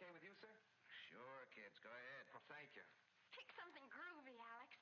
okay with you, sir? Sure, kids. Go ahead. Well, thank you. Pick something groovy, Alex.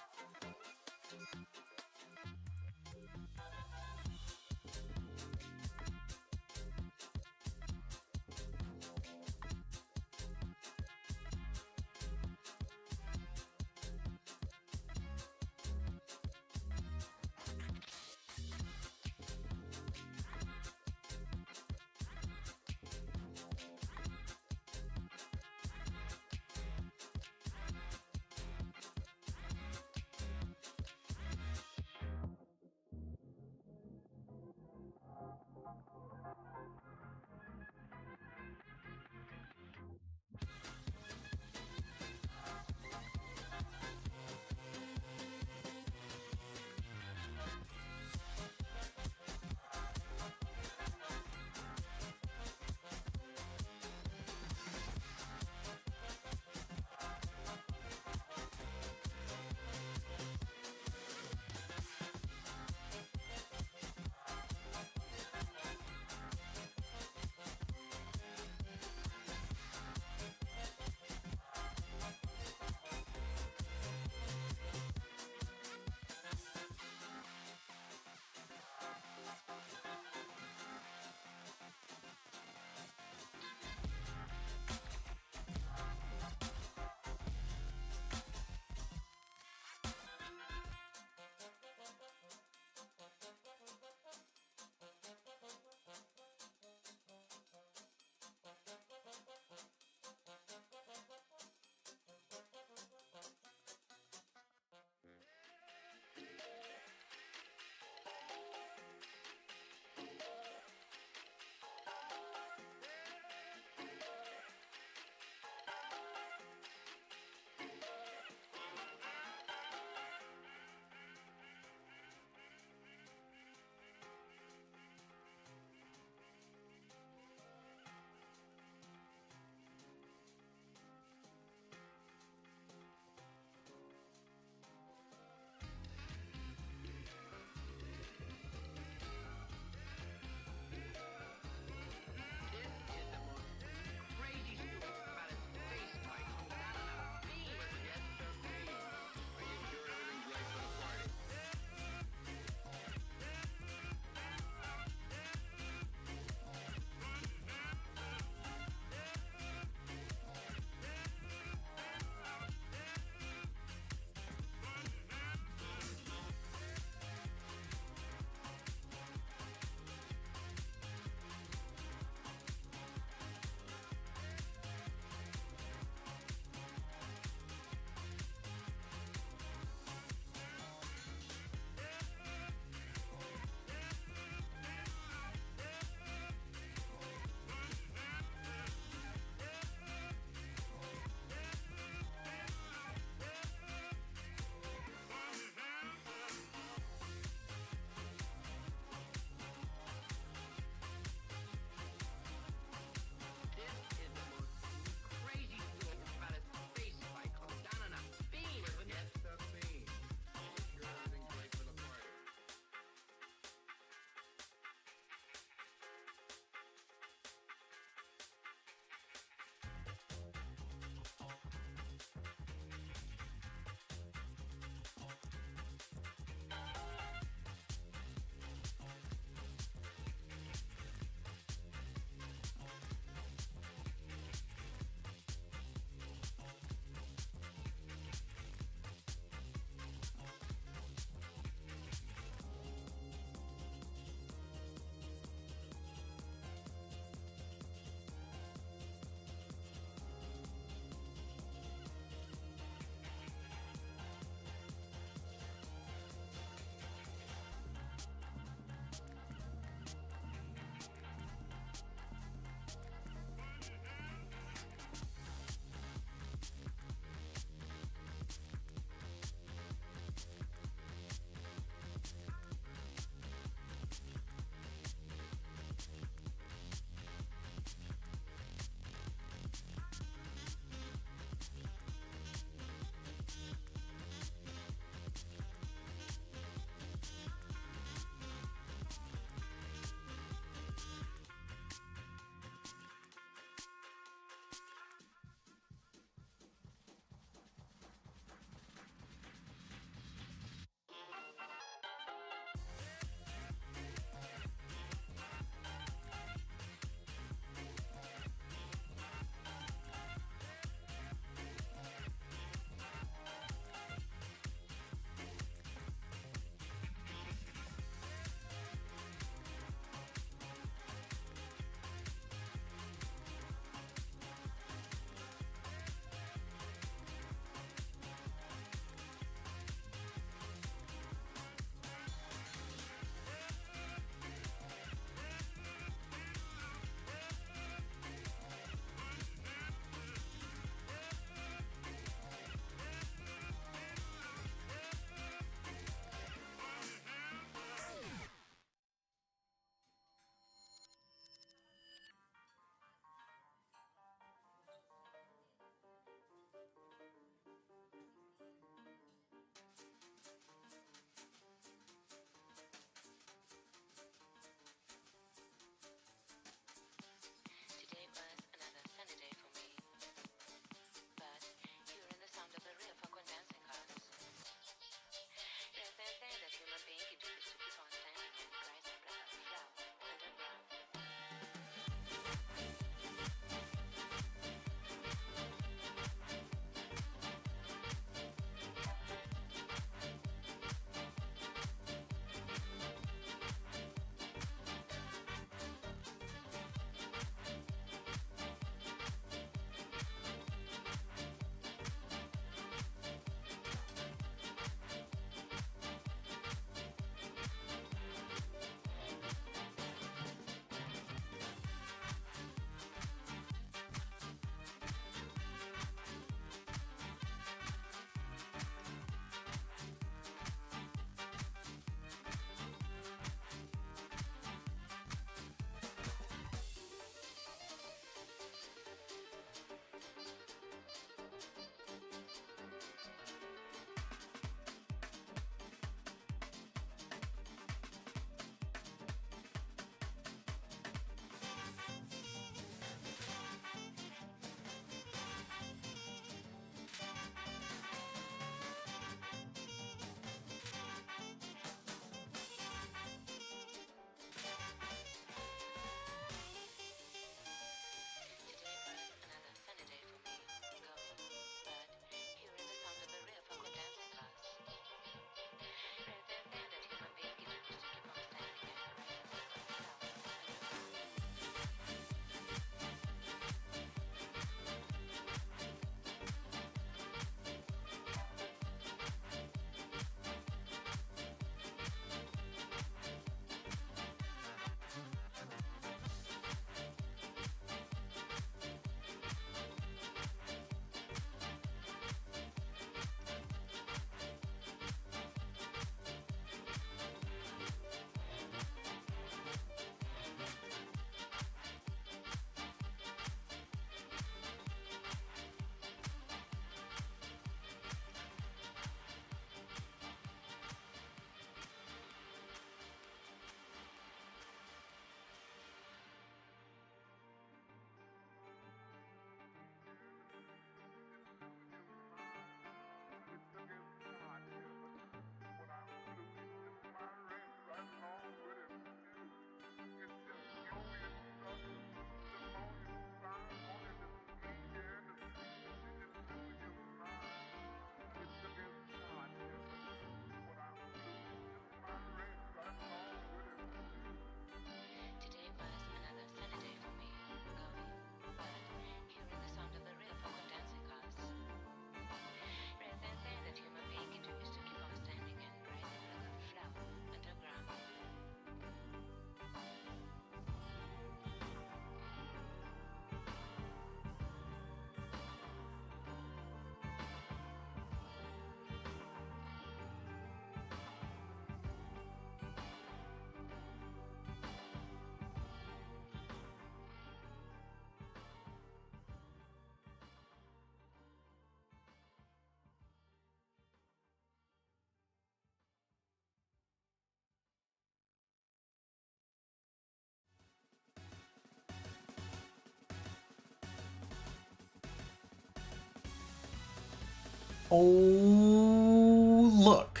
Oh, look.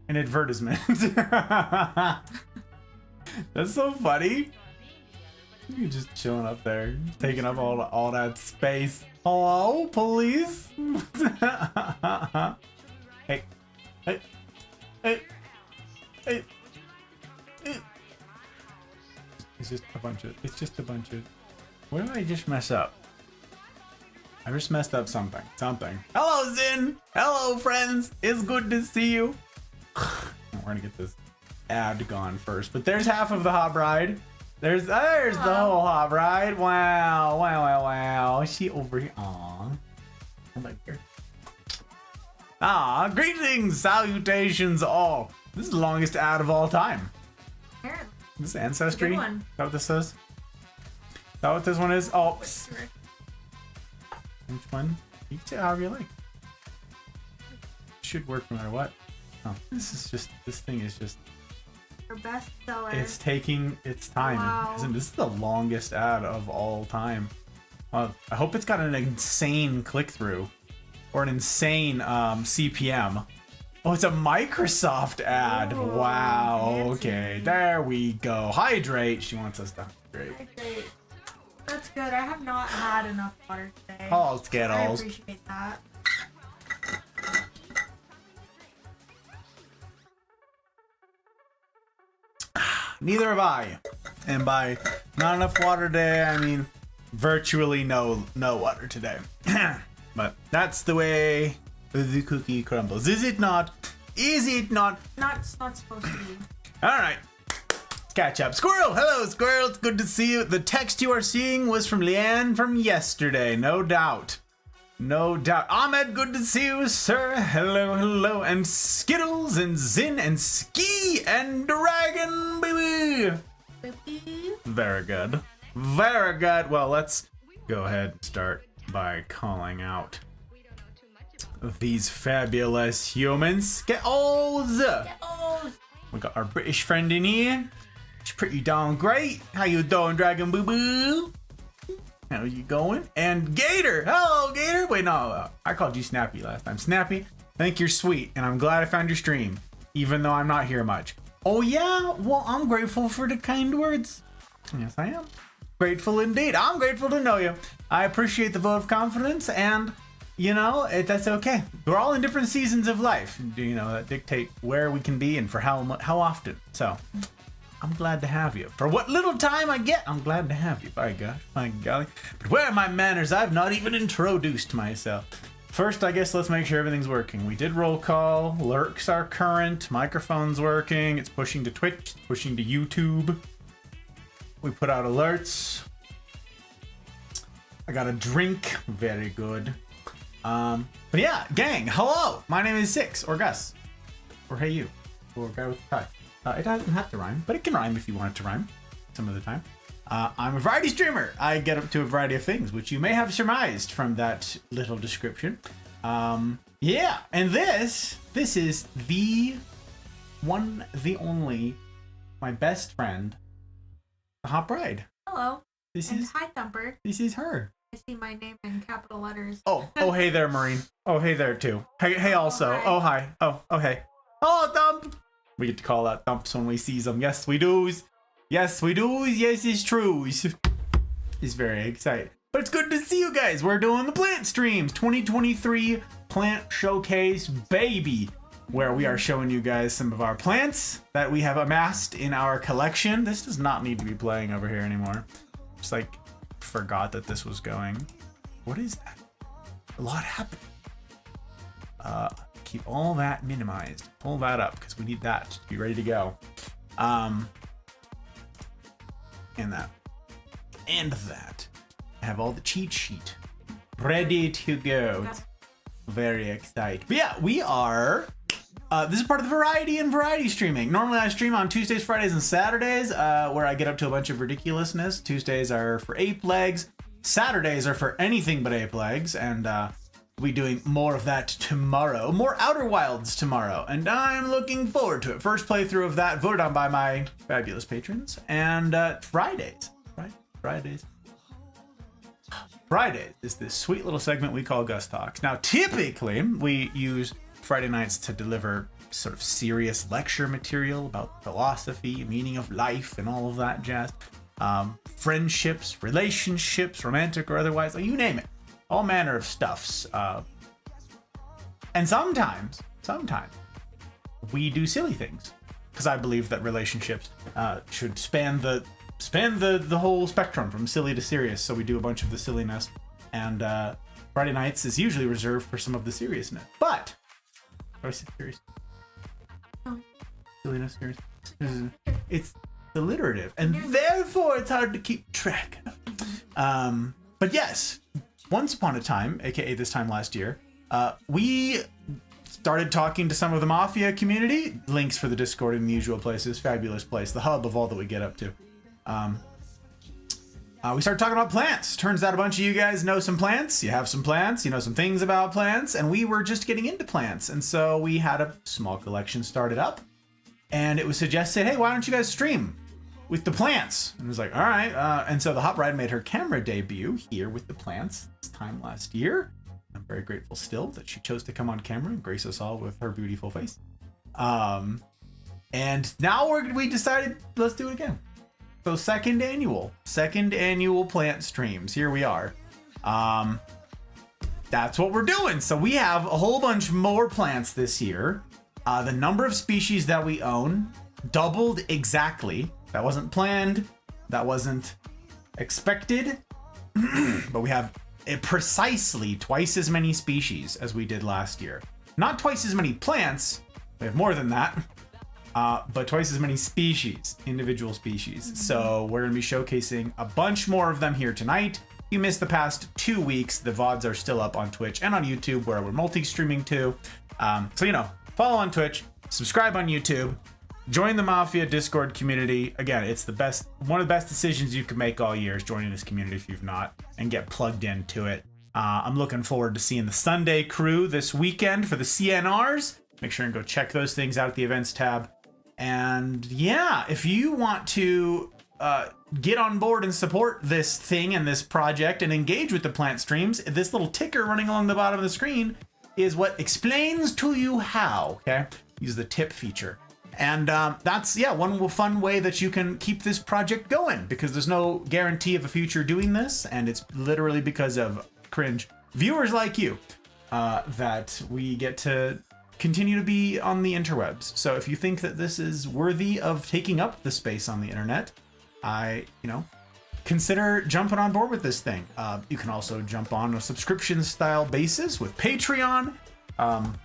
An advertisement. That's so funny. You're just chilling up there, taking up all that space. Hello, police? Hey. Hey. Hey. Hey. It's just a bunch of... What did I just mess up? I just messed up something. Hello, Zin! Hello, friends! It's good to see you. We're gonna get this ad gone first, but there's half of the hot bride. There's the whole hot bride. Wow. She over here. Aw. I'm like here. Greetings, salutations all. This is the longest ad of all time. Apparently. This is Ancestry? Good one. Is that what this is? Is that what this one is? Oh. Which one? You can say however you like. Should work no matter what. Oh, this thing is just... Our best seller. It's taking its time. Wow. This is the longest ad of all time. I hope it's got an insane click-through. Or an insane CPM. Oh, it's a Microsoft ad. Ooh, wow. fancy. Okay, there we go. Hydrate. She wants us to hydrate. Hydrate. That's good. I have not had enough water today. Oh, I Skittles. appreciate that. Neither have I. And by not enough water today, I mean virtually no water today. But that's the way the cookie crumbles. Is it not? Is it not? It's not supposed to be. All right. Let's catch up. Squirrel! Hello, Squirrel. It's good to see you. The text you are seeing was from Leanne from yesterday. No doubt. No doubt. Ahmed, good to see you, sir. Hello. And Skittles and Zin and Ski and Dragon, baby. Very good. Very good. Well, let's go ahead and start by calling out these fabulous humans. Skittles! We got our British friend in here. She's pretty darn great. How you doing, Dragon Boo Boo? How you going? And Gator! Hello, Gator! Wait, no, I called you Snappy last time. Snappy, I think you're sweet, and I'm glad I found your stream, even though I'm not here much. Oh yeah? Well, I'm grateful for the kind words. Yes, I am. Grateful indeed. I'm grateful to know you. I appreciate the vote of confidence, and, you know, that's okay. We're all in different seasons of life, you know, that dictate where we can be and for how often. So, I'm glad to have you. For what little time I get, I'm glad to have you. By gosh, my golly. But where are my manners? I've not even introduced myself. First, I guess let's make sure everything's working. We did roll call. Lurks are current. Microphone's working. It's pushing to Twitch. It's pushing to YouTube. We put out alerts. I got a drink. Very good. But yeah, gang, hello. My name is Six, or Gus. Or Hey You. Or Guy with the Tie. It doesn't have to rhyme, but it can rhyme if you want it to rhyme some of the time. I'm a variety streamer. I get up to a variety of things, which you may have surmised from that little description. Yeah, and this is the one, the only, my best friend, the Hot Bride. Hello. This and is hi, Thumper. This is her. I see my name in capital letters. Oh, hey there, Marine. Oh, hey there too. Hey, also. Hi. Oh, hi. Oh, hey. Oh, Thump. We get to call out Thumps when we see them. Yes, we do. Yes, we do. Yes, it's true. He's very excited. But it's good to see you guys. We're doing the plant streams. 2023 Plant Showcase, baby. Where we are showing you guys some of our plants that we have amassed in our collection. This does not need to be playing over here anymore. Just like forgot that this was going. What is that? A lot happened. Keep all that minimized. Pull that up because we need that to be ready to go. And that. And that. I have all the cheat sheet ready to go. It's very excited. But yeah, we are. This is part of the variety streaming. Normally I stream on Tuesdays, Fridays, and Saturdays, where I get up to a bunch of ridiculousness. Tuesdays are for ape legs. Saturdays are for anything but ape legs, and we'll be doing more of that tomorrow. More Outer Wilds tomorrow, and I'm looking forward to it. First playthrough of that voted on by my fabulous patrons. And Fridays. Fridays is this sweet little segment we call Gus-Talks. Now, typically, we use Friday nights to deliver sort of serious lecture material about philosophy, meaning of life, and all of that jazz. Friendships, relationships, romantic or otherwise, you name it. All manner of stuffs. And sometimes, we do silly things. Because I believe that relationships should span the whole spectrum from silly to serious. So we do a bunch of the silliness. And Friday nights is usually reserved for some of the seriousness. But, or is it serious? No. Silliness, serious. It's alliterative. And therefore it's hard to keep track of. But yes, once upon a time, aka this time last year, we started talking to some of the Mafia community. Links for the Discord in the usual places. Fabulous place. The hub of all that we get up to. We started talking about plants. Turns out a bunch of you guys know some plants. You have some plants. You know some things about plants. And we were just getting into plants. And so we had a small collection started up. And it was suggested, hey, why don't you guys stream with the plants? And it was like, all right. And so the Hot Bride made her camera debut here with the plants this time last year. I'm very grateful still that she chose to come on camera and grace us all with her beautiful face. And now we decided, let's do it again. So second annual plant streams. Here we are. That's what we're doing. So we have a whole bunch more plants this year. The number of species that we own doubled exactly. That wasn't planned. That wasn't expected. But we have precisely twice as many species as we did last year. Not twice as many plants. We have more than that. But twice as many species, individual species. So we're going to be showcasing a bunch more of them here tonight. If you missed the past 2 weeks, the VODs are still up on Twitch and on YouTube where we're multi-streaming too. So, follow on Twitch, subscribe on YouTube, join the Mafia Discord community. Again, it's one of the best decisions you can make all year is joining this community if you've not, and get plugged into it. I'm looking forward to seeing the Sunday crew this weekend for the CNRs. Make sure and go check those things out at the events tab. And yeah, if you want to get on board and support this thing and this project and engage with the plant streams, this little ticker running along the bottom of the screen is what explains to you how. Okay, use the tip feature. And that's, one fun way that you can keep this project going, because there's no guarantee of a future doing this. And it's literally because of cringe viewers like you that we get to continue to be on the interwebs. So if you think that this is worthy of taking up the space on the internet, consider jumping on board with this thing. You can also jump on a subscription style basis with Patreon. I'm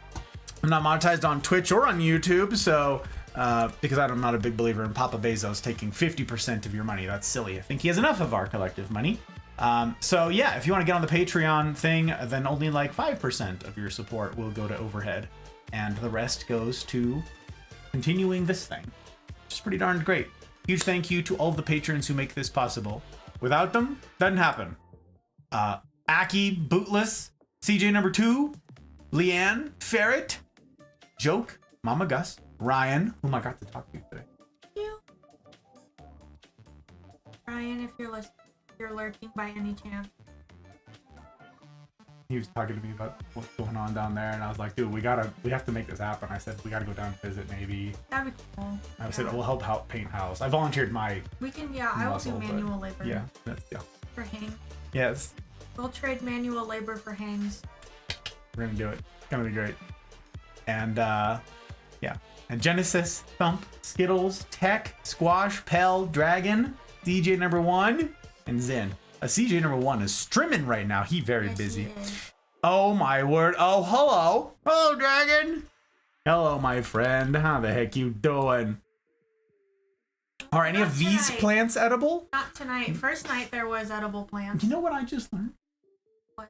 not monetized on Twitch or on YouTube, so because I'm not a big believer in Papa Bezos taking 50% of your money. That's silly. I think he has enough of our collective money. So yeah, if you want to get on the Patreon thing, then only like 5% of your support will go to overhead. And the rest goes to continuing this thing, which is pretty darn great. Huge thank you to all of the patrons who make this possible. Without them, doesn't happen. Aki, Bootless, CJ number 2, Leanne, Ferret, Joke, Mama Gus, Ryan, whom I got to talk to today. You. Ryan, if you're listening, you're lurking by any chance. He was talking to me about what's going on down there, and I was like, dude, we have to make this happen. I said, we gotta go down and visit maybe. That'd be cool. I said, we'll help out paint house. I volunteered my We can, I will do manual labor. Yeah. For hang. Yes. We'll trade manual labor for hangs. We're gonna do it. It's gonna be great. And and Genesis, Thump, Skittles, Tech, Squash, Pell, Dragon, DJ number 1, and Zen. CJ number 1 is streaming right now. He very busy. He is. Oh my word. Oh, hello. Hello, Dragon. Hello, my friend. How the heck you doing? Are any Not of these tonight. plants edible? Not tonight. First night there was edible plants. You know what I just learned? What?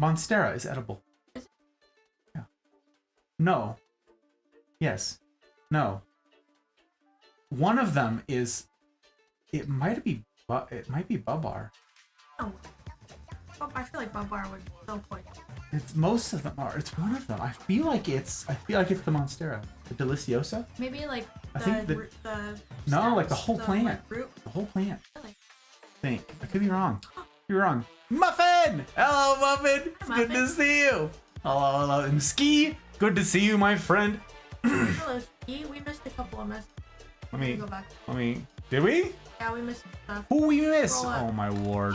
Monstera is edible. Is it? Yeah. No. Yes. No. One of them is. It might be Bubbar. Oh. I feel like Bubbar would still poison. It's one of them. I feel like it's the Monstera, the Deliciosa. Maybe like I think the no, like the whole stems, plant. like, root. The whole plant. Really? I think. I could be wrong. You're wrong. Muffin! Hello, Muffin! It's good to see you. Hello. And Ski, good to see you, my friend. Hello, Ski. We missed a couple of messages. Go back. Did we? Yeah, we missed stuff. Who we miss? Scroll up. Oh, my lord.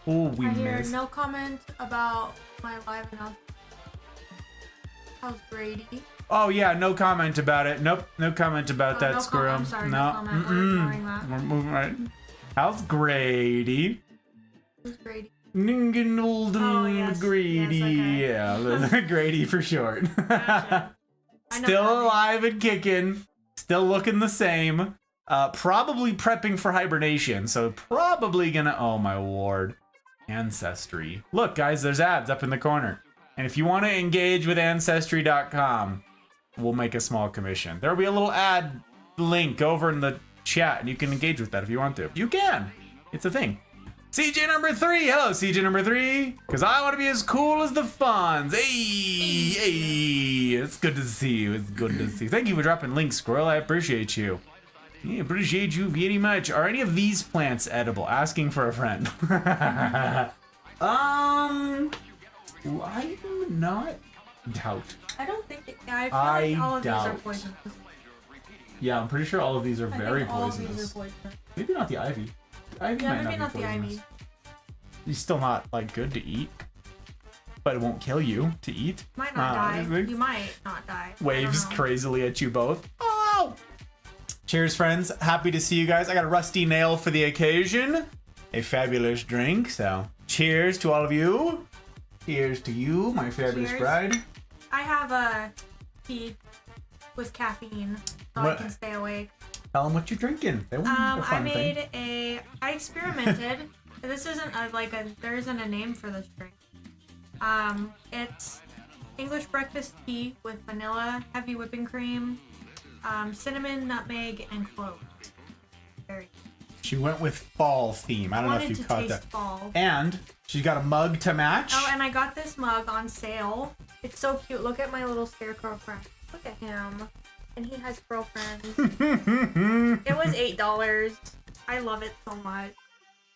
Who we I hear miss? no comment about my live announcement. How's Grady? Oh, yeah, no comment about it. Nope, no comment about that, no Squirrel. I'm sorry, no comment. We're ignoring that. We're moving right. How's Grady? Who's Grady? Ningenolden Grady. Yes, okay. Yeah, Grady for short. Gotcha. I know Still that. alive and kicking. Still looking the same. Probably prepping for hibernation. So probably gonna. Oh my lord. Ancestry. Look, guys, there's ads up in the corner. And if you want to engage with Ancestry.com, we'll make a small commission. There'll be a little ad link over in the chat, and you can engage with that if you want to. You can. It's a thing. CJ number 3. Hello, CJ number 3. Because I want to be as cool as the Fonz. Hey. It's good to see you. It's good to see you. Thank you for dropping links, Squirrel. I appreciate you. Yeah, appreciate you very much. Are any of these plants edible? Asking for a friend. I do not doubt. I don't think it, I feel like all of these are doubt. poisonous. Yeah, I'm pretty sure all of these are I very think all poisonous. of these are poisonous. Maybe not the ivy. Ivy Yeah, might maybe not not be the poisonous. ivy. It's still not like good to eat, but it won't kill you to eat. Might not die. I think. You might not die. Waves I don't know. crazily at you both. Oh! Cheers, friends. Happy to see you guys. I got a rusty nail for the occasion. A fabulous drink. So, cheers to all of you. Cheers to you, my fabulous Cheers. bride. I have a tea with caffeine, so What? I can stay awake. Tell them what you're drinking. That wouldn't be a I fun made thing. I experimented. This isn't there isn't a name for this drink. It's English breakfast tea with vanilla, heavy whipping cream, cinnamon, nutmeg, and cloves. Very. She went with fall theme. I don't know if you caught that. Fall. And she's got a mug to match. Oh, and I got this mug on sale. It's so cute. Look at my little scarecrow friend. Look at him. And he has girlfriends. It was $8. I love it so much.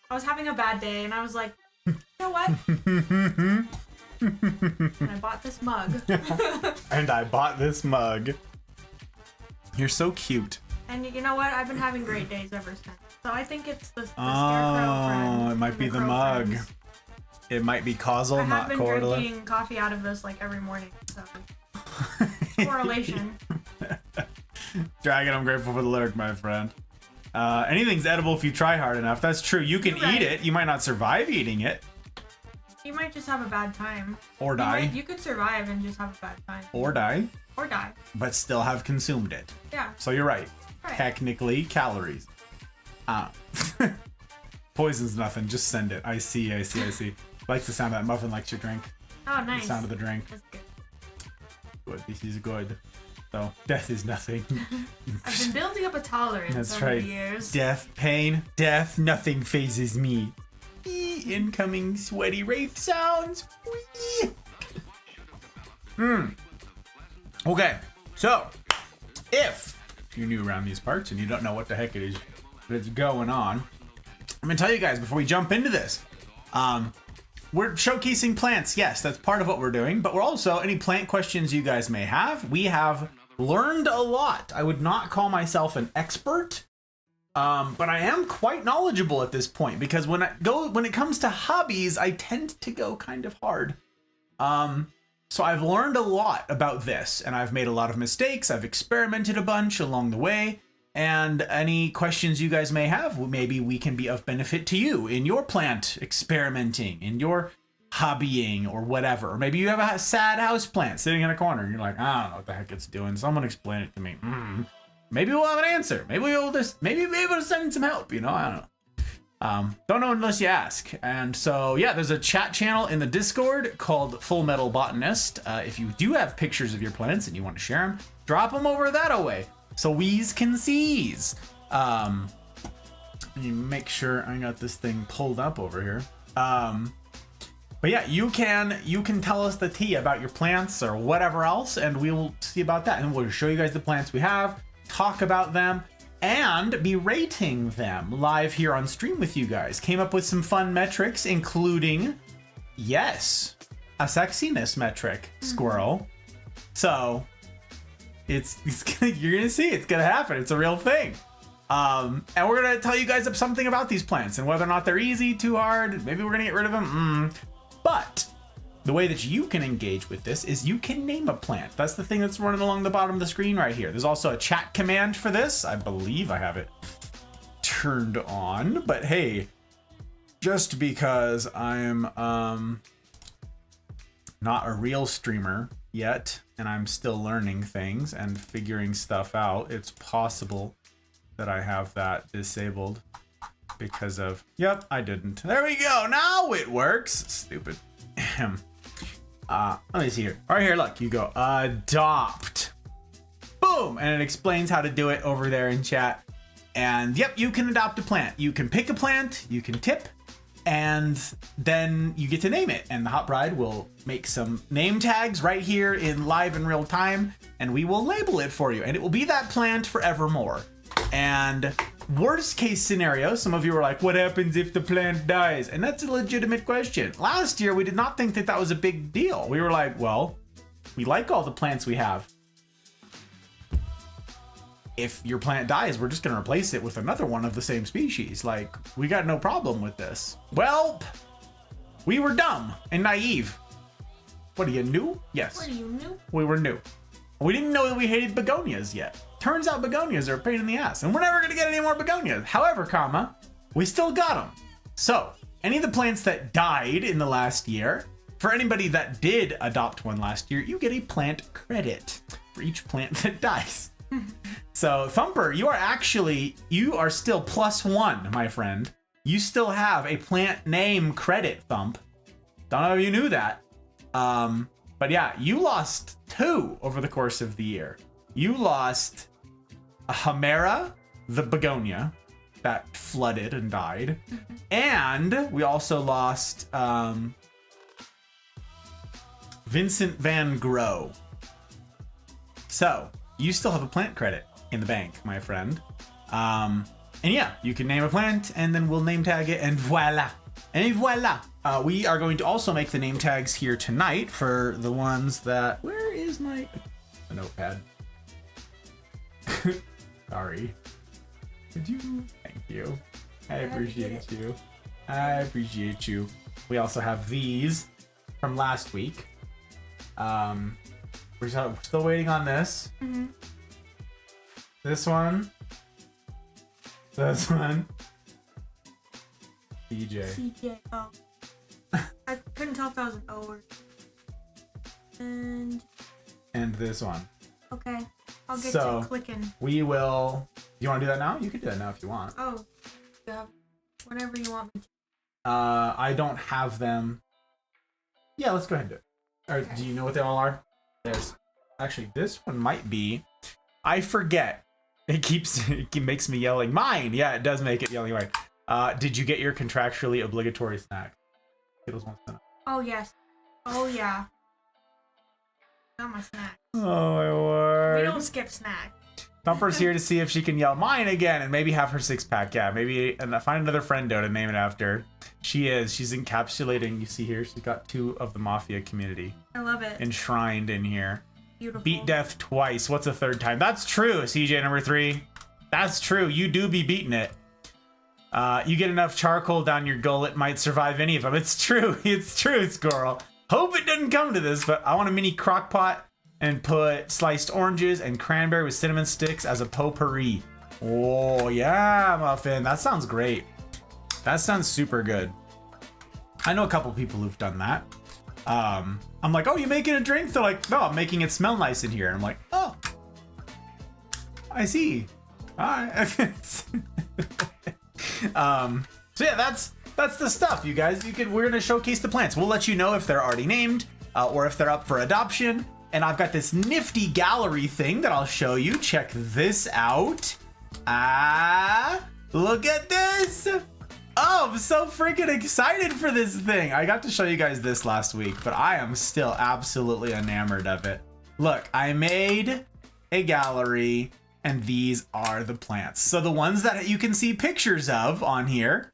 I was having a bad day and I was like, you know what? And I bought this mug. And I bought this mug. You're so cute. And you know what? I've been having great days ever since. So I think it's the scarecrow Oh, friend. it might and be the crow mug. friends. It might be causal, I have not been correlative. drinking coffee out of this like every morning. So correlation. Dragon, I'm grateful for the lyric, my friend. Anything's edible if you try hard enough. That's true. You can You're right. eat it. You might not survive eating it. You might just have a bad time. Or die. You could survive and just have a bad time. Or die. Or die. But still have consumed it. Yeah. So you're right. Right. Technically, calories. Poison's nothing. Just send it. I see. Likes the sound of that muffin. Likes your drink. Oh, nice. The sound of the drink. That's good. Good. This is good. So death is nothing. I've been building up a tolerance That's over right. the years. Death, pain, death, nothing phases me. Incoming sweaty wraith sounds. Okay, so if you're new around these parts and you don't know what the heck it is that's going on, I'm gonna tell you guys before we jump into this. We're showcasing plants. Yes, that's part of what we're doing, but we're also any plant questions you guys may have. We have learned a lot. I would not call myself an expert. But I am quite knowledgeable at this point because when it comes to hobbies, I tend to go kind of hard. So I've learned a lot about this and I've made a lot of mistakes. I've experimented a bunch along the way, and any questions you guys may have, maybe we can be of benefit to you in your plant experimenting, in your hobbying or whatever. Or maybe you have a sad house plant sitting in a corner and you're like, I don't know what the heck it's doing. Someone explain it to me. Maybe we'll have an answer. Maybe we'll be able to send some help, I don't know. Don't know unless you ask. And so, yeah, there's a chat channel in the Discord called Full Metal Botanist. If you do have pictures of your plants and you want to share them, drop them over that away so we's can sees. Let me make sure I got this thing pulled up over here. But yeah, you can tell us the tea about your plants or whatever else, and we'll see about that. And we'll show you guys the plants we have, talk about them, and be rating them live here on stream with you guys. Came up with some fun metrics, including, yes, a sexiness metric, Squirrel. So it's you're gonna see it's gonna happen. It's a real thing. And we're gonna tell you guys something about these plants and whether or not they're easy, too hard. Maybe we're gonna get rid of them. But the way that you can engage with this is you can name a plant. That's the thing that's running along the bottom of the screen right here. There's also a chat command for this. I believe I have it turned on, but hey, just because I'm not a real streamer yet and I'm still learning things and figuring stuff out, it's possible that I have that disabled because of, yep, I didn't. There we go. Now it works. Stupid. Let me see here. Right here, look, you go adopt. Boom, and it explains how to do it over there in chat. And yep, you can adopt a plant. You can pick a plant, you can tip, and then you get to name it. And the Hot Bride will make some name tags right here in live in real time, and we will label it for you. And it will be that plant forevermore. And worst case scenario, some of you were like, what happens if the plant dies? And that's a legitimate question. Last year, we did not think that that was a big deal. We were like, well, we like all the plants we have. If your plant dies, we're just going to replace it with another one of the same species. Like, we got no problem with this. Well, we were dumb and naive. What, are you new? Yes. What, are you new? We were new. We didn't know that we hated begonias yet. Turns out begonias are a pain in the ass, and we're never gonna get any more begonias. However, we still got them. So, any of the plants that died in the last year, for anybody that did adopt one last year, you get a plant credit for each plant that dies. So, Thumper, you are still +1, my friend. You still have a plant name credit, Thump. Don't know if you knew that. But yeah, you lost 2 over the course of the year. You lost a Hamera, the begonia, that flooded and died. And we also lost Vincent van Gogh. So, you still have a plant credit in the bank, my friend. And yeah, you can name a plant, and then we'll name tag it, and voila. And voila. We are going to also make the name tags here tonight for the ones that... Where is my... The notepad. Sorry. Could you? Thank you. I appreciate you. I appreciate you. We also have these from last week. We're still waiting on this. Mm-hmm. This one. This one. CJ. Oh. I couldn't tell if that was an O or... And this one. Okay. I'll get So, to clicking. We will... You want to do that now? You can do that now if you want. Oh. Yeah. Whatever you want me to. I don't have them. Yeah, let's go ahead and do it. Or Okay. do you know what they all are? There's... Actually, this one might be... I forget. It makes me yelling. Mine! Yeah, it does make it yelling mine. Did you get your contractually obligatory snack? Skittles wants to know. Oh, yes. Oh, yeah. Not my snack. Oh, my word. We don't skip snack. Thumper's here to see if she can yell mine again and maybe have her 6-pack. Yeah, maybe and find another friendo to name it after. She's encapsulating, you see here, she's got 2 of the Mafia community. I love it. Enshrined in here. Beautiful. Beat death twice. What's a 3rd time? That's true, CJ number 3. That's true. You do be beating it. You get enough charcoal down your gullet, might survive any of them. It's true. It's true, Squirrel. Hope it doesn't come to this, but I want a mini crock pot and put sliced oranges and cranberry with cinnamon sticks as a potpourri. Oh, yeah, Muffin. That sounds great. That sounds super good. I know a couple people who've done that. I'm like, oh, you making a drink? They're like, no, I'm making it smell nice in here. And I'm like, oh, I see. All right. So yeah, that's the stuff, you guys. We're gonna showcase the plants. We'll let you know if they're already named or if they're up for adoption. And I've got this nifty gallery thing that I'll show you. Check this out. Look at this. Oh, I'm so freaking excited for this thing. I got to show you guys this last week, but I am still absolutely enamored of it. Look, I made a gallery and these are the plants. So the ones that you can see pictures of on here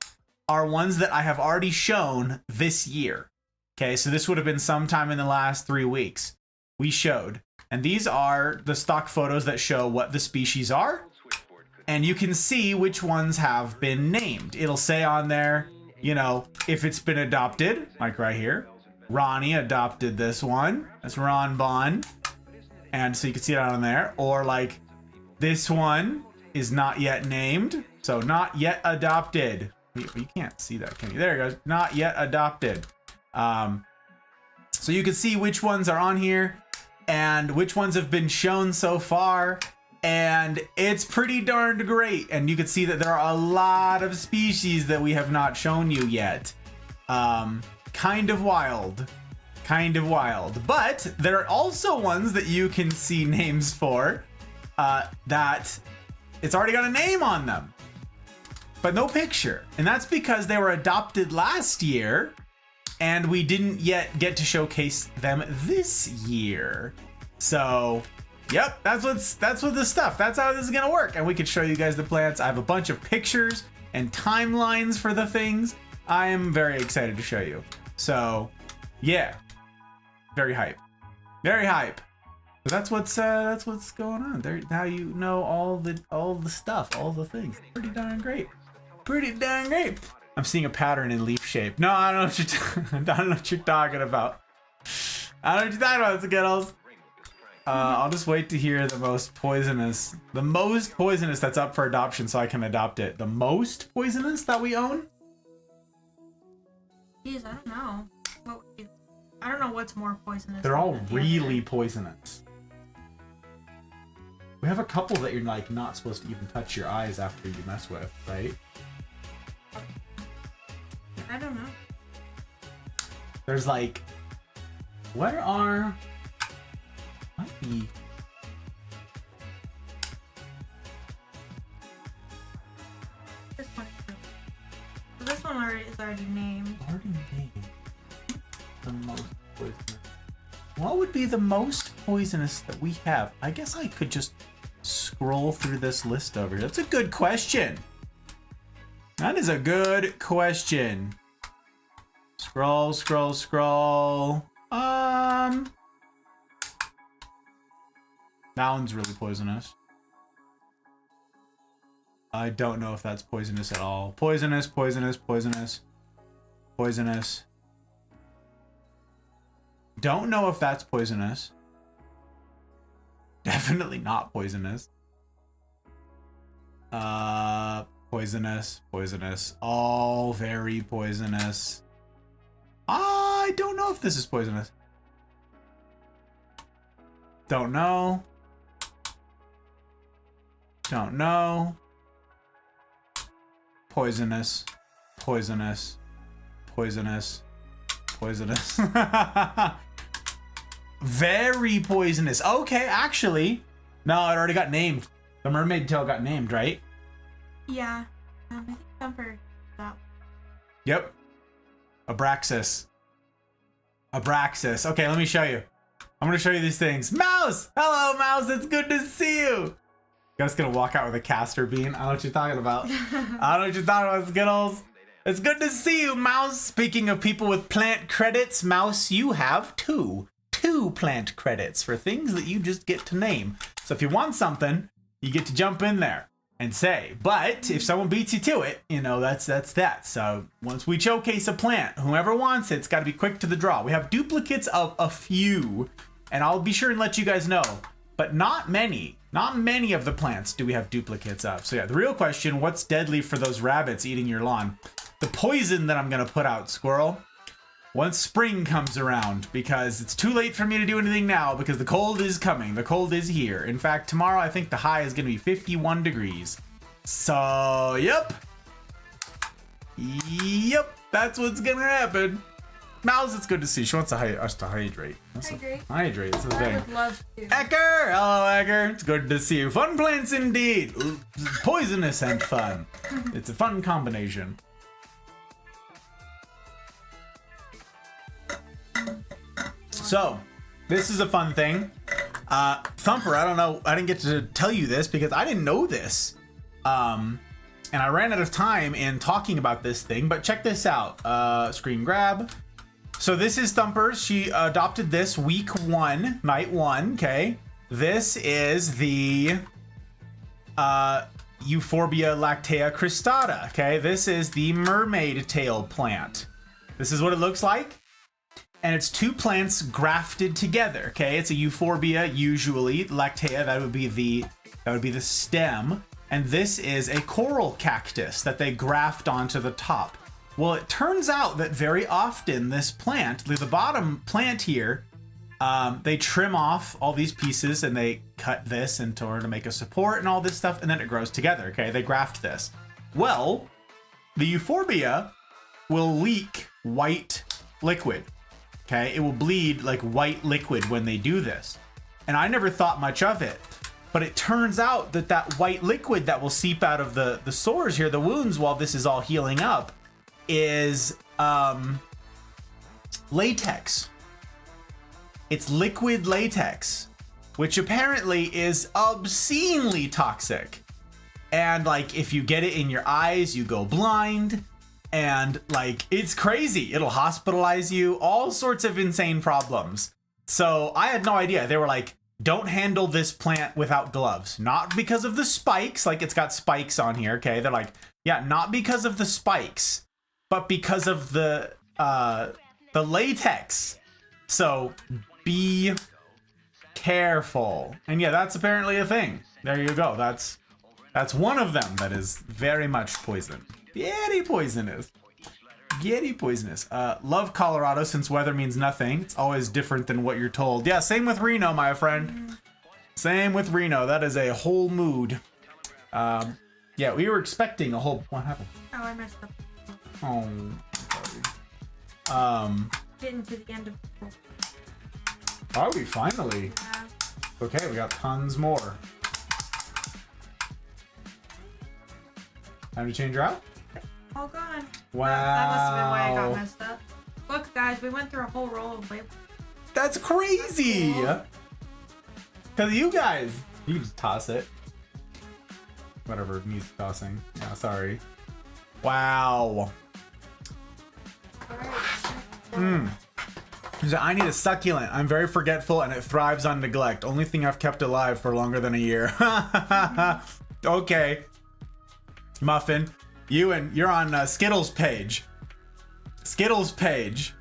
are ones that I have already shown this year. Okay, so this would have been sometime in the last 3 weeks we showed. And these are the stock photos that show what the species are. And you can see which ones have been named. It'll say on there, you know, if it's been adopted, like right here. Ronnie adopted this one. That's Ron Bon. And so you can see it on there. Or like this one is not yet named. So not yet adopted. You can't see that, can you? There it goes. Not yet adopted. So you can see which ones are on here and which ones have been shown so far. And it's pretty darned great. And you can see that there are a lot of species that we have not shown you yet. Kind of wild. Kind of wild. But there are also ones that you can see names for that it's already got a name on them, but no picture. And that's because they were adopted last year and we didn't yet get to showcase them this year. So, yep, that's what this stuff. That's how this is gonna work. And we could show you guys the plants. I have a bunch of pictures and timelines for the things. I am very excited to show you. So, yeah, very hype, very hype. So that's what's going on. There, how you know all the stuff, all the things. Pretty darn great. Pretty darn great. I'm seeing a pattern in leaf shape. No, I don't know what you're I don't know what you're talking about. I don't know what you're talking about, Skittles. I'll just wait to hear the most poisonous that's up for adoption so I can adopt it. The most poisonous that we own? Jeez, I don't know. I don't know what's more poisonous. They're all than the really other. poisonous. We have a couple that you're like not supposed to even touch your eyes after you mess with, right? I don't know. There's like, might be. This one. This one is already named. Already named. The most poisonous. What would be the most poisonous that we have? I guess I could just scroll through this list over here. That's a good question. That is a good question. Scroll, scroll, scroll. That one's really poisonous. I don't know if that's poisonous at all. Poisonous, poisonous, poisonous, poisonous. Don't know if that's poisonous. Definitely not poisonous. Poisonous, poisonous. All very poisonous. I don't know if this is poisonous. Don't know. Don't know. Poisonous, poisonous, poisonous, poisonous. Very poisonous. Okay, actually, no, it already got named. The mermaid tail got named, right? Yeah. I think Thumper that. Yep. Abraxas. Abraxas. Okay, let me show you. I'm gonna show you these things. Mouse! Hello, Mouse. It's good to see you. Gus gonna walk out with a castor bean. I don't know what you're talking about. I don't know what you're talking about, Skittles. It's good to see you, Mouse. Speaking of people with plant credits, Mouse, you have two plant credits for things that you just get to name. So if you want something, you get to jump in there and say. But if someone beats you to it, you know, that's that. So once we showcase a plant, whoever wants it's got to be quick to the draw. We have duplicates of a few, and I'll be sure and let you guys know. But not many of the plants do we have duplicates of. So yeah, the real question, what's deadly for those rabbits eating your lawn? The poison that I'm gonna put out, Squirrel, once spring comes around, because it's too late for me to do anything now because the cold is coming. The cold is here. In fact, tomorrow I think the high is gonna be 51 degrees. So, yep, that's what's gonna happen. Mouse, it's good to see. She wants us to hydrate. Hydrate. That's the I thing. would love to. Ecker! Hello, Ecker. It's good to see you. Fun plants indeed. Poisonous and fun. It's a fun combination. So, this is a fun thing. Thumper, I don't know. I didn't get to tell you this because I didn't know this. And I ran out of time in talking about this thing, but check this out. Screen grab. So this is Thumper. She adopted this week 1, night 1, okay? This is the Euphorbia lactea cristata, okay? This is the mermaid tail plant. This is what it looks like. And it's 2 plants grafted together, okay? It's a euphorbia, usually. Lactea, that would be the stem. And this is a coral cactus that they graft onto the top. Well, it turns out that very often this plant, the bottom plant here, they trim off all these pieces and they cut this in order to make a support and all this stuff, and then it grows together, okay? They graft this. Well, the euphorbia will leak white liquid, okay? It will bleed like white liquid when they do this. And I never thought much of it, but it turns out that that white liquid that will seep out of the sores here, the wounds, while this is all healing up, is latex. It's liquid latex, which apparently is obscenely toxic. And like, if you get it in your eyes, you go blind. And like, it's crazy. It'll hospitalize you, all sorts of insane problems. So I had no idea. They were like, don't handle this plant without gloves. Not because of the spikes, like it's got spikes on here, okay? They're like, yeah, not because of the spikes, but because of the latex. So be careful. And yeah, that's apparently a thing. There you go. That's one of them that is very much poison. Very poisonous. Very poisonous. Love Colorado since weather means nothing. It's always different than what you're told. Yeah, same with Reno, my friend. Same with Reno. That is a whole mood. Yeah, we were expecting a whole... What happened? Oh, I messed up. Oh, sorry. Getting to the end of the pool. Are we finally? Yeah. Okay, we got tons more. Time to change her out? All gone. Wow. That must have been why I got messed up. Look, guys, we went through a whole roll of labels. That's crazy! Cool. Because you guys, you can just toss it. Whatever needs tossing. Yeah, sorry. Wow. I need a succulent. I'm very forgetful and it thrives on neglect. Only thing I've kept alive for longer than a year. Okay. Muffin, you're on Skittles page. Skittles page.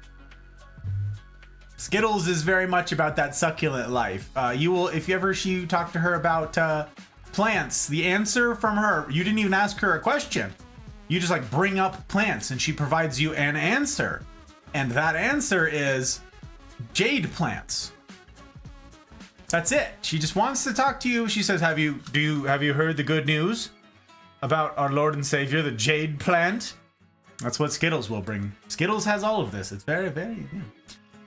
Skittles is very much about that succulent life. You will, if you talk to her about plants, the answer from her, you didn't even ask her a question. You just like bring up plants and she provides you an answer. And that answer is jade plants. That's it. She just wants to talk to you. She says, have you heard the good news about our Lord and Savior, the jade plant? That's what Skittles will bring. Skittles has all of this. It's very, very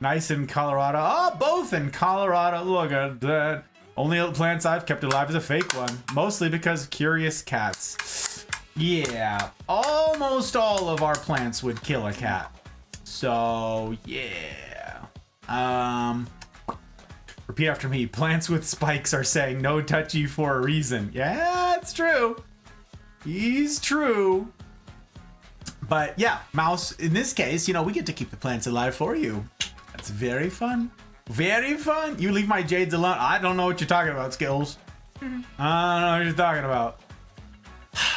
nice in Colorado. Oh, both in Colorado. Look at that. Only plants I've kept alive is a fake one. Mostly because curious cats. Yeah, almost all of our plants would kill a cat. So, yeah. Repeat after me. Plants with spikes are saying no touchy for a reason. Yeah, it's true. He's true. But yeah, Mouse, in this case, we get to keep the plants alive for you. That's very fun. Very fun. You leave my jades alone. I don't know what you're talking about, Skills. I don't know what you're talking about.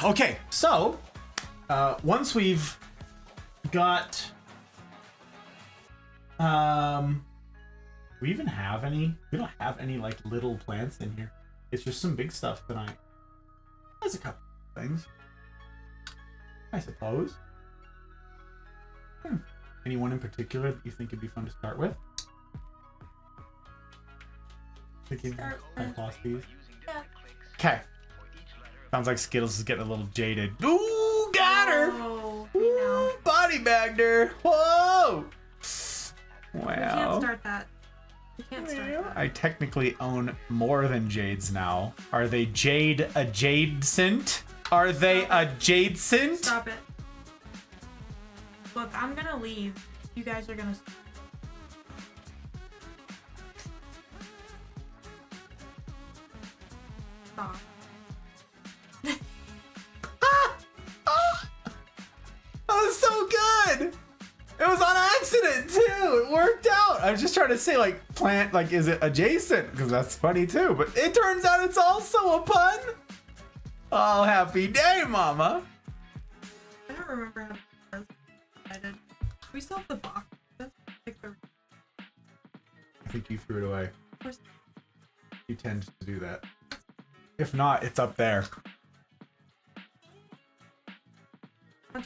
Okay, so once we've got... we even have any? We don't have any like little plants in here. It's just some big stuff tonight. There's a couple things, I suppose. Anyone in particular that you think would be fun to start with? Thinking I toss these. Yeah. Okay. Sounds like Skittles is getting a little jaded. Ooh, got her! Oh, Ooh, body bagged her. Whoa! We Wow. can't start that. We can't start that. I technically own more than jades now. Are they jade adjacent? Are they adjacent? Stop it. Look, I'm gonna leave. You guys are gonna... Stop. That was so good. It was on accident too. It worked out. I was just trying to say like plant, like is it adjacent? Because that's funny too. But it turns out it's also a pun. Oh, happy day, mama. I don't remember how I did. We still have the box. Like the... I think you threw it away. Of course. You tend to do that. If not, it's up there. I'll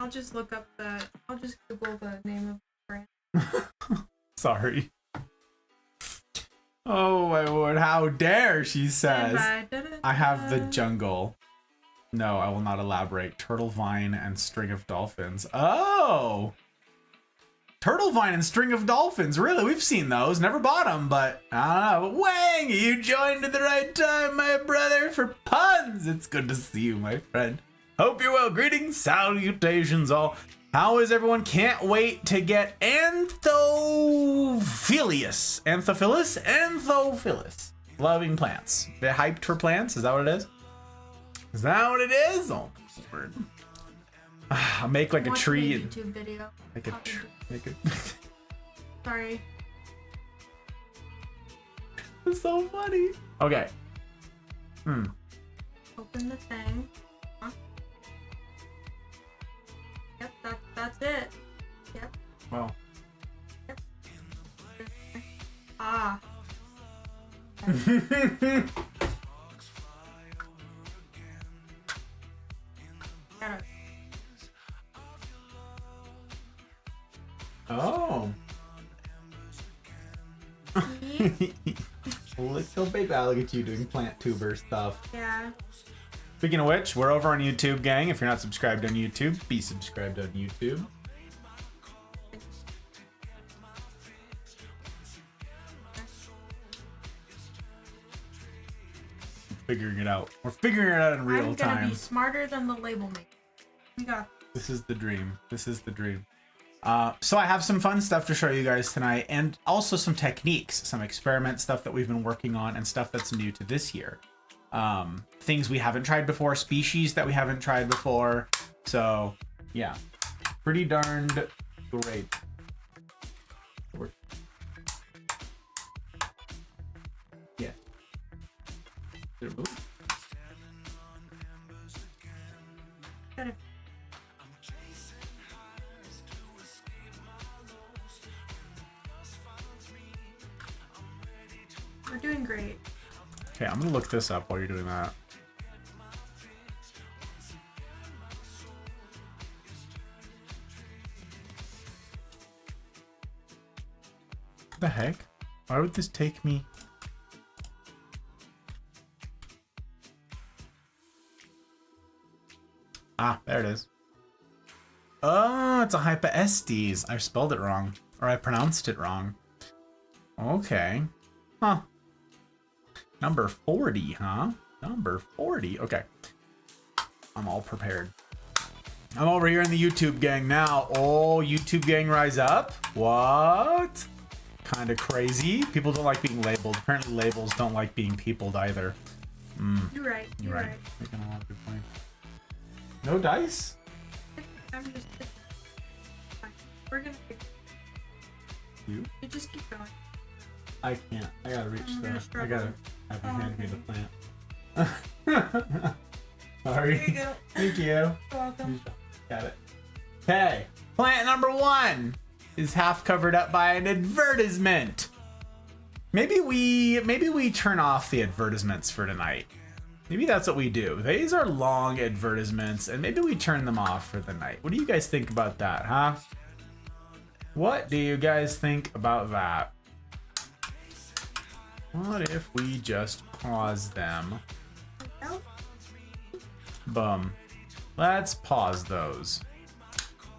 just look up I'll just Google the name of the brand. Sorry. Oh my word, how dare, she says. I have the jungle. No, I will not elaborate. Turtle vine and string of dolphins. Oh! Turtle vine and string of dolphins. Really, we've seen those. Never bought them, but I don't know. Wang, you joined at the right time, my brother, for puns. It's good to see you, my friend. Hope you're well. Greetings, salutations all. How is everyone? Can't wait to get Anthophilus. Loving plants. Bit hyped for plants? Is that what it is? Is that what it is? Oh, word. I'll make like a tree. YouTube video. Make a Sorry. It's so funny. Okay. Open the thing. Huh? Yep, that's it. Yep. Well. Yep. Ah. Got it. Oh. See? Little baby, look at you doing plant tuber stuff. Yeah. Speaking of which, we're over on YouTube, gang. If you're not subscribed on YouTube, be subscribed on YouTube. Figuring it out. We're figuring it out in real time. I'm gonna be smarter than the label maker. We got this. Is the dream. This is the dream. So I have some fun stuff to show you guys tonight, and also some techniques, some experiment stuff that we've been working on, and stuff that's new to this year. Things we haven't tried before, species that we haven't tried before. So yeah, pretty darned great. Yeah. Did it move? got it. We're doing great. Okay, I'm gonna look this up while you're doing that. What the heck? Why would this take me? Ah, there it is. Oh, it's a hypaestes. I spelled it wrong. Or I pronounced it wrong. Okay. Huh. Number 40, huh? Number 40. Okay. I'm all prepared. I'm over here in the YouTube gang now. Oh, YouTube gang, rise up. What? Kind of crazy. People don't like being labeled. Apparently labels don't like being peopled either. You're right. You're right. Making a lot of good points. No dice? I'm just. Fine. We're gonna figure. You? You just keep going. I can't. I gotta reach I'm gonna the. I struggle. gotta have you hand me the plant. Sorry. There you go. Thank you. You're welcome. Got it. Okay. Plant number 1 is half covered up by an advertisement. Maybe we turn off the advertisements for tonight. Maybe that's what we do. These are long advertisements, and maybe we turn them off for the night. What do you guys think about that, huh? What do you guys think about that? What if we just pause them? Oh, Boom. Let's pause those.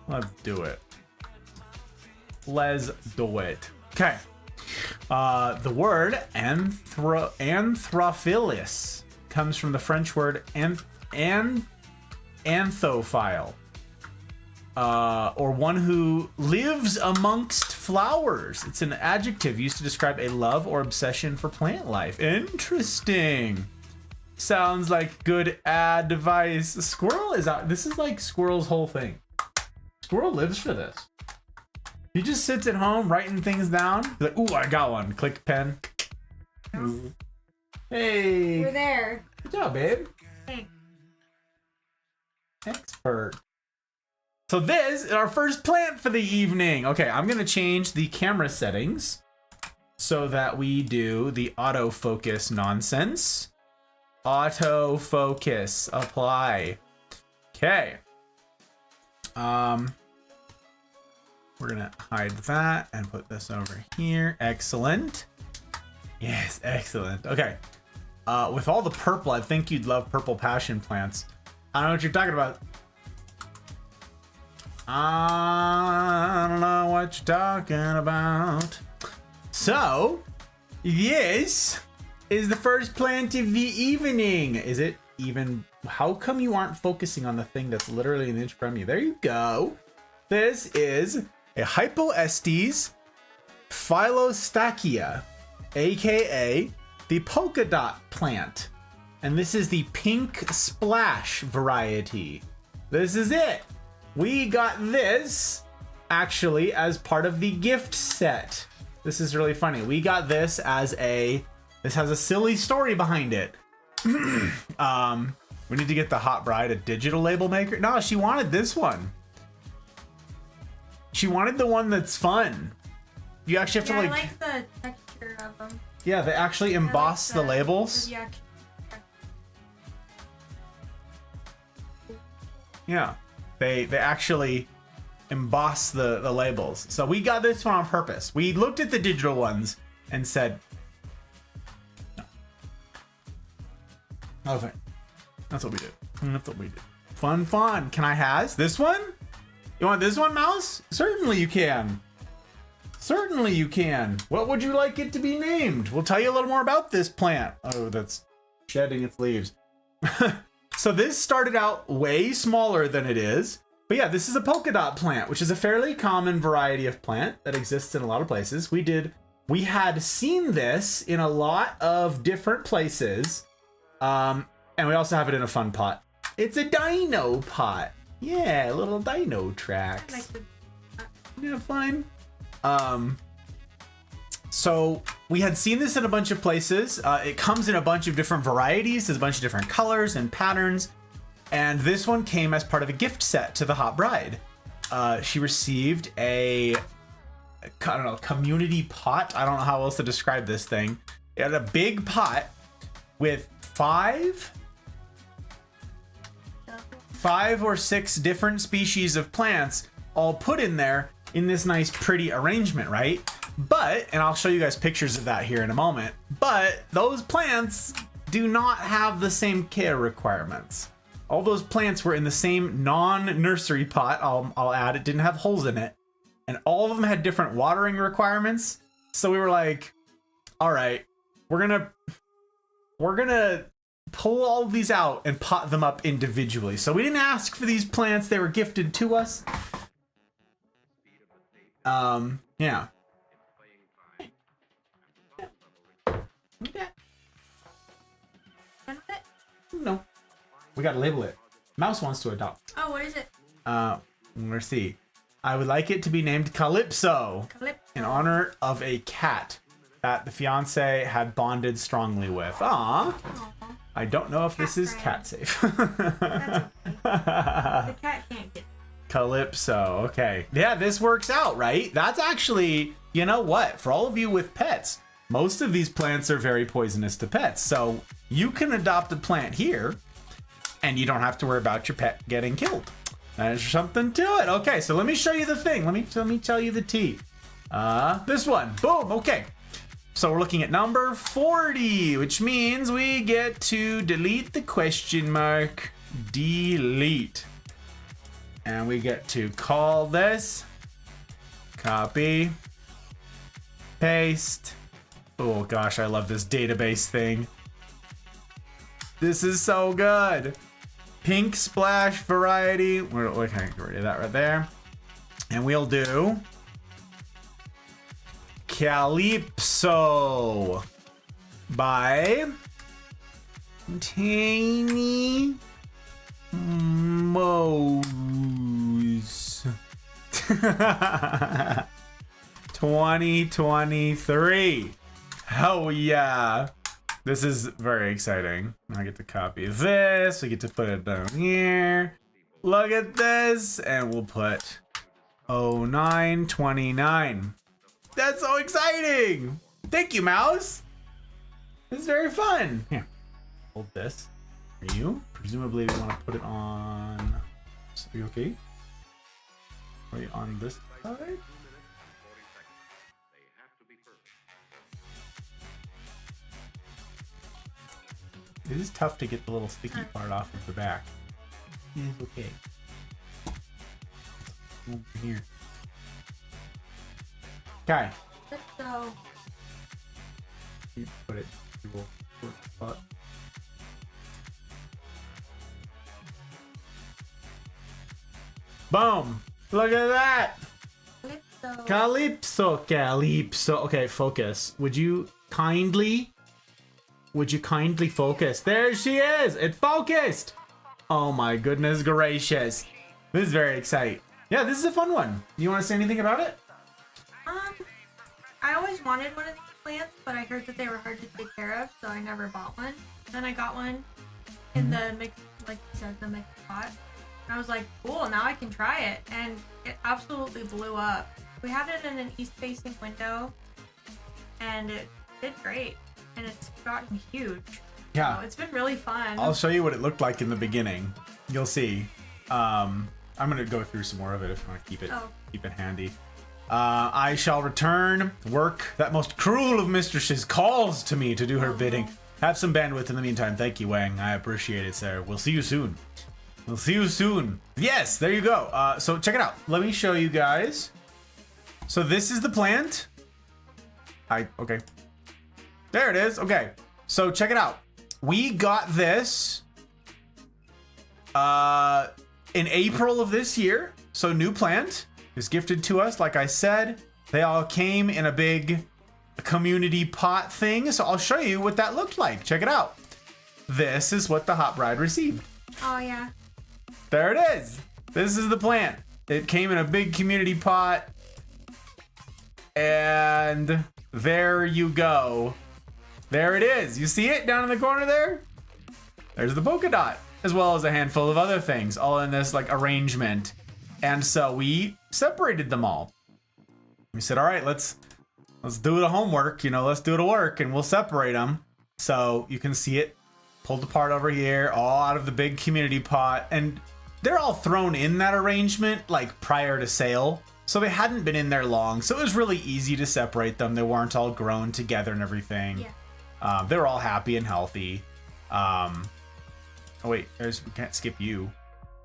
Let's do it. Let's do it. Okay. The word anthrophilus comes from the French word anthophile, or one who lives amongst flowers. It's an adjective used to describe a love or obsession for plant life. Interesting. Sounds like good advice. Squirrel is out. This is like Squirrel's whole thing. Squirrel lives for this. He just sits at home writing things down. He's like, ooh, I got one. Click pen. Ooh. Hey. You're there. Good job, babe. Thanks. Expert. So this is our first plant for the evening. Okay, I'm gonna change the camera settings so that we do the autofocus nonsense. Autofocus, apply. Okay. We're gonna hide that and put this over here. Excellent. Yes, excellent. Okay. With all the purple, I think you'd love purple passion plants. I don't know what you're talking about. I don't know what you're talking about. So, this is the first plant of the evening. Is it even? How come you aren't focusing on the thing that's literally an inch from you? There you go. This is a Hypoestes Phylostachya, aka the polka dot plant. And this is the pink splash variety. This is it. We got this actually as part of the gift set. This is really funny. We got this as this has a silly story behind it. We need to get the hot bride a digital label maker. No, she wanted this one. She wanted the one that's fun. You actually have to I like the texture of them. Yeah, they actually emboss the labels. Yeah, they actually emboss the labels. So we got this one on purpose. We looked at the digital ones and said, no. Okay, that's what we did. That's what we did. Fun. Can I has this one? You want this one, Mouse? Certainly you can. Certainly you can. What would you like it to be named? We'll tell you a little more about this plant. Oh, that's shedding its leaves. So this started out way smaller than it is. But yeah, this is a polka dot plant, which is a fairly common variety of plant that exists in a lot of places. We had seen this in a lot of different places. And we also have it in a fun pot. It's a dino pot. Yeah, little dino tracks. Yeah, fine. So we had seen this in a bunch of places. It comes in a bunch of different varieties. There's a bunch of different colors and patterns. And this one came as part of a gift set to the hot bride. She received I don't know, community pot. I don't know how else to describe this thing. It had a big pot with five or six different species of plants all put in there in this nice pretty arrangement, right? But, and I'll show you guys pictures of that here in a moment, but those plants do not have the same care requirements. All those plants were in the same non-nursery pot, I'll add, it didn't have holes in it, and all of them had different watering requirements. So we were like, all right, we're gonna pull all of these out and pot them up individually. So we didn't ask for these plants, they were gifted to us. Yeah. No. We gotta label it. Mouse wants to adopt. Oh, what is it? Let's see. I would like it to be named Calypso. In honor of a cat that the fiance had bonded strongly with. Aww. I don't know if this is cat safe. That's okay. The cat can't get Calypso. Okay. Yeah, this works out, right? That's actually, you know what? For all of you with pets, most of these plants are very poisonous to pets. So you can adopt a plant here and you don't have to worry about your pet getting killed. There's something to it. Okay, so let me show you the thing. Let me tell you the tea. This one. Boom. Okay. So we're looking at number 40, which means we get to delete the question mark. Delete. And we get to call this. Copy. Paste. Oh gosh, I love this database thing. This is so good. Pink splash variety. We can get rid of that right there. And we'll do Calypso by Tiny Mo's 2023. Oh yeah. This is very exciting. I get to copy this. We get to put it down here. Look at this. And we'll put 0929. That's so exciting. Thank you, Mouse. This is very fun. Here, hold this for you. Presumably we want to put it on. So you okay? Right on this side. It is tough to get the little sticky part off of the back. It's okay. Over here. Okay. Let's go. You put it. You will put it spot. Boom! Look at that! Calypso. Calypso. Okay, focus. Would you kindly focus? There she is! It focused! Oh my goodness gracious. This is very exciting. Yeah, this is a fun one. You want to say anything about it? I always wanted one of these plants, but I heard that they were hard to take care of, so I never bought one. Then I got one in the mix, like you said, the mixed pot. And I was like, cool, now I can try it. And it absolutely blew up. We had it in an east-facing window, and it did great. And it's gotten huge. Yeah. So it's been really fun. I'll show you what it looked like in the beginning. You'll see. I'm gonna go through some more of it if you want to keep it handy. I shall return. Work that most cruel of mistresses calls to me to do her bidding. Have some bandwidth in the meantime. Thank you, Wang. I appreciate it, sir. We'll see you soon. We'll see you soon. Yes, there you go. So check it out. Let me show you guys. So this is the plant. Okay. There it is. Okay. So check it out. We got this in April of this year. So new plant is gifted to us. Like I said, they all came in a big community pot thing. So I'll show you what that looked like. Check it out. This is what the hot bride received. Oh, yeah. There it is. This is the plant. It came in a big community pot. And there you go. There it is. You see it down in the corner there? There's the polka dot, as well as a handful of other things, all in this like arrangement. And so we separated them all. We said, all right, let's do the homework, let's do the work, and we'll separate them. So you can see it pulled apart over here, all out of the big community pot. And they're all thrown in that arrangement like prior to sale. So they hadn't been in there long. So it was really easy to separate them. They weren't all grown together and everything. Yeah. They were all happy and healthy. Oh wait, we can't skip you.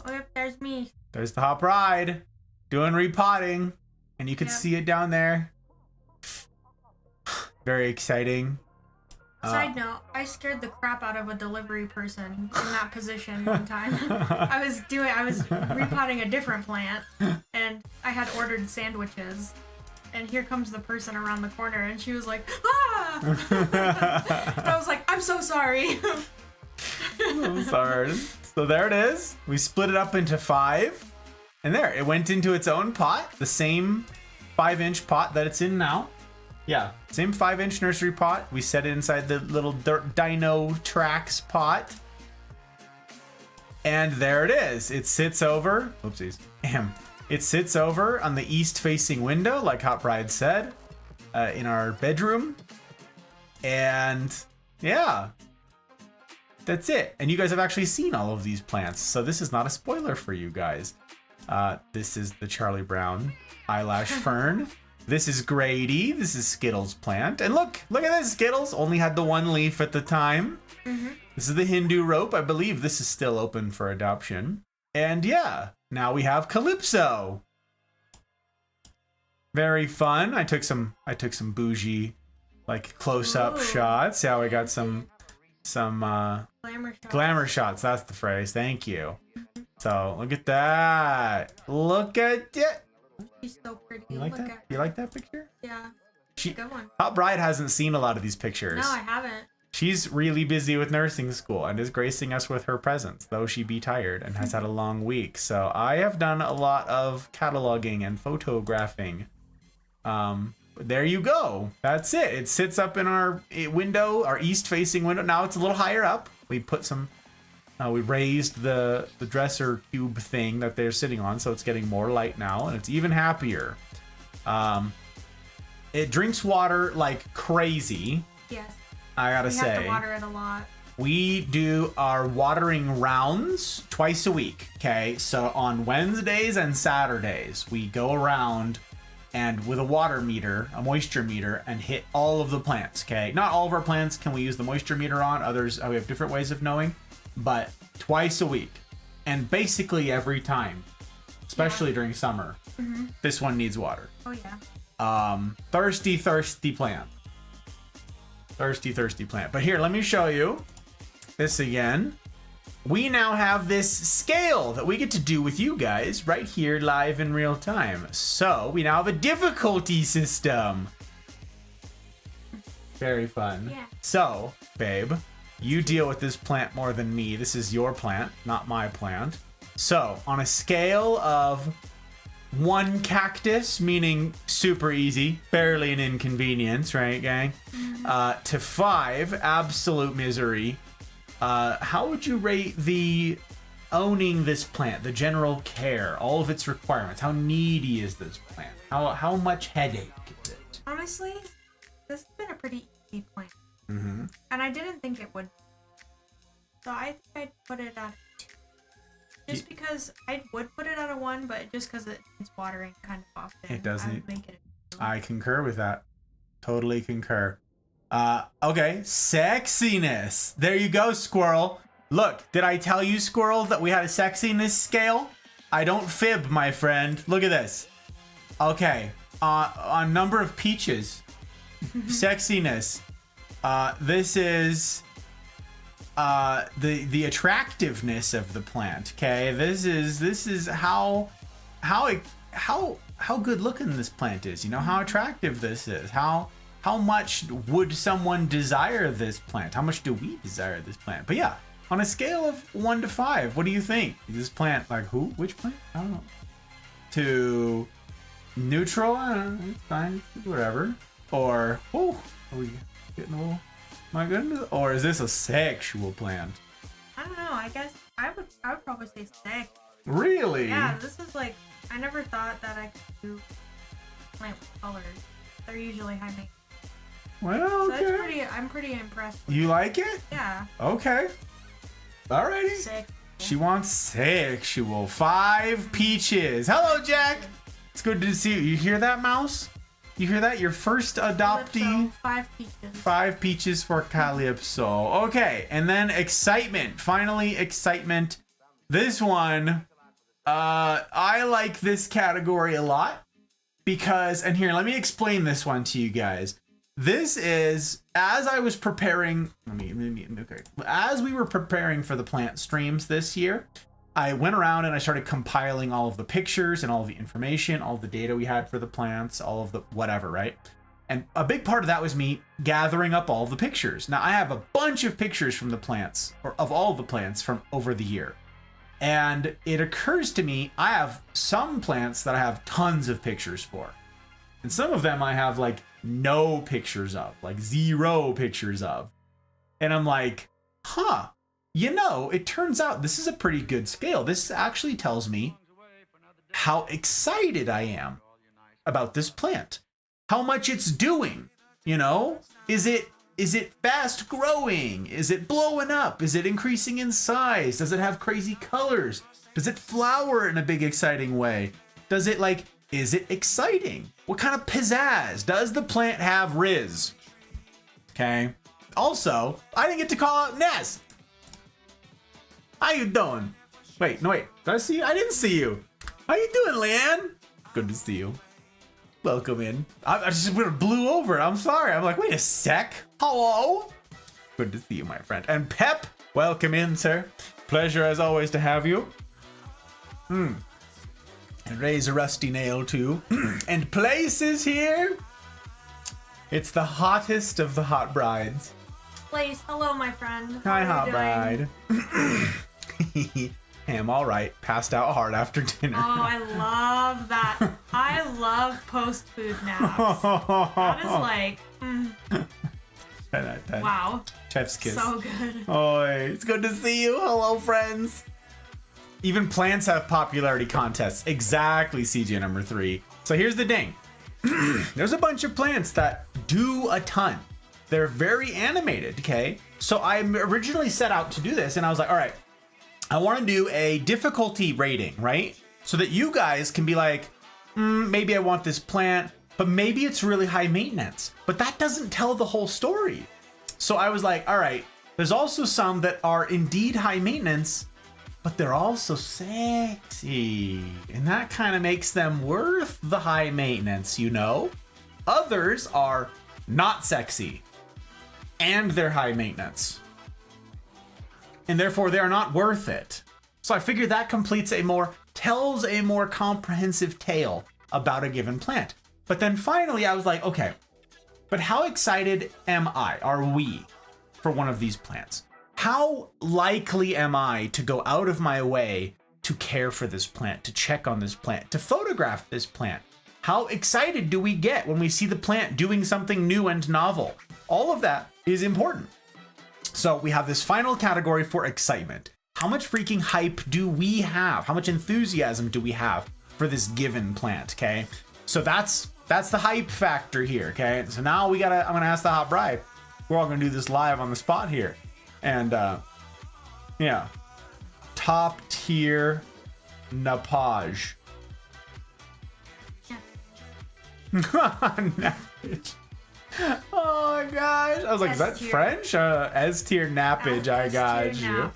Oh, yep, there's me. There's the hot bride doing repotting, and you can see it down there. Very exciting. Side note, I scared the crap out of a delivery person in that position one time. I was repotting a different plant, and I had ordered sandwiches. And here comes the person around the corner, and she was like, ah! And I was like, I'm so sorry. I'm sorry. So there it is. We split it up into 5. And there, it went into its own pot. The same 5-inch pot that it's in now. Yeah, same 5-inch nursery pot. We set it inside the little Dino Tracks pot. And there it is. It sits over. Oopsies. It sits over on the east-facing window, like Hot Bride said, in our bedroom. And yeah, that's it. And you guys have actually seen all of these plants, so this is not a spoiler for you guys. This is the Charlie Brown eyelash fern. This is Grady. This is Skittles' plant. And look at this. Skittles only had the one leaf at the time. Mm-hmm. This is the Hindu rope. I believe this is still open for adoption. And yeah, now we have Calypso. Very fun. I took some bougie, like close-up shots. Yeah, we got some glamour shots. That's the phrase. Thank you. So look at that. Look at it. She's so pretty. You like that? You like that picture? Yeah. She, good one. Hot Bride hasn't seen a lot of these pictures. No, I haven't. She's really busy with nursing school and is gracing us with her presence, though she be tired and has had a long week. So I have done a lot of cataloging and photographing. There you go. That's it. It sits up in our window, our east-facing window. Now it's a little higher up. We put some, we raised the dresser cube thing that they're sitting on, so it's getting more light now, and it's even happier. It drinks water like crazy. Yes. I gotta say. We have to water it a lot. We do our watering rounds twice a week, okay? So on Wednesdays and Saturdays, we go around and with a water meter, a moisture meter, and hit all of the plants, okay? Not all of our plants can we use the moisture meter on. Others, we have different ways of knowing, but twice a week. And basically every time, especially during summer, this one needs water. Oh, yeah. Thirsty plant. Thirsty plant. But here, let me show you this again. We now have this scale that we get to do with you guys right here live in real time. So we now have a difficulty system. Very fun. Yeah. So, babe, you deal with this plant more than me. This is your plant, not my plant. So on a scale of 1 cactus, meaning super easy, barely an inconvenience, right, gang? To 5, absolute misery. How would you rate the owning this plant, the general care, all of its requirements? How needy is this plant? How much headache is it? Honestly, this has been a pretty easy plant. Mm-hmm. And I didn't think it would. So I think I'd put it at a 2. Just because I would put it at a 1, but just because it needs watering kind of often. It doesn't. I would make it a 2. I concur with that. Totally concur. Okay, sexiness. There you go, Squirrel. Look, did I tell you, Squirrel, that we had a sexiness scale? I don't fib, my friend. Look at this. Okay, on number of peaches, sexiness. This is the attractiveness of the plant. Okay, this is how good looking this plant is. You know how attractive this is. How much would someone desire this plant? How much do we desire this plant? But yeah, on a scale of 1 to 5, what do you think? Is this plant like who? Which plant? I don't know. To neutral? I don't know. It's fine. Whatever. Or are we getting a little? My goodness. Or is this a sexual plant? I don't know. I guess I would probably say 6. Really? Yeah, this is like, I never thought that I could do plant with colors. They're usually high maintenance. Well, okay. So I'm pretty impressed with You like it? Yeah. Okay. Alrighty. 6. She wants sexual. 5 peaches. Hello, Jack. It's good to see you. You hear that, Mouse? You hear that? Your first adoptee. 5 peaches. 5 peaches for Calypso. Okay, and then excitement. Finally, excitement. This one, I like this category a lot because, and here, let me explain this one to you guys. This is, as I was preparing, okay, as we were preparing for the plant streams this year, I went around and I started compiling all of the pictures and all of the information, all of the data we had for the plants, all of the whatever, right? And a big part of that was me gathering up all of the pictures. Now I have a bunch of pictures from the plants, or of all the plants from over the year. And it occurs to me, I have some plants that I have tons of pictures for. And some of them I have like no pictures of, like 0 pictures of. And I'm like, huh, you know, it turns out this is a pretty good scale. This actually tells me how excited I am about this plant, how much it's doing. You know, is it fast growing? Is it blowing up? Is it increasing in size? Does it have crazy colors? Does it flower in a big exciting way? Does it like, is it exciting? What kind of pizzazz? Does the plant have Riz? Okay. Also, I didn't get to call out Ness. How you doing? Wait, no wait. Did I see you? I didn't see you. How you doing, Leanne? Good to see you. Welcome in. I just blew over. I'm sorry. I'm like, wait a sec. Hello? Good to see you, my friend. And Pep, welcome in, sir. Pleasure as always to have you. And raise a rusty nail too. And Place is here. It's the hottest of the hot brides. Blaze, hello, my friend. Hi, How hot are you doing? bride. Hey, I'm all right. Passed out hard after dinner. Oh, I love that. I love post-food naps. That is like, 10 out of 10. wow. Chef's kiss. So good. Oh, it's good to see you. Hello, friends. Even plants have popularity contests. Exactly, CJ number 3. So here's the ding. There's a bunch of plants that do a ton. They're very animated, okay? So I originally set out to do this, and I was like, all right, I want to do a difficulty rating, right? So that you guys can be like, maybe I want this plant, but maybe it's really high maintenance. But that doesn't tell the whole story. So I was like, all right, there's also some that are indeed high maintenance, but they're also sexy. And that kind of makes them worth the high maintenance, you know? Others are not sexy, and they're high maintenance. And therefore they are not worth it. So I figured that tells a more comprehensive tale about a given plant. But then finally I was like, okay, but how excited are we for one of these plants? How likely am I to go out of my way to care for this plant, to check on this plant, to photograph this plant? How excited do we get when we see the plant doing something new and novel? All of that is important. So we have this final category for excitement. How much freaking hype do we have? How much enthusiasm do we have for this given plant, okay? So that's the hype factor here, okay? So now I'm gonna ask the hot bride. We're all gonna do this live on the spot here. And yeah. Top tier napage. Nappage. Oh my gosh. I was like, is that S-tier. French? S-tier nappage, I got S-tier you. nap.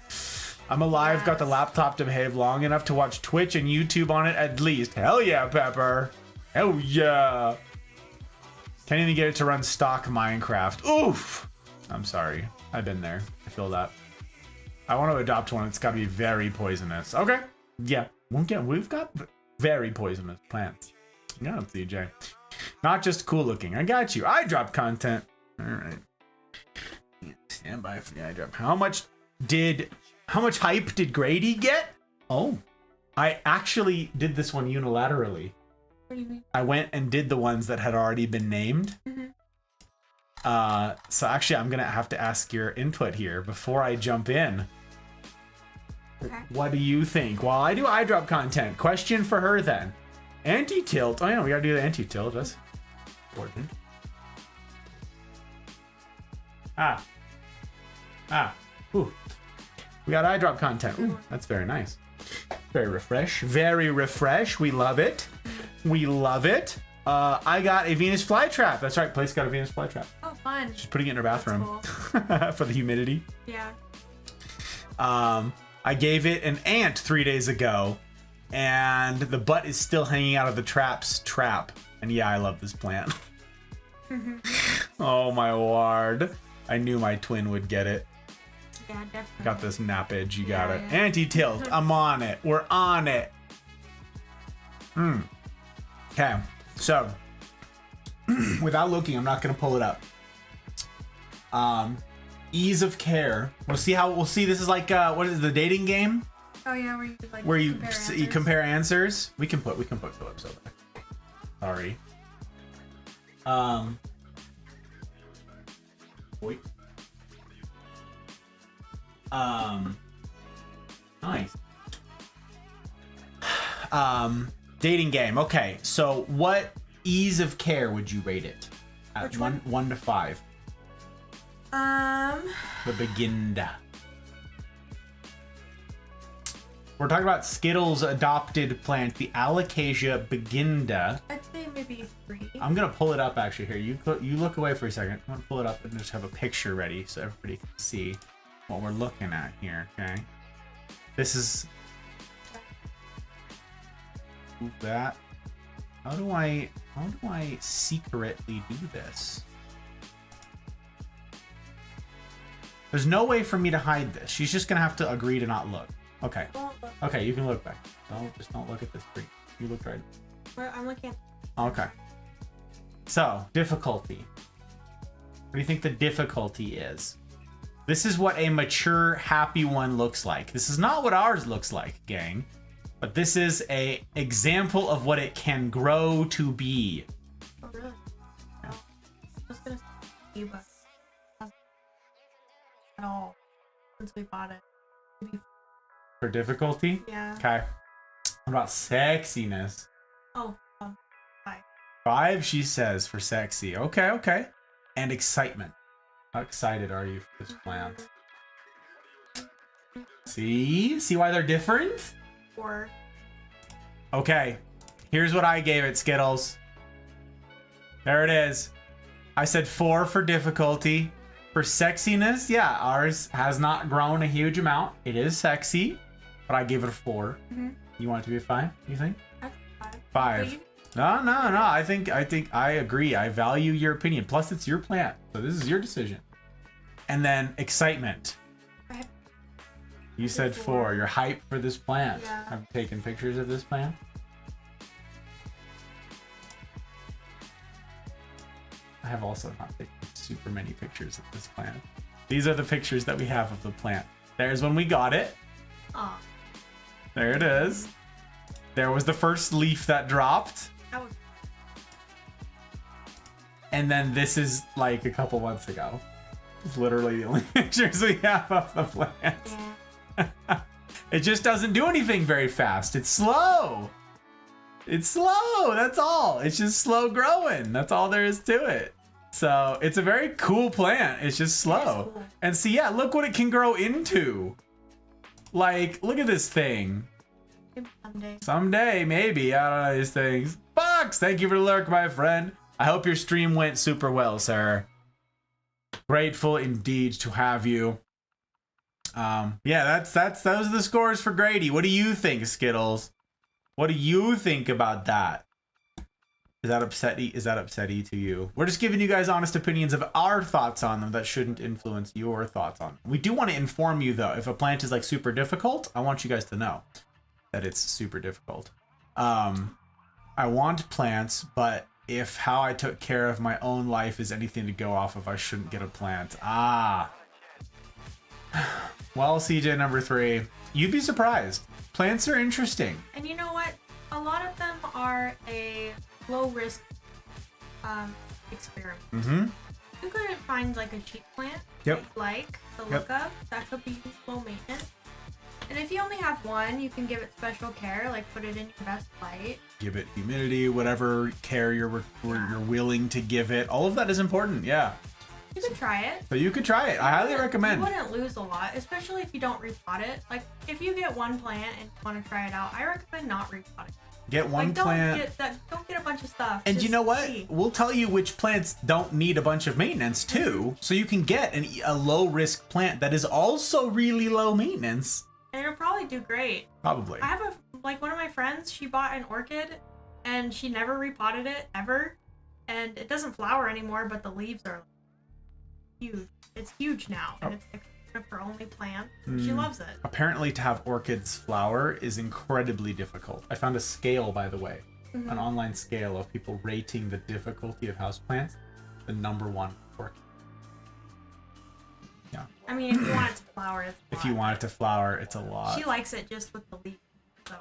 I'm alive, Yes. got the laptop to behave long enough to watch Twitch and YouTube on it at least. Hell yeah, Pepper. Hell yeah. Can't even get it to run stock Minecraft. Oof. I'm sorry. I've been there. I feel that. I want to adopt one. It's got to be very poisonous. Okay. Yeah. We've got very poisonous plants. Yeah, CJ. Not just cool looking. I got you. I drop content. All right. Stand by for the eye drop. How much hype did Grady get? Oh, I actually did this one unilaterally. What do you mean? I went and did the ones that had already been named. So actually I'm gonna have to ask your input here before I jump in. Okay. What do you think? While I do eye drop content, question for her then. Anti-tilt. Oh yeah, we gotta do the anti-tilt. That's important. Ooh. We got eye drop content. Ooh, that's very nice. Very refresh. We love it. We love it. I got a Venus flytrap. That's right, Place got a Venus flytrap. Oh, fun. She's putting it in her bathroom That's for the humidity. Yeah. I gave it an ant 3 days ago, and the butt is still hanging out of the trap. And yeah, I love this plant. Oh my word. I knew my twin would get it. Yeah, definitely. Got this nappage, you got it. Yeah. Anti-tilt, I'm on it. We're on it. Okay, so without looking, I'm not gonna pull it up. Ease of care. We'll see. This is like what is it, the dating game Oh yeah, where you like where you answers. compare answers. We can put Phillips over there. Sorry. Wait. Nice. Dating game. Okay, so what ease of care would you rate it? At Which one? 1 to 5. The beginda. We're talking about Skittles' adopted plant, the Alocasia beginda. I'd say maybe 3. I'm gonna pull it up actually here. You look away for a second. I'm gonna pull it up and just have a picture ready so everybody can see what we're looking at here. Okay. This is that. How do I secretly do this? There's no way for me to hide this. She's just gonna have to agree to not look. Okay. Okay, you can look back. Don't look at this screen. You look right. I'm looking at. Okay. So, difficulty. What do you think the difficulty is? This is what a mature, happy one looks like. This is not what ours looks like, gang. But this is a example of what it can grow to be. Oh, really? I was gonna say, but at all since we bought it. Maybe. For difficulty? Yeah. Okay. What about sexiness? Oh, 5, she says, for sexy. Okay, okay. And excitement. How excited are you for this plant? See? See why they're different? 4. Okay. Here's what I gave it, Skittles. There it is. I said 4 for difficulty. For sexiness, yeah, ours has not grown a huge amount. It is sexy, but I gave it a 4. Mm-hmm. You want it to be a 5, you think? That's 5. 5. No. I think I agree. I value your opinion. Plus, it's your plant, so this is your decision. And then excitement. You said 4. You're hyped for this plant. Yeah. I've taken pictures of this plant. I have also not taken super many pictures of this plant. These are the pictures that we have of the plant. There's when we got it. Oh. There it is. There was the first leaf that dropped. That was. And then this is like a couple months ago. It's literally the only pictures we have of the plant. Yeah. It just doesn't do anything very fast. It's slow. It's slow. That's all. It's just slow growing. That's all there is to it. So it's a very cool plant. It's just slow. Cool. And see, yeah, look what it can grow into. Like, look at this thing. Maybe someday. Someday, maybe. I don't know these things. Fox, thank you for the lurk, my friend. I hope your stream went super well, sir. Grateful indeed to have you. Yeah, those are the scores for Grady. What do you think, Skittles? What do you think about that? Is that upsetty to you? We're just giving you guys honest opinions of our thoughts on them that shouldn't influence your thoughts on them. We do want to inform you though, if a plant is like super difficult, I want you guys to know that it's super difficult. I want plants, but if how I took care of my own life is anything to go off of, I shouldn't get a plant. Well, CJ number 3, you'd be surprised. Plants are interesting. And you know what? A lot of them are a low risk experiment. Mm-hmm. You could find like a cheap plant Yep. that you like to look up. That could be low maintenance. And if you only have one, you can give it special care, like put it in your best light. Give it humidity, whatever care you're willing to give it. All of that is important, yeah. You could try it. So you could try it. I highly recommend. You wouldn't lose a lot, especially if you don't repot it. Like, if you get one plant and you want to try it out, I recommend not repotting. Get one Like, plant. Don't get a bunch of stuff. And Just you know what? see. We'll tell you which plants don't need a bunch of maintenance too. So you can get a low risk plant that is also really low maintenance. And it'll probably do great. Probably. I have one of my friends, she bought an orchid and she never repotted it ever. And it doesn't flower anymore, but the leaves are huge. It's huge now. And it's like one of her only plant. She loves it. Apparently to have orchids flower is incredibly difficult. I found a scale, by the way, an online scale of people rating the difficulty of houseplants. The number 1 orchid. Yeah. I mean, if you want it to flower, it's a If you lot. want it to flower, it's a lot. She likes it just with the leaves. So,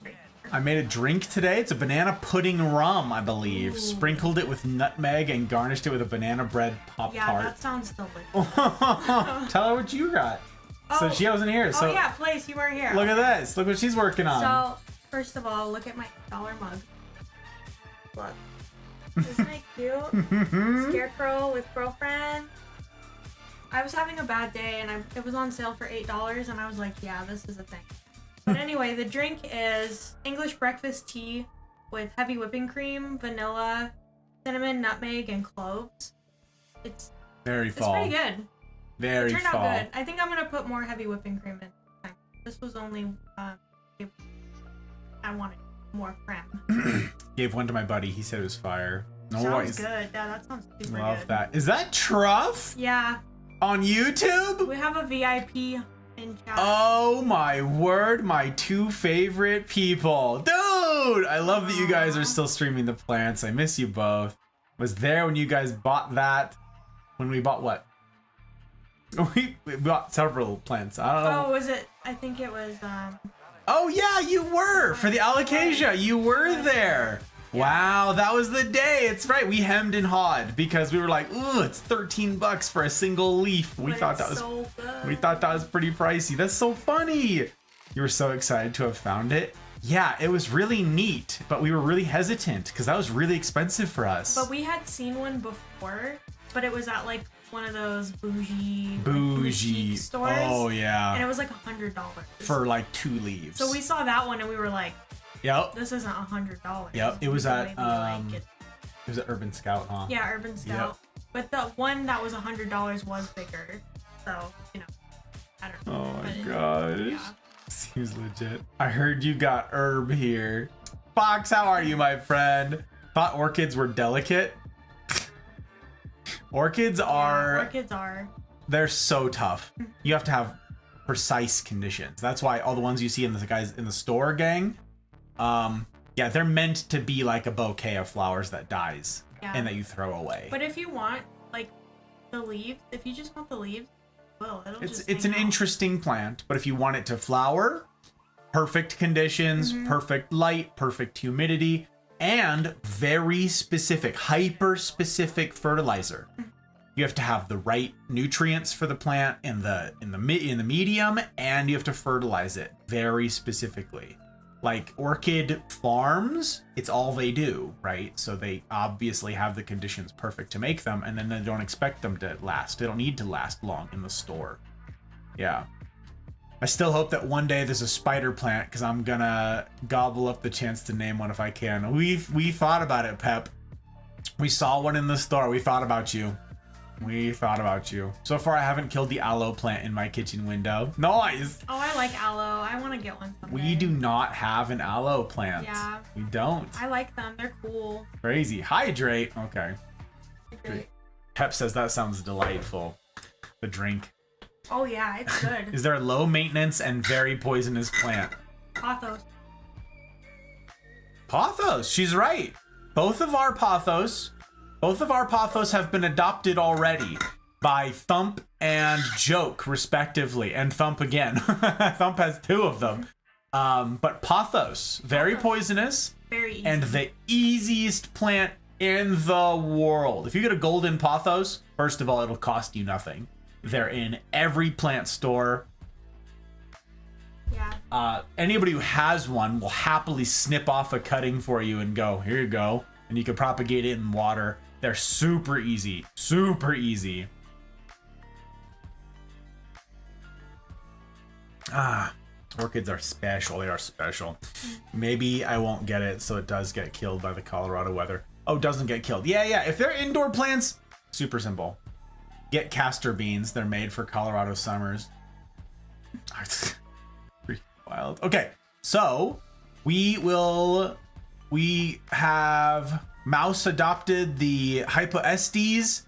great. I made a drink today. It's a banana pudding rum, I believe. Ooh. Sprinkled it with nutmeg and garnished it with a banana bread Pop Yeah, Tart. that sounds delicious. Tell her what you got. So Oh. she wasn't here. So Oh yeah, please, you were here. look at this. Look what she's working on. So, first of all, look at my $1 mug. Look. Isn't it cute? Scarecrow with girlfriend. I was having a bad day and it was on sale for $8 and I was like, yeah, this is a thing. But anyway, the drink is English breakfast tea with heavy whipping cream, vanilla, cinnamon, nutmeg, and cloves. It's Very fall. pretty good. Very It turned fall. out good. I think I'm gonna put more heavy whipping cream in. This was only I wanted more cream. Gave one to my buddy. He said it was fire. No Sounds worries. good. Yeah, that sounds super Love good. that. Is that Truff Yeah, on YouTube? we have a VIP in chat. Oh my word, my 2 favorite people. Dude, I love that you guys are still streaming the plants. I miss you both. Was there when you guys bought that. When we bought what? We bought several plants. I don't know. Oh, was it? I think it was. Oh yeah, you were for the alocasia. You were there. Wow, that was the day. It's right. We hemmed and hawed because we were like, "Ooh, it's $13 for a single leaf." We thought that was so good. we thought that was pretty pricey. That's so funny. You were so excited to have found it. Yeah, it was really neat, but we were really hesitant because that was really expensive for us. But we had seen one before, but it was at like one of those bougie Bougie stores. Oh yeah. And it was like $100 for like 2 leaves. So we saw that one and we were like, Yep. this isn't $100. Yep. It was at Maybe like it. it was at Urban Scout, huh? Yeah, Urban Scout. But the one that was $100 was bigger. So, you know, I don't know. Oh my But gosh. yeah. Seems legit. I heard you got herb here. Fox, how are you, my friend? Thought orchids were delicate. Orchids are they're so tough. You have to have precise conditions. That's why all the ones you see in the guys in the store, gang, yeah, they're meant to be like a bouquet of flowers that dies and that you throw away. But if you want like the leaves, if you just want the leaves, well, it's an interesting plant, but if you want it to flower, perfect conditions, perfect light, perfect humidity, and very specific, hyper specific fertilizer. You have to have the right nutrients for the plant in the medium, and you have to fertilize it very specifically. Like orchid farms, it's all they do, right? So they obviously have the conditions perfect to make them, and then they don't expect them to last. They don't need to last long in the store. Yeah. I still hope that one day there's a spider plant, because I'm gonna gobble up the chance to name one if I can. We thought about it, Pep. We saw one in the store. We thought about you. We thought about you. So far, I haven't killed the aloe plant in my kitchen window. Nice. Oh, I like aloe. I want to get one someday. We do not have an aloe plant. Yeah. We don't. I like them. They're cool. Crazy. Hydrate. Okay. Great. Pep says that sounds delightful. The drink. Oh yeah, it's good. Is there a low maintenance and very poisonous plant? Pothos. Pothos. She's right. Both of our pothos have been adopted already by Thump and Joke, respectively, and Thump again. Thump has 2 of them. But pothos, very poisonous, Very easy. and the easiest plant in the world. If you get a golden pothos, first of all, it'll cost you nothing. They're in every plant store. Yeah. Anybody who has one will happily snip off a cutting for you and go, here you go. And you can propagate it in water. They're super easy. Super easy. Orchids are special. They are special. Maybe I won't get it, so it does get killed by the Colorado weather. Oh, it doesn't get killed. Yeah. If they're indoor plants, super simple. Get castor beans. They're made for Colorado summers. Pretty wild. Okay, so we have Mouse adopted the Hypoestes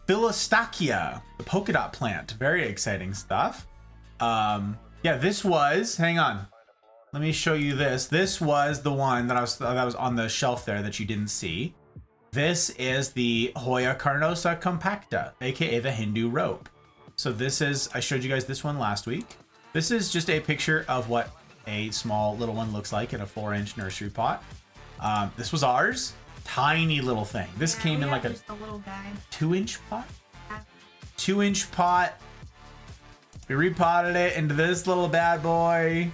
Philostachia, the polka dot plant. Very exciting stuff. Yeah, this was, hang on. Let me show you this. This was the one that was on the shelf there that you didn't see. This is the Hoya carnosa compacta, aka the Hindu rope. So this is, I showed you guys this one last week. This is just a picture of what a small little one looks like in a 4-inch nursery pot. This was ours. Tiny little thing. This came in like a little guy. 2-inch pot? Yeah. 2-inch pot. We repotted it into this little bad boy.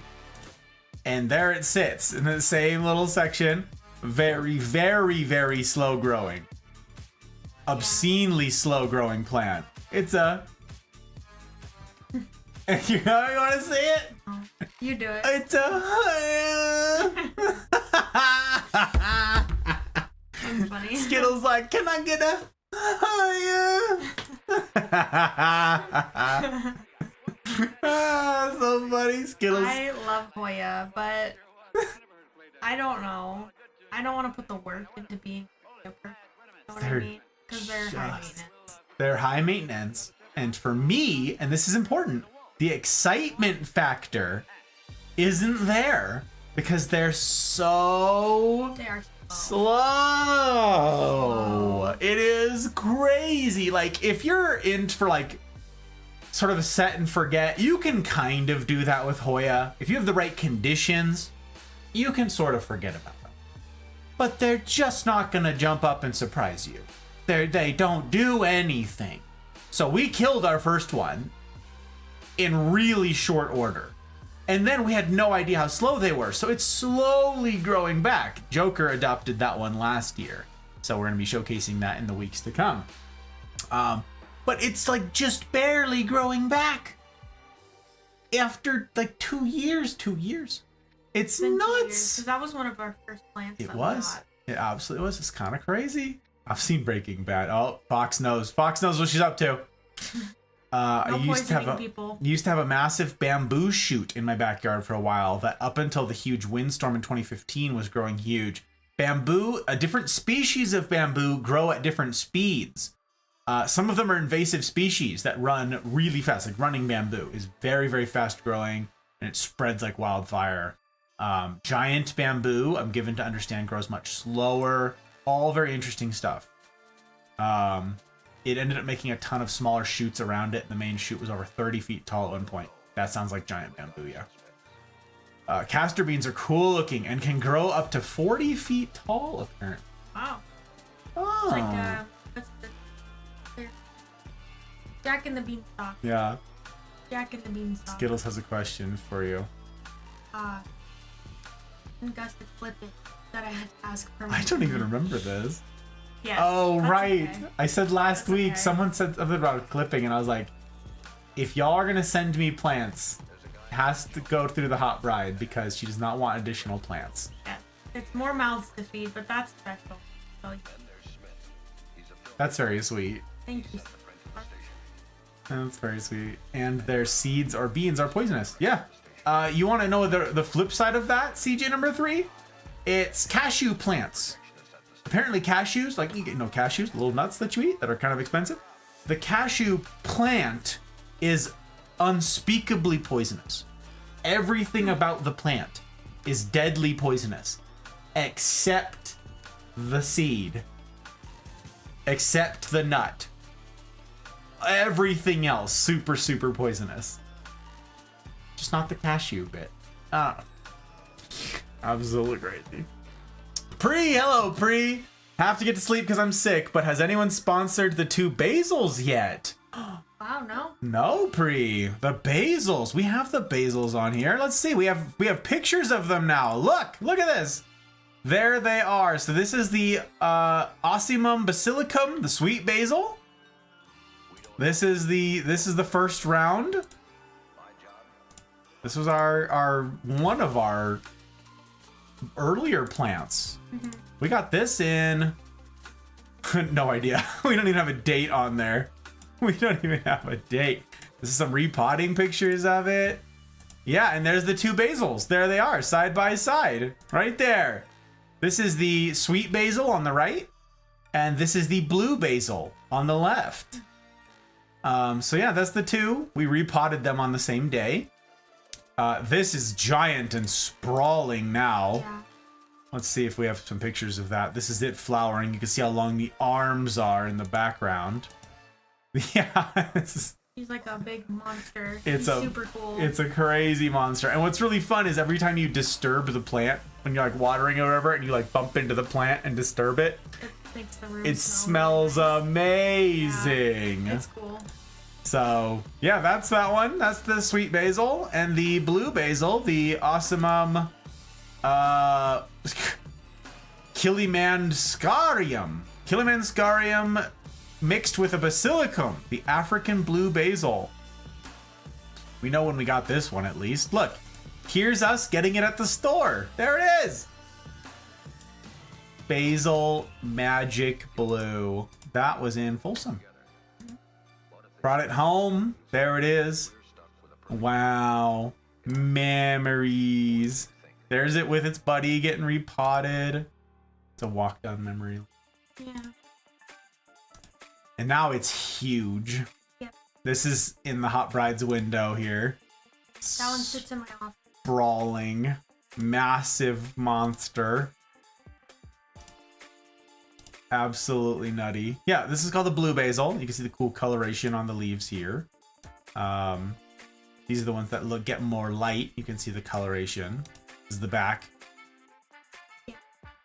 And there it sits in the same little section. Very, very, very slow growing. Obscenely slow growing plant. It's a... You know you want to say it? Oh, you do it. It's a... That's funny. Skittles like, can I get a... So funny. Skittles. I love Hoya, but I don't know. I don't want to put the work into being a person. You know what I mean? Because they're high maintenance. They're high maintenance. And for me, and this is important, the excitement factor isn't there because they're so slow. It is crazy. Like if you're in for like sort of a set and forget. You can kind of do that with Hoya. If you have the right conditions, you can sort of forget about them. But they're just not going to jump up and surprise you. They don't do anything. So we killed our first one in really short order. And then we had no idea how slow they were. So it's slowly growing back. Joker adopted that one last year. So we're going to be showcasing that in the weeks to come. But it's like just barely growing back. After like 2 years. It's nuts. Because that was one of our first plants. It was. It absolutely was. It's kind of crazy. I've seen Breaking Bad. Oh, Fox knows. Fox knows what she's up to. I used to have a massive bamboo shoot in my backyard for a while that up until the huge windstorm in 2015 was growing huge. Bamboo, a different species of bamboo grow at different speeds. Some of them are invasive species that run really fast. Like running bamboo is very, very fast growing and it spreads like wildfire. Giant bamboo, I'm given to understand, grows much slower. All very interesting stuff. It ended up making a ton of smaller shoots around it. The main shoot was over 30 feet tall at one point. That sounds like giant bamboo, yeah. Castor beans are cool looking and can grow up to 40 feet tall, apparently. Wow. Oh. It's like, what's the... Jack and the Beanstalk. Yeah. Jack and the Beanstalk. Skittles has a question for you. And Gus to flip it that I had to ask for. I don't even remember this. Yes, oh, right. Okay. I said last week, someone said something about clipping, and I was like, if y'all are going to send me plants, it has to go through the hot bride because she does not want additional plants. Yeah. It's more mouths to feed, but that's special. So, that's very sweet. thank you. That's very sweet. And their seeds or beans are poisonous. Yeah. You want to know the flip side of that, CJ number 3? It's cashew plants. Apparently cashews, like you know cashews, little nuts that you eat that are kind of expensive. The cashew plant is unspeakably poisonous. Everything about the plant is deadly poisonous, except the seed, except the nut. Everything else, super, super poisonous. Just not the cashew bit. Absolutely crazy. Hello, Pre. Have to get to sleep because I'm sick, but has anyone sponsored the 2 basils yet? Wow, no. No, Pre. The basils. We have the basils on here. Let's see. We have pictures of them now. Look at this. There they are. So this is the Ocimum basilicum, the sweet basil. This is the first round. This was our one of our earlier plants. Mm-hmm. We got this in no idea. We don't even have a date on there. We don't even have a date. This is some repotting pictures of it. Yeah, and there's the 2 basils. There they are, side by side, right there. This is the sweet basil on the right, and this is the blue basil on the left. So yeah, that's the 2. We repotted them on the same day. This is giant and sprawling now. Yeah. Let's see if we have some pictures of that. This is it flowering. You can see how long the arms are in the background. Yeah. He's like a big monster. He's super cool. It's a crazy monster. And what's really fun is every time you disturb the plant, when you're like watering or whatever, and you like bump into the plant and disturb it, makes the room it smell smells really nice. amazing. Yeah, it's cool. So yeah, that's that one. That's the sweet basil. And the blue basil, the Ocimum Kilimanskarium mixed with a basilicum, the African blue basil. We know when we got this one at least. Look, here's us getting it at the store. There it is. Basil Magic Blue. That was in Folsom. Brought it home. There it is. Wow. Memories. There's it with its buddy getting repotted. It's a walk down memory. Yeah. And now it's huge. Yep. This is in the Hot Bride's window here. That one sits in my office. Sprawling. Massive monster. Absolutely nutty. Yeah, this is called the blue basil. You can see the cool coloration on the leaves here. These are the ones that get more light. You can see the coloration. This is the back. Yeah,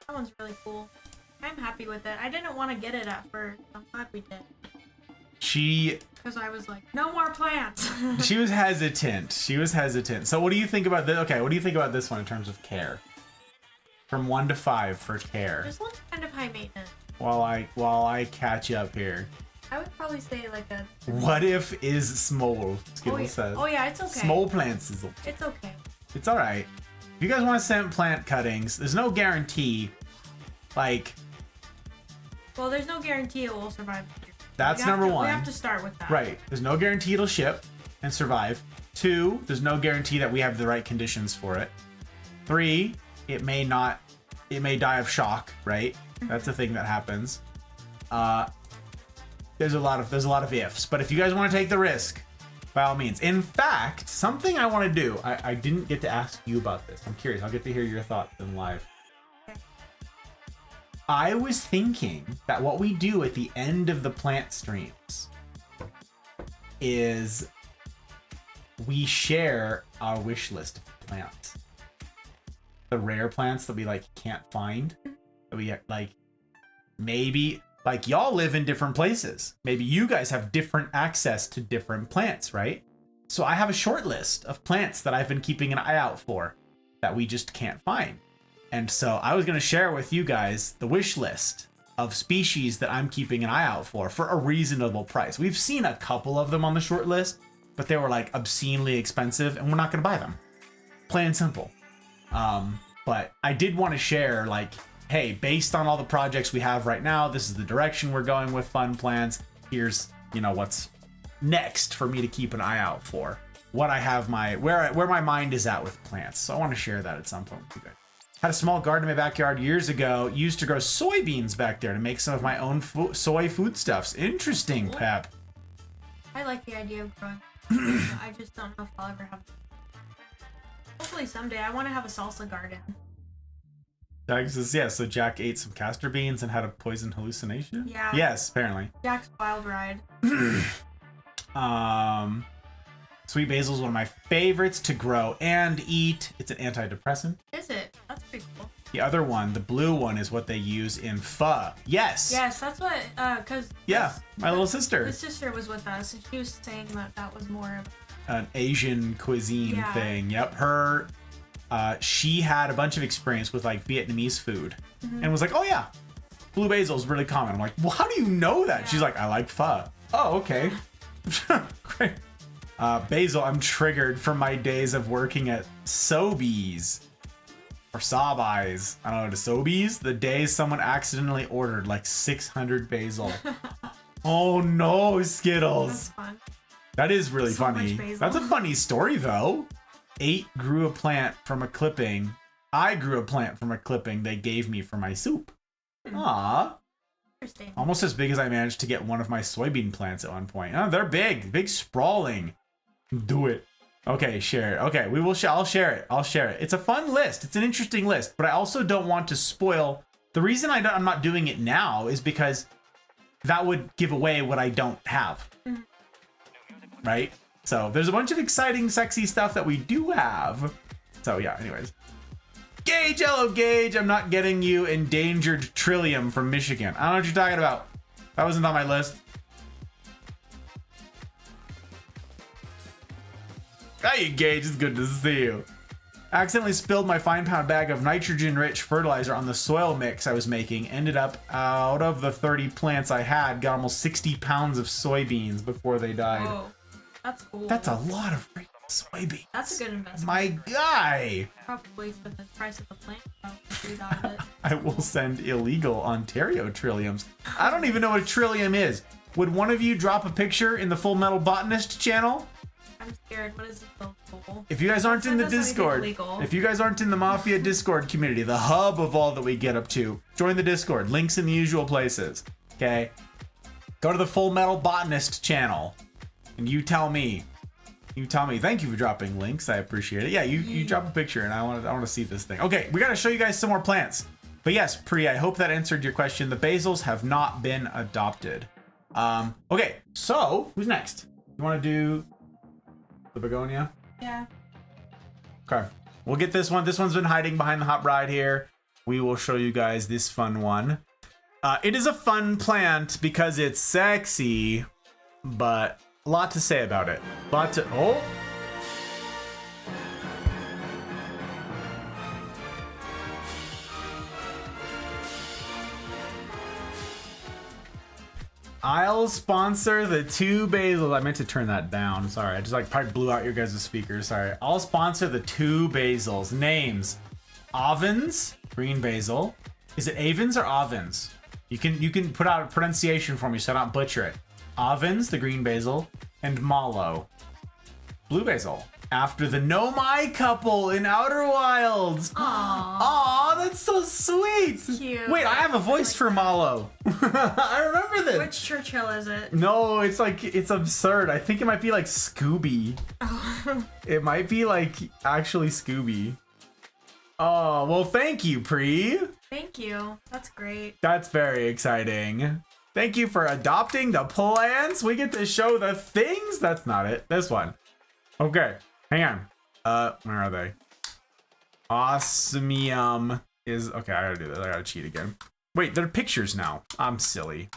that one's really cool. I'm happy with it. I didn't want to get it at first. I'm glad we did. Because I was like, no more plants. She was hesitant. So what do you think about this? Okay, what do you think about this one in terms of care? From 1 to 5 for care. This one's kind of high maintenance. While I catch up here. I would probably say like a... What if is small? Skittle says. Oh yeah, it's okay. Small plants is okay. It's okay. It's alright. If you guys want to send plant cuttings, there's no guarantee. Like... Well, there's no guarantee it will survive. That's number 1. We have to start with that. Right. There's no guarantee it'll ship and survive. 2, there's no guarantee that we have the right conditions for it. 3, it may die of shock, right? That's a thing that happens. There's a lot of ifs, but if you guys want to take the risk, by all means. In fact, something I want to do, I didn't get to ask you about this. I'm curious. I'll get to hear your thoughts in live. Okay. I was thinking that what we do at the end of the plant streams is we share our wish list of plants. The rare plants that we can't find. That we maybe y'all live in different places. Maybe you guys have different access to different plants, right? So I have a short list of plants that I've been keeping an eye out for that we just can't find. And so I was going to share with you guys the wish list of species that I'm keeping an eye out for a reasonable price. We've seen a couple of them on the short list, but they were obscenely expensive and we're not going to buy them. Plain and simple. But I did want to share hey, based on all the projects we have right now, this is the direction we're going with fun plans. Here's, what's next for me to keep an eye out for. What I have where my mind is at with plants. So I want to share that at some point with you guys. Had a small garden in my backyard years ago. Used to grow soybeans back there to make some of my own soy foodstuffs. Interesting, Pep. I like the idea of growing. I just don't know if I'll ever have. Hopefully someday. I want to have a salsa garden. Jack says, yeah, so Jack ate some castor beans and had a poison hallucination? Yeah. Yes, apparently. Jack's wild ride. Sweet basil is one of my favorites to grow and eat. It's an antidepressant. Is it? That's pretty cool. The other one, the blue one, is what they use in pho. Yes. Yes, that's what, because... Yeah, my little sister. His sister was with us, and she was saying that was more of... An Asian cuisine thing. Yep, her... she had a bunch of experience with Vietnamese food and was like, oh yeah, blue basil is really common. I'm like, well, how do you know that? Yeah. She's like, I like pho. Oh, okay. Great. Basil, I'm triggered from my days of working at Sobeys or Sawby's. I don't know, to Sobeys. The days someone accidentally ordered 600 basil. Oh no, Skittles. That's fun. That is really funny. That's a funny story though. 8 grew a plant from a clipping. I grew a plant from a clipping they gave me for my soup. Aww. Interesting. Almost as big as I managed to get one of my soybean plants at one point. Oh, they're big sprawling. Do it. Okay, share it. Okay, we will. I'll share it. It's a fun list. It's an interesting list, but I also don't want to spoil. The reason I'm not doing it now is because that would give away what I don't have. Right? So there's a bunch of exciting, sexy stuff that we do have. So yeah, anyways. Gage, hello Gage. I'm not getting you endangered trillium from Michigan. I don't know what you're talking about. That wasn't on my list. Hey Gage, it's good to see you. I accidentally spilled my 5-pound bag of nitrogen-rich fertilizer on the soil mix I was making. Ended up, out of the 30 plants I had, got almost 60 pounds of soybeans before they died. Whoa. That's cool. That's a lot of freaking soybeans. That's a good investment. My guy. Probably for the price of the plant. Out of it. I will send illegal Ontario trilliums. I don't even know what a trillium is. Would one of you drop a picture in the Full Metal Botanist channel? I'm scared. What is it so cool? If you guys aren't in the Discord, if you guys aren't in the Mafia Discord community, the hub of all that we get up to, join the Discord. Links in the usual places. Okay? Go to the Full Metal Botanist channel. And you tell me. Thank you for dropping links. I appreciate it. Yeah, you drop a picture and I want to see this thing. Okay, we got to show you guys some more plants. But yes, Pri, I hope that answered your question. The basils have not been adopted. Okay, so who's next? You want to do The begonia? Yeah. Okay. We'll get this one. This one's been hiding behind the hot bride here. We will show you guys this fun one. It is a fun plant because it's sexy, but a lot to say about it. Oh! I'll sponsor the 2 basil. I meant to turn that down. Sorry, I just like probably blew out your guys' speakers. Sorry. I'll sponsor the 2 basils. Names: Avens, green basil. Is it Avens or Avens? You can put out a pronunciation for me so I don't butcher it. Avens, the green basil, and Malo, blue basil. After the Nomai couple in Outer Wilds. Aww. Aw, that's so sweet. Cute. Wait, I have a voice for Malo. I remember this. Which Churchill is it? No, it's like, it's absurd. I think it might be like Scooby. Oh. It might be like actually Scooby. Oh, well, thank you, Pri. Thank you. That's great. That's very exciting. Thank you for adopting the plants. We get to show the things. That's not it. This one. Okay, hang on. Where are they? Osmium is, okay, I gotta do this. I gotta cheat again. Wait, they're pictures now. I'm silly.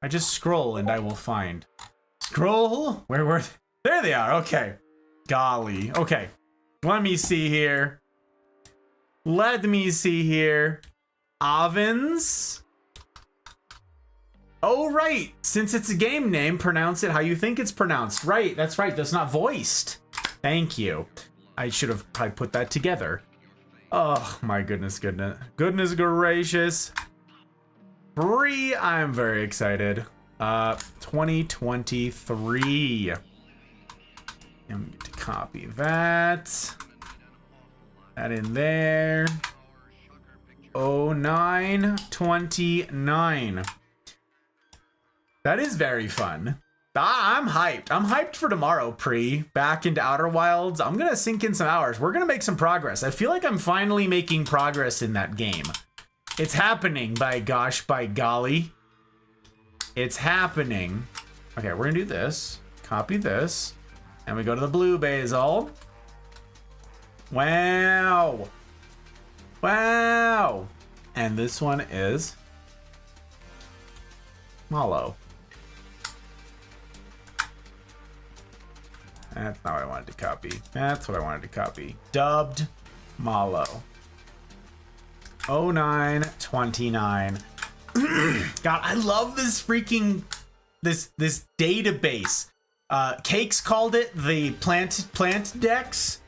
I just scroll and I will find. Scroll? Where were they? There they are. Okay. Golly. Okay. Let me see here. Let me see here. Avens. Oh, right. Since it's a game name, pronounce it how you think it's pronounced. Right. That's right. That's not voiced. Thank you. I should have probably put that together. Oh, my goodness. Goodness gracious. Pri, I'm very excited. 2023. I'm going to copy that. That in there. 0929. That is very fun. I'm hyped. I'm hyped for tomorrow, Pri. Back into Outer Wilds. I'm gonna sink in some hours. We're gonna make some progress. I feel like I'm finally making progress in that game. It's happening, by gosh, by golly. It's happening. Okay, we're gonna do this. Copy this. And we go to the blue basil. Wow. Wow. And this one is Malo. That's not what I wanted to copy. That's what I wanted to copy. Dubbed Malo. 0929. God, I love this freaking this database. Cakes called it the plant dex.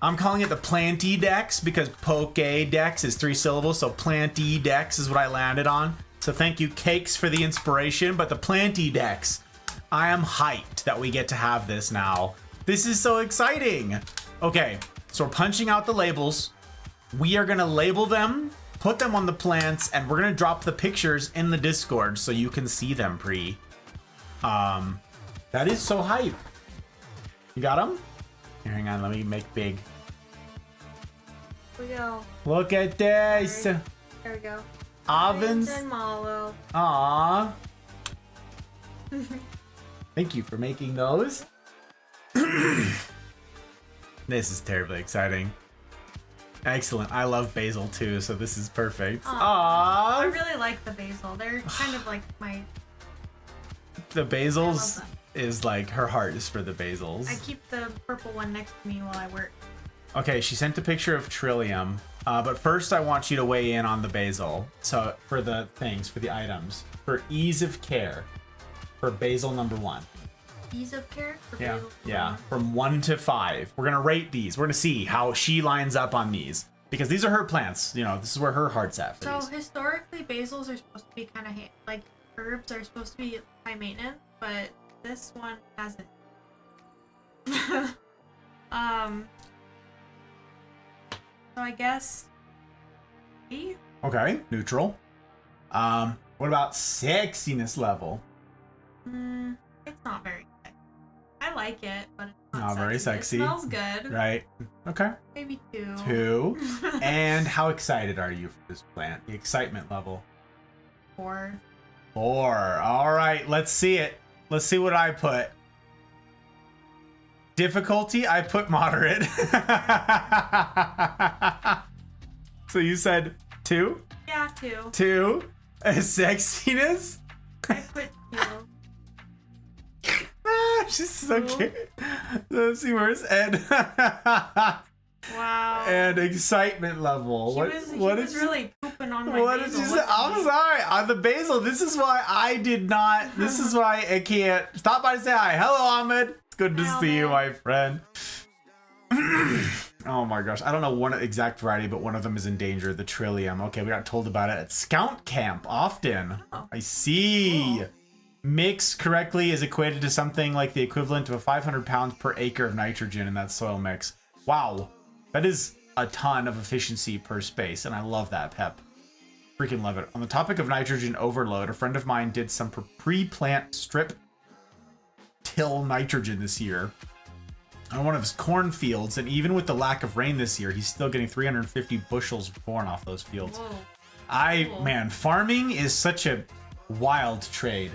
I'm calling it the Planty Dex because Pokédex is 3 syllables, so Planty Dex is what I landed on. So thank you, Cakes, for the inspiration, but the Planty Dex, I am hyped that we get to have this now. This is so exciting. Okay, so we're punching out the labels. We are gonna label them, put them on the plants, and we're gonna drop the pictures in the Discord so you can see them, Pri. That is so hype. You got them? Here, hang on, let me make big. Here we go. Look at this. There we go. Avens. And Malo. Aww. Thank you for making those. This is terribly exciting. Excellent. I love basil too, so this is perfect. I Aww. really like the basil. They're kind of like my... The I basils love them. is like, her heart is for the basils. I keep the purple one next to me while I work. Okay, she sent a picture of Trillium, but first I want you to weigh in on the basil. So for the things, for the items, for ease of care, for basil number 1. Ease of care for Yeah, basil. yeah, from 1 to 5. We're gonna rate these. We're gonna see how she lines up on these because these are her plants. You know, this is where her heart's at for So these. historically, basils are supposed to be kind of like herbs are supposed to be high maintenance, but this one hasn't. So I guess E? Okay, neutral. What about sexiness level? It's not very sexy. I like it, but it's not, Not very sexy. It smells good. Right. Okay. Maybe 2. 2. And how excited are you for this plant? The excitement level. 4. 4. All right, let's see it. Let's see what I put. Difficulty, I put moderate. So you said 2? Yeah, 2. 2. Sexiness? I put 2. She's so cute. Let's see where's Ed. Wow. And excitement level. He was really pooping on my What basil. did you say? I'm sorry. On the basil, this is why I did not. This is why I can't. Stop by to say hi. Hello, Ahmed. It's good to see you, my friend. Oh my gosh. I don't know one exact variety, but one of them is in danger. The Trillium. Okay, we got told about it at Scout Camp often. Oh. I see. Cool. Mix correctly is equated to something like the equivalent of a 500 pounds per acre of nitrogen in that soil mix. Wow. That is a ton of efficiency per space, and I love that, Pep. Freaking love it. On the topic of nitrogen overload, a friend of mine did some pre-plant strip till nitrogen this year on one of his cornfields, and even with the lack of rain this year, he's still getting 350 bushels of corn off those fields. Whoa. Man, farming is such a wild trade.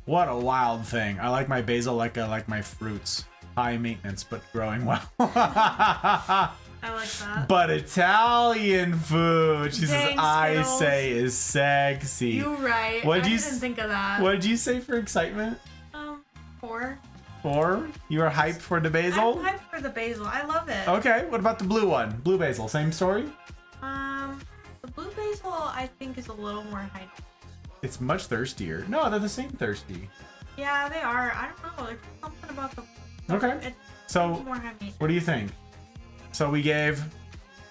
What a wild thing. I like my basil like I like my fruits. High maintenance, but growing well. I like that. But Italian food, she says, Dang, I Skittles. say is sexy. You right. What'd I you didn't s- think of that. What did you say for excitement? 4. 4? You are hyped for the I'm basil? hyped for the basil. I love it. Okay, what about the blue one? Blue basil, same story? The blue basil I think is a little more hyped. It's much thirstier. No, they're the same thirsty. Yeah, they are. I don't know. There's something about the. Okay. It's So, more heavy. what do you think? So we gave,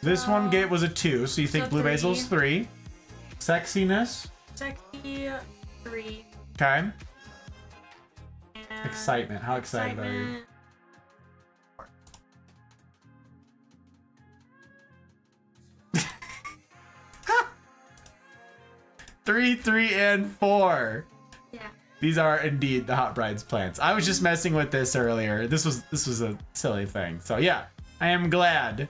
this one was a 2, so you think so blue basil's 3. Sexiness, Sexy 3. okay. And Excitement, how excited are you? excitement, 3, 3, and 4. Yeah. These are indeed the Hot Brides plants. I was just messing with this earlier. This was a silly thing. So yeah, I am glad.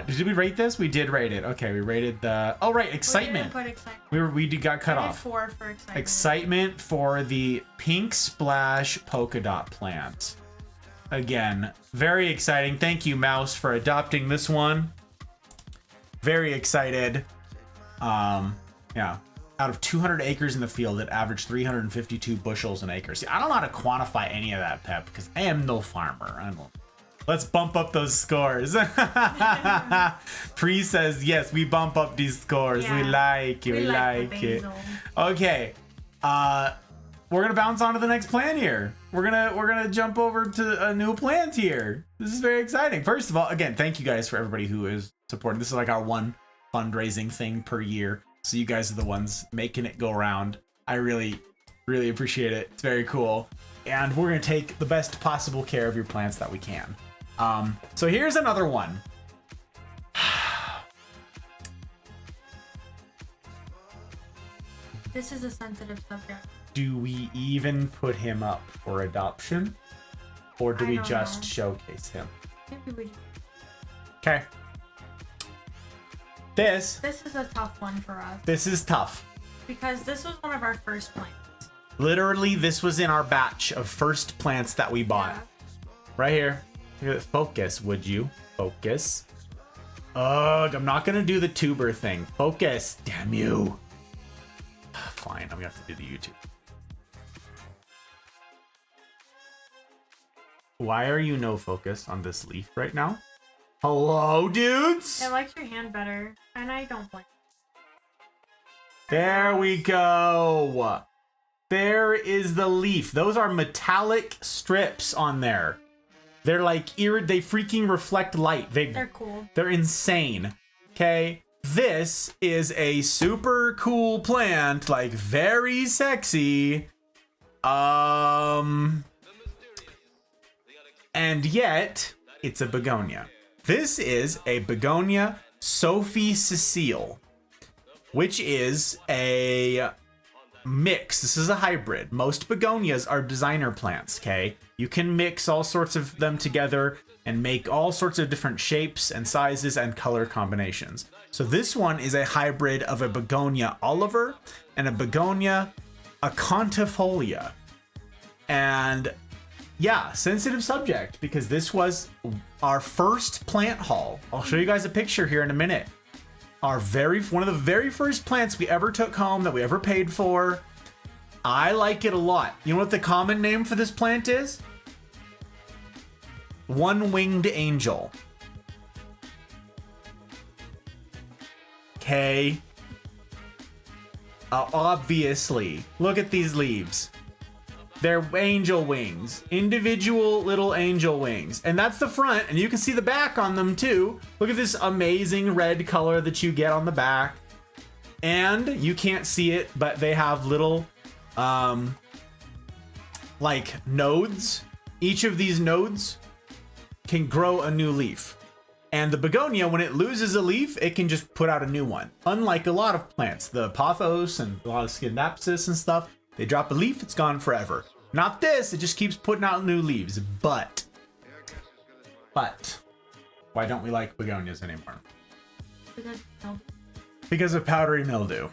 Did we rate this? We did rate it. Okay, we rated the. Oh right, excitement. We didn't put excitement. We got cut I did off. 4 for excitement. Excitement for the pink splash polka dot plant. Again, very exciting. Thank you, Mouse, for adopting this one. Very excited. Yeah. Out of 200 acres in the field, it averaged 352 bushels an acre. See, I don't know how to quantify any of that, Pep, because I am no farmer. I don't. Let's bump up those scores. Pre says, yes, we bump up these scores. Yeah. We like it. We like the it. basil. Okay. We're gonna bounce on to the next plant here. We're gonna jump over to a new plant here. This is very exciting. First of all, again, thank you guys for everybody who is supporting. This is like our one fundraising thing per year. So you guys are the ones making it go around. I really, really appreciate it. It's very cool. And we're gonna take the best possible care of your plants that we can. So here's another one. This is a sensitive subject. Do we even put him up for adoption? Or do I we don't just know. showcase him? Maybe we. Okay. This This is a tough one for us is tough. because this was one of our first plants. Literally, this was in our batch of first plants that we bought. Yeah. Right here. Look at this. Focus, would you? Focus. Ugh, I'm not gonna do the tuber thing. Focus, damn you. Fine, I'm gonna have to do the YouTube. Why are you no focus on this leaf right now? Hello, dudes? It likes your hand better, and I don't blame. There we go. There is the leaf. Those are metallic strips on there. They're like they freaking reflect light. They're cool. They're insane. Okay? This is a super cool plant, like very sexy. And yet it's a begonia. This is a begonia Sophie Cecile, which is a mix. This is a hybrid. Most begonias are designer plants, okay? You can mix all sorts of them together and make all sorts of different shapes and sizes and color combinations. So this one is a hybrid of a begonia Oliver and a begonia acontifolia. And yeah, sensitive subject because this was our first plant haul. I'll show you guys a picture here in a minute. One of the very first plants we ever took home that we ever paid for. I like it a lot. You know what the common name for this plant is? One-winged angel. Okay. Obviously. Look at these leaves. They're angel wings. Individual little angel wings. And that's the front, and you can see the back on them too. Look at this amazing red color that you get on the back. And you can't see it, but they have little, like nodes. Each of these nodes can grow a new leaf. And the begonia, when it loses a leaf, it can just put out a new one. Unlike a lot of plants, the pothos and a lot of scindapsus and stuff, they drop a leaf, it's gone forever. Not this, it just keeps putting out new leaves. But, why don't we like begonias anymore? Because of powdery mildew.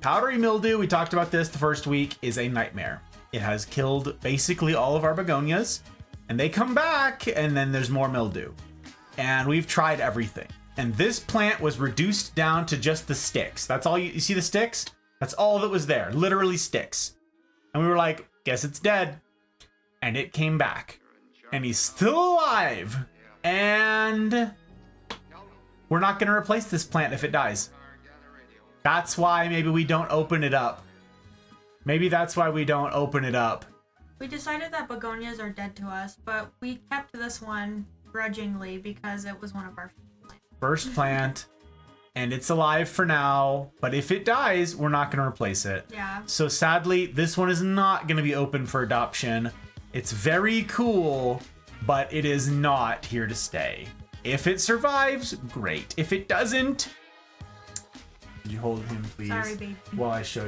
Powdery mildew, we talked about this the first week, is a nightmare. It has killed basically all of our begonias, and they come back, and then there's more mildew. And we've tried everything. And this plant was reduced down to just the sticks. That's all you see the sticks? That's all that was there, literally sticks. And we were like, guess it's dead. And it came back. And he's still alive. And we're not gonna replace this plant if it dies. That's why maybe we don't open it up. Maybe that's why we don't open it up. We decided that begonias are dead to us, but we kept this one grudgingly because it was one of our first plant, and it's alive for now, but if it dies, we're not going to replace it. Yeah. So sadly, this one is not going to be open for adoption. It's very cool, but it is not here to stay. If it survives, great. If it doesn't, could you hold him, please? Sorry, baby. While I show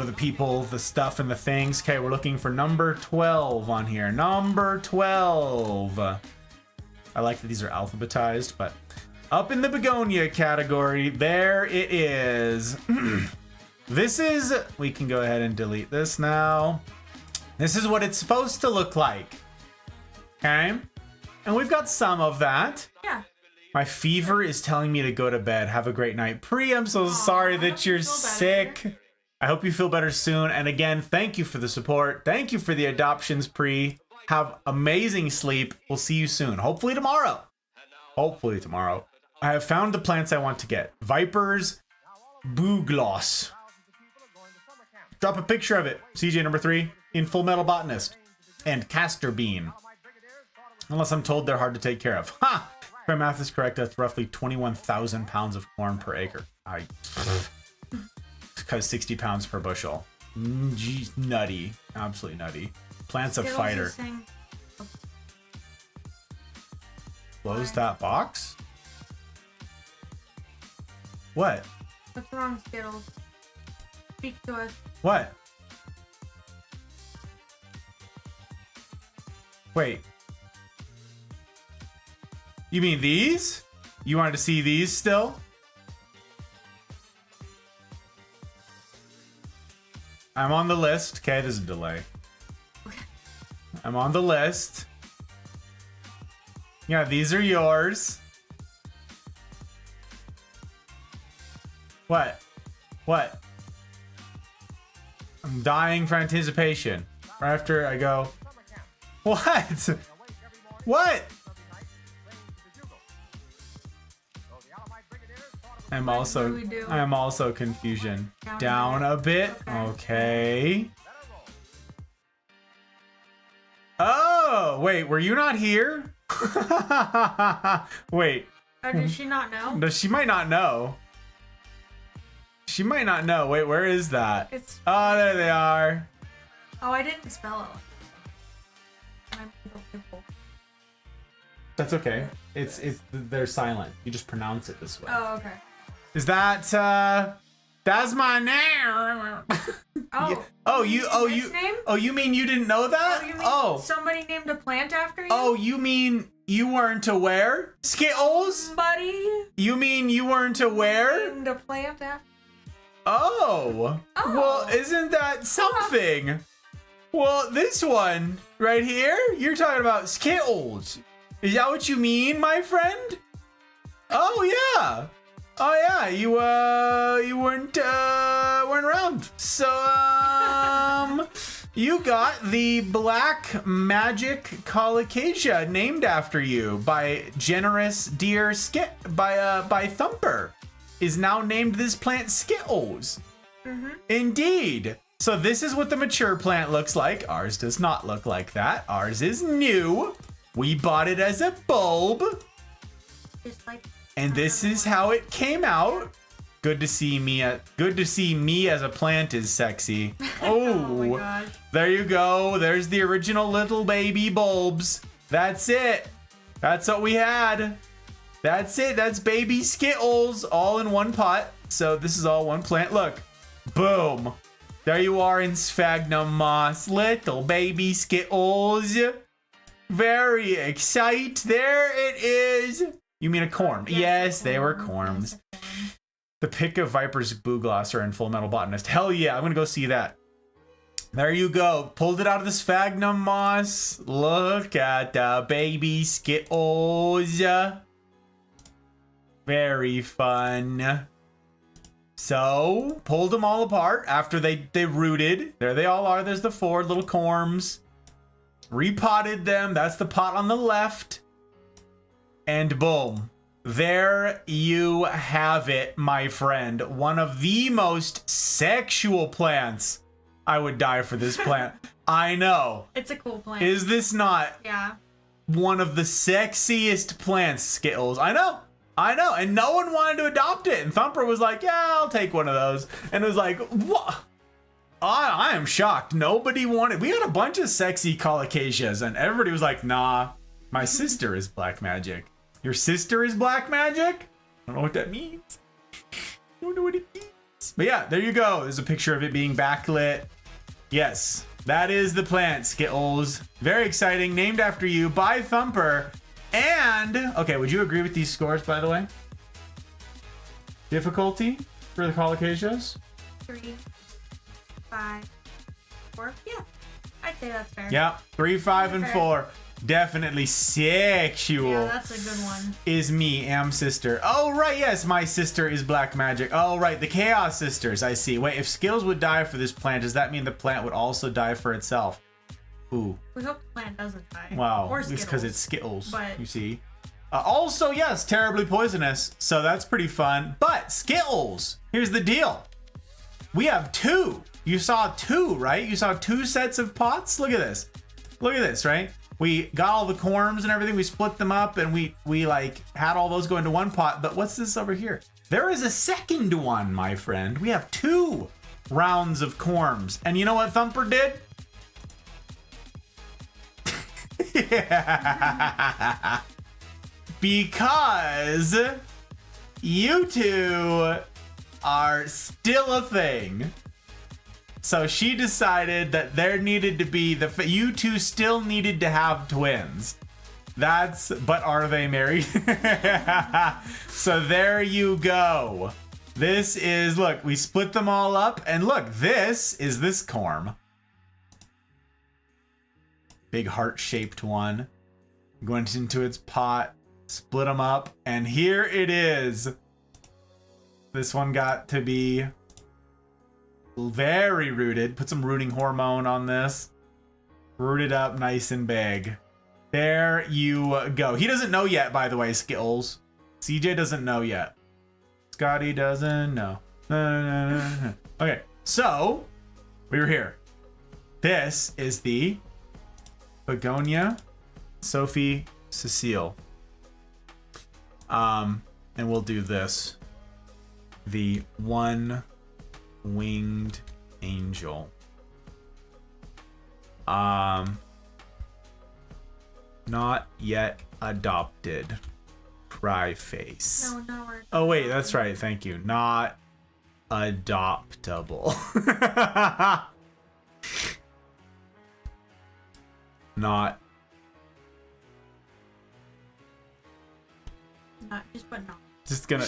the people the stuff and the things. Okay, we're looking for number 12 on here. Number 12. I like that these are alphabetized, but up in the begonia category, there it is. This is, we can go ahead and delete this now. This is what it's supposed to look like. Okay? And we've got some of that. Yeah. My fever is telling me to go to bed. Have a great night. Pri, I'm so sorry that you're sick. I hope you feel better soon. And again, thank you for the support. Thank you for the adoptions, Pri. Have amazing sleep. We'll see you soon. Hopefully tomorrow. Hopefully tomorrow. I have found the plants I want to get. Viper's Bugloss. Drop a picture of it. CJ number 3 in Full Metal Botanist. And Castor Bean. Unless I'm told they're hard to take care of. Ha! If my math is correct, that's roughly 21,000 pounds of corn per acre. Because 60 pounds per bushel. Geez, nutty. Absolutely nutty. Plant's a fighter. Close that box? What? What's wrong, Skittles? Speak to us. What? Wait. You mean these? You wanted to see these still? I'm on the list. Okay, there's a delay. I'm on the list. Yeah, these are yours. What? What? I'm dying for anticipation. Right after I go, what? What? I'm also confusion. Down a bit. Okay. Oh, wait, were you not here? Wait. Oh, did she not know? No, she might not know. She might not know. Wait, where is that? Oh, there they are. Oh, I didn't spell it. That's okay. They're silent. You just pronounce it this way. Oh, okay. Is that that's my name? Oh. Oh, you name? Oh, you mean you didn't know that? Oh, somebody named a plant after you? Oh, you mean you weren't aware? Skittles? Buddy? You mean you weren't aware? Named a plant after. Oh. Oh. Well, isn't that something? Well, this one right here, you're talking about Skittles. Is that what you mean, my friend? Oh yeah. Oh yeah, you weren't around. So you got the Black Magic Colocasia named after you by generous dear by Thumper. Is now named this plant Skittles. Indeed. So this is what the mature plant looks like. Ours does not look like that. Ours is new. We bought it as a bulb. Just like. And this is how it came out. Good to see me. Good to see me as a plant is sexy. Oh my Oh, gosh. there you go. There's the original little baby bulbs. That's it. That's what we had. That's it. That's baby Skittles all in one pot. So this is all one plant. Look. Boom. There you are in sphagnum moss. Little baby Skittles. Very excited. There it is. You mean a corm? Yes, they were corms. The Pick of Viper's Bugloss are in Full Metal Botanist. Hell yeah, I'm gonna go see that. There you go. Pulled it out of the sphagnum moss. Look at the baby Skittles. Very fun. So, pulled them all apart after they rooted. There they all are. There's the 4 little corms. Repotted them. That's the pot on the left. And boom. There you have it, my friend. One of the most sexual plants. I would die for this plant. I know. It's a cool plant. Is this not Yeah. one of the sexiest plants, Skittles? I know. And no one wanted to adopt it. And Thumper was like, yeah, I'll take one of those. And it was like, what? I am shocked. Nobody wanted. We had a bunch of sexy colocasias. And everybody was like, nah, my sister is black magic. Your sister is black magic? I don't know what that means. I don't know what it means. But yeah, there you go. There's a picture of it being backlit. Yes, that is the plant, Skittles. Very exciting. Named after you by Thumper. And, okay, would you agree with these scores, by the way? Difficulty for the colocasias? 3, 5, 4. Yeah, I'd say that's fair. Yeah, 3, 5, and Okay. 4. Definitely sexual. Yeah, that's a good one. Is me, am sister. Oh, right, yes, my sister is black magic. Oh, right, the Chaos Sisters, I see. Wait, if Skittles would die for this plant, does that mean the plant would also die for itself? Ooh, We hope the plant doesn't die. wow. Or It's Skittles. because it's Skittles, But- you see. Also, yes, terribly poisonous, so that's pretty fun. But Skittles, here's the deal. We have 2. You saw 2, right? You saw 2 sets of pots? Look at this. Look at this, right? We got all the corms and everything. We split them up and we like had all those go into one pot. But what's this over here? There is a second one, my friend. We have 2 rounds of corms. And you know what Thumper did? Yeah. Because you 2 are still a thing. So she decided that there needed to be you 2 still needed to have twins. But are they married? So there you go. This is, look, we split them all up and look, this is this corm. Big heart-shaped one. Went into its pot, split them up, and here it is. This one got to be very rooted. Put some rooting hormone on this. Rooted up nice and big. There you go. He doesn't know yet, by the way, Skittles. CJ doesn't know yet. Scotty doesn't know. No. Okay, so we were here. This is the Begonia Sophie Cecile. And we'll do this. The one-winged angel. Not yet adopted. Cry face. No, we're. Oh wait, that's right. Thank you. Not adoptable. Not Not just but not. just gonna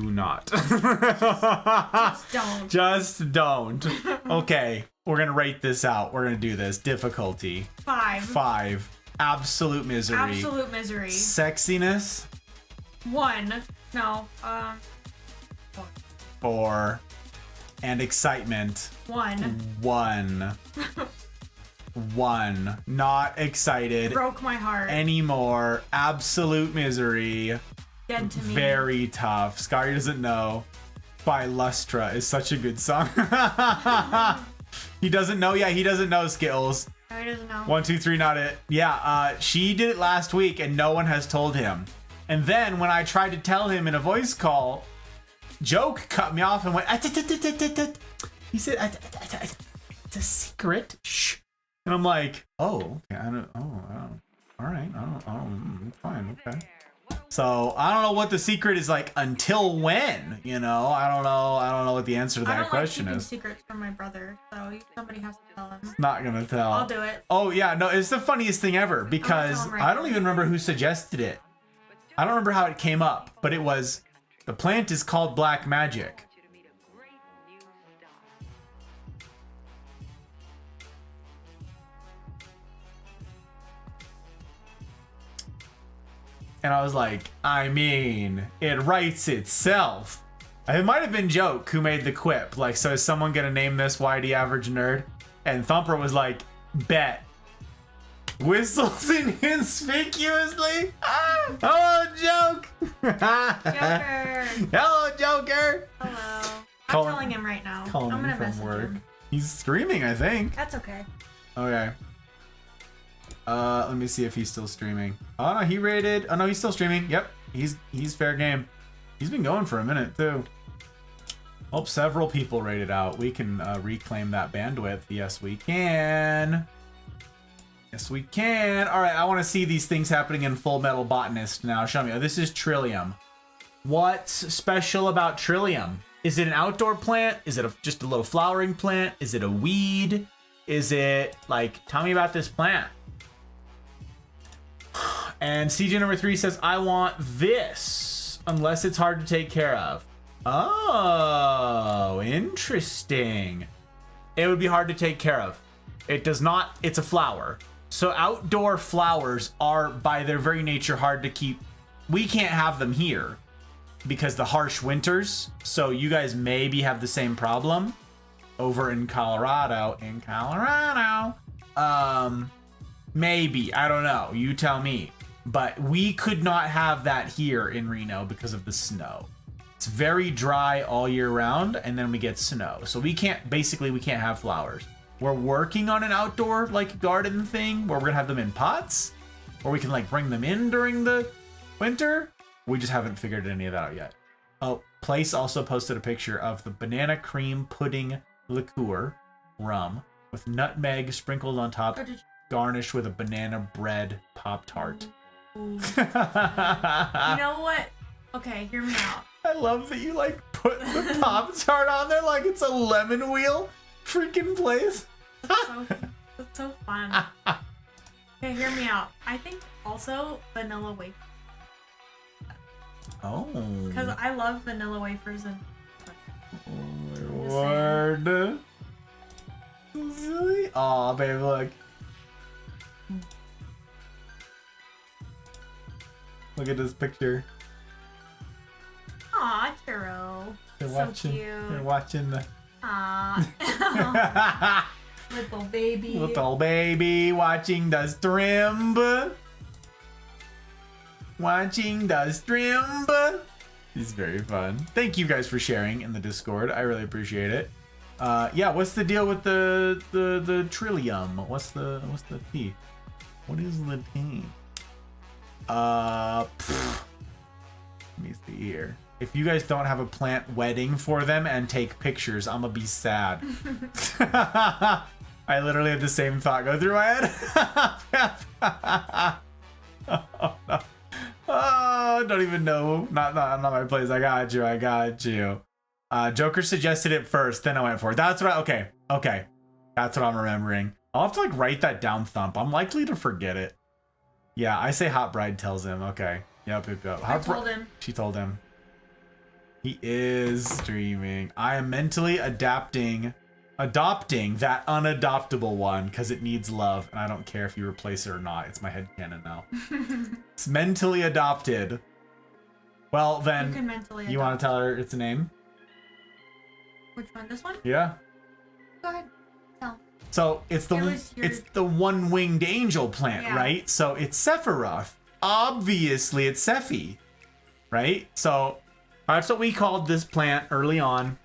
Do not. Just don't. Just don't. Okay, we're gonna rate this out. We're gonna do this. Difficulty. 5. 5. Absolute misery. Absolute misery. Sexiness. 1. No. 4. And excitement. 1. 1. 1. Not excited Broke my heart. anymore. Absolute misery. Dead to me. Very tough. Scary Doesn't Know by Lustra is such a good song. He doesn't know. Yeah, he doesn't know, Skittles. No, he doesn't know. 1, 2, 3, not it. Yeah, she did it last week and no one has told him. And then when I tried to tell him in a voice call, Joke cut me off and went, he said, it's a secret. Shh. And I'm like, oh, okay, I don't, all right, fine, okay. So I don't know what the secret is like until when, you know. I don't know what the answer to that question is. Secrets from my brother, so somebody has to tell him. Not gonna tell. I'll do it. Oh yeah, no, it's the funniest thing ever because I don't even remember who suggested it. I don't remember how it came up, but it was the plant is called Black Magic. And I was like, I mean, it writes itself. It might have been Joke who made the quip. Like, so is someone gonna name this YD Average Nerd? And Thumper was like, bet. Whistles inconspicuously. Hello, Joke. Joker. Hello, Joker. Hello. Call- I'm telling him right now. Calling I'm him gonna from message work. him. He's streaming, I think. That's okay. Okay. Let me see if he's still streaming. Oh no, he rated. Oh no, he's still streaming. Yep, he's fair game. He's been going for a minute too. Hope several people rated out. We can reclaim that bandwidth. Yes, we can. Yes, we can. All right, I want to see these things happening in Full Metal Botanist now. Show me. Oh, this is Trillium. What's special about Trillium? Is it an outdoor plant? Is it just a little flowering plant? Is it a weed? Is it like? Tell me about this plant. And CJ number 3 says, I want this, unless it's hard to take care of. Oh, interesting. It would be hard to take care of. It does not, it's a flower. So outdoor flowers are, by their very nature, hard to keep. We can't have them here because the harsh winters. So you guys maybe have the same problem over in Colorado. Maybe, I don't know. You tell me. But we could not have that here in Reno because of the snow. It's very dry all year round, and then we get snow. So we can't have flowers. We're working on an outdoor like garden thing where we're gonna have them in pots, or we can like bring them in during the winter. We just haven't figured any of that out yet. Oh, Place also posted a picture of the banana cream pudding liqueur rum with nutmeg sprinkled on top, garnished with a banana bread Pop-Tart. You know what? Okay, hear me out. I love that you like put the Pop-Tart on there like it's a lemon wheel. Freaking place. That's so fun. Okay, hear me out. I think also vanilla wafer. Oh. Because I love vanilla wafers and. Oh my word. Silly. Aw, babe, look. Look at this picture. Aw, churro. They're So watching. cute. They're watching the Aw. Little baby. little baby watching the strimb. Watching the strimb. It's very fun. Thank you guys for sharing in the Discord. I really appreciate it. Yeah, what's the deal with the Trillium? What's the T? What is the T? Let me see here. If you guys don't have a plant wedding for them and take pictures, I'm gonna be sad. I literally had the same thought go through my head. Oh, no. Oh, don't even know. Not my place. I got you. Joker suggested it first, then I went for it. That's what okay. That's what I'm remembering. I'll have to like write that down, Thump. I'm likely to forget it. Yeah, I say Hot Bride tells him. Okay. Yep. I told him. She told him. He is streaming. I am mentally adopting that unadoptable one because it needs love, and I don't care if you replace it or not. It's my headcanon now. It's mentally adopted. Well, then, You can mentally you want to tell her its name? Which one? This one? Yeah. Go ahead. Tell. So it's the one-winged angel plant, Yeah. right? So it's Sephiroth. Obviously, it's Sephi, right? So that's what we called this plant early on.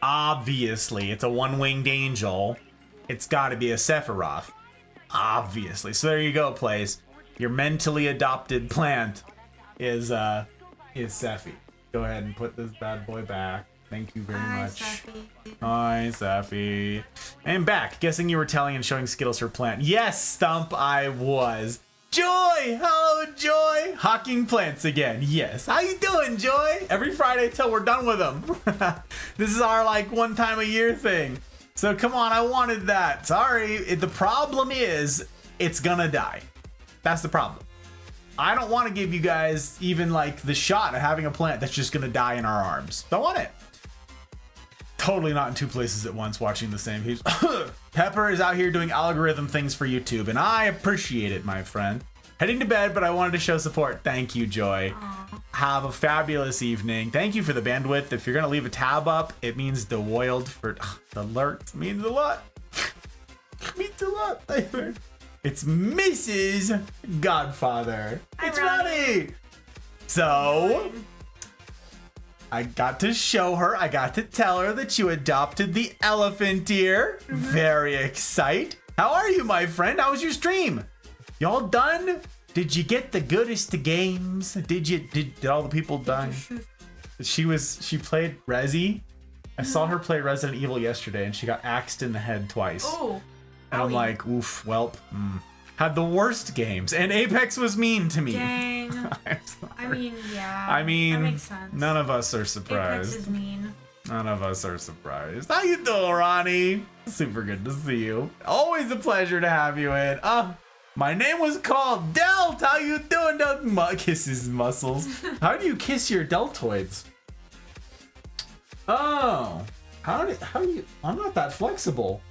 Obviously, it's a one-winged angel. It's got to be a Sephiroth. Obviously. So there you go, Plays. Your mentally adopted plant is Sephi. Go ahead and put this bad boy back. Thank you very much. Sephi. Hi, Sephi. And back. Guessing you were telling and showing Skittles her plant. Yes, Stump, I was. Joy! Hello, Joy! Hawking plants again. Yes. How you doing, Joy? Every Friday till we're done with them. This is our, like, one time a year thing. So come on, I wanted that. Sorry. The problem is, it's gonna die. That's the problem. I don't want to give you guys even, like, the shot at having a plant that's just gonna die in our arms. Don't want it. Totally not in two places at once watching the same piece. Pepper is out here doing algorithm things for YouTube, and I appreciate it, my friend. Heading to bed, but I wanted to show support. Thank you, Joy. Aww. Have a fabulous evening. Thank you for the bandwidth. If you're going to leave a tab up, it means the Woiled for the alert. Means a lot. Means a lot. It's Mrs. Godfather. Hi, It's Ronnie. Ronnie. So I got to show her, I got to tell her that you adopted the elephant ear. Very excited. How are you, my friend? How was your stream? Y'all done? Did you get the goodest of games? Did all the people die? She played Resi. I saw her play Resident Evil yesterday and she got axed in the head twice. Oh. And I'm like, oof, welp. Had the worst games. And Apex was mean to me. Dang. I'm sorry. I mean, yeah. I mean, that makes sense. none of us are Apex surprised. is mean. None of us are surprised. How you doing, Ronnie? Super good to see you. Always a pleasure to have you in. My name was called Delt. How you doing, Delt? Kiss his muscles. How do you kiss your deltoids? Oh, how do you? I'm not that flexible.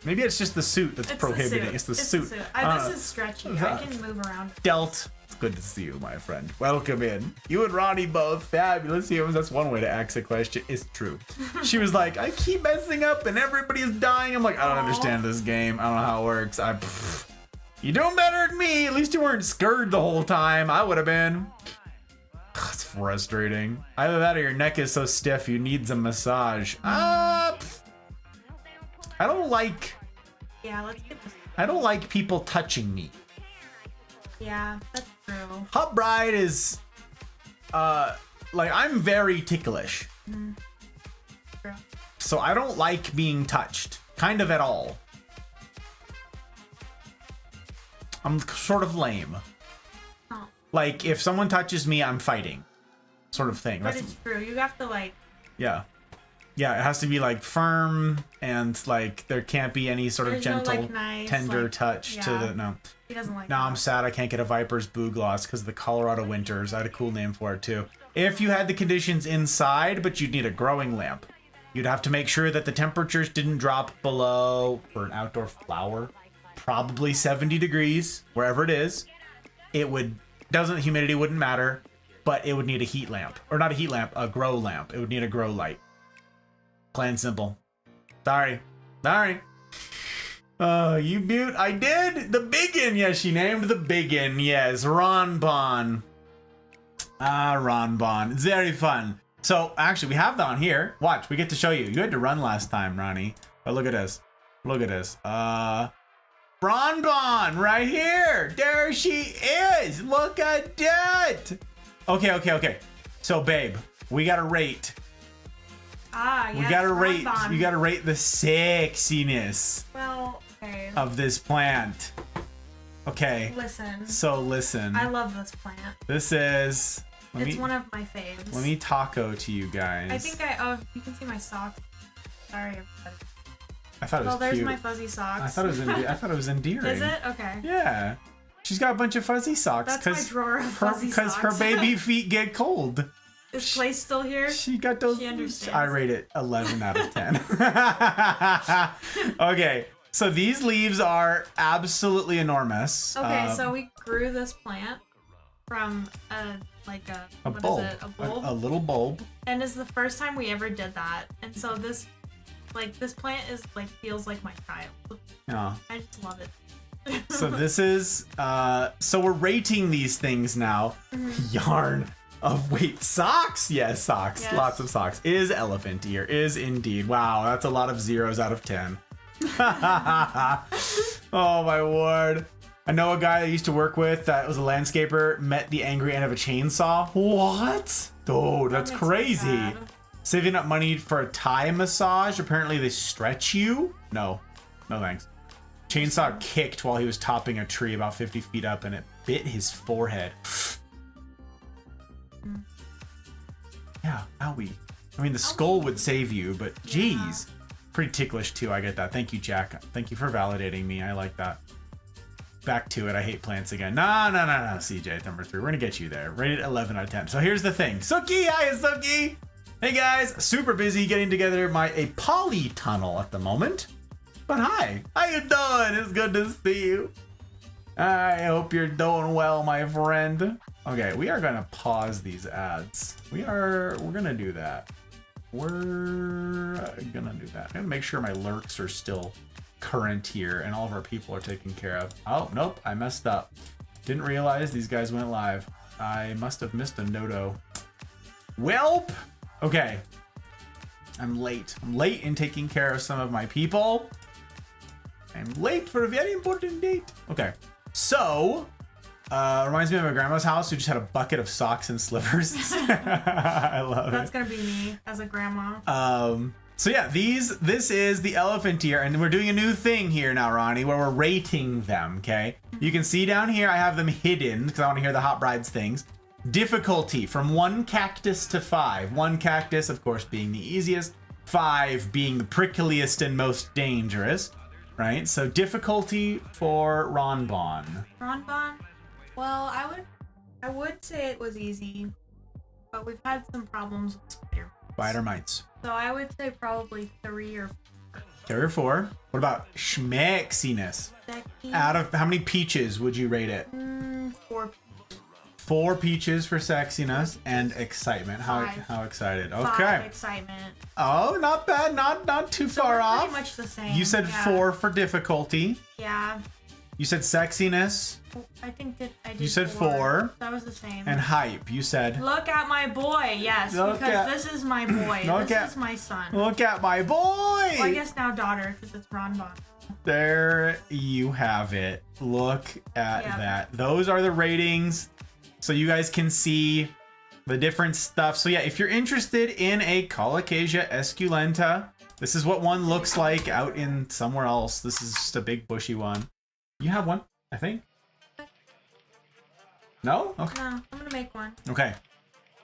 Maybe it's just the suit that's prohibiting. It's the suit. This is stretchy. I can move around. Delt. It's good to see you, my friend. Welcome in. You and Ronnie both fabulous humans. That's one way to ask a question. It's true. She was like, I keep messing up and everybody's dying. I'm like, I don't understand this game. I don't know how it works. You doing better than me. At least you weren't scared the whole time. I would have been. It's frustrating. Either that or your neck is so stiff you need some massage. I don't like. Yeah, let's get this. I don't like people touching me. Yeah, that's true. Hot Bride is, like, I'm very ticklish. True. So I don't like being touched, kind of at all. I'm sort of lame. Oh. Like, if someone touches me, I'm fighting, sort of thing. But it's true. You have to, like. Yeah. Yeah, it has to be, like, firm, and, like, there can't be any sort of There's no, gentle, like, nice, tender like, touch to the, no. He doesn't like Now that. I'm sad I can't get a Viper's Boo Gloss because of the Colorado winters. I had a cool name for it, too. If you had the conditions inside, but you'd need a growing lamp. You'd have to make sure that the temperatures didn't drop below, for an outdoor flower, probably 70 degrees, wherever it is. Humidity wouldn't matter, but it would need a heat lamp. Or not a heat lamp, a grow lamp. It would need a grow light. Plain and simple. Sorry. You mute. I did. The biggin. Yes, she named the biggin. Yes, Ron Bon. Ron Bon. It's very fun. So, actually, we have that on here. Watch, we get to show you. You had to run last time, Ronnie. But look at this. Look at this. Ron Bon, right here. There she is. Look at that. Okay. So, babe, we gotta rate. Yes, We gotta Ron rate. Bon. You gotta rate the sexiness Well, okay. of this plant. Okay. Listen. So listen. I love this plant. This is. It's one of my faves. Let me taco to you guys. I think you can see my socks. Sorry, everybody. I thought it was Well, there's cute. my fuzzy socks. I thought it was endearing. Is it? Okay. Yeah. She's got a bunch of fuzzy socks That's my drawer of fuzzy because her socks. baby feet get cold. Is Place still here? She got those. She understands. I rate it 11 out of 10. Okay, so these leaves are absolutely enormous. Okay, so we grew this plant from a what bulb. is it? A bulb? A little bulb. And it's the first time we ever did that. And so this plant is feels like my child. Yeah. I just love it. So this is so we're rating these things now. Yarn of socks. Yes, socks. Yes. Lots of socks. Is elephant ear. Is indeed. Wow, that's a lot of zeros out of 10. Oh my word. I know a guy I used to work with that was a landscaper, met the angry end of a chainsaw. What? Dude, that's makes me crazy. sad. Saving up money for a Thai massage. Apparently they stretch you. No thanks. Chainsaw kicked while he was topping a tree about 50 feet up and it bit his forehead. Yeah, owie. I mean, the skull would save you, but geez. Pretty ticklish too, I get that. Thank you, Jack. Thank you for validating me. I like that. Back to it. I hate plants again. No, CJ, number 3. We're gonna get you there. Rated 11 out of 10. So here's the thing. Suki, hi, Suki. Hey guys, super busy getting together a polytunnel at the moment. But hi, how you doing? It's good to see you. I hope you're doing well, my friend. Okay, we are gonna pause these ads. We're gonna do that. We're gonna do that. I'm gonna make sure my lurks are still current here and all of our people are taken care of. Oh, nope, I messed up. Didn't realize these guys went live. I must have missed a noto. Welp! Okay. I'm late. I'm late in taking care of some of my people. I'm late for a very important date. Okay. So, reminds me of my grandma's house who just had a bucket of socks and slippers. I love That's it. gonna be me as a grandma. So yeah, this is the elephant ear, and we're doing a new thing here now, Ronnie, where we're rating them, okay? You can see down here I have them hidden because I want to hear the hot brides things. Difficulty from 1 cactus to 5. 1 cactus, of course, being the easiest. 5 being the prickliest and most dangerous, right? So difficulty for Ronbon. Ronbon? Well, I would say it was easy, but we've had some problems with Spider mites. So I would say probably 3 or 3 or 4. What about schmexiness? 4. Out of how many peaches would you rate it? 4. 4 peaches for sexiness and excitement. How 5. excited? 5 Okay. excitement. Oh, not bad. Not too So far we're off. pretty much the same. You said yeah. 4 for difficulty. Yeah. You said sexiness I think that I did. You said 4. That was the same. and hype. You said Look at my boy. Yes, Look because at- this is my boy. Look This at- is my son. look at my boy. Well, I guess now daughter because it's Ronbon. There you have it. Look at Yeah. that. Those are the ratings. So you guys can see the different stuff. So yeah, if you're interested in a Colocasia esculenta, this is what one looks like out in somewhere else. This is just a big bushy one. You have one, I think. No? Okay. No, I'm gonna make one. Okay.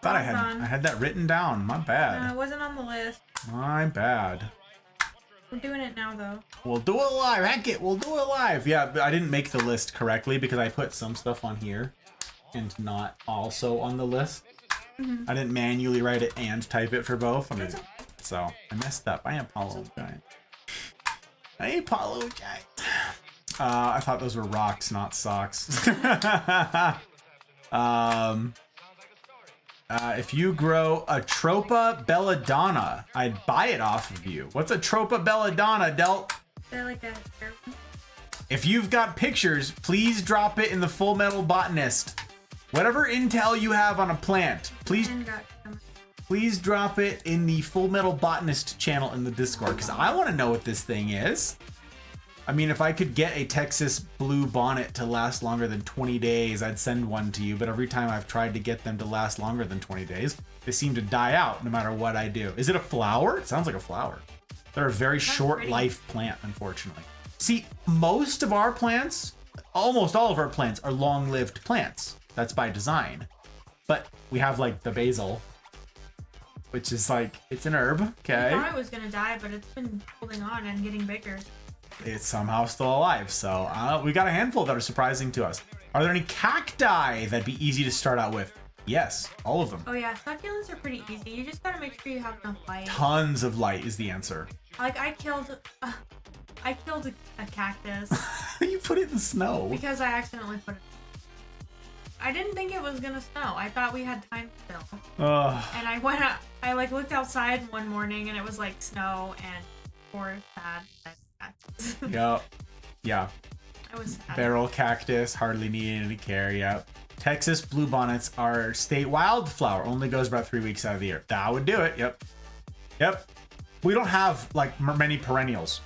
Thought I Hold on. had that written down. My No, bad. it wasn't on the list. My bad. We're doing it now though. We'll do it live. Heck it, we'll do it live. Yeah, but I didn't make the list correctly because I put some stuff on here and not also on the list. I didn't manually write it and type it for both. So I messed up. I apologize. I apologize. I thought those were rocks, not socks. If you grow a Tropa belladonna, I'd buy it off of you. What's a Tropa belladonna, Delt? They're like a. If you've got pictures, please drop it in the Full Metal Botanist. Whatever intel you have on a plant, please drop it in the Full Metal Botanist channel in the Discord, because I want to know what this thing is. I mean, if I could get a Texas blue bonnet to last longer than 20 days, I'd send one to you, but every time I've tried to get them to last longer than 20 days, they seem to die out no matter what I do. Is it a flower? It sounds like a flower. They're a very short pretty. life plant, unfortunately. See, most of our plants, almost all of our plants, are long-lived plants. That's by design. But we have like the basil, which is like, it's an herb, okay? I thought it was gonna die, but it's been holding on and getting bigger. It's somehow still alive. So we got a handful that are surprising to us. Are there any cacti that'd be easy to start out with? Yes, all of them. Oh yeah, succulents are pretty easy. You just gotta make sure you have enough light. Tons of light is the answer. Like I killed a cactus You put it in the snow. because I accidentally put it. I didn't think it was gonna snow. I thought we had time still. Ugh. And I went out, I like looked outside one morning and it was like snow and poor sad cactus. Yep. Yeah. I was sad. Feral cactus, hardly needed any care. Yep. Texas bluebonnets are state wildflower. Only goes about 3 weeks out of the year. That would do it. Yep. Yep. We don't have like many perennials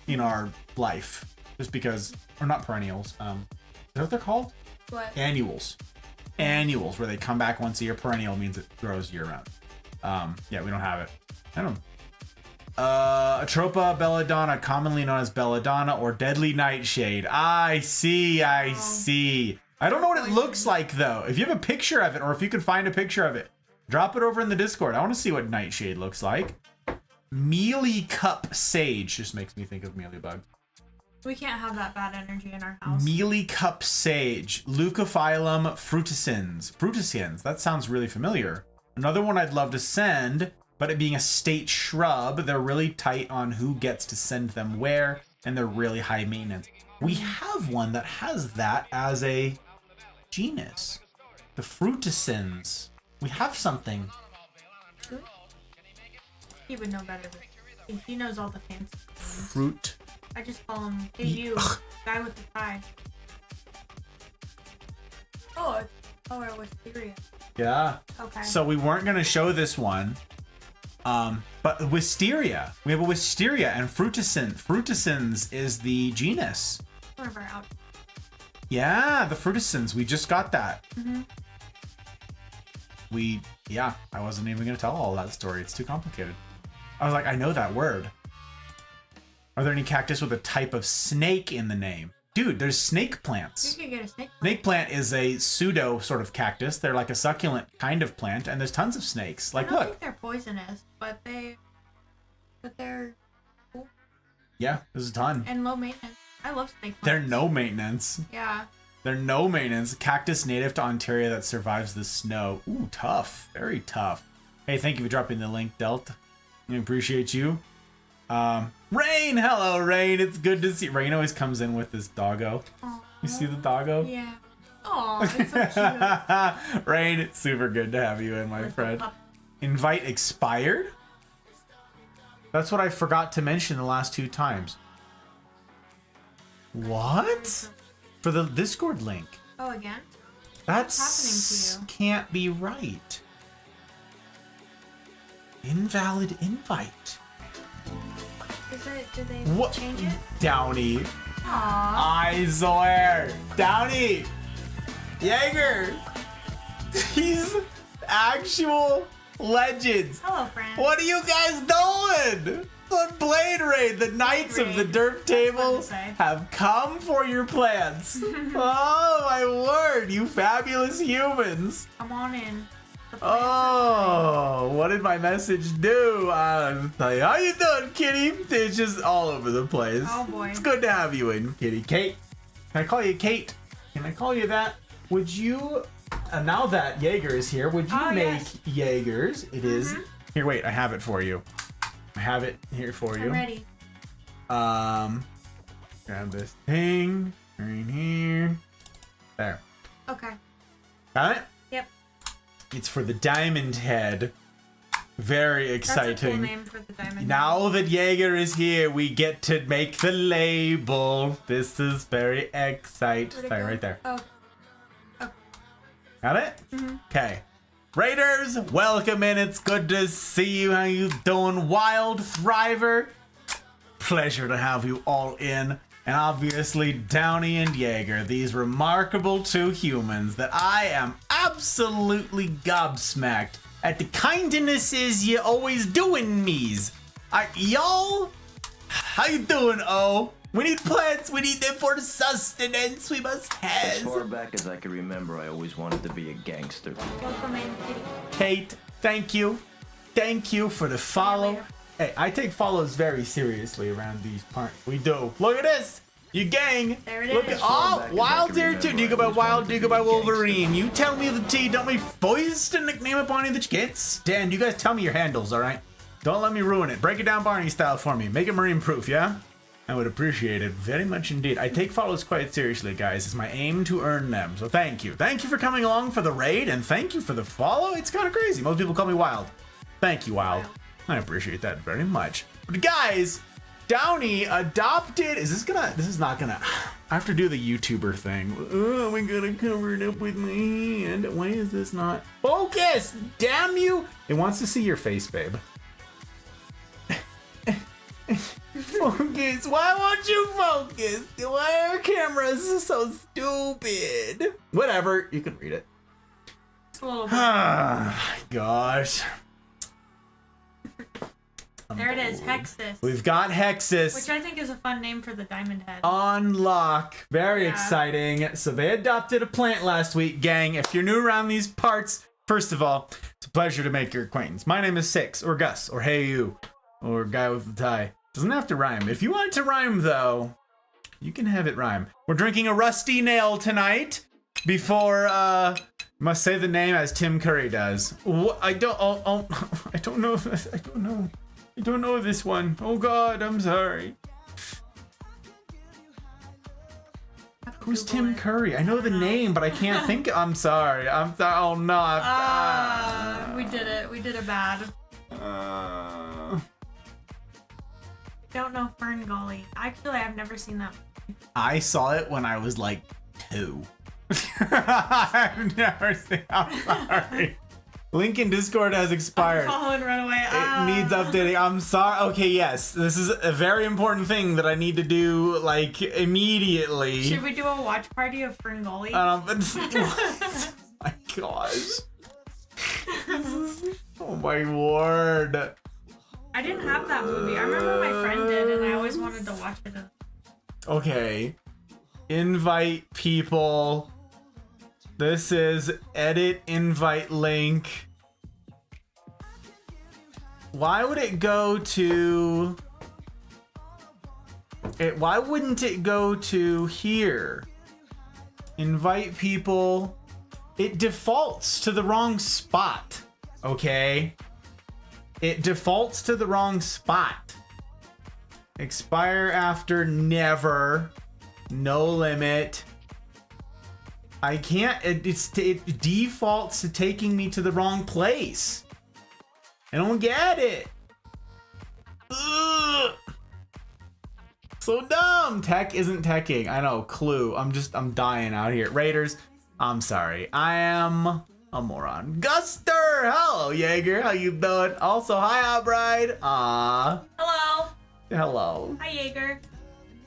in our life, just because, or not perennials. Is that what they're called? What? Annuals. Annuals, where they come back once a year. Perennial means it grows year round. Yeah, we don't have it. I don't know. Atropa belladonna, commonly known as belladonna or deadly nightshade. I see. I don't know what it looks like though. If you have a picture of it, or if you can find a picture of it, drop it over in the Discord. I want to see what nightshade looks like. Mealy cup sage just makes me think of mealybug. We can't have that bad energy in our house. Mealy cup sage, Leucophyllum fruticans. Fruticans, that sounds really familiar. Another one I'd love to send, but it being a state shrub, they're really tight on who gets to send them where, and they're really high maintenance. We have one that has that as a genus. The fruticans. We have something. He would know better. He knows all the fancy names. Fruit. I just call him, hey you, guy with the tie. Oh, it was serious. Yeah. Okay. So we weren't going to show this one. But wisteria. We have a wisteria and fruticans. Fruticans is the genus. One of our out. Yeah, the fruticans. We just got that. Yeah, I wasn't even going to tell all that story. It's too complicated. I was like, I know that word. Are there any cactus with a type of snake in the name? Dude, there's snake plants. You could get a snake plant. Snake plant is a pseudo sort of cactus. They're like a succulent kind of plant, and there's tons of snakes. Like, I don't look. think they're poisonous, but they're cool Yeah, there's a ton. and low maintenance. I love snake plants. They're no maintenance. Yeah. They're no maintenance. Cactus native to Ontario that survives the snow. Ooh, tough. Very tough. Hey, thank you for dropping the link, Delt. I appreciate you. Rain! Hello, Rain. It's good to see. Rain always comes in with this doggo. Aww. You see the doggo? Yeah. Aw, it's so cute. Rain, it's super good to have you in, my Little friend. pup. Invite expired? That's what I forgot to mention the last 2 times. What? For the Discord link. Oh, again? That's What's happening to can't be right. Invalid invite. Did they What? change it? Downy. Aww. I swear. Downy. Jaeger. These actual legends. Hello, friend. What are you guys doing? On Blade Raid, the knights of the Raid. derp table That's fun to say. have come for your plants. Oh my word, you fabulous humans. Come on in. The plants Oh, what did my message do? Like, how you doing, Kitty? It's just all over the place. Oh, boy. It's good to have you in, Kitty. Kate, can I call you Kate? Can I call you that? Would you, now that Jaeger is here, would you Oh, make yes. Jaegers? It is. Here, wait, I have it for you. I have it here for you. I'm ready. Grab this thing right here. There. Okay. Got it? Yep. It's for the diamond head. Very exciting. That's a cool name for the diamond. Now that Jaeger is here, we get to make the label. This is very exciting. Where'd it Sorry, go? right there. Oh. Got it? Okay. Raiders, welcome in. It's good to see you. How you doing, Wild Thriver? Pleasure to have you all in. And obviously, Downey and Jaeger, these remarkable 2 humans that I am absolutely gobsmacked at the kindnesses you always doing me's. Y'all, how you doing, O? We need plants. We need them for sustenance. We must As far have. back as I can remember, I always wanted to be a gangster. Welcome in, Kitty. Kate, thank you. Thank you for the follow. later. Hey, I take follows very seriously around these parts. We do. Look at this. You gang. There it Look is. at all Back and Wild back there and too. remember, Do you go I by always Wild? wanted Do you to go by be a gangster. Wolverine? You tell me the T. Don't me foist a nickname upon you that you gets. Dan, you guys tell me your handles, all right? Don't let me ruin it. Break it down Barney style for me. Make it marine proof, yeah? I would appreciate it very much indeed. I take follows quite seriously, guys. It's my aim to earn them. So thank you. Thank you for coming along for the raid, and thank you for the follow. It's kind of crazy. Most people call me Wild. Thank you, Wild. I appreciate that very much. But guys, Downey adopted. This is not gonna. I have to do the YouTuber thing. Oh, we gotta cover it up with my hand. Why is this not focus? Damn you! It wants to see your face, babe. Focus. Why won't you focus? Why are cameras so stupid? Whatever. You can read it. It's a little bit. Ah, gosh. There it is, Hexus. We've got Hexus. Which I think is a fun name for the diamond head. Unlock. Very Yeah. exciting. So they adopted a plant last week. Gang, if you're new around these parts, first of all, it's a pleasure to make your acquaintance. My name is Six, or Gus, or Hey You, or Guy with the Tie. Doesn't have to rhyme. If you want it to rhyme, though, you can have it rhyme. We're drinking a rusty nail tonight before, must say the name as Tim Curry does. I don't know. I don't know this one. Oh God, I'm sorry. Who's Tim Curry? I know the name, but I can't think. I'm sorry. Oh no. We did it. We did it bad. Don't know Fern Gully. Actually, I've never seen that. I saw it when I was like 2. I've never seen. I'm sorry. Link in Discord has expired. Follow and run away. It needs updating. I'm sorry. Okay, yes. This is a very important thing that I need to do, like, immediately. Should we do a watch party of Fern Gully? Oh my gosh. Oh my word. I didn't have that movie. I remember my friend did, and I always wanted to watch it. Okay. Invite people. This is edit invite link. Why would it go to it? Why wouldn't it go to here? Invite people. It defaults to the wrong spot. Okay. It defaults to the wrong spot. Expire after never. No limit. I can't. It defaults to taking me to the wrong place. I don't get it. Ugh. So dumb. Tech isn't teching. I know. Clue. I'm dying out here. Raiders. I'm sorry. I am a moron. Guster. Hello, Jaeger. How you doing? Also, hi, Bride. Hello. Hello. Hi, Jaeger.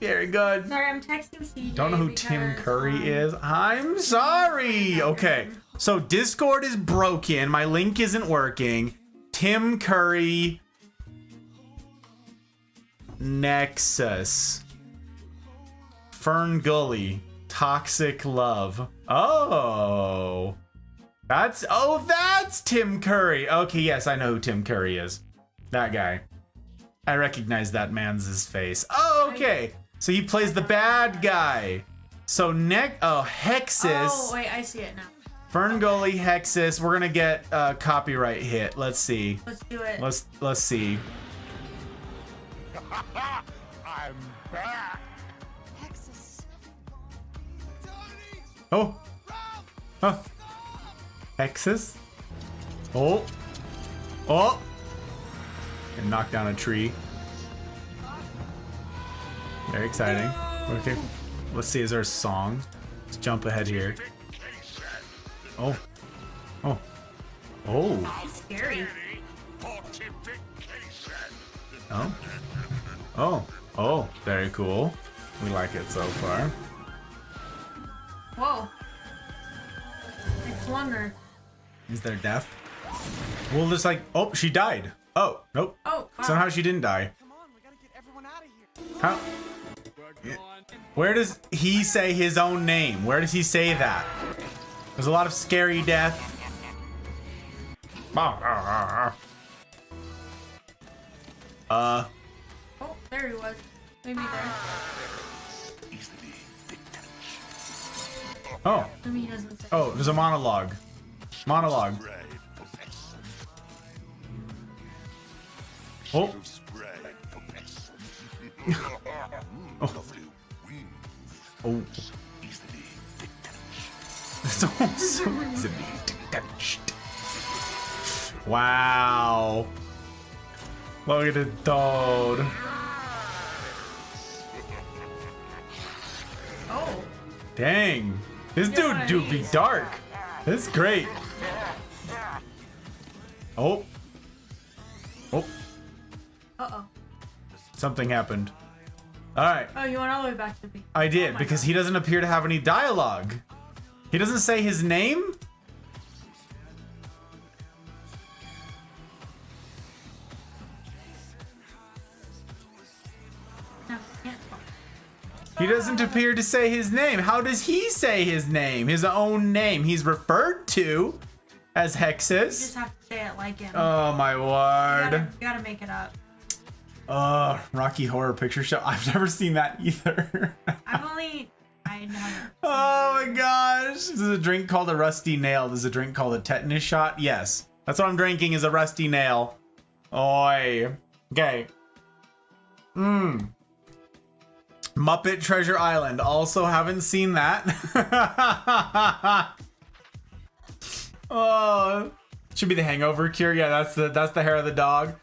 Very good. Sorry, I'm texting CJ. Don't know who Tim because, Curry is. I'm sorry. Okay. So Discord is broken. My link isn't working. Tim Curry. Nexus. Fern Gully. Toxic Love. Oh. That's Tim Curry. Okay, yes, I know who Tim Curry is. That guy. I recognize that man's face. Oh, okay. So he plays the bad guy. So Hexus. Oh, wait, I see it now. Fern Gully, Hexus. We're gonna get a copyright hit. Let's see. Let's do it. Let's see. I'm back. Oh. Oh. Hexus. Oh. Oh. And knock down a tree. Very exciting. Okay. Let's see. Is there a song? Let's jump ahead here. Oh. Oh. Oh. It's scary. Oh. Oh. Oh. Very cool. We like it so far. Whoa. I flung her. Is there death? Well, there's like, oh, she died. Oh, nope. Oh, wow. Somehow she didn't die. Come on, we gotta get everyone out of here. How? Where does he say his own name? Where does he say that? There's a lot of scary death. Oh, there he was. Maybe there. Oh. I mean, he doesn't say. Oh, there's a monologue. Monologue. Oh. Oh. Oh. So easily touched. Wow. Look at the toad. Oh. Dang. This Get one dude of do be these. dark. This is great. Oh. Oh. Uh-oh. Something happened. Alright. Oh, you went all the way back to the beginning. I did, Oh my because God. he doesn't appear to have any dialogue. He doesn't say his name? No, can't talk. He doesn't appear to say his name. How does he say his name? His own name. He's referred to as You just Hexus. have to say it like him. Oh my word. You gotta make it up. Rocky Horror Picture Show. I've never seen that either. I never. Oh my gosh. There's a drink called a rusty nail. There's a drink called a tetanus shot. Yes. That's what I'm drinking is a rusty nail. Oi. Okay. Muppet Treasure Island. Also haven't seen that. Oh. Should be the hangover cure. Yeah, that's the hair of the dog.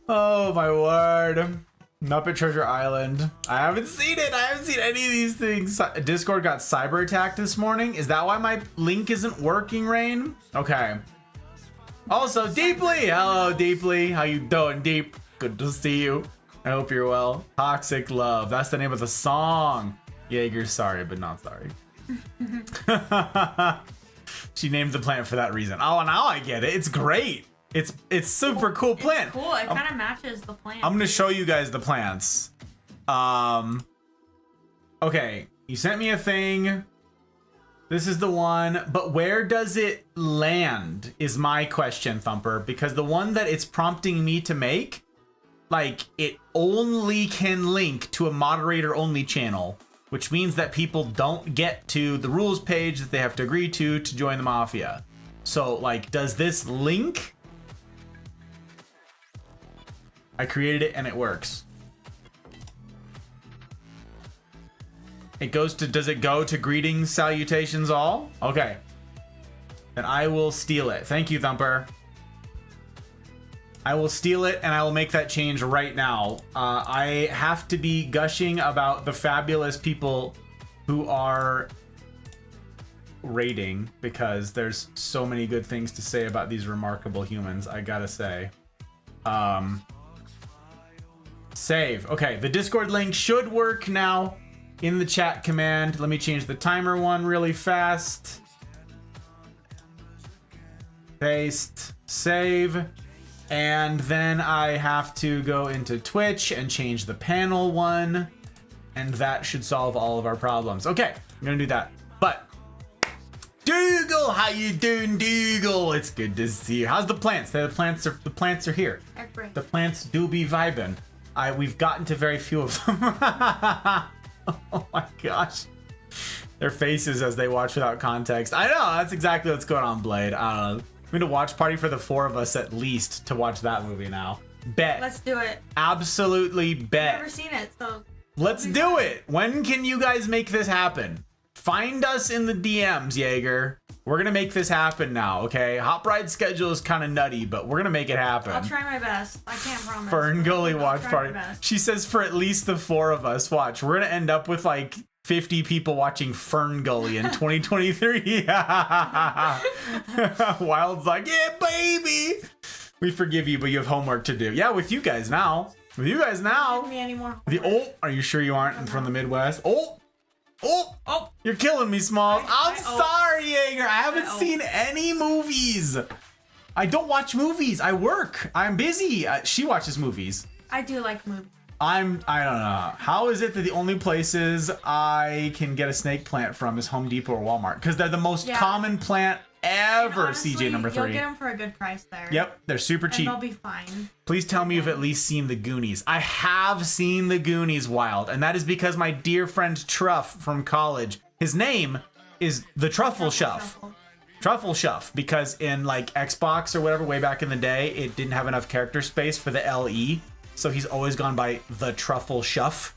Oh my word. Muppet Treasure Island. I haven't seen it. I haven't seen any of these things. Discord got cyber attacked this morning. Is that why my link isn't working, Rain? Okay. Also, Deeply. Hello, Deeply. How you doing, Deep? Good to see you. I hope you're well. Toxic Love. That's the name of the song. Jaeger, sorry, but not sorry. She named the plant for that reason. Oh, now I get it. It's great. It's super cool plant. It's cool. It kind of matches the plant. I'm gonna show you guys the plants. Okay, you sent me a thing. This is the one, but where does it land is my question, Thumper, because the one that it's prompting me to make, like, it only can link to a moderator only channel, which means that people don't get to the rules page that they have to agree to join the mafia. So, like, does this link? I created it and it works. It goes to, does it go to greetings, salutations all? Okay. Then I will steal it. Thank you, Thumper. I will steal it and I will make that change right now. I have to be gushing about the fabulous people who are rating because there's so many good things to say about these remarkable humans, I gotta say. Save. Okay, the Discord link should work now in the chat command. Let me change the timer one really fast. Paste. Save. And then I have to go into Twitch and change the panel one. And that should solve all of our problems. Okay, I'm gonna do that. But Dougal, how you doing, Dougal? It's good to see you. How's the plants? The plants are here. They're great. The plants do be vibing. We've gotten to very few of them. Oh my gosh. Their faces as they watch without context. I know, that's exactly what's going on, Blade. I don't know. We need a watch party for the 4 of us at least to watch that movie now. Bet. Let's do it. Absolutely bet. I've never seen it, so Let's do it. When can you guys make this happen? Find us in the DMs, Jaeger. We're gonna make this happen now, okay? Hot Bride schedule is kind of nutty, but we're gonna make it happen. I'll try my best. I can't promise. Fern Gully I'll watch try party. my best. She says for at least the 4 of us. Watch, we're gonna end up with like 50 people watching Fern Gully in 2023. Wild's like, yeah, baby. We forgive you, but you have homework to do. Yeah, with you guys now. With you guys now. Give me any more. Are you sure you aren't from the Midwest? Oh, you're killing me, Smalls. I'm I sorry, Jaeger. I haven't I seen any movies. I don't watch movies. I work. I'm busy. She watches movies. I do like movies. I don't know. How is it that the only places I can get a snake plant from is Home Depot or Walmart? Because they're the most common plant ever, Honestly, CJ number 3. You'll get them for a good price there. Yep, they're super And cheap. they'll be fine. Please tell me you've at least seen The Goonies. I have seen The Goonies, Wild, and that is because my dear friend Truff from college, his name is the truffle shuff. Truffle shuff, because in like Xbox or whatever way back in the day, it didn't have enough character space for the LE, so he's always gone by the truffle shuff.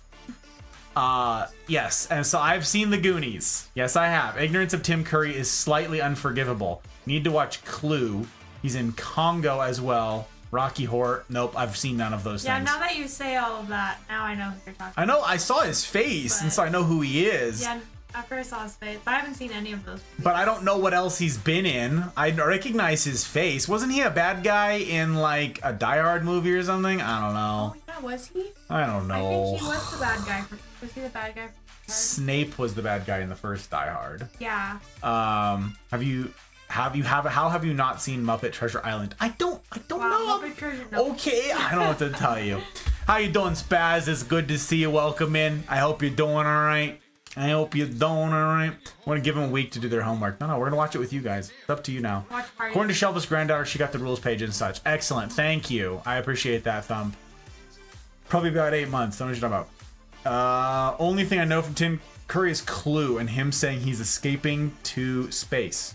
Yes, and so I've seen the Goonies. Yes, I have. Ignorance of Tim Curry is slightly unforgivable. Need to watch Clue. He's in Congo as well. Rocky Horror. Nope, I've seen none of those Yeah, things. now that you say all of that, now I know who you're talking I know, I saw his face, and so I know who he is. Yeah, after I saw his face, but I haven't seen any of those. But I don't know what else he's been in. I recognize his face. Wasn't he a bad guy in like a Die Hard movie or something? I don't know. Oh yeah, was he? I don't know. I think he was the bad guy. Was he the bad guy? Snape was the bad guy in the first Die Hard. Yeah. How have you not seen Muppet Treasure Island? I don't know. Muppet Treasure, no. Okay, I don't know what to tell you. How you doing, Spaz? It's good to see you. Welcome in. I hope you're doing all right. I hope you're doing all right. I want to give them a week to do their homework. No, we're gonna watch it with you guys. It's up to you now. Watch party. According to Shelva's granddaughter, she got the rules page and such. Excellent. Thank you. I appreciate that, Thumb. Probably about 8 months. Don't know what you're talking about. Only thing I know from Tim Curry is Clue and him saying he's escaping to space.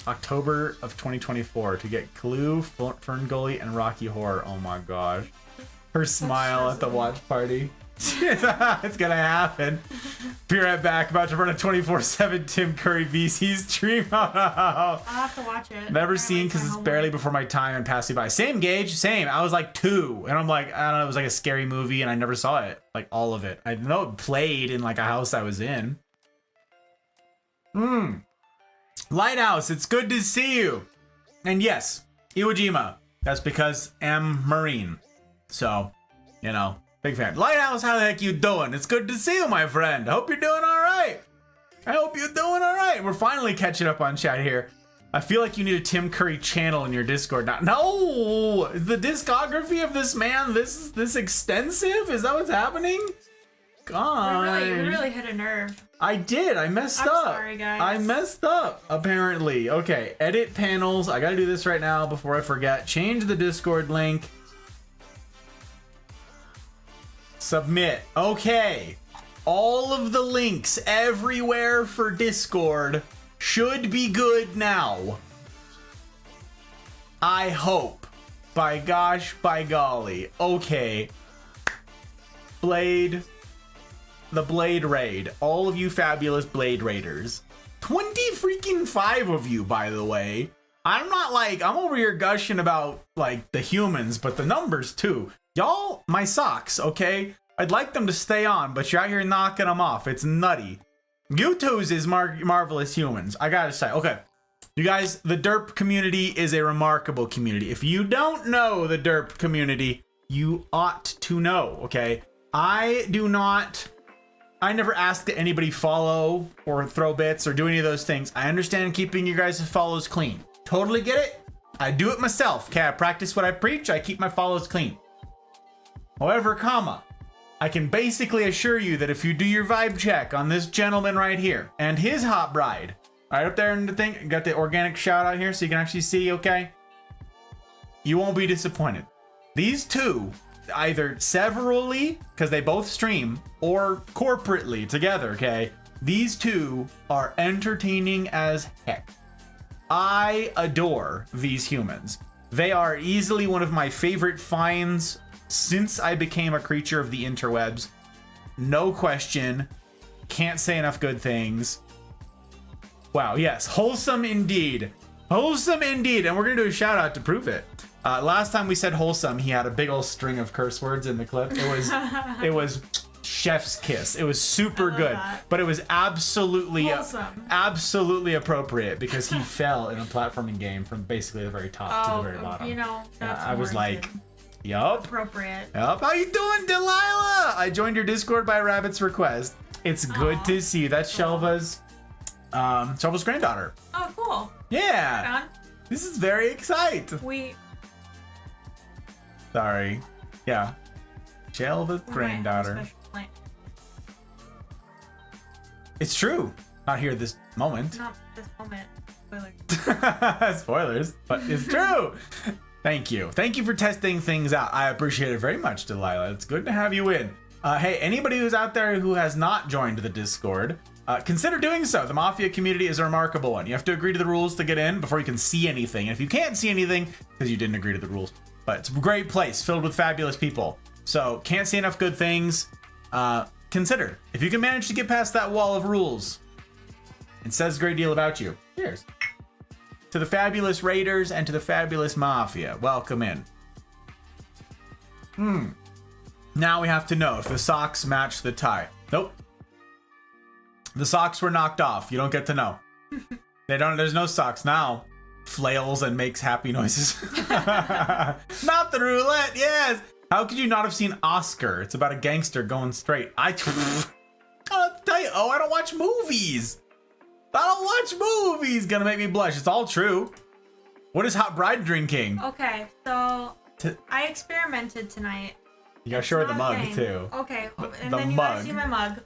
October of 2024 to get Clue, Ferngully, and Rocky Horror. Oh my gosh. Her smile at the watch party. It's gonna happen. Be right back. About to run a 24/7 Tim Curry VC stream. I'll have to watch it. Never seen because it's barely before my time and passed me by. Same Gage, same. I was like 2, and I'm like, I don't know, it was like a scary movie, and I never saw it, like all of it. I know it played in like a house I was in. Lighthouse, it's good to see you. And yes, Iwo Jima. That's because I'm Marine. So, you know, big fan. Lighthouse, how the heck you doing? It's good to see you, my friend. I hope you're doing all right. I hope you're doing all right. We're finally catching up on chat here. I feel like you need a Tim Curry channel in your Discord now. No, is the discography of this man this extensive? Is that what's happening? God, We really hit a nerve. I did. I messed I'm up. sorry, guys. I messed up, apparently. Okay, edit panels. I gotta do this right now before I forget. Change the Discord link. Submit. Okay. All of the links everywhere for Discord should be good now. I hope. By gosh, by golly. Okay. The Blade Raid. All of you fabulous Blade Raiders. 20 freaking 5 of you, by the way. I'm not like, I'm over here gushing about like the humans, but the numbers too. Y'all, my socks, okay? I'd like them to stay on, but you're out here knocking them off. It's nutty. YouTube's is marvelous humans. I gotta say, okay. You guys, the derp community is a remarkable community. If you don't know the derp community, you ought to know, okay? I never ask that anybody follow or throw bits or do any of those things. I understand keeping you guys' follows clean. Totally get it. I do it myself. Okay, I practice what I preach. I keep my follows clean. However, I can basically assure you that if you do your vibe check on this gentleman right here and his hot bride, right up there in the thing, got the organic shout out here so you can actually see, okay? You won't be disappointed. These two, either severally, because they both stream, or corporately together, okay? These two are entertaining as heck. I adore these humans. They are easily one of my favorite finds since I became a creature of the interwebs. No question. Can't say enough good things. Wow, yes. Wholesome indeed. Wholesome indeed. And we're going to do a shout out to prove it. Last time we said wholesome, he had a big old string of curse words in the clip. It was chef's kiss. It was super good, but it was absolutely appropriate because he fell in a platforming game from basically the very top to the very bottom. You know, that's I was like, yup. Appropriate. Yup. How you doing, Delilah? I joined your Discord by Rabbit's request. It's good to see you. That's Shelva's granddaughter. Oh, cool. Yeah. Right on. This is very exciting. Sorry. Yeah. Shelva's granddaughter. It's true. Not here this moment. Not this moment. Spoilers. Spoilers, but it's true. Thank you. Thank you for testing things out. I appreciate it very much, Delilah. It's good to have you in. Hey, anybody who's out there who has not joined the Discord, consider doing so. The Mafia community is a remarkable one. You have to agree to the rules to get in before you can see anything. And if you can't see anything, because you didn't agree to the rules. But it's a great place filled with fabulous people. So can't see enough good things. Consider. If you can manage to get past that wall of rules, it says a great deal about you. Cheers. To the fabulous Raiders and to the fabulous Mafia. Welcome in. Now we have to know if the socks match the tie. Nope. The socks were knocked off. You don't get to know. There's no socks now. Flails and makes happy noises. Not the roulette, yes. How could you not have seen Oscar? It's about a gangster going straight. I don't watch movies. Gonna make me blush. It's all true. What is Hot Bride drinking? Okay, so I experimented tonight. You gotta show her the mug Nothing. too. Okay, and the then you mug. gotta see my mug.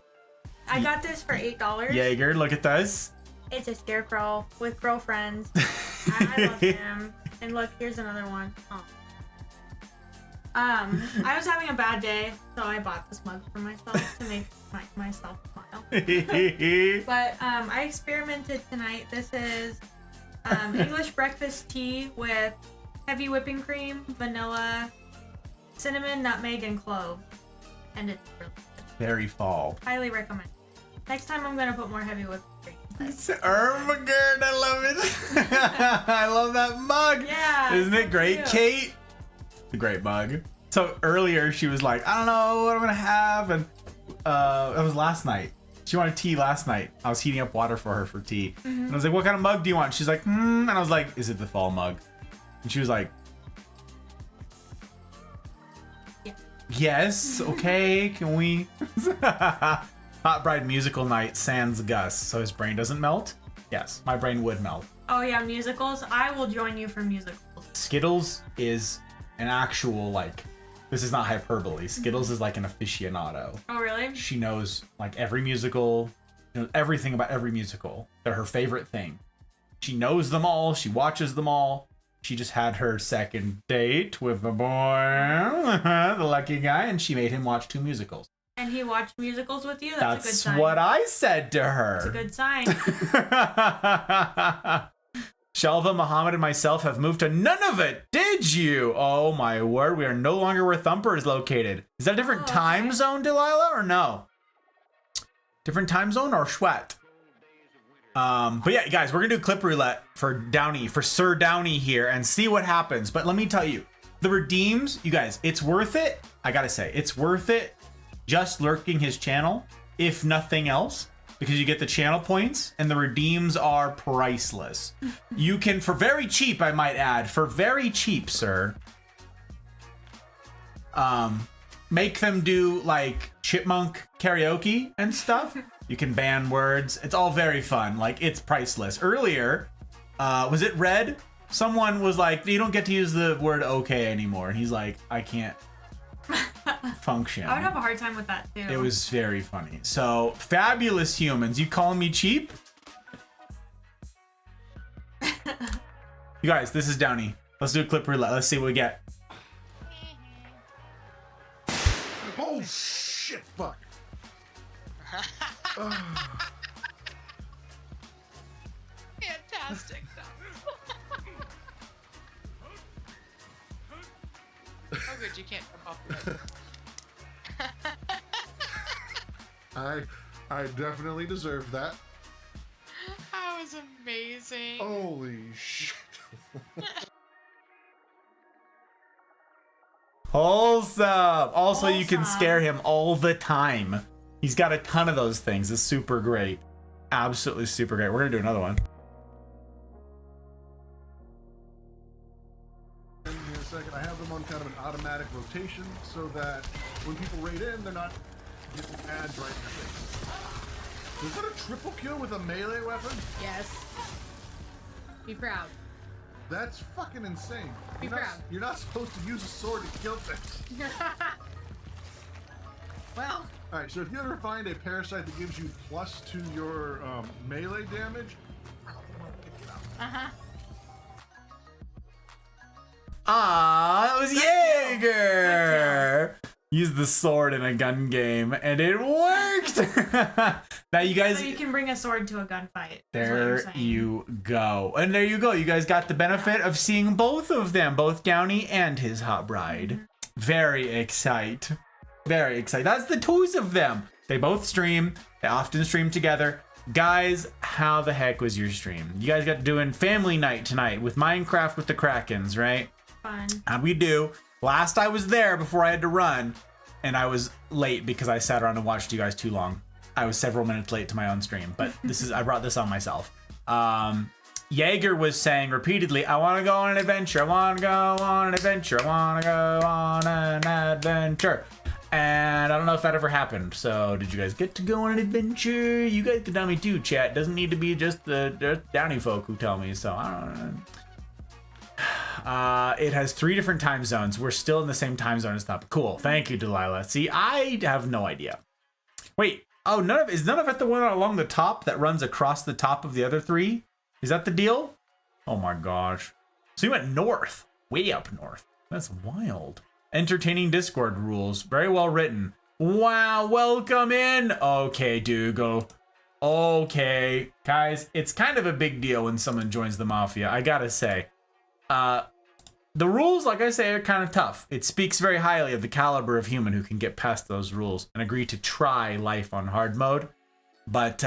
I got this for $8. Jaeger, look at this. It's a scarecrow with girlfriends. I love him. And look, here's another one. Oh. I was having a bad day, so I bought this mug for myself to make myself smile. But I experimented tonight. This is English breakfast tea with heavy whipping cream, vanilla, cinnamon, nutmeg, and clove. And it's really good. Very fall. Highly recommend. Next time I'm gonna put more heavy whipping cream. It's Ermagerd, I love it. I love that mug. Yeah. Isn't it's it so great, cute. Kate? The great mug. So earlier she was like, I don't know what I'm gonna have, and it was last night. She wanted tea last night. I was heating up water for her for tea, and I was like, "What kind of mug do you want?" She's like, and I was like, "Is it the fall mug?" And she was like, Yeah. "Yes, okay, can we?" Hot Bride musical night sans Gus, so his brain doesn't melt. Yes, my brain would melt. Oh yeah, musicals. I will join you for musicals. Skittles is an actual, like, this is not hyperbole. Skittles is like an aficionado. Oh really? She knows like every musical, knows everything about every musical. They're her favorite thing. She knows them all. She watches them all. She just had her second date with the boy, the lucky guy, and she made him watch 2 musicals. And he watched musicals with you? That's a good That's sign. what I said to her. It's a good sign. Shelva, Muhammad, and myself have moved to Nunavut. Did you? Oh my word, we are no longer where Thumper is located. Is that a different time zone, Delilah, or no? Different time zone or Schwet? But yeah, guys, we're gonna do clip roulette for Downey, for Sir Downey here, and see what happens. But let me tell you, the redeems, you guys, it's worth it. I gotta say, it's worth it just lurking his channel, if nothing else, because you get the channel points and the redeems are priceless. You can, for very cheap, I might add, for very cheap, sir, make them do like chipmunk karaoke and stuff. You can ban words. It's all very fun. Like, it's priceless. Earlier, was it Red? Someone was like, you don't get to use the word okay anymore. And he's like, I can't function. I would have a hard time with that too. It was very funny. So, fabulous humans. You calling me cheap? You guys, this is Downey. Let's do a clip roulette. Let's see what we get. Oh shit! Fuck. Fantastic. Oh good, you can't jump off the bed. I definitely deserve that. That was amazing. Holy shit. Wholesome. Also, you can Wholesome. scare him all the time. He's got a ton of those things. It's super great. Absolutely super great. We're going to do another one. In here a second, I have them on kind of an automatic rotation so that when people raid in, they're not getting ads right in their face. Is that a triple kill with a melee weapon? Yes. Be proud. That's fucking insane. Be proud. You're not supposed to use a sword to kill things. Well, Alright, so if you ever find a parasite that gives you plus to your melee damage, uh-huh. Ah, that was Jaeger. Use the sword in a gun game, and it worked. Now you guys, So you can bring a sword to a gunfight. there you go. And there you go. You guys got the benefit of seeing both of them, both Downey and his hot bride. Very excited. Very excited. That's the twos of them. They both stream. They often stream together. Guys, how the heck was your stream? You guys got doing family night tonight with Minecraft with the Krakens, right? Fun. How'd we do? Last I was there before I had to run, and I was late because I sat around and watched you guys too long. I was several minutes late to my own stream, but I brought this on myself. Jaeger was saying repeatedly, I want to go on an adventure. I want to go on an adventure. I want to go on an adventure. And I don't know if that ever happened. So did you guys get to go on an adventure? You guys can tell me too, chat. It doesn't need to be just the Downey folk who tell me. So I don't know. It has 3 different time zones. We're still in the same time zone as that. Cool. Thank you, Delilah. See, I have no idea. Wait. Oh, none of it the one along the top that runs across the top of the other 3? Is that the deal? Oh my gosh. So you went north. Way up north. That's wild. Entertaining Discord rules. Very well written. Wow, welcome in. Okay, Dougal. Okay. Guys, it's kind of a big deal when someone joins the Mafia, I gotta say. The rules, like I say, are kind of tough. It speaks very highly of the caliber of human who can get past those rules and agree to try life on hard mode. But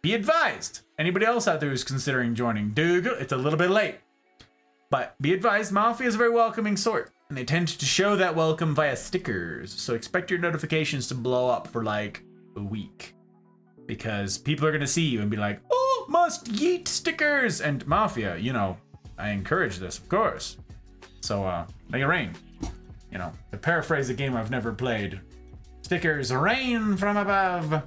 be advised, anybody else out there who's considering joining, Dougal, it's a little bit late. But be advised, Mafia is a very welcoming sort. And they tend to show that welcome via stickers. So expect your notifications to blow up for like a week. Because people are going to see you and be like, oh, must yeet stickers. And Mafia, you know, I encourage this, of course. So make it rain. You know, to paraphrase a game I've never played. Stickers rain from above.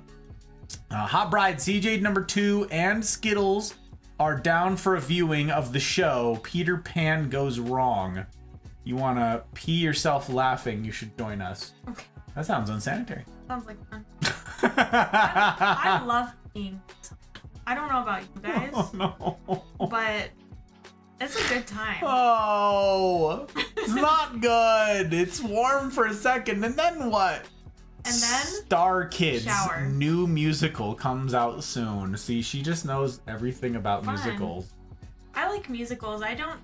Hot Bride, CJ number 2, and Skittles are down for a viewing of the show Peter Pan Goes Wrong. You want to pee yourself laughing, you should join us. Okay. That sounds unsanitary. Sounds like fun. I love peeing. I don't know about you guys, Oh, no. but it's a good time. Oh, it's not good. It's warm for a second, and then what? And then Star Kids shower. new musical comes out soon. See, she just knows everything about Fun. musicals. I like musicals. I don't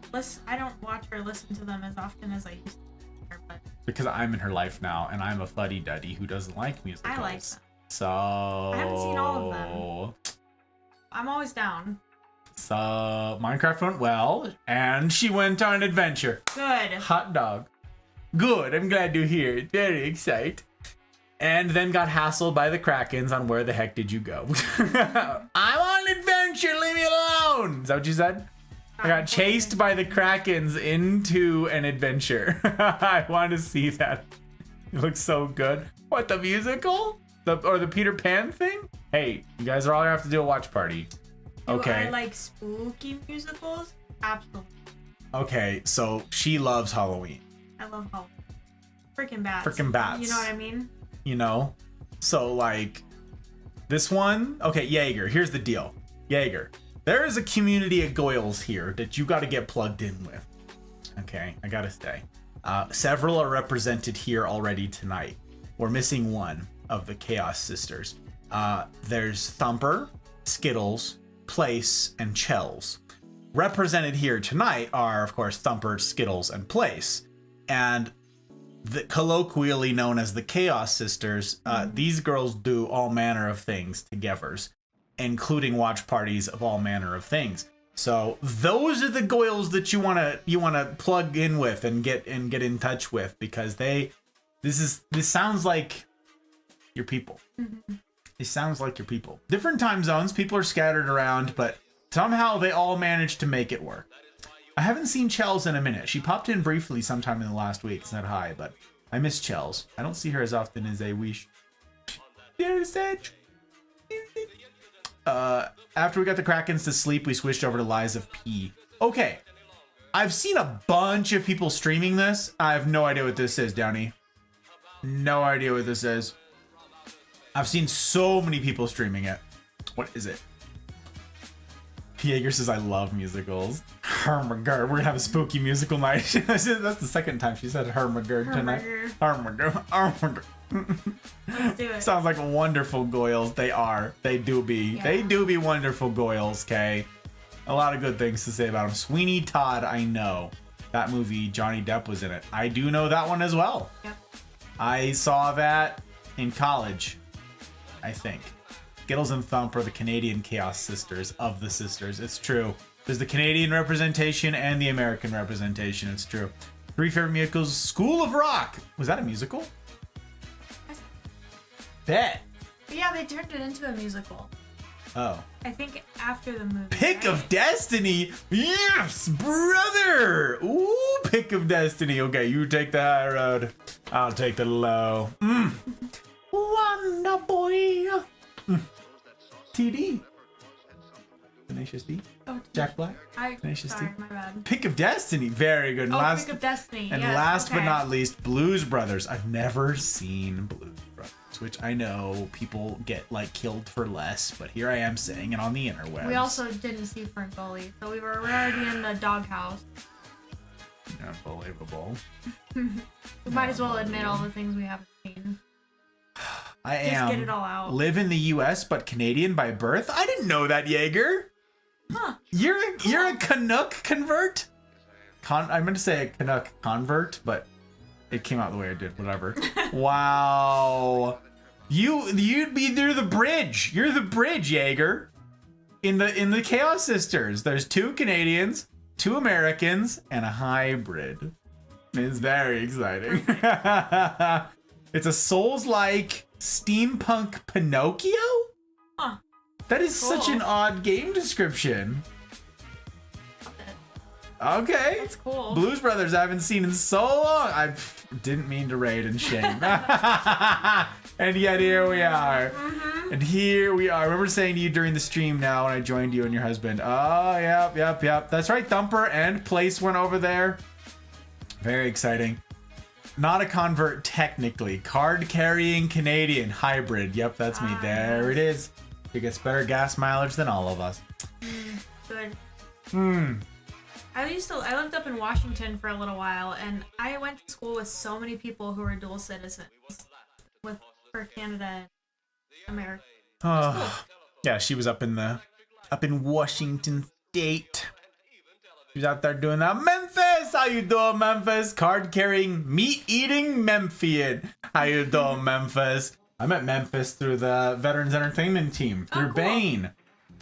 watch or listen to them as often as I used to. But Because I'm in her life now, and I'm a fuddy-duddy who doesn't like musicals. I like them. So I haven't seen all of them. I'm always down. So Minecraft went well, and she went on an adventure. Good. Hot dog. Good. I'm glad to hear it. Very excited. And then got hassled by the Krakens on where the heck did you go? I'm on an adventure. Leave me alone. Is that what you said? I got chased by the Krakens into an adventure. I want to see that. It looks so good. What, the musical? Or the Peter Pan thing? Hey, you guys are all gonna have to do a watch party. Okay. Do I like spooky musicals? Absolutely. Okay, so she loves Halloween. I love Halloween. Freaking bats. Freaking bats. You know what I mean? You know? So, like, this one... Okay, Jaeger, here's the deal. Jaeger, there is a community of Goyles here that you got to get plugged in with. Okay, I gotta say. Several are represented here already tonight. We're missing one of the Chaos Sisters. There's Thumper, Skittles, Place, and Chels. Represented here tonight are, of course, Thumper, Skittles, and Place. And colloquially known as the Chaos Sisters, these girls do all manner of things together, including watch parties of all manner of things. So those are the Goyles that you wanna plug in with and get in touch with, because this sounds like your people. It sounds like your people. Different time zones, people are scattered around, but somehow they all managed to make it work. I haven't seen Chels in a minute. She popped in briefly sometime in the last week, said hi, but I miss Chels. I don't see her as often as I wish. After we got the Krakens to sleep, we switched over to Lies of P. Okay, I've seen a bunch of people streaming this. I have no idea what this is, Downey. No idea what this is. I've seen so many people streaming it. What is it? Jaeger says, I love musicals. Hermagerd. We're gonna have a spooky musical night. That's the second time she said Hermagerd tonight. Hermagerd. Let's do it. Sounds like wonderful goyles. They are. They do be. Yeah. They do be wonderful goyles, Kay. A lot of good things to say about them. Sweeney Todd, I know. That movie, Johnny Depp was in it. I do know that one as well. Yep. I saw that in college, I think. Skittles and Thump are the Canadian Chaos Sisters of the sisters. It's true. There's the Canadian representation and the American representation. It's true. 3 favorite musicals. School of Rock. Was that a musical? Bet. But yeah, they turned it into a musical. Oh. I think after the movie. Pick right? of Destiny. Yes, brother. Ooh, Pick of Destiny. Okay, you take the high road. I'll take the low. Wonder Boy. TD. Tenacious D. Oh, Jack Black. Sorry, Tenacious D. my bad. Pick of Destiny. Very good. Oh, Pick of Destiny. And yes, last but okay. not least, Blues Brothers. I've never seen Blues Brothers, which I know people get like killed for less, but here I am saying it on the interwebs. We also didn't see Frank Gully, so we're already in the doghouse. Unbelievable. We might as well admit all the things we haven't seen. I Just am. get it all out. Live in the U.S. but Canadian by birth. I didn't know that, Jaeger. Huh. You're a Canuck convert. I meant to say a Canuck convert, but it came out the way I did. Whatever. Wow. You'd be near the bridge. You're the bridge, Jaeger. In the Chaos Sisters, there's 2 Canadians, 2 Americans, and a hybrid. It's very exciting. It's a Souls-like steampunk Pinocchio? Huh. That is such Cool. an odd game description. Okay. That's cool. Blues Brothers I haven't seen in so long. I didn't mean to raid and shame. And yet here we are. And here we are. I remember saying to you during the stream now when I joined you and your husband. Oh, yep. That's right. Thumper and Place went over there. Very exciting. Not a convert technically. Card-carrying Canadian hybrid. Yep, that's me. There it is. It gets better gas mileage than all of us. Good. I lived up in Washington for a little while, and I went to school with so many people who were dual citizens for Canada and America. Oh, yeah, she was up in Washington State. She was out there doing that. Memphis, how you doing, Memphis? Card-carrying, meat-eating Memphian. How you doing, Memphis? I met Memphis through the Veterans Entertainment Team, through cool. Bane.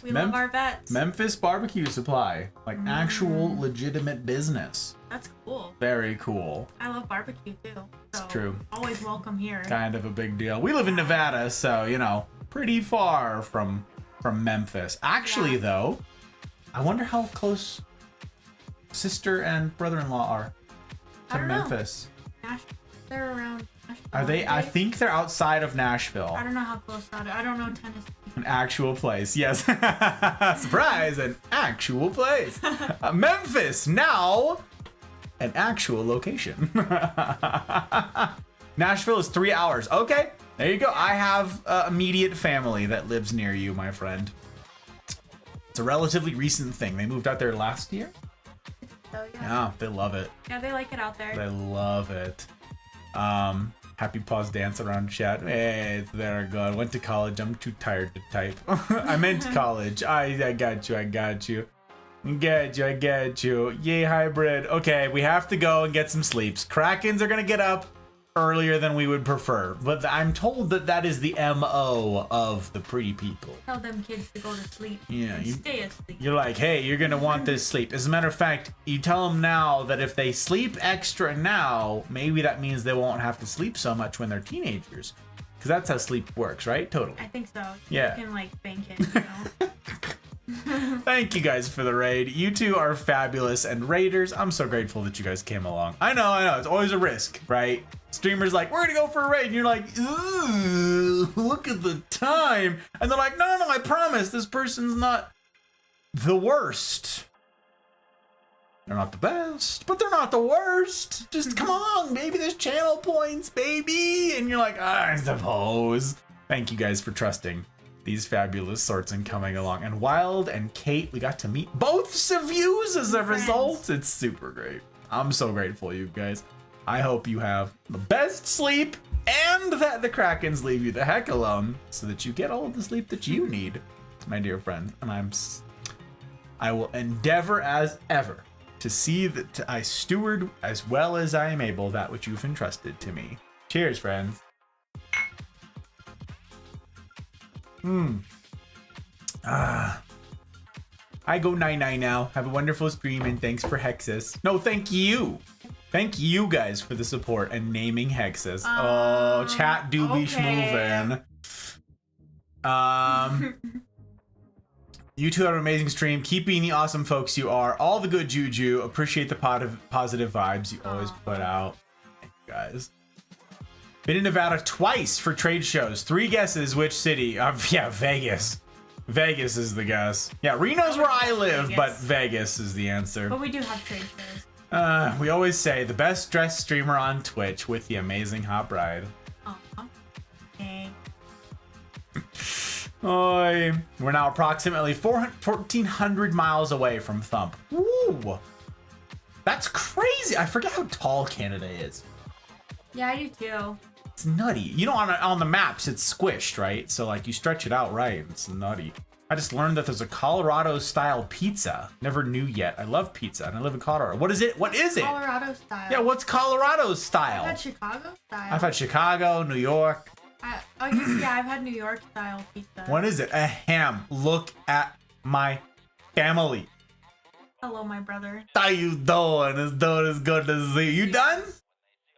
We love our vets. Memphis Barbecue Supply, like actual legitimate business. That's cool. Very cool. I love barbecue too. So It's true. Always welcome here. Kind of a big deal. We live in Nevada, so pretty far from Memphis. Actually, though, I wonder how close sister and brother-in-law are I to don't know. Memphis. They're around Nashville. Are they? I aren't think they're outside of Nashville. I don't know how close that is. I don't know Tennessee. An actual place, yes. Surprise, an actual place. Memphis, now an actual location. Nashville is 3 hours. Okay, there you go. I have immediate family that lives near you, my friend. It's a relatively recent thing. They moved out there last year. So yeah. Yeah, they love it. Yeah, they like it out there. They love it. Happy pause dance around chat. Hey, it's very good. Went to college. I'm too tired to type. I meant college. I got you. I got you. I get you. Yay, hybrid. Okay, we have to go and get some sleeps. Krakens are gonna get up earlier than we would prefer, but I'm told that is the MO of the pretty people. Tell them kids to go to sleep. Yeah, and you- stay asleep. You're like, hey, you're gonna want this sleep. As a matter of fact, you tell them now that if they sleep extra now, maybe that means they won't have to sleep so much when they're teenagers. Because that's how sleep works, right? Totally. I think so. Yeah. You can like bank it, you know. Thank you guys for the raid. You two are fabulous, and raiders, I'm so grateful that you guys came along. I know, it's always a risk, right? Streamers like, we're gonna go for a raid, and you're like, ooh, look at the time. And they're like, no, I promise, this person's not the worst. They're not the best, but they're not the worst. Just come on, baby, there's channel points, baby. And you're like, I suppose. Thank you guys for trusting. these fabulous sorts and coming along. And Wild and Kate, we got to meet both of you as a result. It's super great. I'm so grateful, you guys. I hope you have the best sleep and that the Krakens leave you the heck alone so that you get all of the sleep that you need, my dear friend. And I will endeavor as ever to see that I steward as well as I am able that which you've entrusted to me. Cheers, friends. I go night-night now. Have a wonderful stream and thanks for Hexus. No, thank you. Thank you guys for the support and naming Hexus. Oh, chat do be schmoovin'. You two have an amazing stream. Keep being the awesome folks you are. All the good juju. Appreciate the positive vibes you always put out. Thank you guys. Been in Nevada twice for trade shows. 3 guesses which city. Yeah, Vegas. Vegas is the guess. Yeah, Reno's where I live, Vegas. but Vegas is the answer. But we do have trade shows. We always say the best dressed streamer on Twitch with the amazing hot bride. Okay. Oi. We're now approximately 1,400 miles away from Thump. Woo! That's crazy. I forget how tall Canada is. Yeah, I do too. It's nutty. You know, on the maps, it's squished, right? So, like, you stretch it out right. It's nutty. I just learned that there's a Colorado-style pizza. Never knew yet. I love pizza, and I live in Colorado. What is it? What is it? Colorado style. Yeah, what's Colorado style? I've had Chicago style. I've had Chicago, New York. I've had New York style pizza. What is it? A ham. Look at my family. Hello, my brother. How you doing? It's doing as good as you. You done?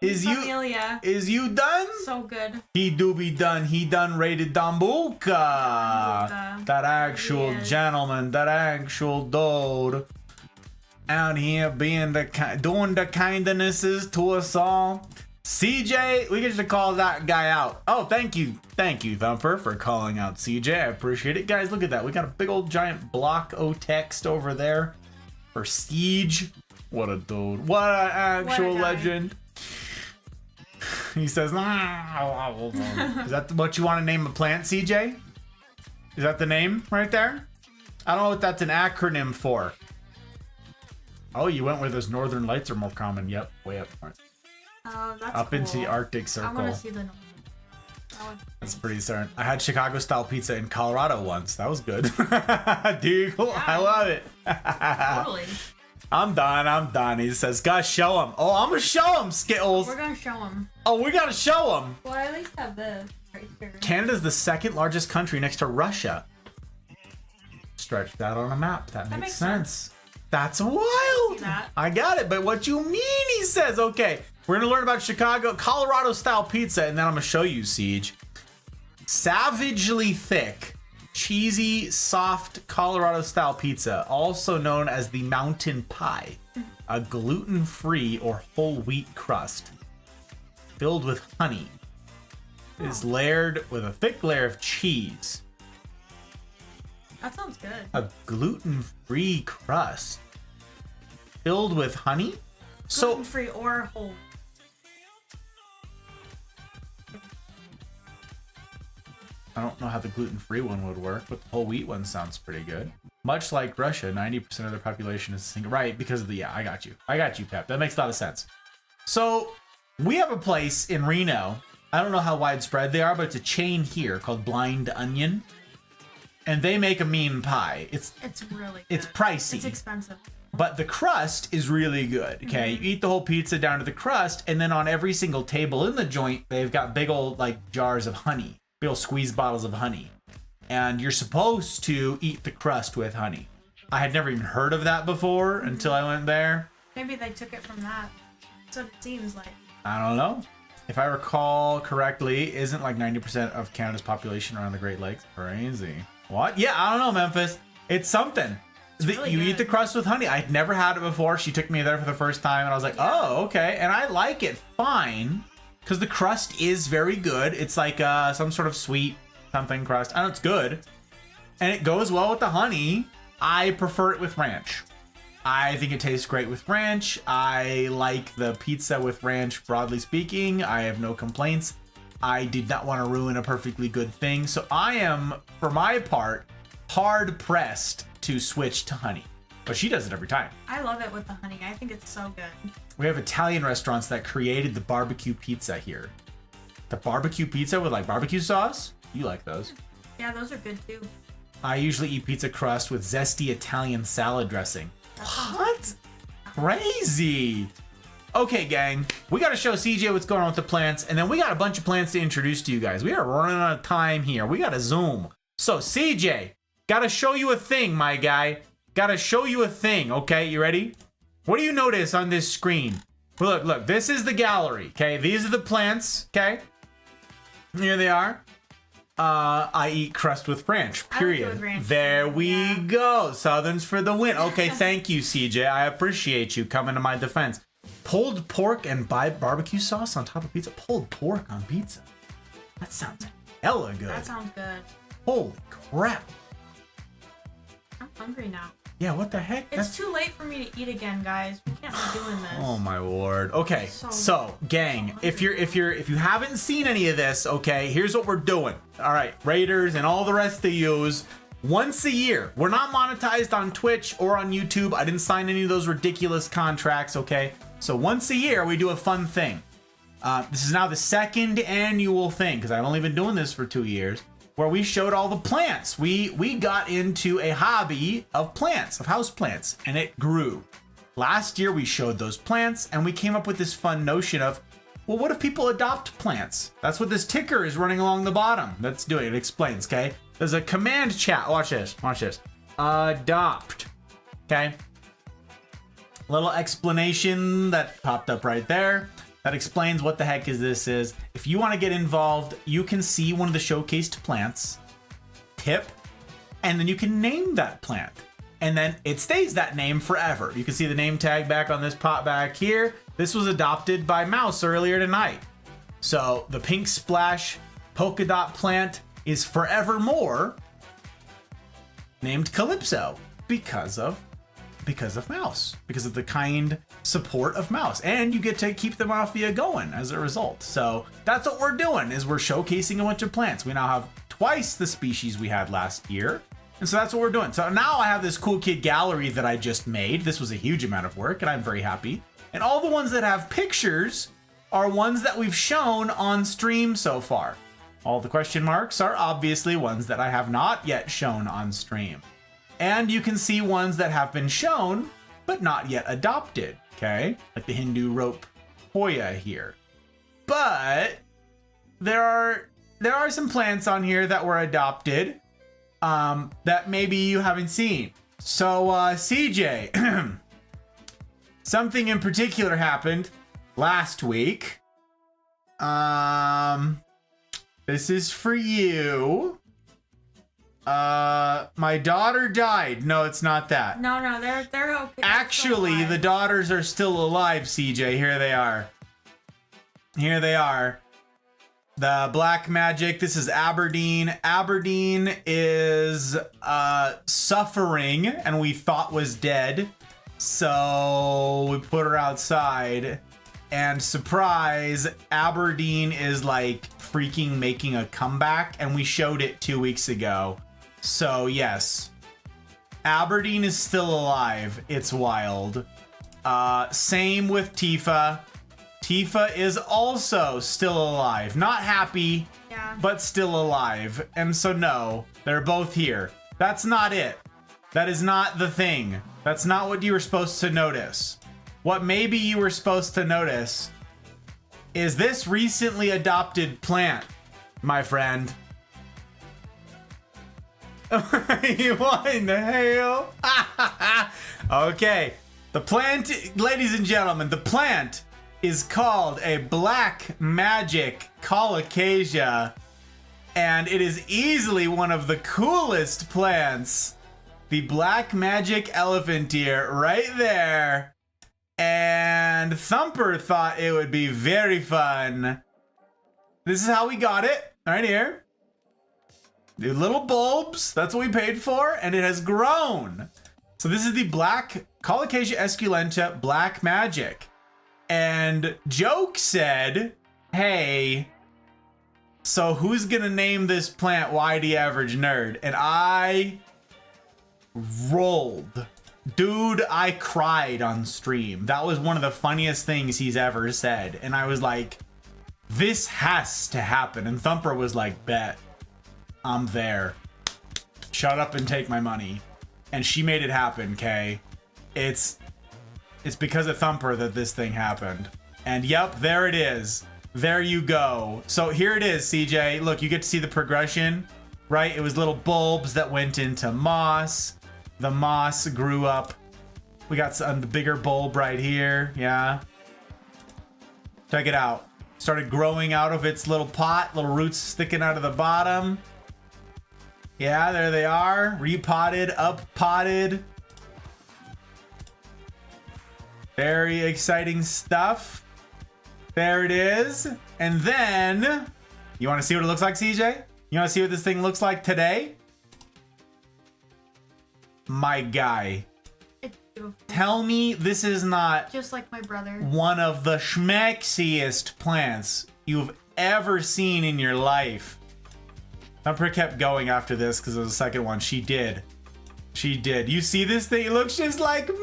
Is you done? So good. He do be done. He done rated Dambuka. Dambuka. That actual Yes. gentleman. That actual dude. Out here being doing the kindnesses to us all. CJ, we get to call that guy out. Oh, thank you, Thumper, for calling out CJ. I appreciate it, guys. Look at that. We got a big old giant block o text over there for Siege. What a dude. What an actual legend. He says, is that what you want to name a plant, CJ? Is that the name right there? I don't know what that's an acronym for. Oh, you went with those northern lights are more common. Yep, way up north. Oh, that's Up cool. into the Arctic I Circle. want to see the. That's pretty certain. I had Chicago style pizza in Colorado once. That was good. Dude, cool. I love it. Totally. I'm done. He says, "Gosh, show him." Oh, I'm gonna show him, Skittles. We're gonna show them. Oh, we gotta show him. Well, I at least have this right here. Canada's the second largest country next to Russia. Stretch that on a map. That makes sense. That's wild. That. I got it, but what you mean? He says, okay, we're gonna learn about Chicago, Colorado style pizza, and then I'm gonna show you, Siege. Savagely thick, cheesy, soft Colorado style pizza, also known as the mountain pie, a gluten-free or whole wheat crust filled with honey. It is layered with a thick layer of cheese. That sounds good. A gluten-free crust filled with honey. So Gluten-free or whole. I don't know how the gluten-free one would work, but the whole wheat one sounds pretty good. Much like Russia, 90% of their population is single. Right, because of the, yeah, I got you, Pep. That makes a lot of sense. So we have a place in Reno. I don't know how widespread they are, but it's a chain here called Blind Onion. And they make a mean pie. It's really good. It's pricey. It's expensive. But the crust is really good, okay? You eat the whole pizza down to the crust, and then on every single table in the joint, they've got big old, like, jars of honey. Big old squeeze bottles of honey. And you're supposed to eat the crust with honey. I had never even heard of that before until I went there. Maybe they took it from that. That's what it seems like. I don't know. If I recall correctly, isn't like 90% of Canada's population around the Great Lakes? Crazy. What? Yeah, I don't know, Memphis. It's something. Really you good. eat the crust with honey. I'd never had it before. She took me there for the first time, and I was like, oh, okay. And I like it fine, because the crust is very good. It's like some sort of sweet something crust. I know it's good. And it goes well with the honey. I prefer it with ranch. I think it tastes great with ranch. I like the pizza with ranch, broadly speaking. I have no complaints. I did not want to ruin a perfectly good thing. So I am, for my part, hard pressed to switch to honey. But she does it every time. I love it with the honey. I think it's so good. We have Italian restaurants that created the barbecue pizza here. The barbecue pizza with like barbecue sauce. You like those? Yeah, those are good too. I usually eat pizza crust with zesty Italian salad dressing. What? Crazy. Okay, gang. We got to show CJ what's going on with the plants, and then we got a bunch of plants to introduce to you guys. We are running out of time here. We got to zoom. So, CJ, got to show you a thing, my guy. Got to show you a thing, okay? You ready? What do you notice on this screen? Look, this is the gallery, okay? These are the plants, okay? Here they are. I eat crust with ranch, period. with ranch, There too, we yeah. go. Southerns for the win. Okay, thank you, CJ. I appreciate you coming to my defense. Pulled pork and barbecue sauce on top of pizza. Pulled pork on pizza. That sounds hella good. That sounds good. Holy crap. I'm hungry now. Yeah, what the heck? It's too late for me to eat again, guys. We can't be doing this. Oh my lord. Okay, so gang, if you haven't seen any of this, okay, here's what we're doing. All right, Raiders and all the rest of yous, once a year. We're not monetized on Twitch or on YouTube. I didn't sign any of those ridiculous contracts, okay? So once a year, we do a fun thing. This is now the second annual thing, because I've only been doing this for 2 years, where we showed all the plants. We got into a hobby of plants, of house plants, and it grew. Last year, we showed those plants, and we came up with this fun notion of, well, what if people adopt plants? That's what this ticker is running along the bottom. That's doing it. It explains, okay? There's a command chat. Watch this. Watch this. Adopt. Okay? Little explanation that popped up right there that explains what the heck this is. If you want to get involved, you can see one of the showcased plants, tip, and then you can name that plant. And then it stays that name forever. You can see the name tag back on this pot back here. This was adopted by Mouse earlier tonight. So the pink splash polka dot plant is forevermore named Calypso because of Mouse, because of the kind support of Mouse, and you get to keep the mafia going as a result. So that's what we're doing, is we're showcasing a bunch of plants. We now have twice the species we had last year, and so that's what we're doing. So now I have this cool kid gallery that I just made. This was a huge amount of work, and I'm very happy. And all the ones that have pictures are ones that we've shown on stream so far. All the question marks are obviously ones that I have not yet shown on stream. And you can see ones that have been shown, but not yet adopted, okay? Like the Hindu rope Hoya here. But there are some plants on here that were adopted that maybe you haven't seen. So CJ, something in particular happened last week. This is for you. My daughter died. No, it's not that. No, they're okay. Actually, the daughters are still alive, CJ. Here they are. Here they are. The Black Magic. This is Aberdeen. Aberdeen is suffering and we thought was dead. So we put her outside. And surprise, Aberdeen is like freaking making a comeback. And we showed it 2 weeks ago. So yes, Aberdeen is still alive. It's wild. Same with Tifa. Tifa is also still alive. Not happy, Yeah. but still alive. And so no, they're both here. That's not it. That is not the thing. That's not what you were supposed to notice. What maybe you were supposed to notice is this recently adopted plant, my friend. What in the hell? Okay, the plant, ladies and gentlemen, the plant is called a Black Magic Colocasia, and it is easily one of the coolest plants. The Black Magic Elephant Deer right there. And Thumper thought it would be very fun. This is how we got it, right here. The little bulbs, that's what we paid for, and it has grown. So this is the Black Colocasia esculenta Black Magic. And Joke said, hey, So who's gonna name this plant YD Average Nerd? And I rolled. Dude, I cried on stream. That was one of the funniest things he's ever said. And I was like, this has to happen. And Thumper was like, bet. I'm there. Shut up and take my money. And she made it happen, Kay. It's because of Thumper that this thing happened. And yep, there it is. There you go. So here it is, CJ. Look, you get to see the progression, right? It was little bulbs that went into moss. The moss grew up. We got the bigger bulb right here. Yeah. Check it out. Started growing out of its little pot. Little roots sticking out of the bottom. Yeah, there they are. Repotted, up-potted. Very exciting stuff. There it is. And then, you want to see what it looks like, CJ? You want to see what this thing looks like today? My guy. It's beautiful. Tell me this is not Just like my brother. one of the schmexiest plants you've ever seen in your life. Thumper kept going after this because it was the second one. She did. She did. You see this thing? It looks just like me.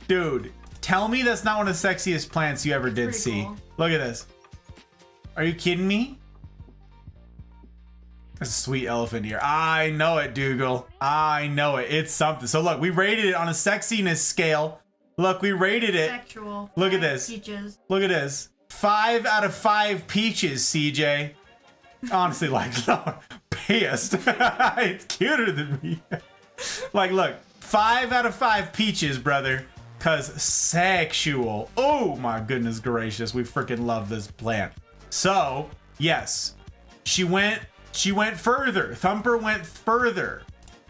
Dude, tell me that's not one of the sexiest plants you ever did pretty see. cool. Look at this. Are you kidding me? That's a sweet elephant here. I know it, Dougal. I know it. It's something. So look, we rated it on a sexiness scale. Look, we rated it. Sexual. Look at 5 this. Peaches. Look at this. 5 out of 5 peaches, CJ. Honestly, like, no, pissed. It's cuter than me. Like, look, 5 out of 5 peaches, brother. Cause sexual. Oh my goodness gracious. We freaking love this plant. So, yes, she went further. Thumper went further.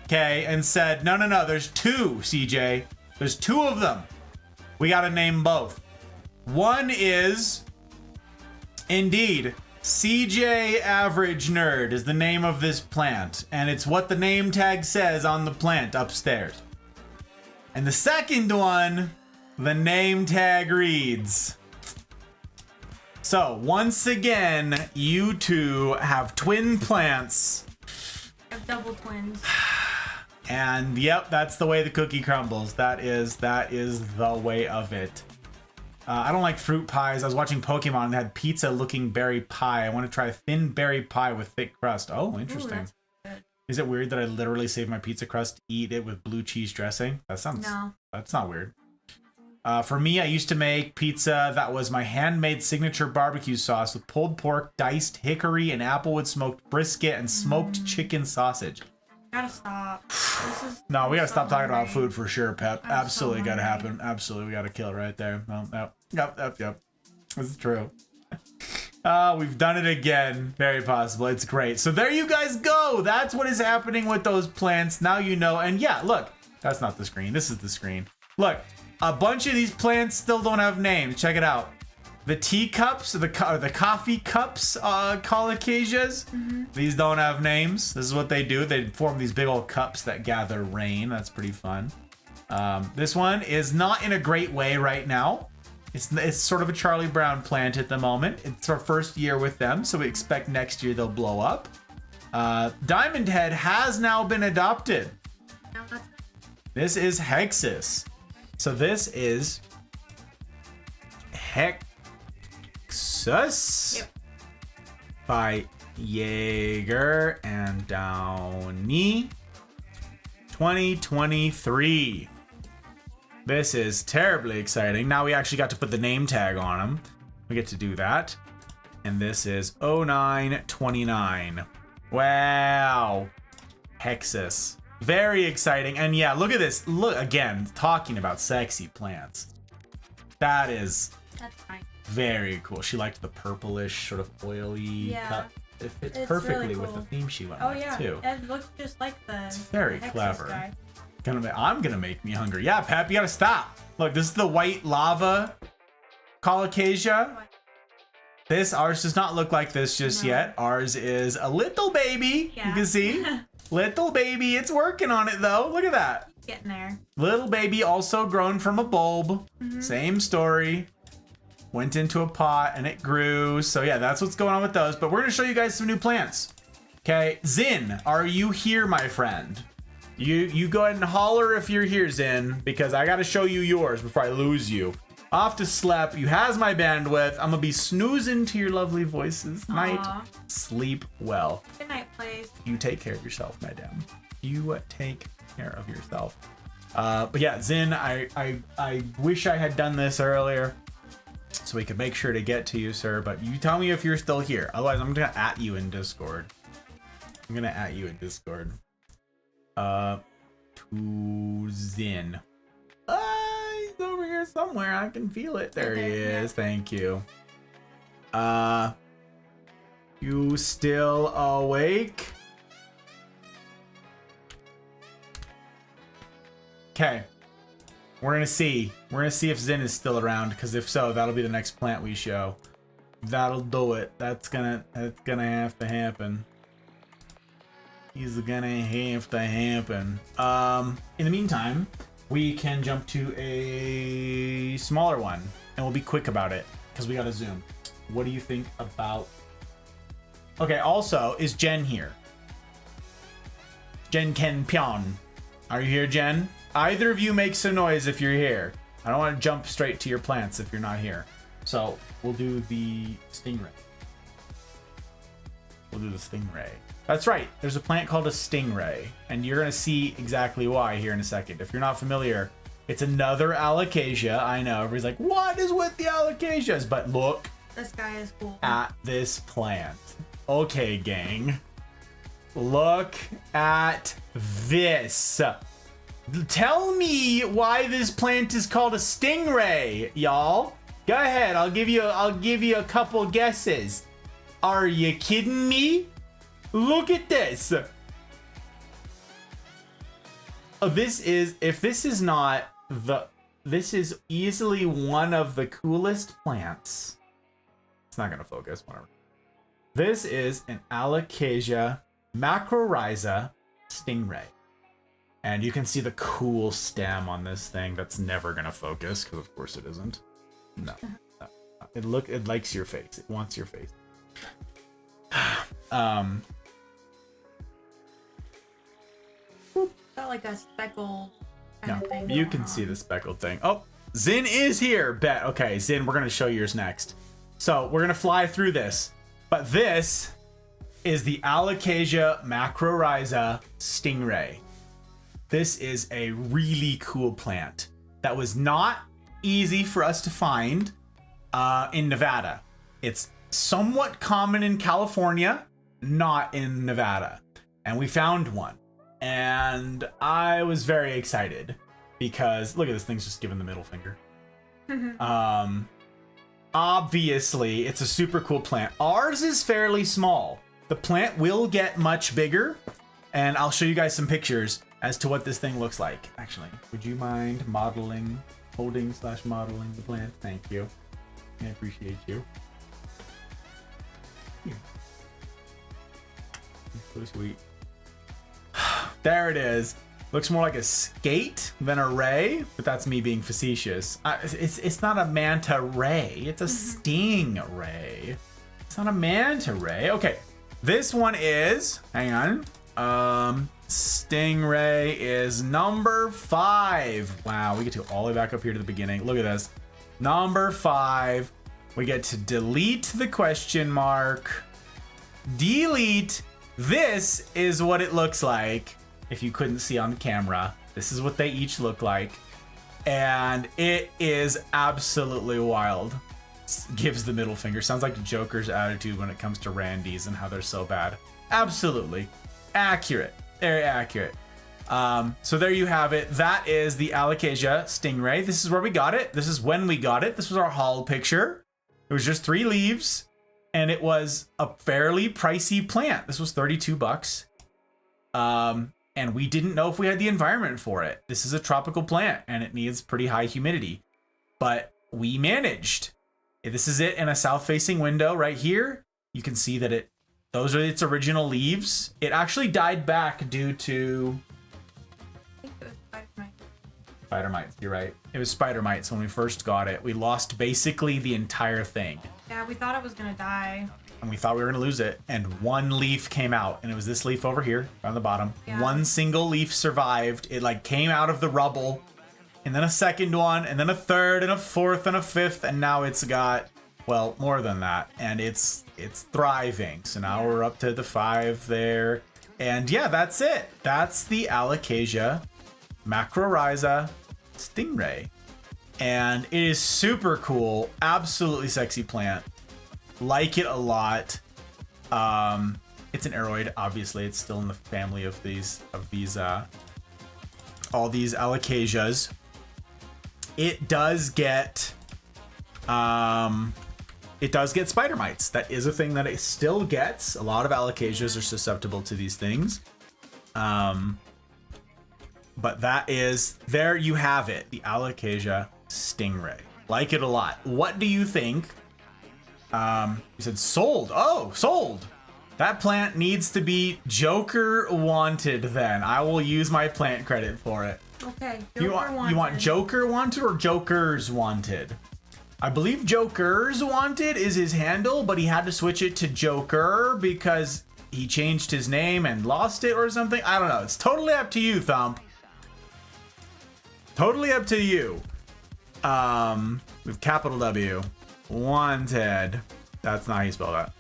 Okay, and said, no, there's 2, CJ. There's 2 of them. We gotta name both. One is, indeed, CJ Average Nerd is the name of this plant, and it's what the name tag says on the plant upstairs. And the second one, the name tag reads. So, once again, you two have twin plants. I have double twins. And yep, that's the way the cookie crumbles. That is the way of it. I don't like fruit pies. I was watching Pokemon and they had pizza looking berry pie. I want to try a thin berry pie with thick crust. Oh, interesting. Ooh, that's good. Is it weird that I literally save my pizza crust to eat it with blue cheese dressing? That sounds... No. That's not weird. For me, I used to make pizza that was my handmade signature barbecue sauce with pulled pork, diced hickory, and applewood smoked brisket, and smoked chicken sausage. Gotta stop. This is No, we gotta stop talking about hungry. food for sure, Pep. I'm so Absolutely gotta hungry. happen. Absolutely, we gotta kill it right there. No. Yep. This is true. We've done it again. Very possible. It's great. So there you guys go. That's what is happening with those plants. Now you know. And yeah, look, that's not the screen. This is the screen. Look, a bunch of these plants still don't have names. Check it out. The teacups, the coffee cups, colocasias, these don't have names. This is what they do. They form these big old cups that gather rain. That's pretty fun. This one is not in a great way right now. It's sort of a Charlie Brown plant at the moment. It's our first year with them, so we expect next year they'll blow up. Diamond Head has now been adopted. No, that's This is Hexus. So this is Hexus Yep. by Jaeger and Downey 2023. This is terribly exciting. Now we actually got to put the name tag on them. We get to do that. And this is 0929. Wow. Hexus. Very exciting. And yeah, look at this. Look, again, talking about sexy plants. that's fine. Very cool. She liked the purplish, sort of oily Yeah. cut. It fits It's perfectly really with the cool. theme she went Oh with, yeah, too. it looks just like the. It's very Hexus clever. guy. I'm gonna make me hungry. Yeah, Pep, you gotta stop. Look, this is the white lava colocasia. Ours does not look like this just No. yet. Ours is a little baby. Yeah. You can see. Little baby. It's working on it though. Look at that. Getting there. Little baby also grown from a bulb. Same story. went into a pot and it grew. So yeah, that's what's going on with those. But we're gonna show you guys some new plants. Okay, Zin, are you here, my friend? You go ahead and holler if you're here, Zin, because I gotta show you yours before I lose you. Off to sleep. You has my bandwidth. I'm gonna be snoozing to your lovely voices. Night. Aw. Sleep well. Good night, please. You take care of yourself, madam. You take care of yourself. But yeah, Zin, I wish I had done this earlier so we could make sure to get to you, sir. But you tell me if you're still here. Otherwise, I'm gonna at you in Discord. I'm gonna at you in Discord. To Zin. He's over here somewhere. I can feel it. There he is. Thank you. You still awake? Okay. We're gonna see. We're gonna see if Zin is still around, because if so, that'll be the next plant we show. That'll do it. That's gonna have to happen. He's gonna have to happen. In the meantime, we can jump to a smaller one, and we'll be quick about it because we gotta zoom. What do you think about? Okay. Also, is Jen here? Jen Ken Pyeon, are you here, Jen? Either of you make some noise if you're here. I don't want to jump straight to your plants if you're not here. So we'll do the stingray. We'll do the stingray. That's right. There's a plant called a stingray, and you're going to see exactly why here in a second. If you're not familiar, it's another alocasia. I know. Everybody's like, what is with the alocasias? But look This guy is cool. at this plant. Okay, gang. Look at this. Tell me why this plant is called a stingray, y'all. Go ahead. I'll give you a couple guesses. Are you kidding me? Look at this. Oh, this is easily one of the coolest plants. It's not gonna focus, whatever. This is an Alocasia macrorrhiza stingray. And you can see the cool stem on this thing that's never gonna focus, because of course it isn't. No. It likes your face. It wants your face. Got like a speckled kind No, of thing. you going can on. see the speckled thing. Oh, Zin is here. Bet. Okay, Zin, we're gonna show yours next. So we're gonna fly through this, but this is the Alocasia macrorrhiza stingray. This is a really cool plant that was not easy for us to find in Nevada. It's somewhat common in California, not in Nevada, and we found one. And I was very excited because look at this thing's just giving the middle finger. Obviously, it's a super cool plant. Ours is fairly small. The plant will get much bigger, and I'll show you guys some pictures as to what this thing looks like. Actually, would you mind holding/modeling the plant? Thank you. I appreciate you. Here. So sweet. There it is. Looks more like a skate than a ray, but that's me being facetious. It's not a manta ray. It's a stingray. It's not a manta ray. Okay, this one is. Hang on. Stingray is number 5. Wow, we get to go all the way back up here to the beginning. Look at this. Number 5. We get to delete the question mark. Delete. This is what it looks like. If you couldn't see on the camera, this is what they each look like. And it is absolutely wild. Gives the middle finger. Sounds like the Joker's attitude when it comes to Randy's and how they're so bad. Absolutely. Accurate. Very accurate. So there you have it. That is the Alocasia stingray. This is where we got it. This is when we got it. This was our haul picture. It was just 3 leaves. And it was a fairly pricey plant. This was $32. And we didn't know if we had the environment for it. This is a tropical plant and it needs pretty high humidity, but we managed. This is it in a south-facing window right here. You can see that those are its original leaves. It actually died back due to I think it was spider mites. You're right. It was spider mites when we first got it. We lost basically the entire thing. Yeah, we thought it was gonna die. And we thought we were going to lose it. And one leaf came out. And it was this leaf over here on the bottom. Yeah. One single leaf survived. It like came out of the rubble. And then a second one. And then a third and a fourth and a fifth. And now it's got, well, more than that. And it's thriving. So now we're up to the 5 there. And yeah, that's it. That's the Alocasia macrorrhiza stingray. And it is super cool. Absolutely sexy plant. Like it a lot. It's an aroid, obviously. It's still in the family of these all these alocasias. It does get spider mites. That is a thing that it still gets. A lot of alocasias are susceptible to these things. But that is, there you have it, the Alocasia stingray. Like it a lot. What do you think? You said sold. Oh, sold. That plant needs to be Joker wanted then. I will use my plant credit for it. Okay, You want Joker wanted or Jokers wanted? I believe Jokers wanted is his handle, but he had to switch it to Joker because he changed his name and lost it or something. I don't know. It's totally up to you, Thump. Totally up to you. With capital W. Wanted. That's not how you spell that.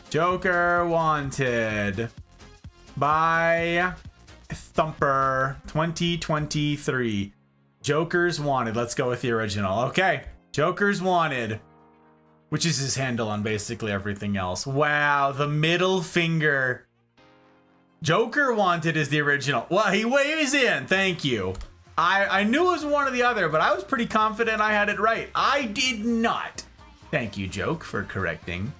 Joker wanted by Thumper 2023. Jokers wanted. Let's go with the original. Okay. Jokers wanted. Which is his handle on basically everything else. Wow. The middle finger. Joker wanted is the original. Well, he weighs in. Thank you. I knew it was one or the other, but I was pretty confident I had it right. I did not. Thank you, Joke, for correcting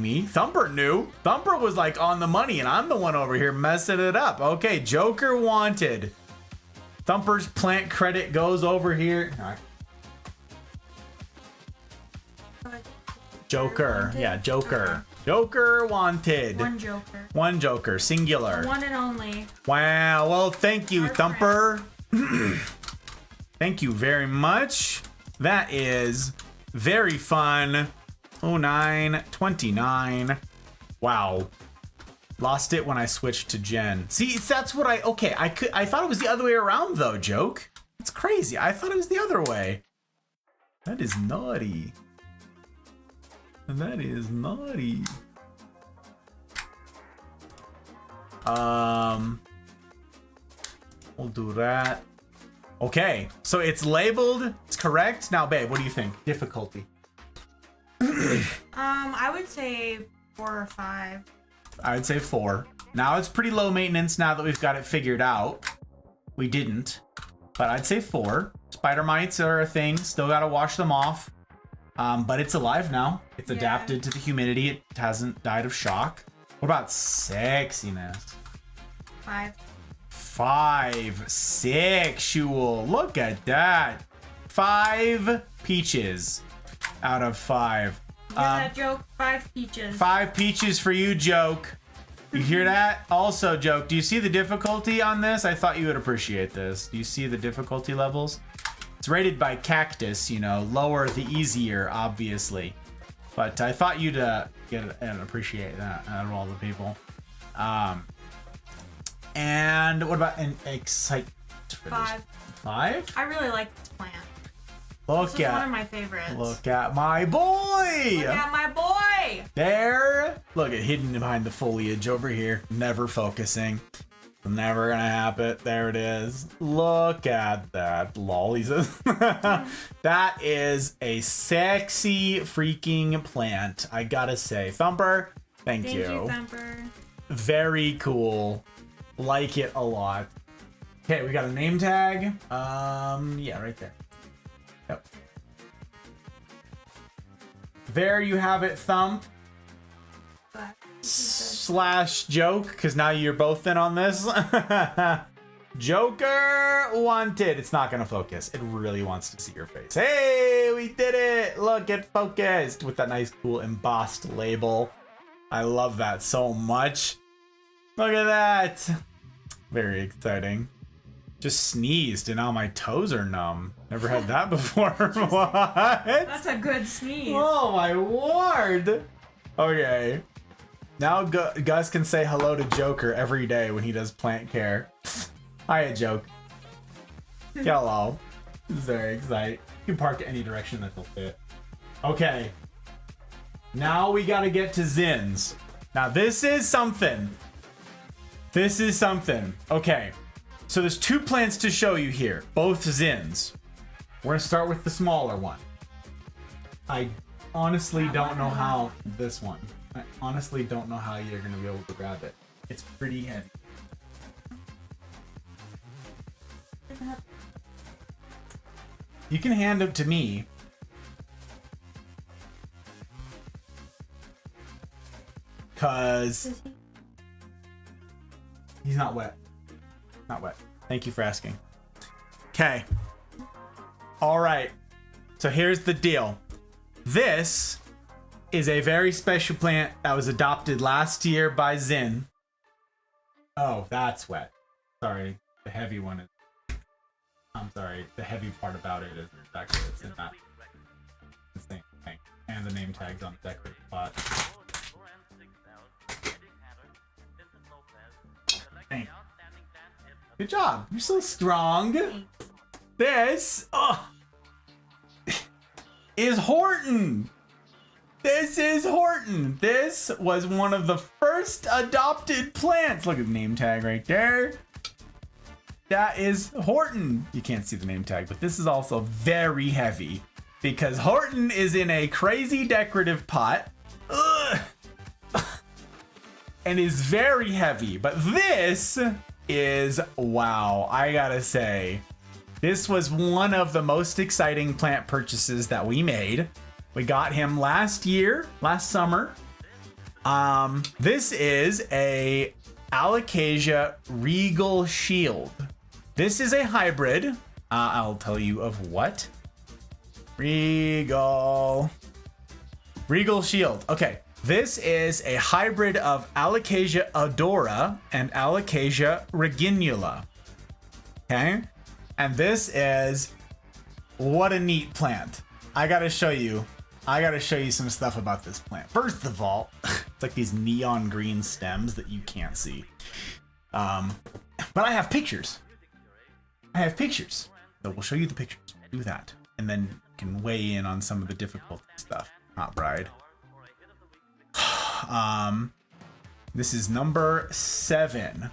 me. Thumper knew. Thumper was like on the money, and I'm the one over here messing it up. Okay, Joker wanted. Thumper's plant credit goes over here. All right. Joker. Wanted? Yeah, Joker. Okay. Joker wanted. One Joker. One Joker, singular. The one and only. Wow. Well, thank you, Our Thumper. Thank you very much. That is very fun. 0929. Wow. Lost it when I switched to Jen. See, that's what I thought it was the other way around though, Joke. It's crazy. I thought it was the other way. That is naughty. That is naughty. We'll do that. Okay, so it's labeled. It's correct. Now, babe, what do you think? Difficulty. I would say 4 or 5. I would say 4. Now it's pretty low maintenance now that we've got it figured out. We didn't, but I'd say 4. Spider mites are a thing. Still got to wash them off. But it's alive now. It's adapted to the humidity. It hasn't died of shock. What about sexiness? 5. 5. Sexual. Look at that. 5 peaches out of 5. Hear that, Joke? 5 peaches. 5 peaches for you, Joke. You hear that? Also, Joke, do you see the difficulty on this? I thought you would appreciate this. Do you see the difficulty levels? It's rated by Cactus, you know, lower the easier, obviously. But I thought you'd get and appreciate that out of all the people. And what about an excite? 5. 5? I really like this plant. Look This is at one of my favorites. Look at my boy. Look at my boy. There. Look at hidden behind the foliage over here. Never focusing. Never gonna happen. There it is. Look at that. Lollies. That is a sexy freaking plant. I gotta say. Thumper, thank you. Thumper. Very cool. Like it a lot. Okay, we got a name tag. Yeah, right there. Yep. There you have it, Thump. Slash Joke, because now you're both in on this. Joker wanted. It's not gonna focus. It really wants to see your face. Hey, we did it. Look, it focused with that nice cool embossed label. I love that so much. Look at that. Very exciting. Just sneezed and now my toes are numb. Never had that before. What? That's a good sneeze. Oh my word. Okay. Now Gus can say hello to Joker every day when he does plant care. Hiya, Joke. Hello. This is very exciting. You can park any direction that will fit. Okay. Now we gotta get to Zin's. Now this is something. This is something. Okay. So there's 2 plants to show you here. Both Zin's. We're gonna start with the smaller one. I honestly don't know how this one. I honestly don't know how you're gonna be able to grab it. It's pretty heavy. You can hand it to me. Cause he's not wet. Not wet. Thank you for asking. Okay. All right. So here's the deal. This is a very special plant that was adopted last year by Zin. Oh, that's wet. Sorry. The heavy one is... I'm sorry. The heavy part about it is actually it's in that thing. And the name tags on the decorative pot. Thanks. Good job. You're so strong. This is Horton. This is Horton. This was one of the first adopted plants. Look at the name tag right there. That is Horton. You can't see the name tag, but this is also very heavy because Horton is in a crazy decorative pot. Ugh. And is very heavy, but this is, wow, I gotta say, this was one of the most exciting plant purchases that we made. We got him last summer. This is a Alocasia Regal Shield. This is a hybrid. I'll tell you of what. Regal Shield. Okay. This is a hybrid of Alocasia odora and Alocasia reginula. Okay? And this is, what a neat plant. I gotta show you some stuff about this plant. First of all, it's like these neon green stems that you can't see. But I have pictures. So we'll show you the pictures. Do that. And then you can weigh in on some of the difficult stuff. Hot bride. This is number 7.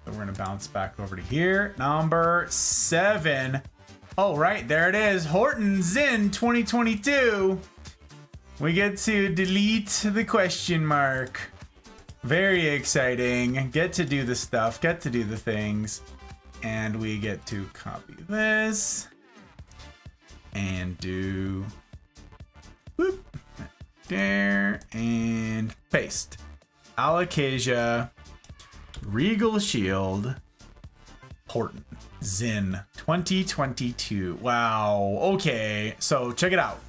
So we're gonna bounce back over to here. Number 7. Oh, right, there it is. Horton Zin 2022. We get to delete the question mark. Very exciting. Get to do the stuff, get to do the things. And we get to copy this. And do... whoop. There. And paste. Alocasia Regal Shield Horton Zin 2022. Wow. Okay. So check it out.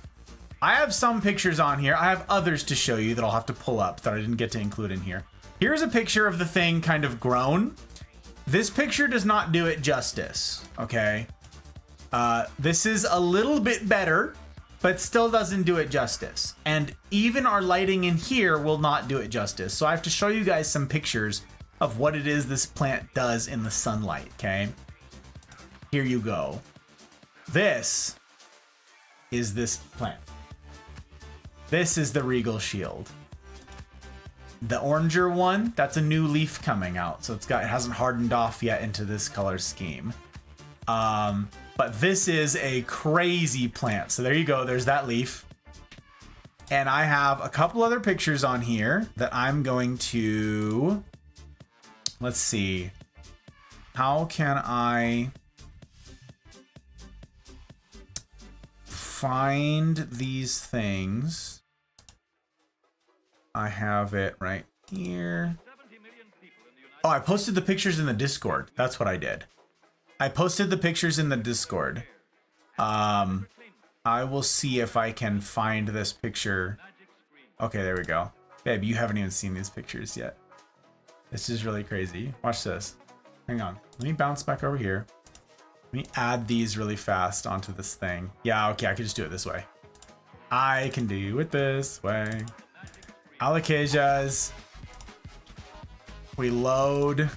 I have some pictures on here. I have others to show you that I'll have to pull up that I didn't get to include in here. Here's a picture of the thing kind of grown. This picture does not do it justice. Okay. This is a little bit better, but still doesn't do it justice. And even our lighting in here will not do it justice. So I have to show you guys some pictures of what it is this plant does in the sunlight, okay? Here you go. This is this plant. This is the Regal Shield. The oranger one, that's a new leaf coming out. So it hasn't hardened off yet into this color scheme. But this is a crazy plant. So there you go. There's that leaf. And I have a couple other pictures on here that I'm going to... Let's see. How can I find these things? I have it right here. Oh, I posted the pictures in the Discord. That's what I did. I posted the pictures in the Discord. I will see if I can find this picture. Okay, there we go. Babe, you haven't even seen these pictures yet. This is really crazy. Watch this. hang on. Let me bounce back over here. Let me add these really fast onto this thing. Yeah, okay, I can just do it this way. I can do it this way. Alocasias. We load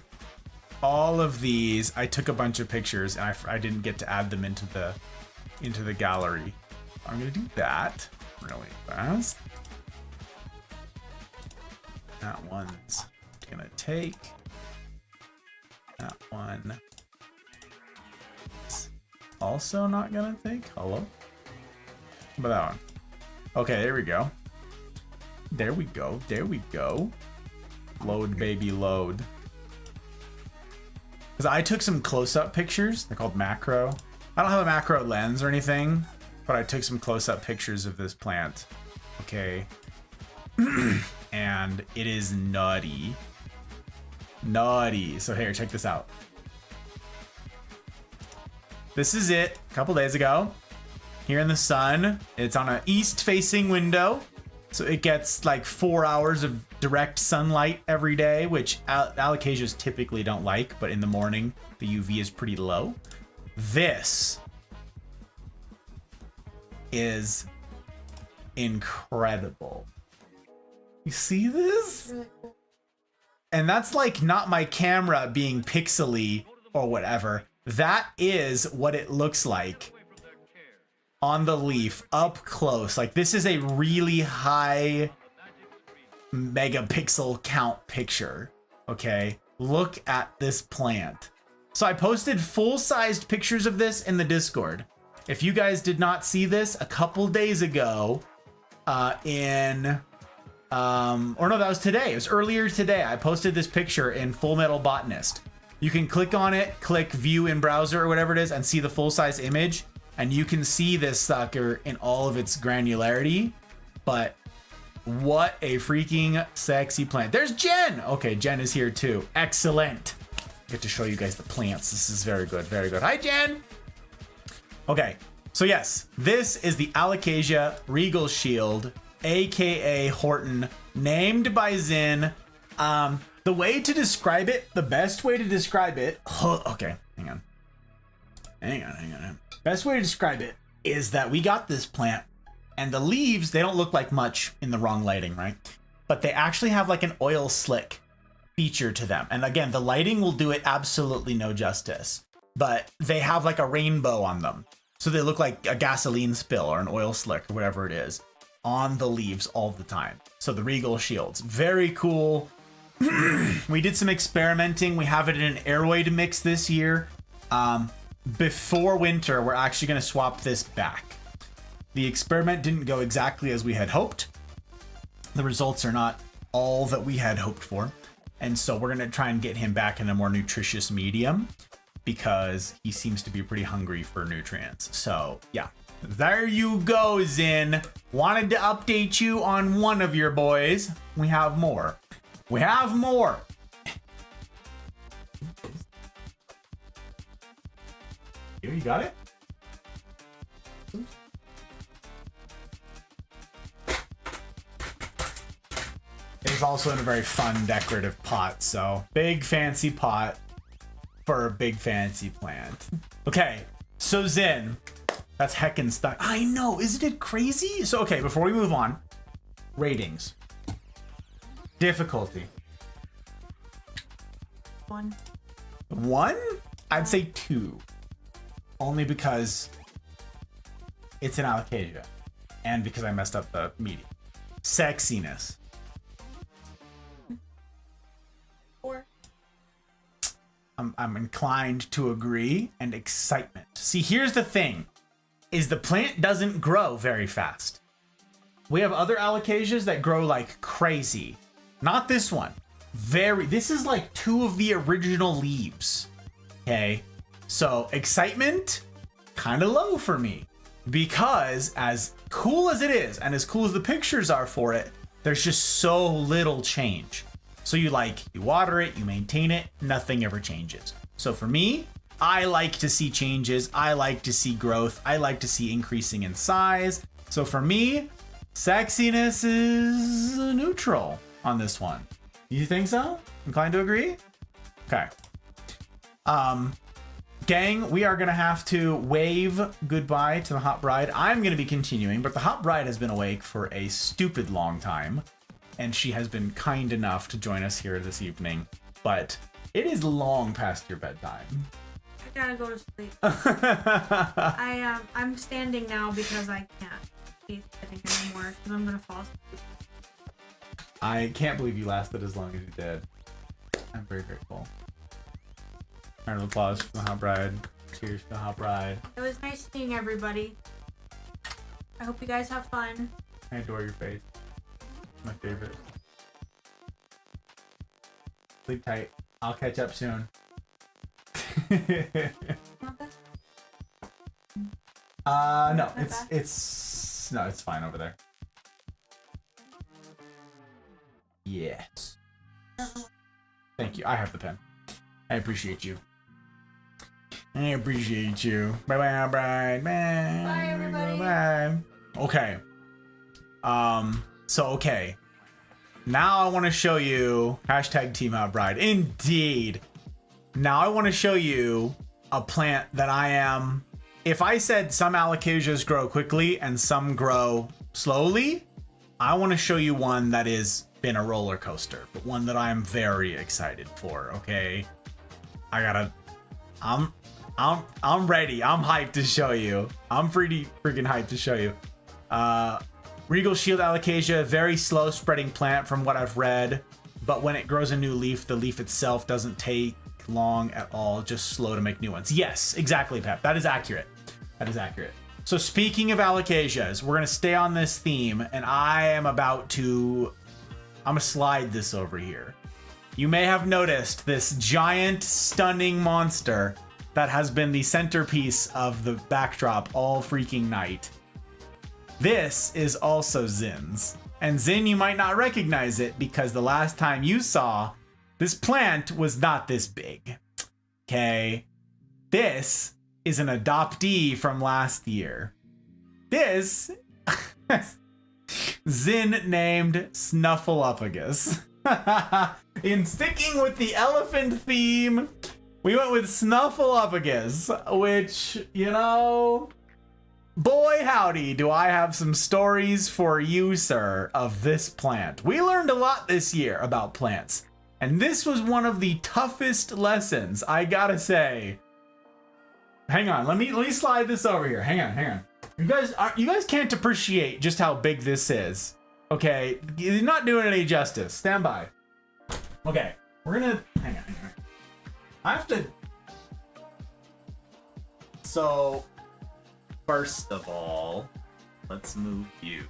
all of these. I took a bunch of pictures and I didn't get to add them into the gallery. I'm gonna do that really fast. That one's gonna take. That one. It's also not gonna take. Hello? How about that one? Okay, there we go. There we go. There we go. Load, baby, load. Because I took some close-up pictures. They're called macro. I don't have a macro lens or anything, but I took some close-up pictures of this plant. Okay. And it is nutty. Nutty. So here, check this out. This is it. A couple days ago. Here in the sun. It's on an east-facing window. So it gets like 4 hours of direct sunlight every day, which alocasias typically don't like, but in the morning, the UV is pretty low. This is incredible. You see this? And that's like not my camera being pixely or whatever. That is what it looks like on the leaf up close. Like this is a really high megapixel count picture. Okay, look at this plant. So I posted full-sized pictures of this in the Discord. If you guys did not see this a couple days ago, or no, that was today. It was earlier today. I posted this picture in Full Metal Botanist. You can click on it, click view in browser or whatever it is, and see the full-size image. And you can see this sucker in all of its granularity. But what a freaking sexy plant. There's Jen. Okay, Jen is here too. Excellent. I get to show you guys the plants. This is very good, very good. Hi, Jen. Okay, so yes, this is the Alocasia Regal Shield, aka Horton, named by Zin. The way to describe it, the best way to describe it, okay, hang on. Best way to describe it is that we got this plant and the leaves, they don't look like much in the wrong lighting, right? But they actually have like an oil slick feature to them. And again, the lighting will do it absolutely no justice, but they have like a rainbow on them. So they look like a gasoline spill or an oil slick or whatever it is on the leaves all the time. So the Regal Shields, very cool. We did some experimenting. We have it in an aeroid mix this year. Before winter, we're actually going to swap this back. The experiment didn't go exactly as we had hoped. The results are not all that we had hoped for. And so we're going to try and get him back in a more nutritious medium because he seems to be pretty hungry for nutrients. So yeah, there you go, Zin. Wanted to update you on one of your boys. We have more. We have more. Here, you got it? It's also in a very fun decorative pot, so big fancy pot for a big fancy plant. Okay, so Zin, that's heckin' stuck. I know, isn't it crazy? So okay, before we move on, ratings. Difficulty. 1. 1? I'd say 2. Only because it's an Alocasia and because I messed up the medium. Sexiness. 4. I'm inclined to agree. And excitement. See, here's the thing, is the plant doesn't grow very fast. We have other Alocasias that grow like crazy. Not this one. This is like 2 of the original leaves. Okay. So excitement, kind of low for me because as cool as it is and as cool as the pictures are for it, there's just so little change. So you water it, you maintain it, nothing ever changes. So for me, I like to see changes. I like to see growth. I like to see increasing in size. So for me, sexiness is neutral on this one. You think so? Inclined to agree? Okay. Gang, we are going to have to wave goodbye to the Hot Bride. I'm going to be continuing, but the Hot Bride has been awake for a stupid long time, and she has been kind enough to join us here this evening. But it is long past your bedtime. I gotta go to sleep. I'm standing now because I can't be sitting anymore because I'm gonna fall asleep. I can't believe you lasted as long as you did. I'm very grateful. Round of applause for the Hot Bride. Cheers to the Hot Bride. It was nice seeing everybody. I hope you guys have fun. I adore your face. My favorite. Sleep tight. I'll catch up soon. No, it's fine over there. Yes. Thank you. I have the pen. I appreciate you. I appreciate you. Bye bye, Bride. Bye. Bye, everybody. Bye. Okay. Okay. Now I want to show you hashtag Team Hot Bride. Indeed. Now I want to show you a plant that I am. If I said some alocasias grow quickly and some grow slowly, I want to show you one that has been a roller coaster, but one that I am very excited for. Okay. I'm ready. I'm hyped to show you. I'm pretty freaking hyped to show you. Regal Shield Alocasia, very slow spreading plant from what I've read, but when it grows a new leaf, the leaf itself doesn't take long at all, just slow to make new ones. Yes, exactly, Pep. That is accurate. That is accurate. So speaking of alocasias, we're going to stay on this theme, and I'm going to slide this over here. You may have noticed this giant, stunning monster that has been the centerpiece of the backdrop all freaking night. This is also Zin's. And Zin, you might not recognize it because the last time you saw this plant was not this big. Okay. This is an adoptee from last year. This Zin named Snuffleupagus. In sticking with the elephant theme, we went with Snuffleupagus, which, you know, boy howdy, do I have some stories for you, sir, of this plant. We learned a lot this year about plants, and this was one of the toughest lessons, I gotta say. Hang on, let me slide this over here. Hang on. You guys can't appreciate just how big this is. Okay, you're not doing any justice. Stand by. Okay, we're gonna hang on. I have to. So, first of all, let's move you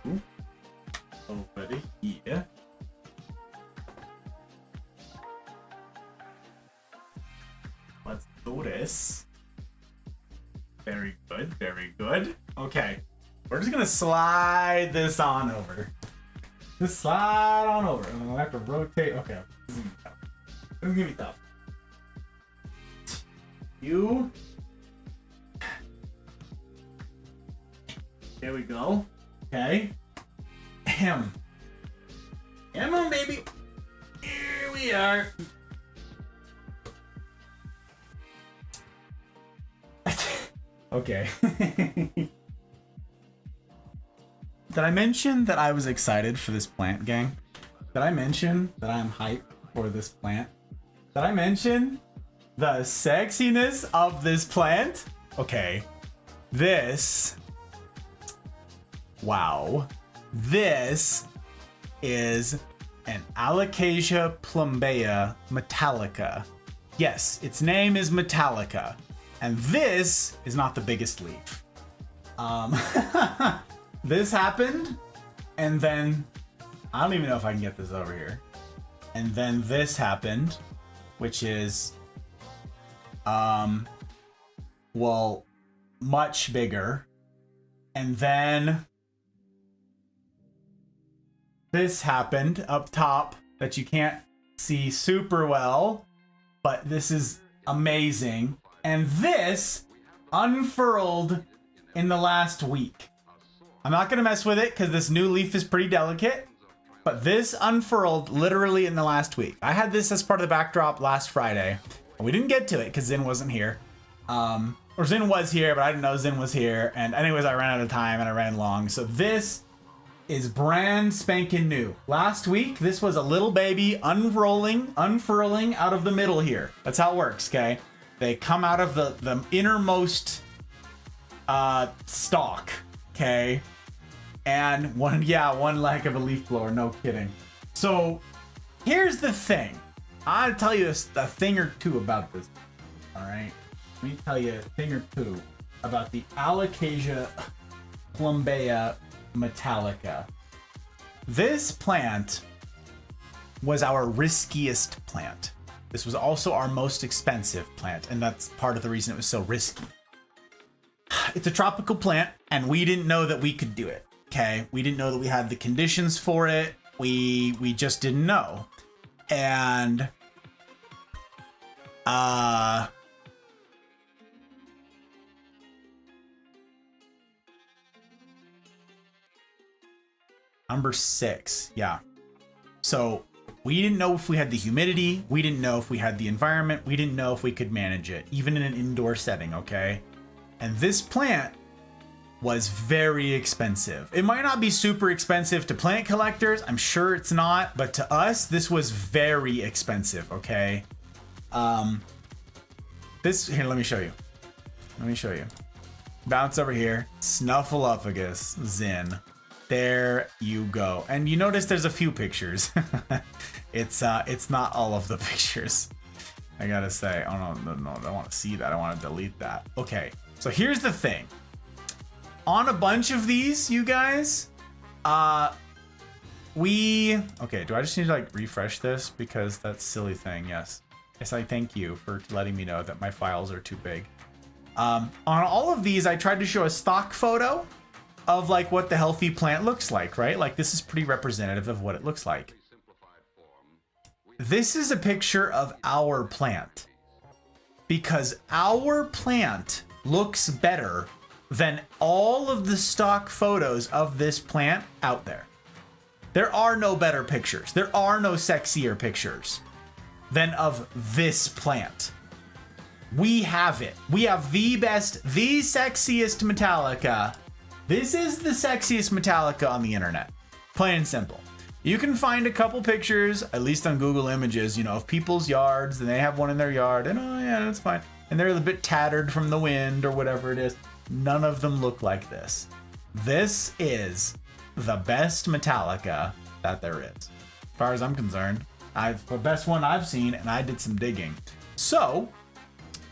over to here. Let's do this. Very good, very good. Okay, we're just gonna slide this on over. Just slide on over. And I'll have to rotate. Okay, this is gonna be tough. This is gonna be tough. You. There we go. Okay. Ahem. Come on, baby. Here we are. Okay. Did I mention that I was excited for this plant, gang? Did I mention that I'm hyped for this plant? Did I mention the sexiness of this plant? Okay. This. Wow. This is an Alocasia plumbea metallica. Yes, its name is Metallica. And this is not the biggest leaf. This happened, and then I don't even know if I can get this over here. And then this happened, which is well, much bigger. And then this happened up top that you can't see super well, but this is amazing. And this unfurled in the last week. I'm not going to mess with it because this new leaf is pretty delicate, but this unfurled literally in the last week. I had this as part of the backdrop last Friday, We didn't get to it because Zin wasn't here. Or Zin was here, but I didn't know Zin was here. And anyways, I ran out of time and I ran long. So this is brand spanking new. Last week, this was a little baby unfurling out of the middle here. That's how it works, okay? They come out of the innermost stalk, okay? And one leg of a leaf blower, no kidding. So here's the thing. I'll tell you a thing or two about this, all right? Let me tell you a thing or two about the Alocasia plumbea metallica. This plant was our riskiest plant. This was also our most expensive plant, and that's part of the reason it was so risky. It's a tropical plant, and we didn't know that we could do it, okay? We didn't know that we had the conditions for it. We just didn't know. And number 6, yeah. So we didn't know if we had the humidity. We didn't know if we had the environment. We didn't know if we could manage it, even in an indoor setting, okay? And this plant was very expensive. It might not be super expensive to plant collectors. I'm sure it's not, but to us, this was very expensive, okay? Here, let me show you. Bounce over here. Snuffleupagus, Zin. There you go. And you notice there's a few pictures. It's not all of the pictures. I gotta say, oh no, I don't want to see that. I want to delete that. Okay, so here's the thing. On a bunch of these, you guys, okay, do I just need to like refresh this? Because that's a silly thing, yes. Yes, I thank you for letting me know that my files are too big. On all of these, I tried to show a stock photo of like what the healthy plant looks like, right? Like this is pretty representative of what it looks like. This is a picture of our plant because our plant looks better than all of the stock photos of this plant out there. There are no better pictures. There are no sexier pictures than of this plant. We have it. We have the best, the sexiest Metallica. This is the sexiest Metallica on the internet. Plain and simple. You can find a couple pictures, at least on Google Images, you know, of people's yards, and they have one in their yard, and oh yeah, that's fine. And they're a bit tattered from the wind or whatever it is. None of them look like this. This is the best Metallica that there is. As far as I'm concerned, the best one I've seen, and I did some digging. So,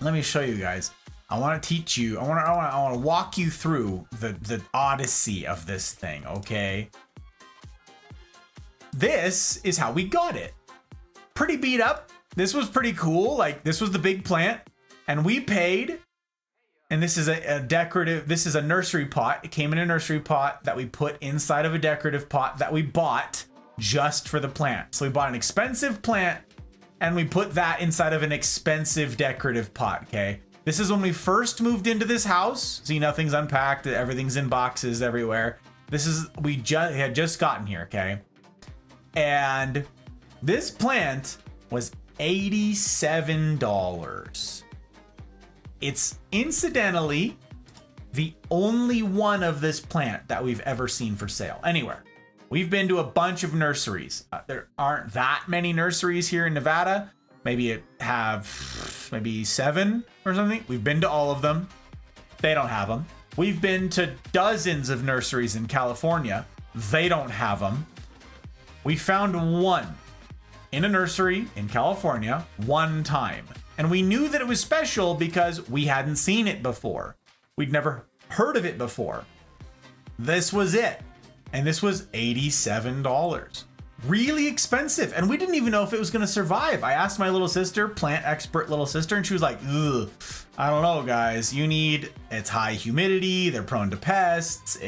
let me show you guys. I want to teach you, I want to walk you through the odyssey of this thing, okay? This is how we got it. Pretty beat up. This was pretty cool. Like, this was the big plant, and we paid, and this is a decorative, this is a nursery pot. It came in a nursery pot that we put inside of a decorative pot that we bought just for the plant. So we bought an expensive plant, and we put that inside of an expensive decorative pot, okay? This is when we first moved into this house. See, nothing's unpacked. Everything's in boxes everywhere. This is, we had just gotten here, okay? And this plant was $87. It's incidentally the only one of this plant that we've ever seen for sale anywhere. We've been to a bunch of nurseries. There aren't that many nurseries here in Nevada. Maybe maybe 7 or something. We've been to all of them. They don't have them. We've been to dozens of nurseries in California. They don't have them. We found one in a nursery in California one time. And we knew that it was special because we hadn't seen it before. We'd never heard of it before. This was it. And this was $87. Really expensive. And we didn't even know if it was going to survive. I asked my little sister, plant expert little sister, and she was like, ugh, I don't know, guys. It's high humidity. They're prone to pests.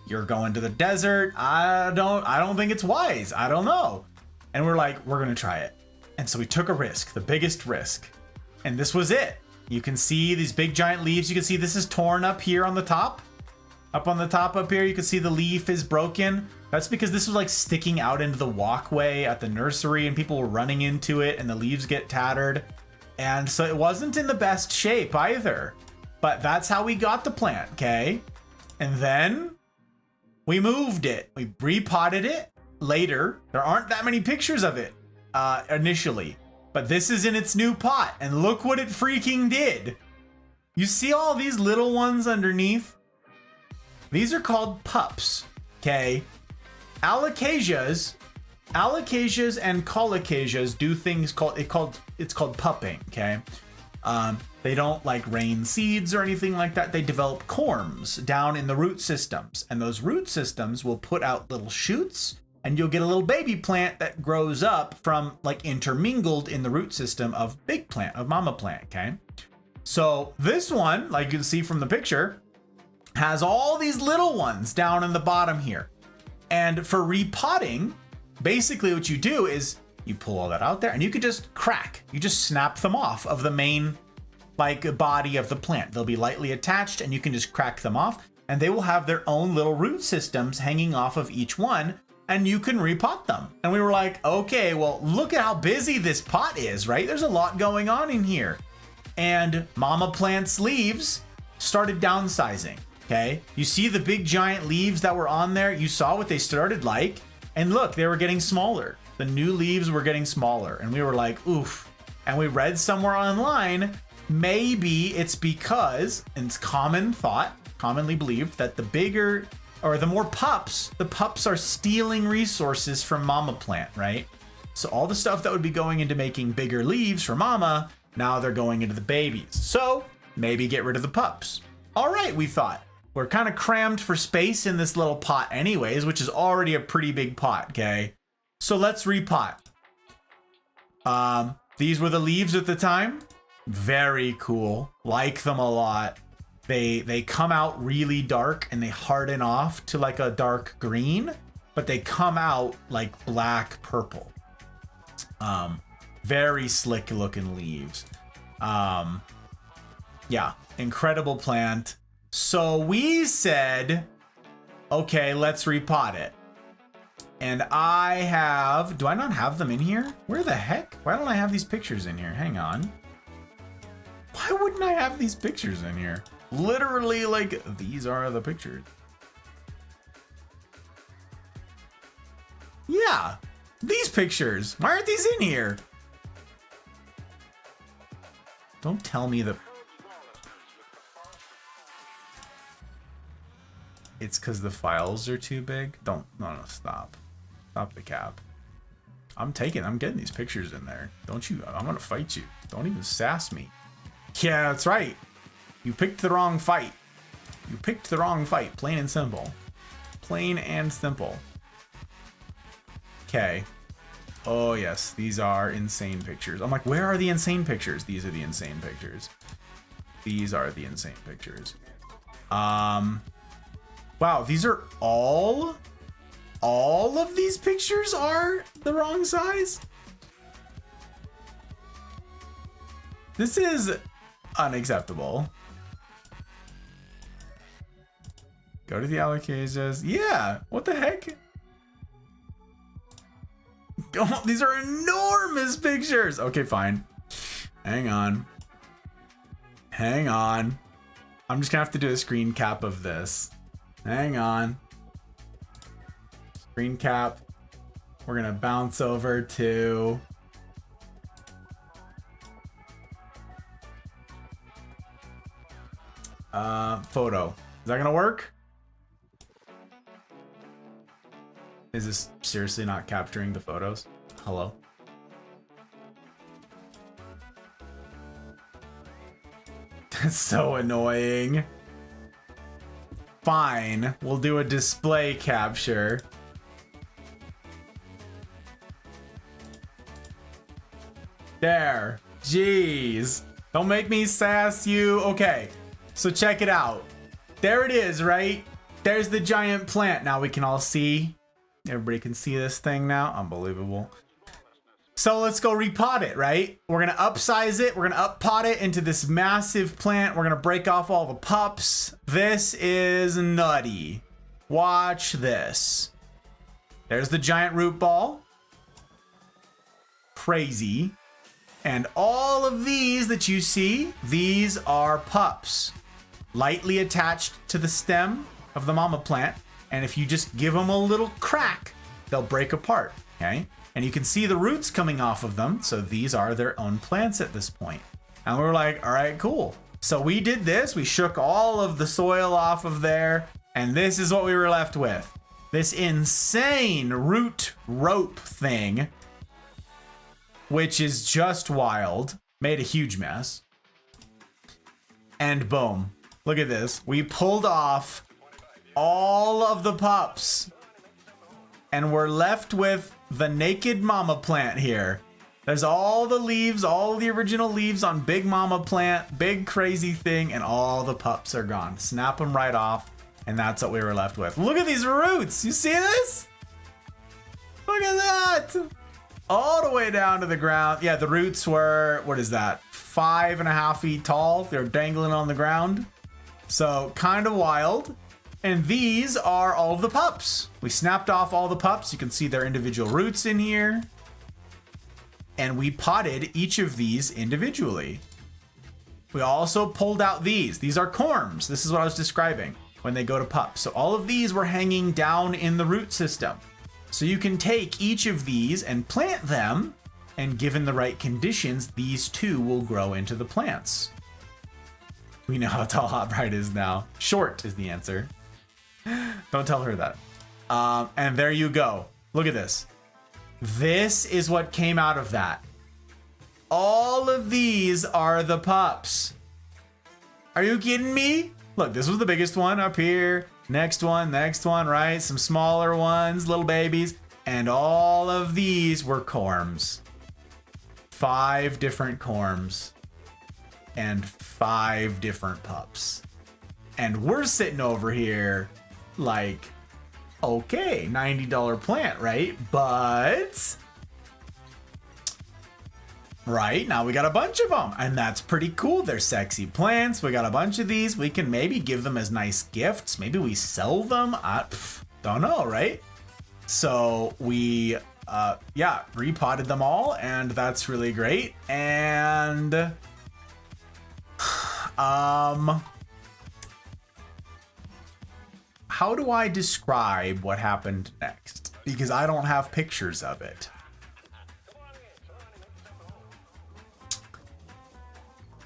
You're going to the desert. I don't think it's wise. I don't know. And we're like, we're going to try it. And so we took a risk, the biggest risk. And this was it. You can see these big giant leaves. You can see this is torn up here on the top. Up on the top up here, you can see the leaf is broken. That's because this was like sticking out into the walkway at the nursery and people were running into it and the leaves get tattered. And so it wasn't in the best shape either. But that's how we got the plant, okay? And then we moved it. We repotted it later. There aren't that many pictures of it initially. But this is in its new pot. And look what it freaking did. You see all these little ones underneath? These are called pups, okay? Alocasias and colocasias do things it's called pupping, okay? They don't like rain seeds or anything like that. They develop corms down in the root systems, and those root systems will put out little shoots, and you'll get a little baby plant that grows up from like intermingled in the root system of big plant, of mama plant, okay? So this one, like you can see from the picture, has all these little ones down in the bottom here. And for repotting, basically what you do is you pull all that out there and you can just you just snap them off of the main like body of the plant. They'll be lightly attached and you can just crack them off and they will have their own little root systems hanging off of each one and you can repot them. And we were like, okay, well, look at how busy this pot is, right? There's a lot going on in here. And mama plant's leaves started downsizing, okay? You see the big giant leaves that were on there? You saw what they started like. And look, they were getting smaller. The new leaves were getting smaller. And we were like, oof. And we read somewhere online, maybe it's because, and it's commonly believed, that the bigger or the more pups, the pups are stealing resources from mama plant, right? So all the stuff that would be going into making bigger leaves for mama, now they're going into the babies. So maybe get rid of the pups. All right, we thought. We're kind of crammed for space in this little pot anyways, which is already a pretty big pot, okay? So let's repot. These were the leaves at the time. Very cool. Like them a lot. They come out really dark and they harden off to like a dark green, but they come out like black purple. Very slick looking leaves. Yeah, incredible plant. So we said, okay, let's repot it. And do I not have them in here? Where the heck? Why don't I have these pictures in here? Hang on. Why wouldn't I have these pictures in here? Literally, like, these are the pictures. Yeah, these pictures. Why aren't these in here? Don't tell me that. It's because the files are too big. No, stop. Stop the cap. I'm getting these pictures in there. Don't you, I'm gonna fight you. Don't even sass me. Yeah, that's right. You picked the wrong fight. You picked the wrong fight, plain and simple. Plain and simple. Okay. Oh yes, these are insane pictures. I'm like, where are the insane pictures? These are the insane pictures. These are the insane pictures. Wow, these are all of these pictures are the wrong size? This is unacceptable. Go to the allocations. Yeah, what the heck? Oh, these are enormous pictures. Okay, fine. Hang on. I'm just gonna have to do a screen cap of this. Hang on. Screen cap. We're gonna bounce over to photo. Is that gonna work? Is this seriously not capturing the photos? Hello? That's so annoying. Fine, we'll do a display capture. There. Jeez. Don't make me sass you. Okay, so check it out. There it is, right? There's the giant plant. Now we can all see. Everybody can see this thing now. Unbelievable. So let's go repot it, right? We're gonna upsize it. We're gonna uppot it into this massive plant. We're gonna break off all the pups. This is nutty. Watch this. There's the giant root ball. Crazy. And all of these that you see, these are pups, lightly attached to the stem of the mama plant. And if you just give them a little crack, they'll break apart, okay? And you can see the roots coming off of them. So these are their own plants at this point. And we were like, all right, cool. So we did this. We shook all of the soil off of there. And this is what we were left with. This insane root rope thing, which is just wild. Made a huge mess. And boom. Look at this. We pulled off all of the pups. And we're left with the naked mama plant here. There's all the leaves, all the original leaves on Big Mama Plant, big crazy thing, and all the pups are gone. Snap them right off, and that's what we were left with. Look at these roots. You see this? Look at that. All the way down to the ground. Yeah, the roots were, what is that? 5.5 feet tall. They're dangling on the ground. So kind of wild. And these are all of the pups. We snapped off all the pups. You can see their individual roots in here. And we potted each of these individually. We also pulled out these. These are corms. This is what I was describing when they go to pup. So all of these were hanging down in the root system. So you can take each of these and plant them, and given the right conditions, these too will grow into the plants. We know how tall Hot Bride is now. Short is the answer. Don't tell her that. And there you go. Look at this. This is what came out of that. All of these are the pups. Are you kidding me? Look, this was the biggest one up here. Next one, right? Some smaller ones, little babies. And all of these were corms. 5 different corms. And 5 different pups. And we're sitting over here like, okay, $90 plant, right? But right now we got a bunch of them, and that's pretty cool. They're sexy plants. We got a bunch of these. We can maybe give them as nice gifts. Maybe we sell them. I don't know, right? So we repotted them all, and that's really great. And how do I describe what happened next? Because I don't have pictures of it.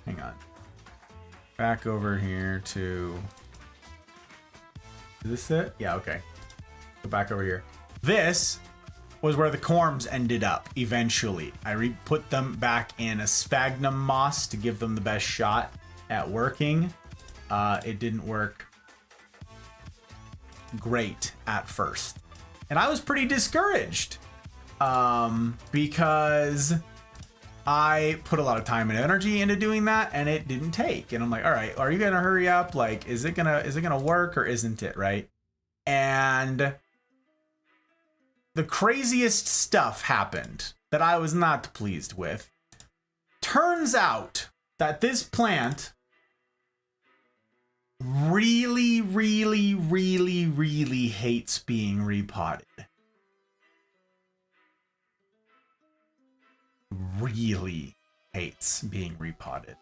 Hang on. Back over here to... Is this it? Yeah, okay. Go back over here. This was where the corms ended up eventually. I put them back in a sphagnum moss to give them the best shot at working. It didn't work great at first, and I was pretty discouraged because I put a lot of time and energy into doing that, and it didn't take. And I'm like, all right, are you gonna hurry up? Like, is it gonna work or isn't it, right? And the craziest stuff happened that I was not pleased with. Turns out that this plant really hates being repotted. Really hates being repotted.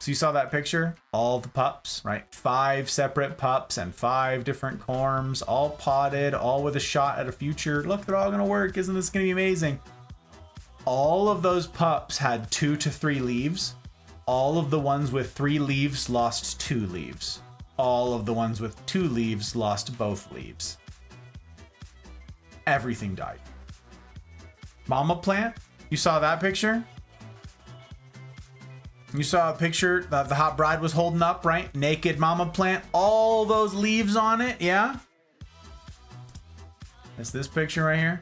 So you saw that picture? All the pups, right? 5 separate pups and 5 different corms, all potted, all with a shot at a future. Look, they're all gonna work. Isn't this gonna be amazing? All of those pups had 2 to 3 leaves. All of the ones with 3 leaves lost 2 leaves. All of the ones with 2 leaves lost both leaves. Everything died. Mama plant, you saw that picture? You saw a picture that the Hot Bride was holding up, right? Naked mama plant, all those leaves on it, yeah? That's this picture right here.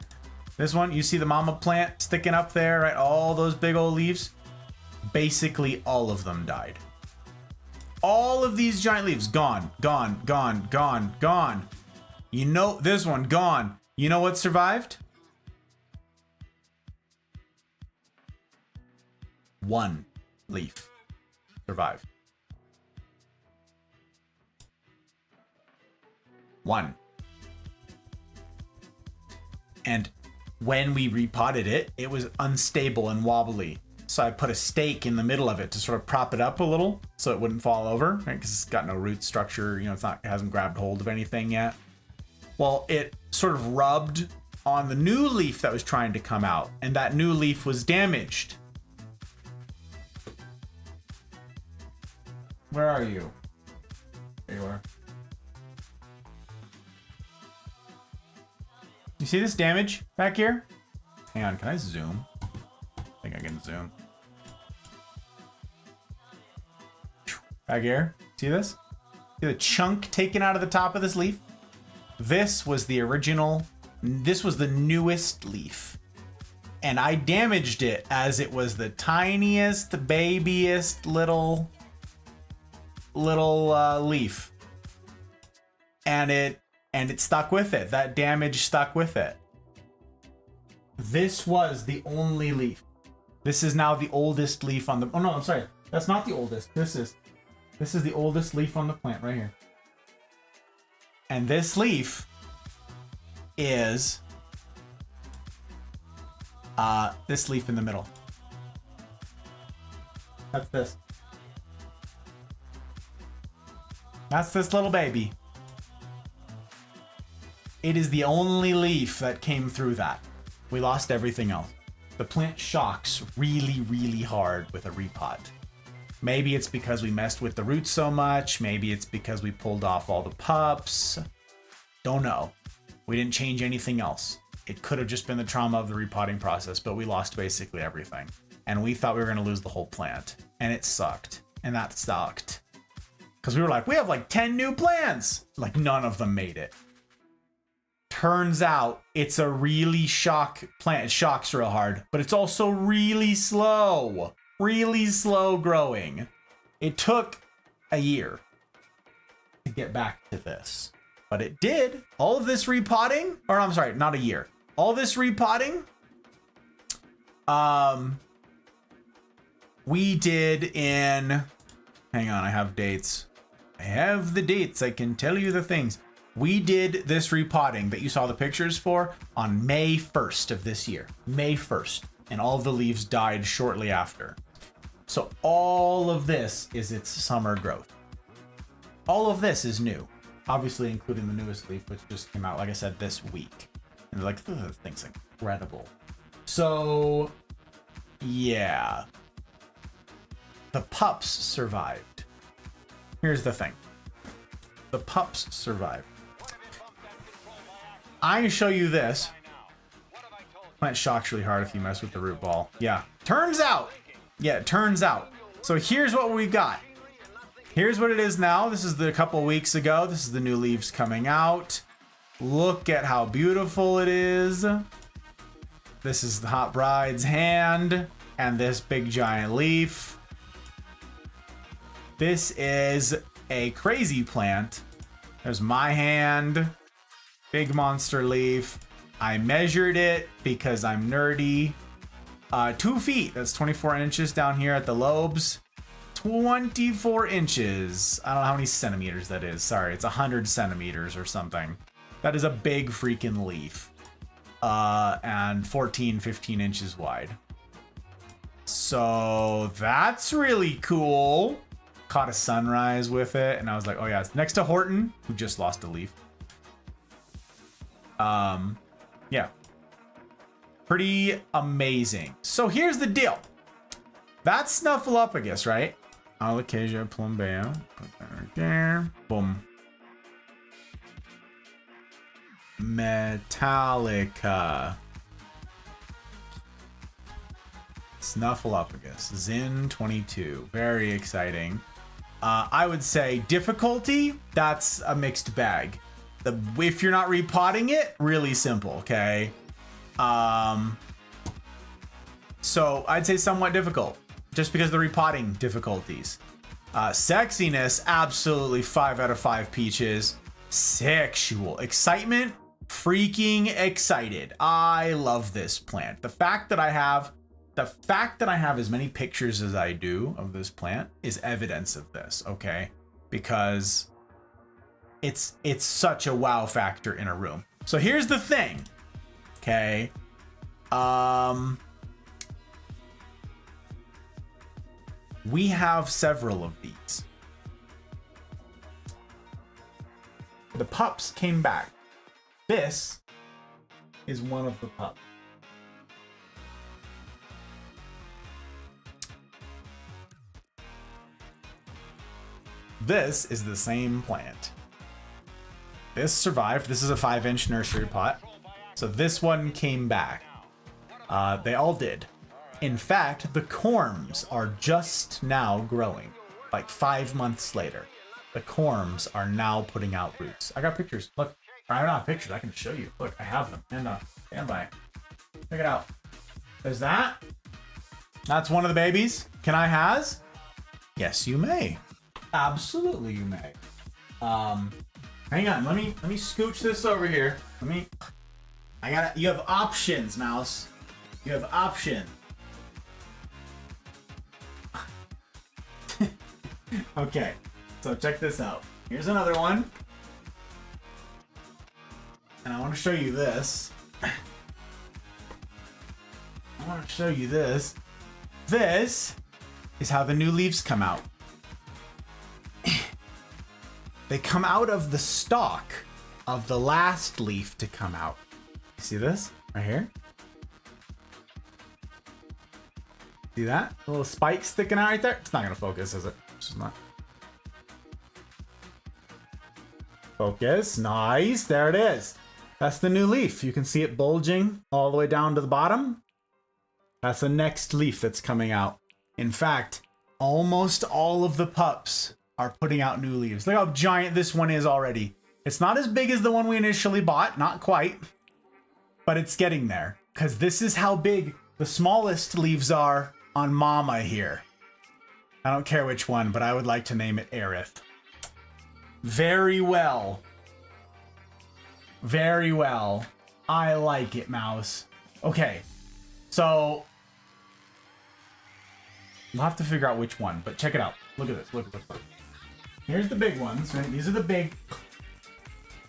This one, you see the mama plant sticking up there, right? All those big old leaves. Basically, all of them died. All of these giant leaves, gone. You know, this one, gone. You know what survived? 1 leaf survived. 1. And when we repotted it, it was unstable and wobbly. So I put a stake in the middle of it to sort of prop it up a little so it wouldn't fall over, right? Because it's got no root structure, it hasn't grabbed hold of anything yet. Well, it sort of rubbed on the new leaf that was trying to come out, and that new leaf was damaged. Where are you? There you are. You see this damage back here? Hang on, can I zoom? I think I can zoom. Back here, see this? See the chunk taken out of the top of this leaf? This was the original, this was the newest leaf. And I damaged it as it was the tiniest, babyest little leaf. And it stuck with it. That damage stuck with it. This was the only leaf. This is now the oldest leaf on the, oh no, I'm sorry. That's not the oldest. This is the oldest leaf on the plant right here. And this leaf is this leaf in the middle. That's this. That's this little baby. It is the only leaf that came through that. We lost everything else. The plant shocks really, really hard with a repot. Maybe it's because we messed with the roots so much. Maybe it's because we pulled off all the pups. Don't know. We didn't change anything else. It could have just been the trauma of the repotting process, but we lost basically everything. And we thought we were going to lose the whole plant. And it sucked. And that sucked. Because we were like, we have like 10 new plants. Like none of them made it. Turns out it's a really shock plant. It shocks real hard, but it's also really slow growing. It took a year to get back to this, but it did. All of this repotting, or I'm sorry, not a year. All this repotting, we did in, hang on, I have dates. I have the dates. I can tell you the things. We did this repotting that you saw the pictures for on May 1st of this year. May 1st. And all of the leaves died shortly after. So all of this is its summer growth. All of this is new. Obviously including the newest leaf, which just came out, like I said, this week. And they're like, this thing's incredible. So, yeah. The pups survived. Here's the thing. The pups survived. I'm gonna show you this. Plant shocks really hard if you mess with the root ball. Yeah, turns out. Yeah, it turns out. So here's what we got. Here's what it is now. This is a couple weeks ago. This is the new leaves coming out. Look at how beautiful it is. This is the hot bride's hand and this big giant leaf. This is a crazy plant. There's my hand. Big monster leaf. I measured it because I'm nerdy. 2 feet. That's 24 inches down here at the lobes. 24 inches. I don't know how many centimeters that is. Sorry, it's 100 centimeters or something. That is a big freaking leaf. And 14, 15 inches wide. So that's really cool. Caught a sunrise with it, and I was like, oh yeah, it's next to Horton, who just lost a leaf. Yeah. Pretty amazing. So here's the deal. That's Snuffleupagus, right? Alocasia plumbea. Put that right there. Boom. Metallica. Snuffleupagus. Zin 22. Very exciting. I would say difficulty, that's a mixed bag. If you're not repotting it, really simple, okay? So I'd say somewhat difficult, just because of the repotting difficulties. Sexiness, absolutely 5 out of 5 peaches. Sexual excitement, freaking excited. I love this plant. The fact that I have as many pictures as I do of this plant is evidence of this, okay? Because it's such a wow factor in a room. So here's the thing, We have several of these. The pups came back. This is one of the pups. This is the same plant. This survived. This is a 5-inch nursery pot. So this one came back. They all did. In fact, the corms are just now growing. Like 5 months later. The corms are now putting out roots. I got pictures. Look. I don't have pictures. I can show you. Look, I have them. Stand by. Check it out. There's that. That's one of the babies. Can I has? Yes, you may. Absolutely, you may. Hang on. Let me scooch this over here. You have options, mouse. You have options. Okay. So check this out. Here's another one. And I want to show you this. This is how the new leaves come out. They come out of the stalk of the last leaf to come out. You see this right here? See that? A little spike sticking out right there? It's not going to focus, is it? It's just not. Focus. Nice. There it is. That's the new leaf. You can see it bulging all the way down to the bottom. That's the next leaf that's coming out. In fact, almost all of the pups are putting out new leaves. Look how giant this one is already. It's not as big as the one we initially bought. Not quite. But it's getting there. Because this is how big the smallest leaves are on Mama here. I don't care which one, but I would like to name it Aerith. Very well. Very well. I like it, mouse. Okay. So we'll have to figure out which one, but check it out. Look at this. Look. Here's the big ones, right? These are the big.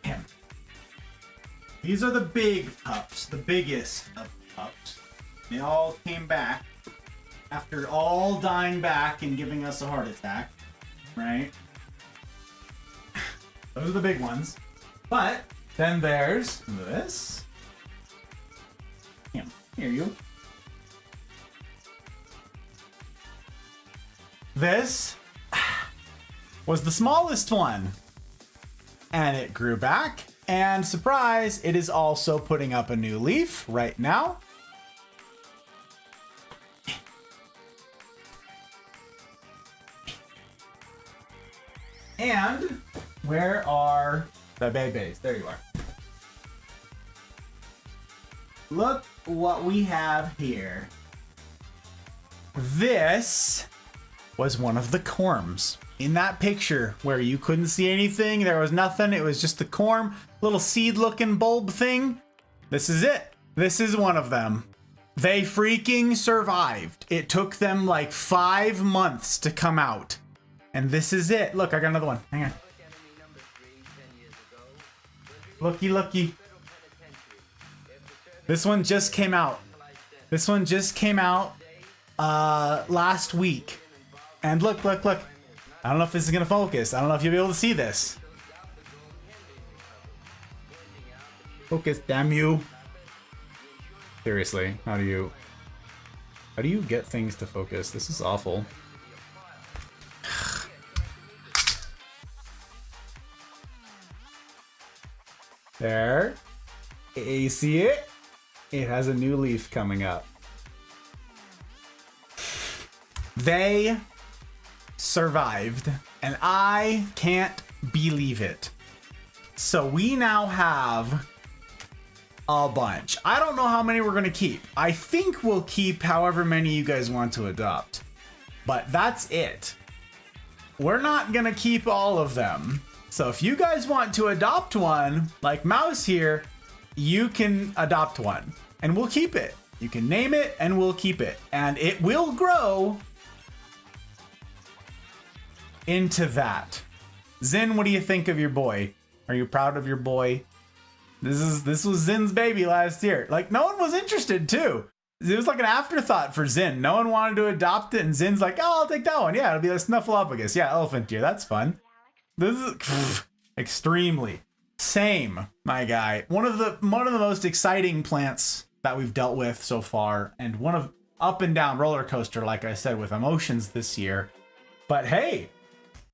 Damn. These are the big pups, the biggest of the pups. They all came back after all dying back and giving us a heart attack, right? Those are the big ones. But then there's this. Here you. This was the smallest one. And it grew back. And surprise, it is also putting up a new leaf right now. And where are the babies? There you are. Look what we have here. This was one of the corms. In that picture where you couldn't see anything, there was nothing, it was just the corm, little seed looking bulb thing. This is it. This is one of them. They freaking survived. It took them like 5 months to come out. And this is it. Look, I got another one. Hang on. Looky. This one just came out. Last week. And look. I don't know if this is gonna focus. I don't know if you'll be able to see this. Focus, damn you. Seriously, how do you get things to focus? This is awful. There. You see it? It has a new leaf coming up. They survived, and I can't believe it. So we now have a bunch. I don't know how many we're gonna keep. I think we'll keep however many you guys want to adopt, but that's it. We're not gonna keep all of them. So if you guys want to adopt one, like Mouse here, you can adopt one and we'll keep it. You can name it and we'll keep it, and it will grow into that. Zin, what do you think of your boy? Are you proud of your boy? This was Zin's baby last year. Like, no one was interested too. It was like an afterthought for Zin. No one wanted to adopt it, and Zin's like, oh, I'll take that one. Yeah, it'll be a Snuffleupagus. Yeah, elephant deer. That's fun. This is extremely same, my guy. One of the most exciting plants that we've dealt with so far, and one of up and down roller coaster, like I said, with emotions this year. But hey,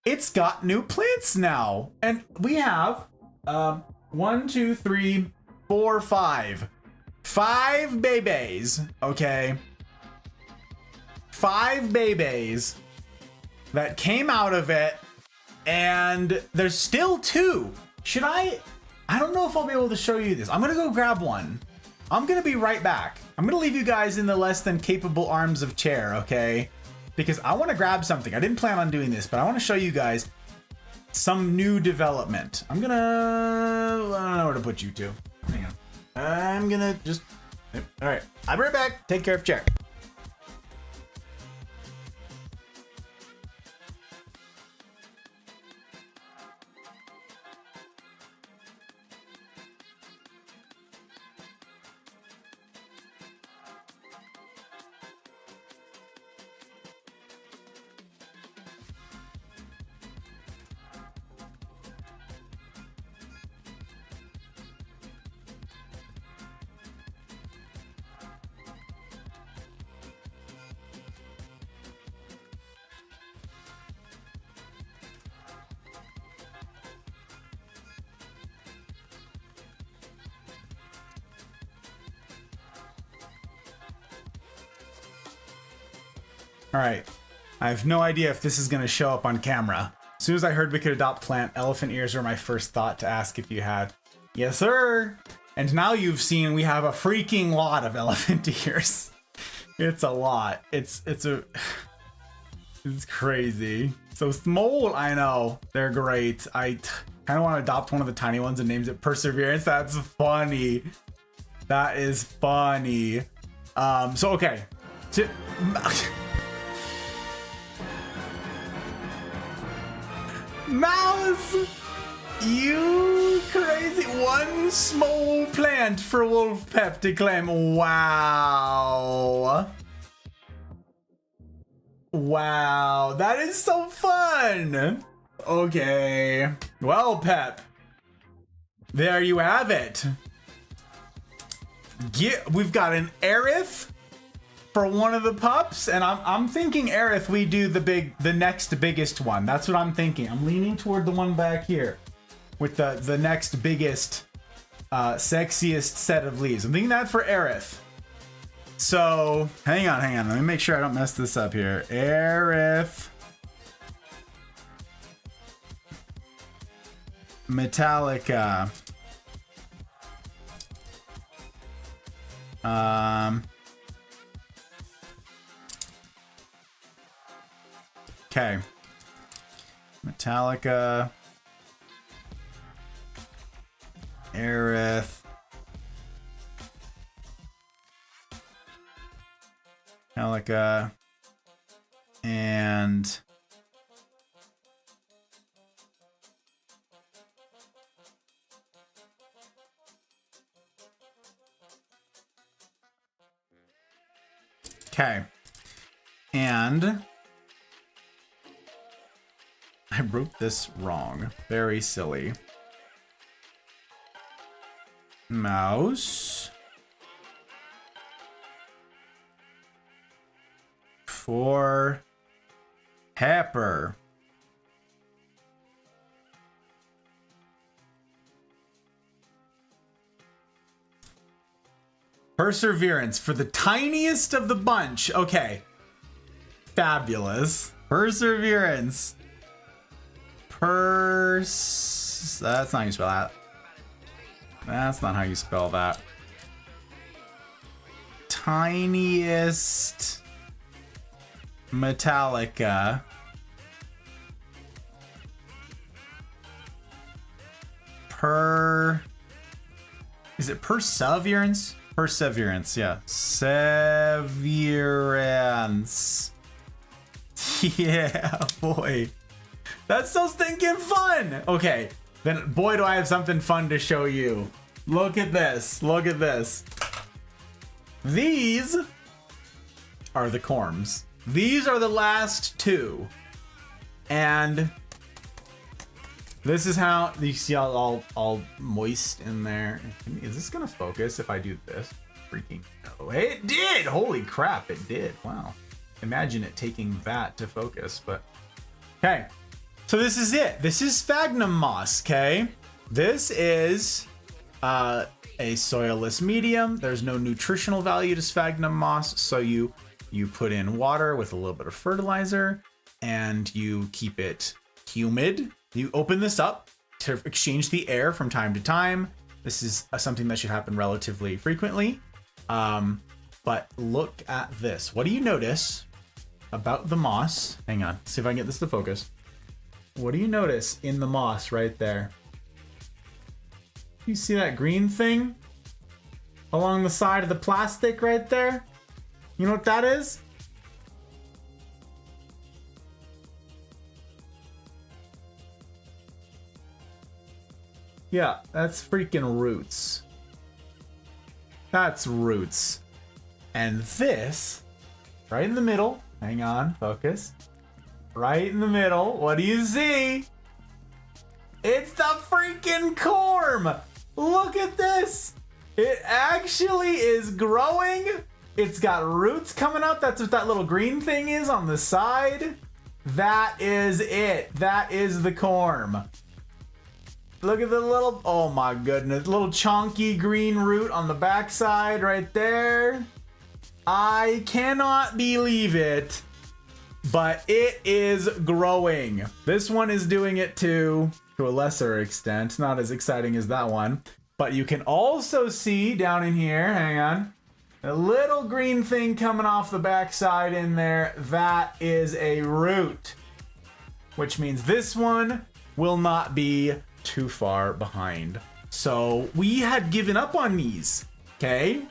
it's got new plants now, and we have 1, 2, 3, 4, 5. 5 babies, okay? 5 babies that came out of it, and there's still 2. Should I don't know if I'll be able to show you this. I'm gonna go grab one. I'm gonna be right back. I'm gonna leave you guys in the less than capable arms of chair, okay? Because I wanna grab something. I didn't plan on doing this, but I wanna show you guys some new development. I don't know where to put you two. Hang on. I'm gonna just, all right, I'll be right back. Take care of chair. All right, I have no idea if this is gonna show up on camera. As soon as I heard we could adopt plant, elephant ears were my first thought to ask if you had. Yes, sir. And now you've seen we have a freaking lot of elephant ears. It's a lot. It's crazy. So small, I know. They're great. I kind of want to adopt one of the tiny ones and names it Perseverance. That's funny. That is funny. So okay. Mouse! You crazy. One small plant for Wolf Pep to claim. Wow. Wow. That is so fun. Okay. Well, Pep. There you have it. We've got an Aerith for one of the pups, and I'm thinking Aerith, we do the next biggest one. That's what I'm thinking. I'm leaning toward the one back here with the next biggest, sexiest set of leaves. I'm thinking that for Aerith. So hang on. Let me make sure I don't mess this up here. Aerith, Metallica. Okay. Metallica. Aerith. Metallica. And okay. And I wrote this wrong. Very silly. Mouse. For Pepper. Perseverance for the tiniest of the bunch. Okay. Fabulous. Perseverance. That's not how you spell that. That's not how you spell that. Tiniest Metallica. Is it Perseverance? Perseverance, yeah. Severance. Yeah, boy. That's so stinking fun. Okay, then boy, do I have something fun to show you. Look at this. Look at this. These are the corms. These are the last two. And this is how you see all moist in there. Is this gonna focus if I do this? Freaking no. It did! Holy crap, it did. Wow. Imagine it taking that to focus, but okay. So this is it. This is sphagnum moss, okay? This is a soilless medium. There's no nutritional value to sphagnum moss, so you put in water with a little bit of fertilizer and you keep it humid. You open this up to exchange the air from time to time. This is something that should happen relatively frequently. But look at this. What do you notice about the moss? Hang on, see if I can get this to focus. What do you notice in the moss right there? You see that green thing along the side of the plastic right there? You know what that is? Yeah, that's freaking roots. That's roots. And this, right in the middle, hang on, focus. Right in the middle, what do you see? It's the freaking corm! Look at this! It actually is growing. It's got roots coming out. That's what that little green thing is on the side. That is it. That is the corm. Look at the little, oh my goodness, little chunky green root on the backside right there. I cannot believe it, but it is growing. This one is doing it too, to a lesser extent, not as exciting as that one. But you can also see down in here, hang on, a little green thing coming off the backside in there. That is a root, which means this one will not be too far behind. So we had given up on these, okay?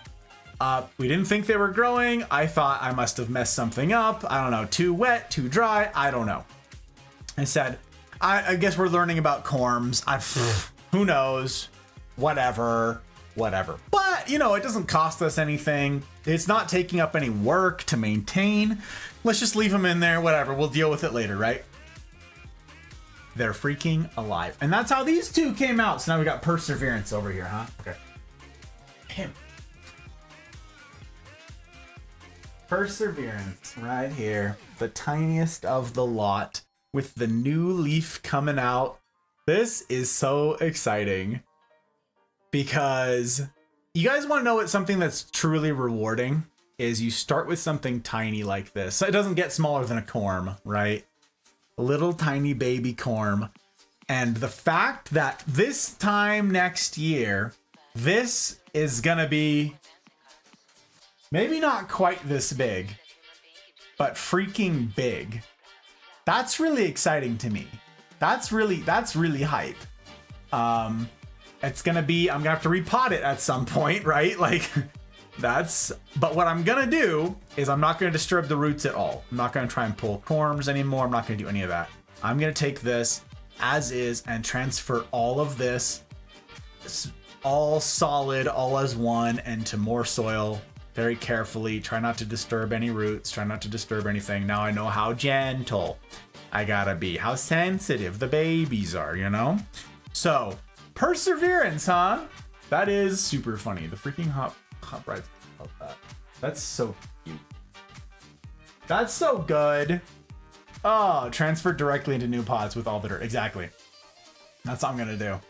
We didn't think they were growing. I thought I must have messed something up. I don't know, too wet, too dry, I don't know. I said, I guess we're learning about corms. Who knows? Whatever. But, you know, it doesn't cost us anything. It's not taking up any work to maintain. Let's just leave them in there, whatever. We'll deal with it later, right? They're freaking alive. And that's how these two came out. So now we got Perseverance over here, huh? Okay. Him. Perseverance right here. The tiniest of the lot with the new leaf coming out. This is so exciting because you guys want to know what something that's truly rewarding is. You start with something tiny like this. So it doesn't get smaller than a corm, right? A little tiny baby corm. And the fact that this time next year, this is gonna be maybe not quite this big, but freaking big. That's really exciting to me. That's really hype. It's gonna be, I'm gonna have to repot it at some point, right? Like but what I'm gonna do is I'm not gonna disturb the roots at all. I'm not gonna try and pull corms anymore. I'm not gonna do any of that. I'm gonna take this as is and transfer all of this, all solid, all as one, into more soil very carefully. Try not to disturb any roots, try not to disturb anything. Now I know how gentle I gotta be, how sensitive the babies are, you know? So, Perseverance, huh? That is super funny. The freaking hot brides love that. That's so cute. That's so good. Oh, transfer directly into new pots with all the dirt. Exactly. That's what I'm gonna do.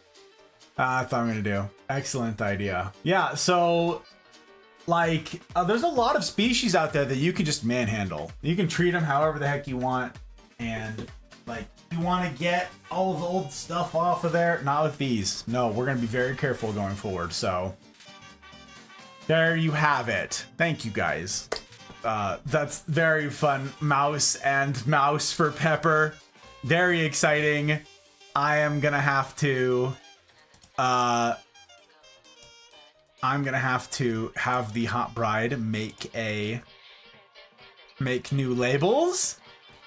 That's what I'm gonna do. Excellent idea. Yeah, so like there's a lot of species out there that you can just manhandle. You can treat them however the heck you want, and like you want to get all of the old stuff off of there. Not with these. No, we're gonna be very careful going forward. So there you have it. Thank you guys. That's very fun. Mouse and mouse for Pepper. Very exciting. I am gonna have to have the hot bride make new labels.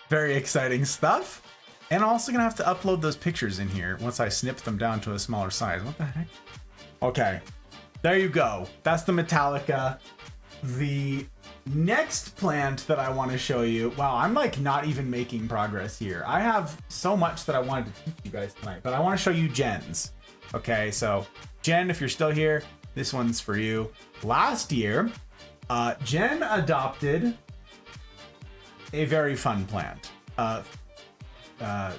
Very exciting stuff. And I'm also gonna have to upload those pictures in here once I snip them down to a smaller size. What the heck? Okay, there you go. That's the Metallica. the next plant that I want to show you. Wow, I'm like not even making progress here. I have so much that I wanted to teach you guys tonight, but I want to show you Jen's. Okay, so Jen, if you're still here, this one's for you. Last year, Jen adopted a very fun plant.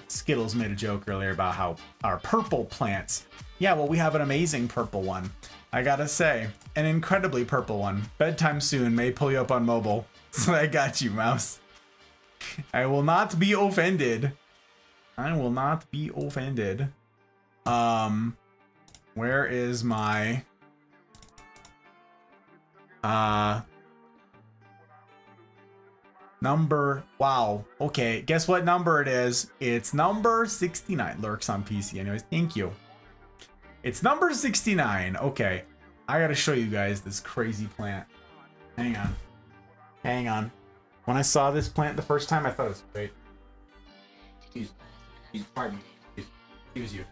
Skittles made a joke earlier about how our purple plants. Yeah, well, we have an amazing purple one. I gotta say, an incredibly purple one. Bedtime soon may pull you up on mobile. So I got you, mouse. I will not be offended. I will not be offended. Where is my number? Wow. Okay, guess what number it is? It's number 69. Lurks on PC. Anyways, thank you. It's number 69. Okay, I gotta show you guys this crazy plant. Hang on. Hang on. When I saw this plant the first time, I thought it was great. Pardon me. Excuse you.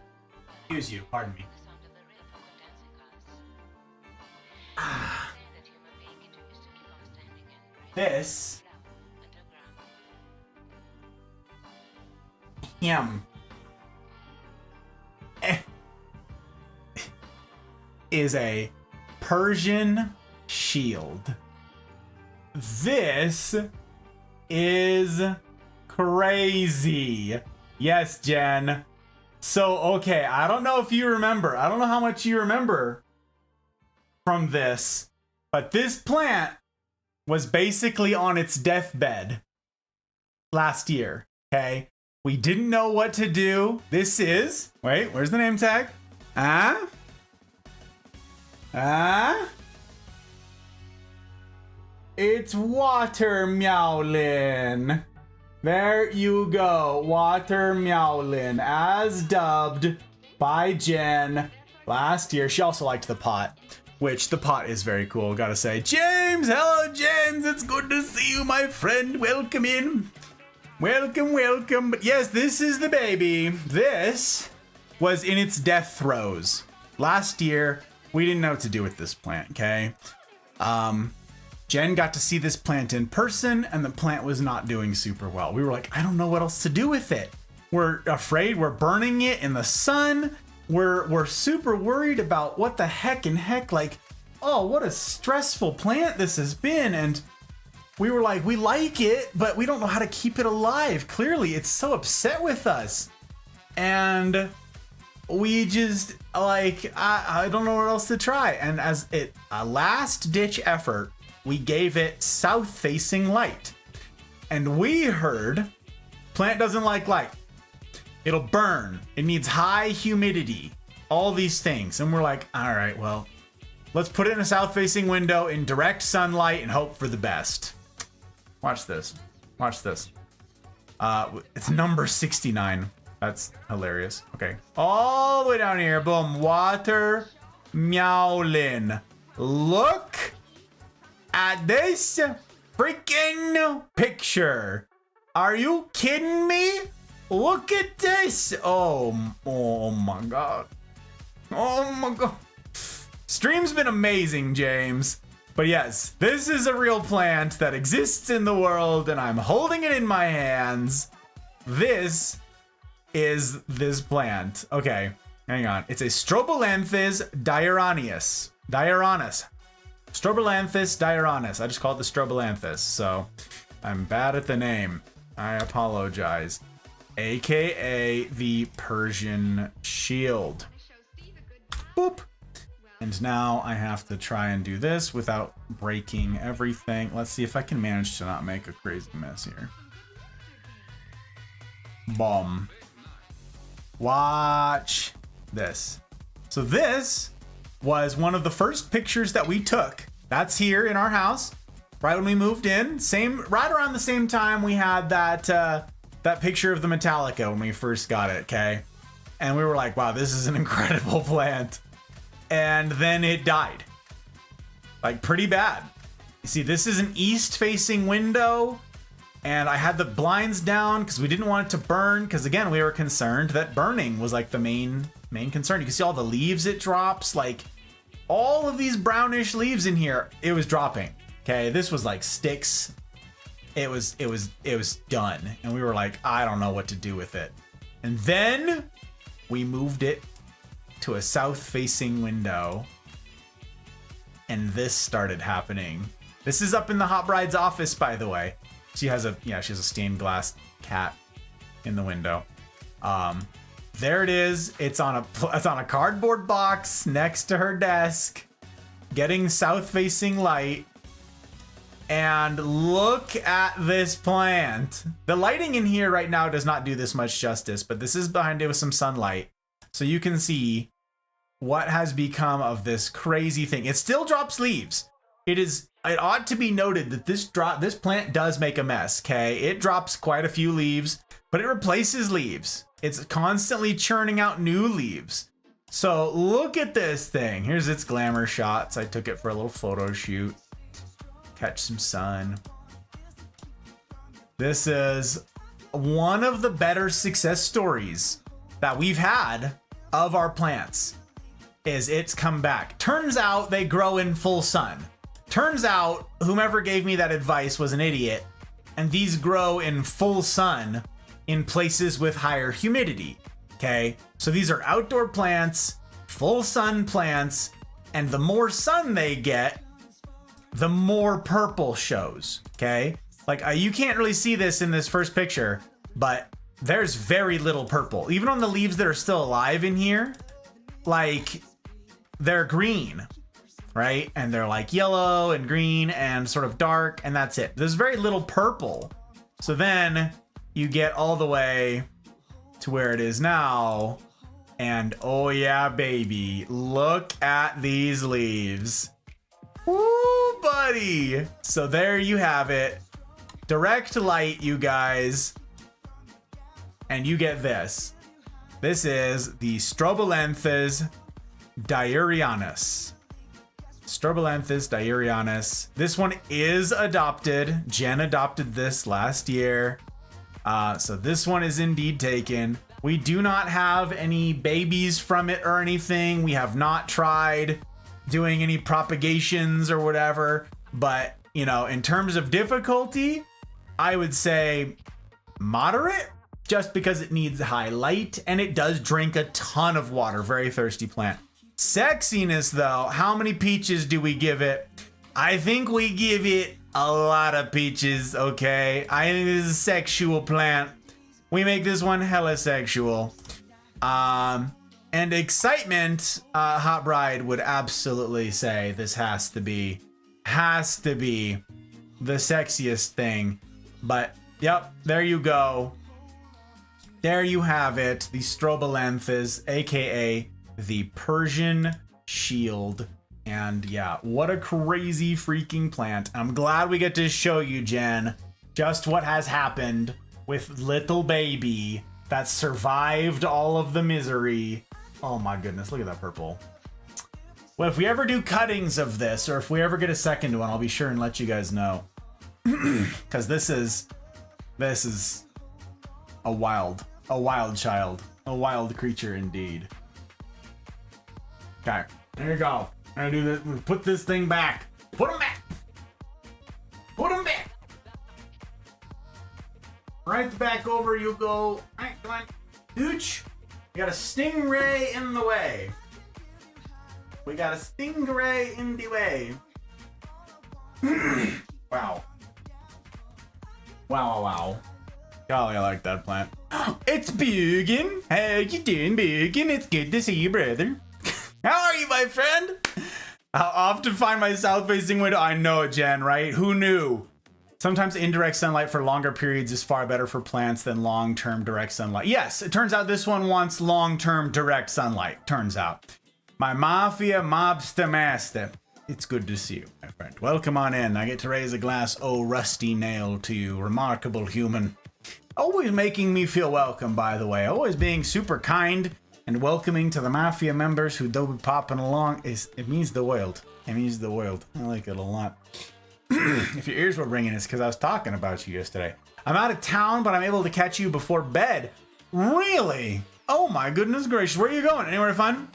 Pardon me. This is a Persian shield. This is crazy. Yes, Jen. So, okay, I don't know if you remember. I don't know how much you remember from this, but this plant was basically on its deathbed last year, okay? We didn't know what to do. This is, wait, where's the name tag? It's Watermeowlin. There you go, Watermeowlin, as dubbed by Jen last year. She also liked the pot, which the pot is very cool, gotta say. James, hello James, it's good to see you, my friend. Welcome in. Welcome. But yes, this is the baby. This was in its death throes. Last year, we didn't know what to do with this plant, okay? Jen got to see this plant in person, and the plant was not doing super well. We were like, I don't know what else to do with it. We're afraid we're burning it in the sun. We're super worried about what the heck, like, oh, what a stressful plant this has been. And we were like, we like it, but we don't know how to keep it alive. Clearly, it's so upset with us. And we just, like, I don't know what else to try. And as a last ditch effort, we gave it south-facing light. And we heard plant doesn't like light. It'll burn. It needs high humidity. All these things. And we're like, all right, well, let's put it in a south-facing window in direct sunlight and hope for the best. Watch this. It's number 69. That's hilarious. Okay. All the way down here. Boom. Watermeowlin. Look at this freaking picture. Are you kidding me? Look at this. Oh my god. Oh my god. Stream's been amazing, James. But yes, this is a real plant that exists in the world, and I'm holding it in my hands. This is this plant. Okay, hang on. It's a Strobilanthus diuranus. Strobilanthus diuranus. I just call it the Strobilanthus, so I'm bad at the name. I apologize. AKA the Persian shield. Boop. And now I have to try and do this without breaking everything. Let's see if I can manage to not make a crazy mess here. Boom. Watch this. So this was one of the first pictures that we took. That's here in our house, right when we moved in. Right around the same time we had that picture of the Metallica when we first got it, okay? And we were like, wow, this is an incredible plant. And then it died. Like, pretty bad. You see, this is an east-facing window, and I had the blinds down because we didn't want it to burn, because again, we were concerned that burning was like the main concern. You can see all the leaves it drops, like all of these brownish leaves in here, it was dropping. Okay, this was like sticks. It was done. And we were like, I don't know what to do with it. And then we moved it to a south-facing window. And this started happening. This is up in the hot bride's office, by the way. She has a stained glass cat in the window. There it is. It's on a cardboard box next to her desk, getting south-facing light. And look at this plant. The lighting in here right now does not do this much justice, but this is behind it with some sunlight. So you can see what has become of this crazy thing. It still drops leaves. It ought to be noted that this plant does make a mess, okay? It drops quite a few leaves, but it replaces leaves. It's constantly churning out new leaves. So look at this thing. Here's its glamour shots. I took it for a little photo shoot. Catch some sun. This is one of the better success stories that we've had of our plants. Is it's come back. Turns out they grow in full sun. Turns out whomever gave me that advice was an idiot, and these grow in full sun in places with higher humidity. Okay, so these are outdoor plants, full sun plants, and the more sun they get, the more purple shows. Okay, like you can't really see this in this first picture, but there's very little purple. Even on the leaves that are still alive in here, like they're green, right? And they're like yellow and green and sort of dark, and that's it. There's very little purple. So then you get all the way to where it is now, and oh yeah, baby, look at these leaves. Woo, buddy. So there you have it. Direct light, you guys. And you get this. This is the Strobilanthes diurianus. Strobilanthes diurianus. This one is adopted. Jen adopted this last year. So this one is indeed taken. We do not have any babies from it or anything. We have not tried doing any propagations or whatever. But, you know, in terms of difficulty, I would say moderate, just because it needs high light and it does drink a ton of water. Very thirsty plant. Sexiness, though, how many peaches do we give it? I think we give it a lot of peaches, okay? I think this is a sexual plant. We make this one hella sexual. And excitement, Hot Bride would absolutely say this has to be the sexiest thing. But, yep, there you go. There you have it, the Strobilanthes, aka the Persian Shield. And yeah, what a crazy freaking plant. I'm glad we get to show you, Jen, just what has happened with little baby that survived all of the misery. Oh my goodness, look at that purple. Well, if we ever do cuttings of this, or if we ever get a second one, I'll be sure and let you guys know. Because this is a wild child, a wild creature indeed. Okay, there you go. I'm gonna do this. Put this thing back. Put him back. Put him back. Right back over you go. Right, come on. Hooch. We got a stingray in the way. We got a stingray in the way. Wow. Wow. Golly, I like that plant. It's Bugin. How you doing, Bugin? It's good to see you, brother. How are you, my friend? I often find my south-facing window. I know it, Jen, right? Who knew? Sometimes indirect sunlight for longer periods is far better for plants than long-term direct sunlight. Yes, it turns out this one wants long-term direct sunlight. Turns out. My mafia mobster master. It's good to see you, my friend. Welcome on in. I get to raise a glass, oh rusty nail to you, remarkable human. Always making me feel welcome, by the way. Always being super kind and welcoming to the Mafia members who don't be popping along. It means the world. It means the world. I like it a lot. If your ears were ringing, it's because I was talking about you yesterday. I'm out of town, but I'm able to catch you before bed. Really? Oh my goodness gracious. Where are you going? Anywhere fun?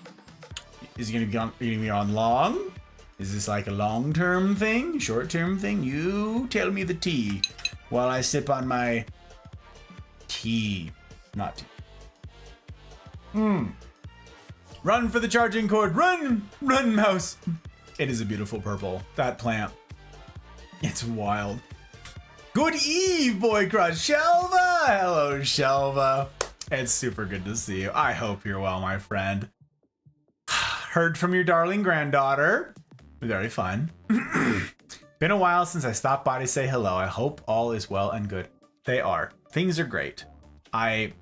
Is he gonna be on long? Is this like a long-term thing? Short-term thing? You tell me the tea while I sip on my tea. Not tea. Run for the charging cord. Run! Run, mouse. It is a beautiful purple. That plant. It's wild. Good eve, boy crush. Shelva! Hello, Shelva. It's super good to see you. I hope you're well, my friend. Heard from your darling granddaughter. Very fun. Been a while since I stopped by to say hello. I hope all is well and good. They are. Things are great. I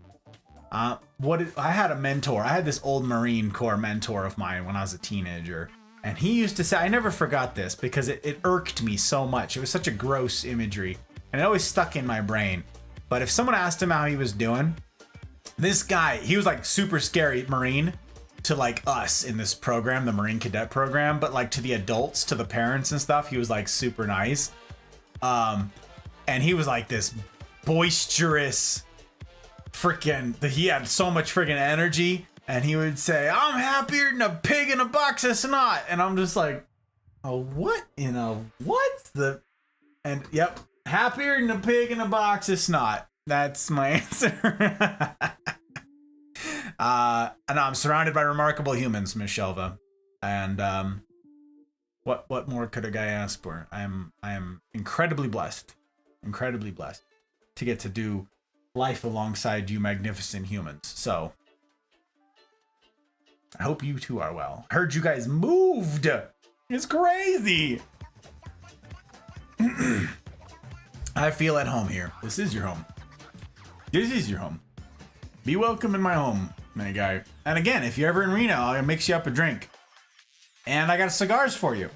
had a mentor. I had this old Marine Corps mentor of mine when I was a teenager. And he used to say, I never forgot this because it irked me so much. It was such a gross imagery. And it always stuck in my brain. But if someone asked him how he was doing, this guy, he was like super scary Marine to like us in this program, the Marine Cadet program. But like to the adults, to the parents and stuff, he was like super nice. And he was like this boisterous he had so much freaking energy. And he would say, I'm happier than a pig in a box of snot. And I'm just like, oh, what? You know, what? And yep, happier than a pig in a box of snot. That's my answer. And I'm surrounded by remarkable humans, Miss Shelva. And what more could a guy ask for? I am incredibly blessed to get to do life alongside you magnificent humans. So I hope you two are well. Heard you guys moved. It's crazy. I feel at home here. This is your home. This is your home. Be welcome in my home, my guy. And again, if you're ever in Reno, I'll mix you up a drink. And I got cigars for you.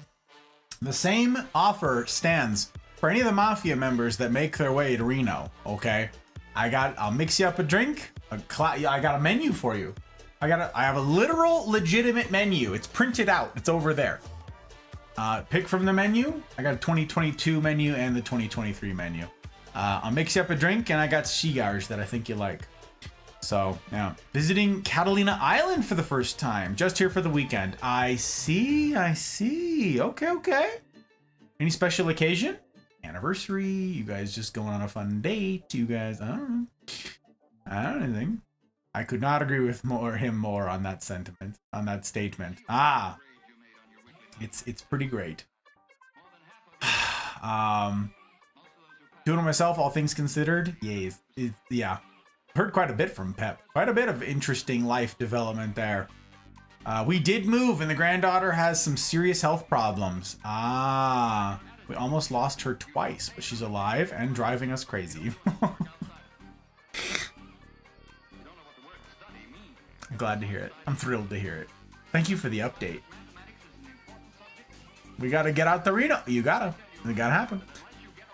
The same offer stands for any of the Mafia members that make their way to Reno, okay? I'll mix you up a drink. I got a menu for you. I have a literal, legitimate menu. It's printed out. It's over there. Pick from the menu. I got a 2022 menu and the 2023 menu. I'll mix you up a drink, and I got cigars that I think you like. So, yeah. Visiting Catalina Island for the first time. Just here for the weekend. I see. Okay. Any special occasion? Anniversary? You guys just going on a fun date? You guys, I don't know. I don't know anything. I could not agree with him more on that sentiment, on that statement. It's pretty great. Doing it myself, all things considered. Yes, yeah. Heard quite a bit from Pep. Quite a bit of interesting life development there. We did move, and the granddaughter has some serious health problems. We almost lost her twice, but she's alive and driving us crazy. I'm glad to hear it. I'm thrilled to hear it. Thank you for the update. We gotta get out the Reno. It gotta happen.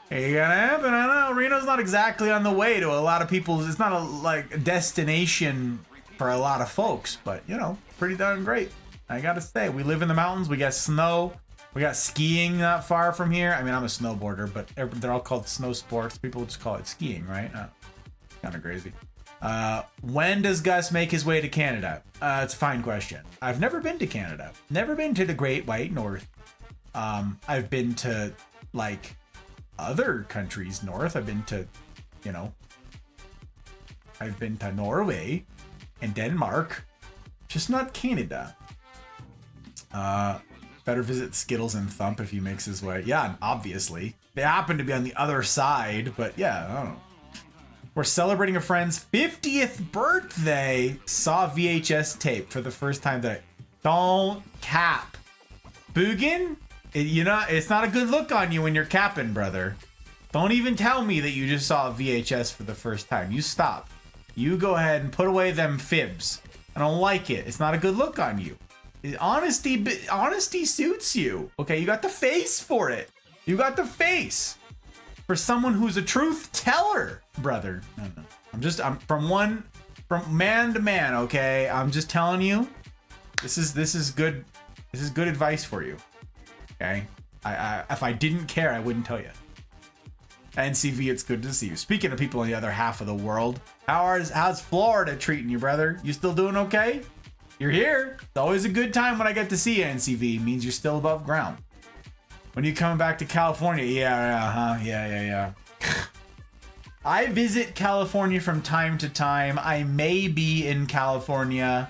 It gotta happen. I know Reno's not exactly on the way to a lot of people's. It's not a destination for a lot of folks, but you know, pretty darn great. I gotta say, we live in the mountains. We got snow. We got skiing not far from here. I mean, I'm a snowboarder, but they're all called snow sports. People just call it skiing, right? Kind of crazy. When does Gus make his way to Canada? It's a fine question. I've never been to Canada. Never been to the Great White North. I've been to like other countries north. I've been to, I've been to Norway and Denmark, just not Canada. Better visit Skittles and Thump if he makes his way. Yeah, obviously. They happen to be on the other side, but yeah, I don't know. We're celebrating a friend's 50th birthday. Saw VHS tape for the first time today. Don't cap. Boogan? It's not a good look on you when you're capping, brother. Don't even tell me that you just saw a VHS for the first time. You stop. You go ahead and put away them fibs. I don't like it. It's not a good look on you. Honesty suits you. Okay, you got the face for it. You got the face for someone who's a truth teller, brother. No. I'm from man to man, okay? I'm just telling you. This is good. This is good advice for you. Okay? If I didn't care, I wouldn't tell you. NCV, it's good to see you. Speaking of people in the other half of the world, how's Florida treating you, brother? You still doing okay? You're here. It's always a good time when I get to see you, NCV. It means you're still above ground. When you coming back to California? Yeah. I visit California from time to time. I may be in California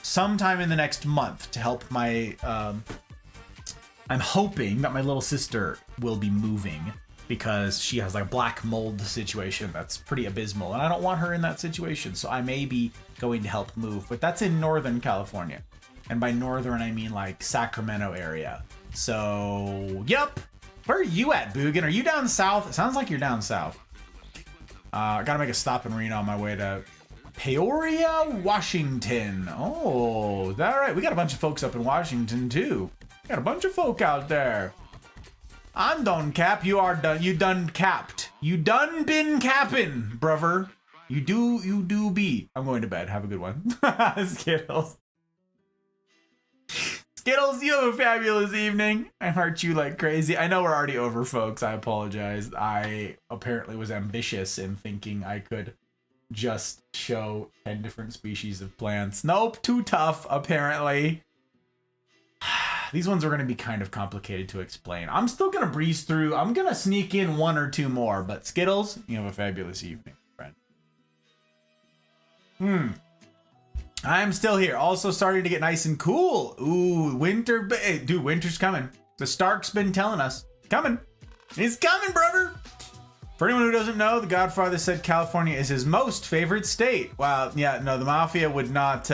sometime in the next month to help my... I'm hoping that my little sister will be moving because she has like a black mold situation that's pretty abysmal. And I don't want her in that situation. So I may be going to help move. But that's in Northern California. And by Northern, I mean like Sacramento area. So, yep. Where are you at, Boogan? Are you down south? It sounds like you're down south. I gotta make a stop in Reno on my way to Peoria, Washington. Oh, is that right? We got a bunch of folks up in Washington, too. Got a bunch of folk out there. I'm done cap. You are done. You done capped. You done been capping, brother. You do be. I'm going to bed. Have a good one. Skittles. Skittles, you have a fabulous evening. I heart you like crazy. I know we're already over, folks. I apologize. I apparently was ambitious in thinking I could just show 10 different species of plants. Nope, too tough, apparently. These ones are going to be kind of complicated to explain. I'm still going to breeze through. I'm going to sneak in one or two more. But Skittles, you have a fabulous evening, friend. I'm still here. Also starting to get nice and cool. Ooh, winter. Dude, winter's coming. The Stark's been telling us. Coming. It's coming, brother. For anyone who doesn't know, the Godfather said California is his most favorite state. Wow. Yeah, no, the Mafia would not...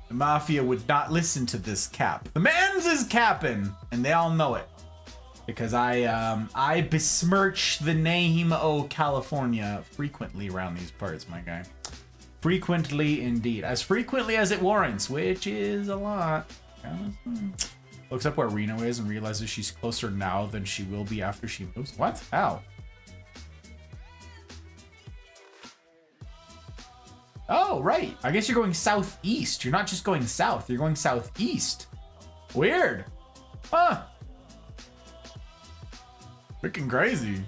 The Mafia would not listen to this cap. The man's is capping, and they all know it. Because I besmirch the name of California frequently around these parts, my guy. Frequently indeed. As frequently as it warrants, which is a lot. Looks up where Reno is and realizes she's closer now than she will be after she moves. What? How? Oh, right. I guess you're going southeast. You're not just going south. You're going southeast. Weird. Huh. Freaking crazy.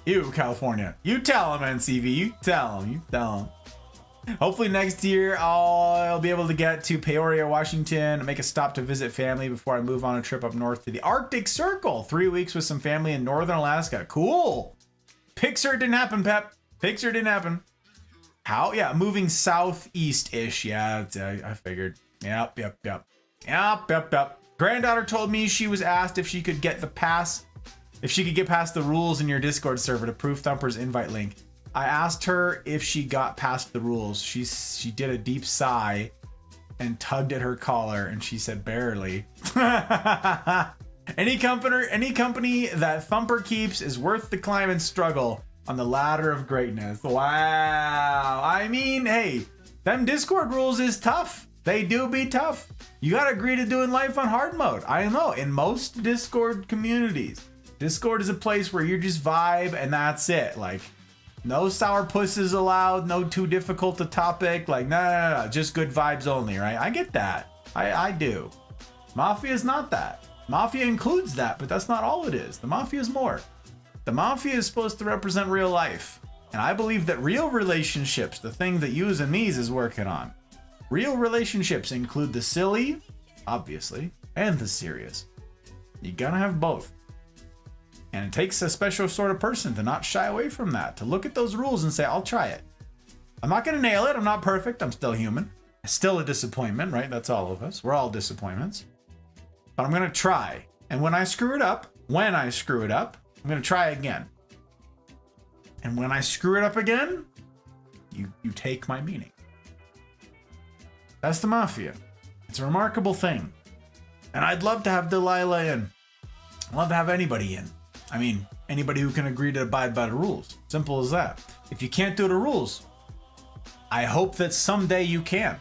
Ew, California. You tell him, NCV. You tell him. You tell him. Hopefully next year I'll be able to get to Peoria, Washington, make a stop to visit family before I move on a trip up north to the Arctic Circle. 3 weeks with some family in northern Alaska. Cool. Pixar didn't happen, Pep. Pixar didn't happen. How? Yeah, moving southeast-ish. Yeah, I figured. Yep. Granddaughter told me she was asked if she could get past the rules in your Discord server to Proof Thumper's invite link. I asked her if she got past the rules. She did a deep sigh and tugged at her collar, and she said barely. Any company that Thumper keeps is worth the climb and struggle on the ladder of greatness. Wow. I mean, hey, them Discord rules is tough. They do be tough. You gotta agree to doing life on hard mode. I know, in most Discord communities, Discord is a place where you just vibe and that's it. Like, no sour pusses allowed, no too difficult a topic. Like, no, just good vibes only, right? I get that. I do. Mafia is not that. Mafia includes that, but that's not all it is. The Mafia is more. The Mafia is supposed to represent real life. And I believe that real relationships, the thing that Yous and Me's is working on, real relationships include the silly, obviously, and the serious. You gotta have both. And it takes a special sort of person to not shy away from that, to look at those rules and say, I'll try it. I'm not gonna nail it. I'm not perfect. I'm still human. Still a disappointment, right? That's all of us. We're all disappointments. But I'm gonna try. And when I screw it up, I'm gonna try again. And when I screw it up again, you take my meaning. That's the Mafia. It's a remarkable thing. And I'd love to have Delilah in. I'd love to have anybody in. I mean, anybody who can agree to abide by the rules. Simple as that. If you can't do the rules, I hope that someday you can.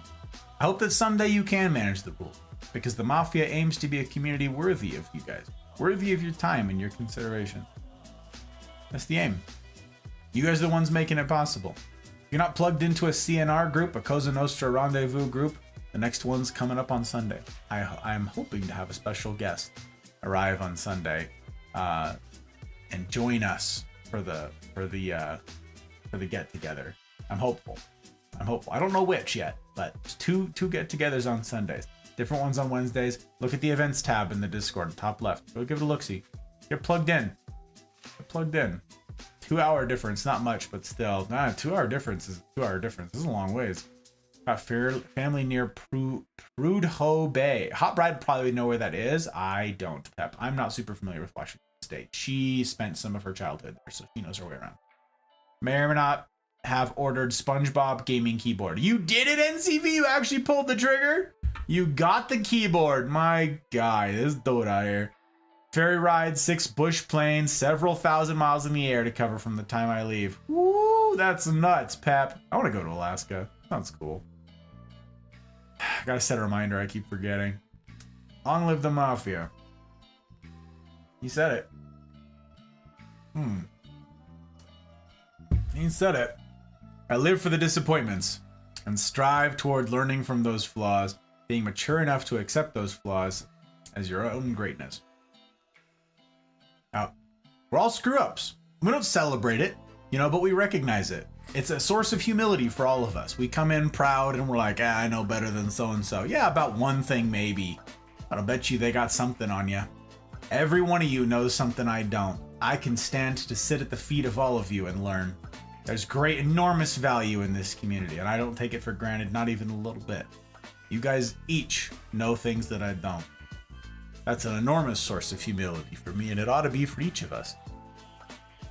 I hope that someday you can manage the rules. Because the Mafia aims to be a community worthy of you guys. Worthy of your time and your consideration. That's the aim. You guys are the ones making it possible. If you're not plugged into a CNR group, a Cosa Nostra Rendezvous group, the next one's coming up on Sunday. I'm hoping to have a special guest arrive on Sunday and join us for the get together. I'm hopeful. I'm hopeful. I don't know which yet, but two get-togethers on Sundays. Different ones on Wednesdays. Look at the events tab in the Discord, top left. Go give it a look-see. Get plugged in. Get plugged in. 2 hour difference, not much, but still. 2 hour difference is 2 hour difference. This is a long ways. Got family near Prudhoe Bay. Hot Bride probably know where that is. I don't, Pep. I'm not super familiar with Washington State. She spent some of her childhood there, so she knows her way around. May or may not have ordered SpongeBob gaming keyboard. You did it, NCV. You actually pulled the trigger. You got the keyboard. My guy, this dude out here. Ferry ride, 6 bush planes, several thousand miles in the air to cover from the time I leave. Woo, that's nuts, Pep. I want to go to Alaska. Sounds cool. I gotta set a reminder. I keep forgetting. Long live the mafia. He said it. He said it. I live for the disappointments and strive toward learning from those flaws, being mature enough to accept those flaws as your own greatness. Now, we're all screw-ups. We don't celebrate it, but we recognize it. It's a source of humility for all of us. We come in proud and we're like, I know better than so-and-so. Yeah, about one thing maybe. But I'll bet you they got something on you. Every one of you knows something I don't. I can stand to sit at the feet of all of you and learn. There's great, enormous value in this community, and I don't take it for granted, not even a little bit. You guys each know things that I don't. That's an enormous source of humility for me, and it ought to be for each of us.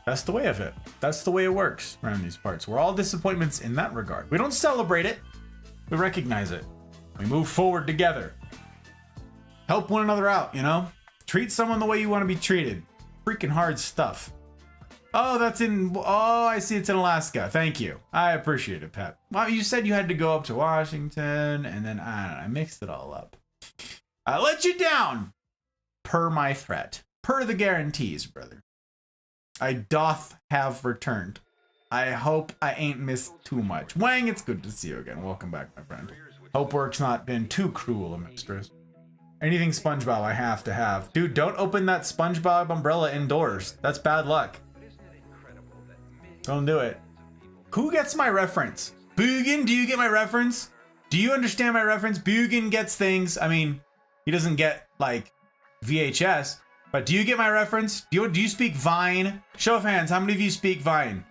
That's the way of it. That's the way it works around these parts. We're all disappointments in that regard. We don't celebrate it. We recognize it. We move forward together. Help one another out, Treat someone the way you want to be treated. Freaking hard stuff. Oh, I see it's in Alaska. Thank you. I appreciate it, Pat. Well, you said you had to go up to Washington, and then, I mixed it all up. I let you down. Per my threat. Per the guarantees, brother. I doth have returned. I hope I ain't missed too much. Wang, it's good to see you again. Welcome back, my friend. Hope work's not been too cruel a mistress. Anything SpongeBob I have to have. Dude, don't open that SpongeBob umbrella indoors. That's bad luck. Don't do it. Who gets my reference? Boogan, do you get my reference? Do you understand my reference? Boogan gets things. I mean, he doesn't get, VHS. But do you get my reference? Do you speak Vine? Show of hands, how many of you speak Vine?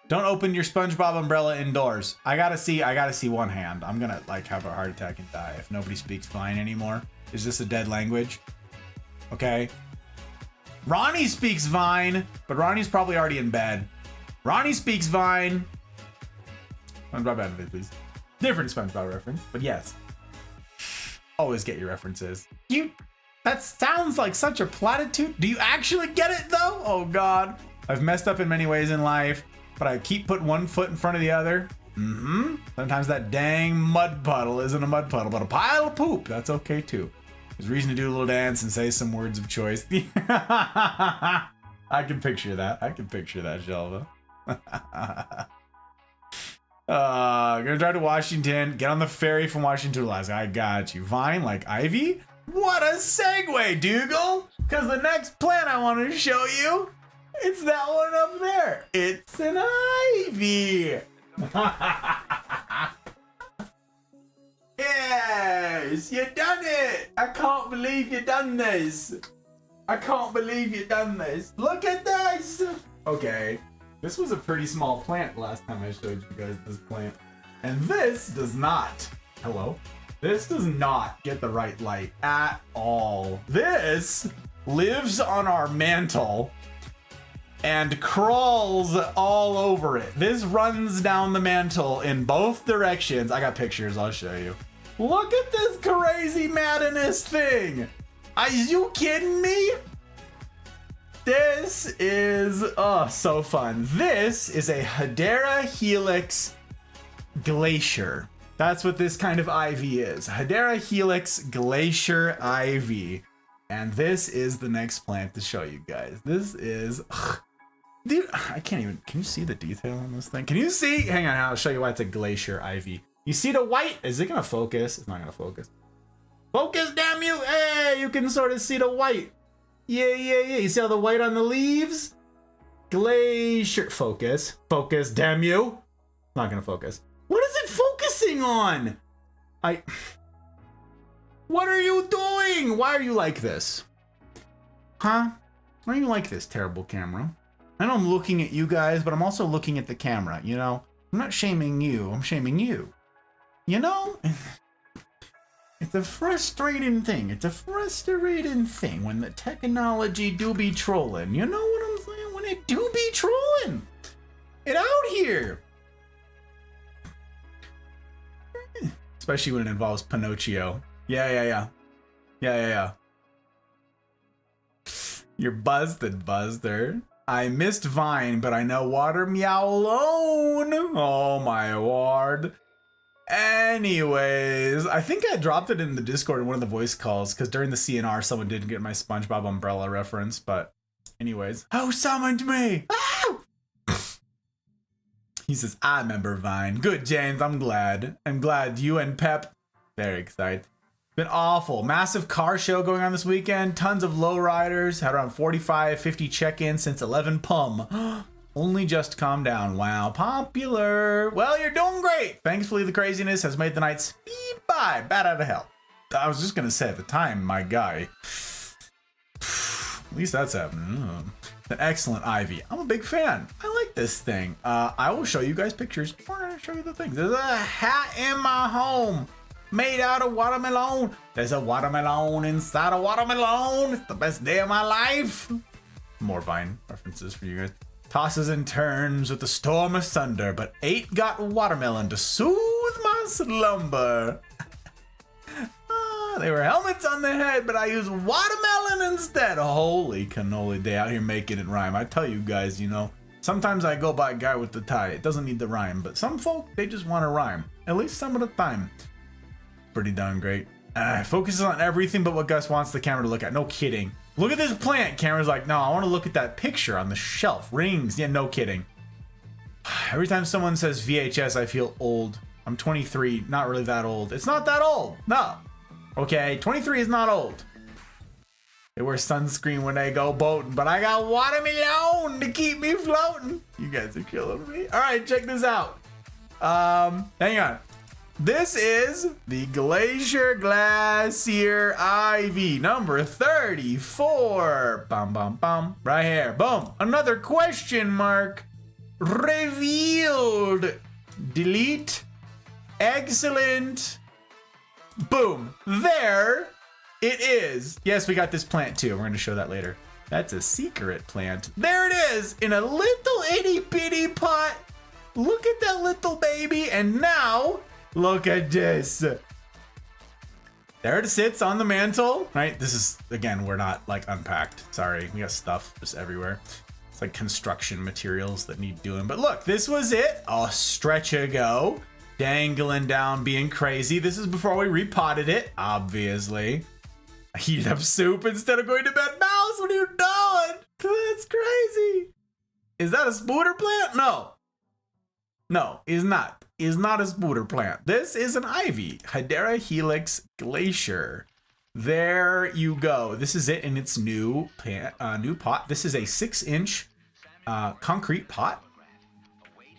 Don't open your SpongeBob umbrella indoors. I gotta see one hand. I'm gonna, have a heart attack and die if nobody speaks Vine anymore. Is this a dead language? Okay. Ronnie speaks Vine, but Ronnie's probably already in bed. Ronnie speaks Vine. SpongeBob out of it, please. Different SpongeBob reference, but yes. Always get your references. That sounds like such a platitude. Do you actually get it, though? Oh, God. I've messed up in many ways in life, but I keep putting one foot in front of the other. Sometimes that dang mud puddle isn't a mud puddle, but a pile of poop. That's okay, too. There's reason to do a little dance and say some words of choice. I can picture that. Shelva. Gonna drive to Washington. Get on the ferry from Washington to Alaska. I got you. Vine like Ivy? What a segue, Dougal! Because the next plant I want to show you, it's that one up there. It's an ivy. Yes, you done it. I can't believe you done this. Look at this. Okay, this was a pretty small plant last time I showed you guys this plant. And this does not. Hello? This does not get the right light at all. This lives on our mantle and crawls all over it. This runs down the mantle in both directions. I got pictures, I'll show you. Look at this crazy madness thing. Are you kidding me? This is, so fun. This is a Hedera Helix Glacier. That's what this kind of ivy is. Hedera Helix Glacier Ivy. And this is the next plant to show you guys. This is... Dude, I can't even... Can you see the detail on this thing? Can you see? Hang on, I'll show you why it's a glacier ivy. You see the white? Is it going to focus? It's not going to focus. Focus, damn you! Hey, you can sort of see the white. Yeah. You see all the white on the leaves? Glacier... Focus, damn you. Not going to focus. What is it focus? focusing on? What are you doing? Why are you like this? Huh? Why are you like this, terrible camera? I know I'm looking at you guys, but I'm also looking at the camera, you know? I'm not shaming you, I'm shaming you. You know? It's a frustrating thing. It's a frustrating thing when the technology do be trolling. You know what I'm saying? When it do be trolling. Get out here. Especially when it involves Pinocchio. Yeah. You're busted, Buster. I missed Vine, but I know Water Meow alone. Oh my word. Anyways, I think I dropped it in the Discord in one of the voice calls because during the CNR someone didn't get my SpongeBob umbrella reference. But anyways, who summoned me? Ah! He says, I remember Vine. Good, James. I'm glad. I'm glad you and Pep. Very excited. Been awful. Massive car show going on this weekend. Tons of lowriders. Had around 45, 50 check-ins since 11 pum. Only just calmed down. Wow, popular. Well, you're doing great. Thankfully, the craziness has made the night speed by. Bat out of hell. I was just going to say at the time, my guy. At least that's happening. An excellent Ivy. I'm a big fan. I like this thing. I will show you guys pictures before I show you the things. There's a hat in my home. Made out of watermelon. There's a watermelon inside a watermelon. It's the best day of my life. More Vine references for you guys. Tosses and turns with the storm of thunder, but 8 got watermelon to soothe my slumber. They were helmets on the head, but I used watermelon instead. Holy cannoli day out here making it rhyme. I tell you guys, you know, sometimes I go by guy with the tie. It doesn't need the rhyme, but some folk, they just want to rhyme. At least some of the time. Pretty darn great. Focuses on everything but what Gus wants the camera to look at. No kidding. Look at this plant. Camera's like, no, I want to look at that picture on the shelf. Rings. Yeah, no kidding. Every time someone says VHS, I feel old. I'm 23. Not really that old. It's not that old. No. Okay, 23 is not old. They wear sunscreen when they go boating, but I got watermelon to keep me floating. You guys are killing me. All right, check this out. Hang on. This is the Glacier IV number 34. Bum, bum, bum. Right here. Boom. Another question mark. Revealed. Delete. Excellent. Boom. There it is. Yes, we got this plant too. We're going to show that later. That's a secret plant. There it is in a little itty bitty pot. Look at that little baby. And now... look at this. There it sits on the mantle, right? This is, again, we're not like unpacked. Sorry, we got stuff just everywhere. It's like construction materials that need doing. But look, this was it a stretch ago. Dangling down, being crazy. This is before we repotted it, obviously. I heated up soup instead of going to bed. Mouse, what are you doing? That's crazy. Is that a spooter plant? No. No, it's not. Is not a spooter plant. This is an ivy, Hedera Helix Glacier. There you go. This is it in its new pot. This is a 6-inch concrete pot,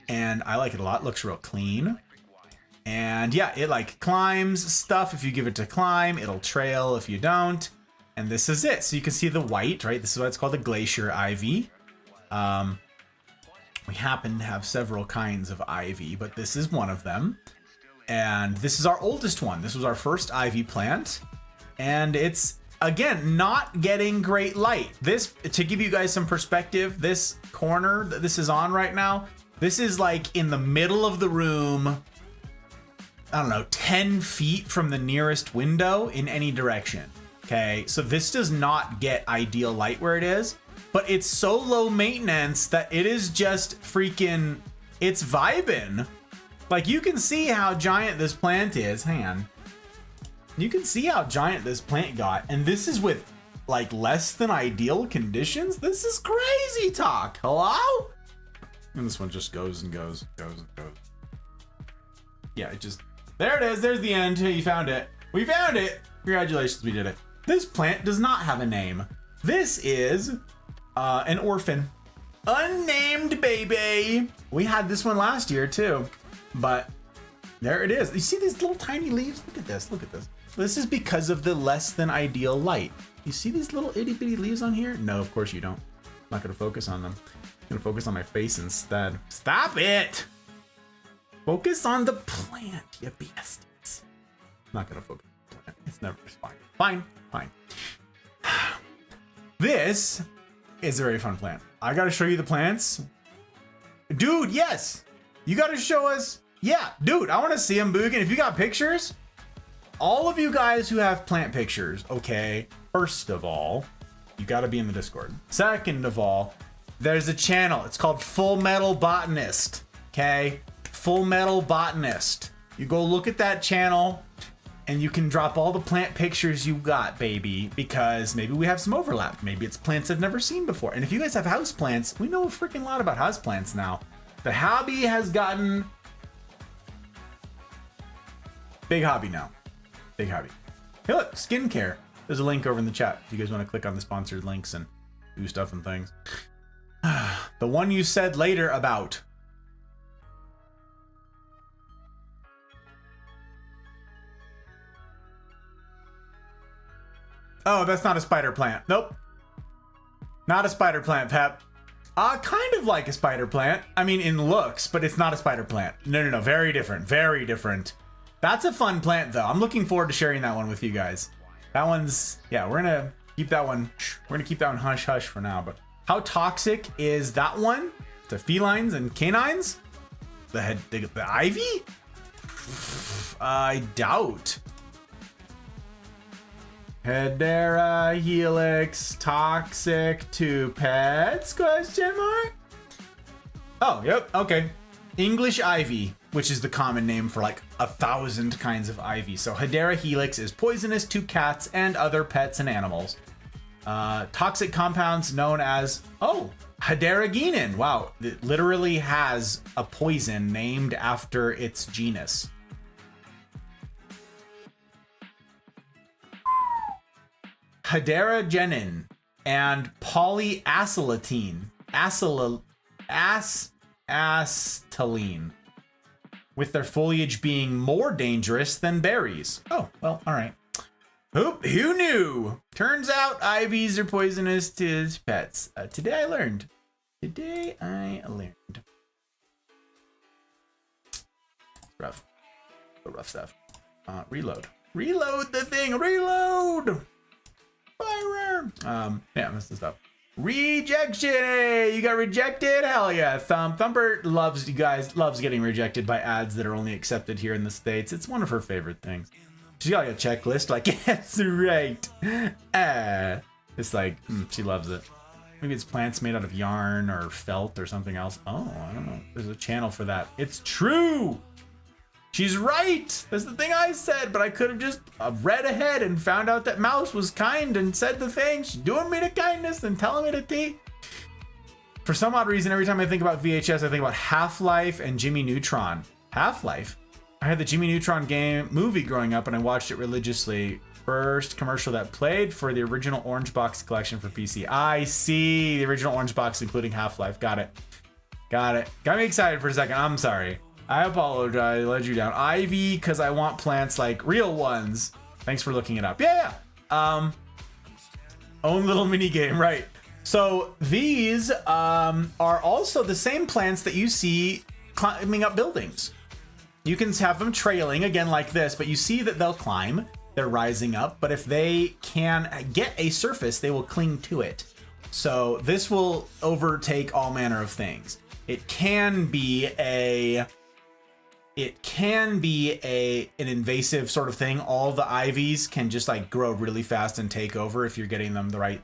and I like it a lot. Looks real clean, and yeah, it like climbs stuff. If you give it to climb, it'll trail if you don't. And this is it. So you can see the white, right? This is why it's called the Glacier Ivy. We happen to have several kinds of ivy, but this is one of them. And this is our oldest one. This was our first ivy plant. And it's, again, not getting great light. This, to give you guys some perspective, this corner that this is on right now, this is like in the middle of the room, I don't know, 10 feet from the nearest window in any direction. Okay, so this does not get ideal light where it is. But it's so low maintenance that it is just freaking, it's vibing. Like you can see how giant this plant is. Hang on. You can see how giant this plant got. And this is with like less than ideal conditions. This is crazy talk. Hello? And this one just goes and goes, goes and goes. Yeah, it just, there it is. There's the end. You found it. We found it. Congratulations, we did it. This plant does not have a name. This is... an orphan. Unnamed baby. We had this one last year too, but There it is. You see these little tiny leaves? Look at this. Look at this. This is because of the less than ideal light. You see these little itty bitty leaves on here? No, of course you don't. I'm not going to focus on them. I'm going to focus on my face instead. Stop it! Focus on the plant, you besties. I'm not going to focus on the plant. It's never fine. Fine. Fine. This is a very fun plant. I got to show you the plants. Dude, yes! You got to show us. Yeah, dude, I want to see them, Boogan. If you got pictures, all of you guys who have plant pictures, okay, first of all, you got to be in the Discord. Second of all, there's a channel. It's called Full Metal Botanist, okay? Full Metal Botanist. You go look at that channel and you can drop all the plant pictures you got, baby, because maybe we have some overlap. Maybe it's plants I've never seen before. And if you guys have houseplants, we know a freaking lot about houseplants now. The hobby has gotten big hobby now. Big hobby. Hey, look, skincare. There's a link over in the chat if you guys want to click on the sponsored links and do stuff and things. The one you said later about. Oh, that's not a spider plant. Nope. Not a spider plant, Pep. Kind of like a spider plant. I mean, in looks, but it's not a spider plant. No. Very different. Very different. That's a fun plant, though. I'm looking forward to sharing that one with you guys. That one's, yeah, we're going to keep that one. We're going to keep that one hush hush for now. But how toxic is that one to felines and canines? The ivy? I doubt. Hedera helix toxic to pets? Question mark? Oh, yep. Okay. English ivy, which is the common name for like 1,000 kinds of ivy. So Hedera helix is poisonous to cats and other pets and animals. Toxic compounds known as, Hederagenin. Wow, it literally has a poison named after its genus. Hederagenin and polyacetylene. Acetylene. With their foliage being more dangerous than berries. Oh, well, all right. Who knew? Turns out ivies are poisonous to pets. Today I learned. Rough. Rough stuff. Reload. Reload the thing. Reload. Firearm. Yeah, this is stuff. Rejection. Hey, you got rejected? Hell yeah. Thumper loves you guys. Loves getting rejected by ads that are only accepted here in the States. It's one of her favorite things. She's got like a checklist. Like, that's right. It's like, she loves it. Maybe it's plants made out of yarn or felt or something else. Oh, I don't know. There's a channel for that. It's true. She's right. That's the thing I said, but I could have just read ahead and found out that Mouse was kind and said the thing. She's doing me the kindness and telling me the tea. For some odd reason, every time I think about VHS, I think about Half-Life and Jimmy Neutron. Half-Life? I had the Jimmy Neutron movie growing up and I watched it religiously. First commercial that played for the original Orange Box collection for PC. I see. The original Orange Box including Half-Life. Got it. Got me excited for a second. I'm sorry. I apologize. I let you down. Ivy, because I want plants like real ones. Thanks for looking it up. Yeah. Own little mini game, right? So these are also the same plants that you see climbing up buildings. You can have them trailing again like this, but you see that they'll climb. They're rising up, but if they can get a surface, they will cling to it. So this will overtake all manner of things. It can be an invasive sort of thing. All the ivies can just like grow really fast and take over if you're getting them the right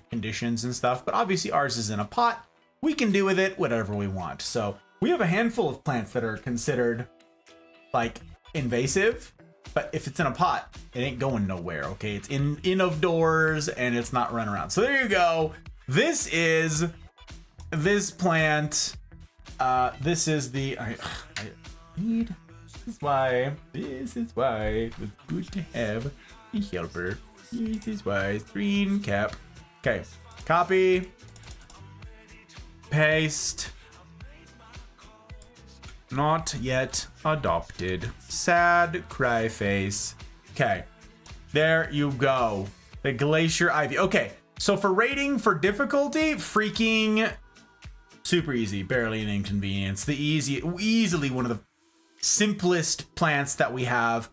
conditions and stuff. But obviously ours is in a pot. We can do with it whatever we want. So we have a handful of plants that are considered like invasive, but if it's in a pot, it ain't going nowhere. Okay, it's in of doors and it's not run around. So there you go. This is this plant. This is the this is why it's good to have a helper. This is why screen cap. Okay, copy, paste. Not yet adopted. Sad cry face. Okay. There you go. The Glacier Ivy. Okay. So for rating for difficulty, freaking super easy. Barely an inconvenience. Easily one of the simplest plants that we have.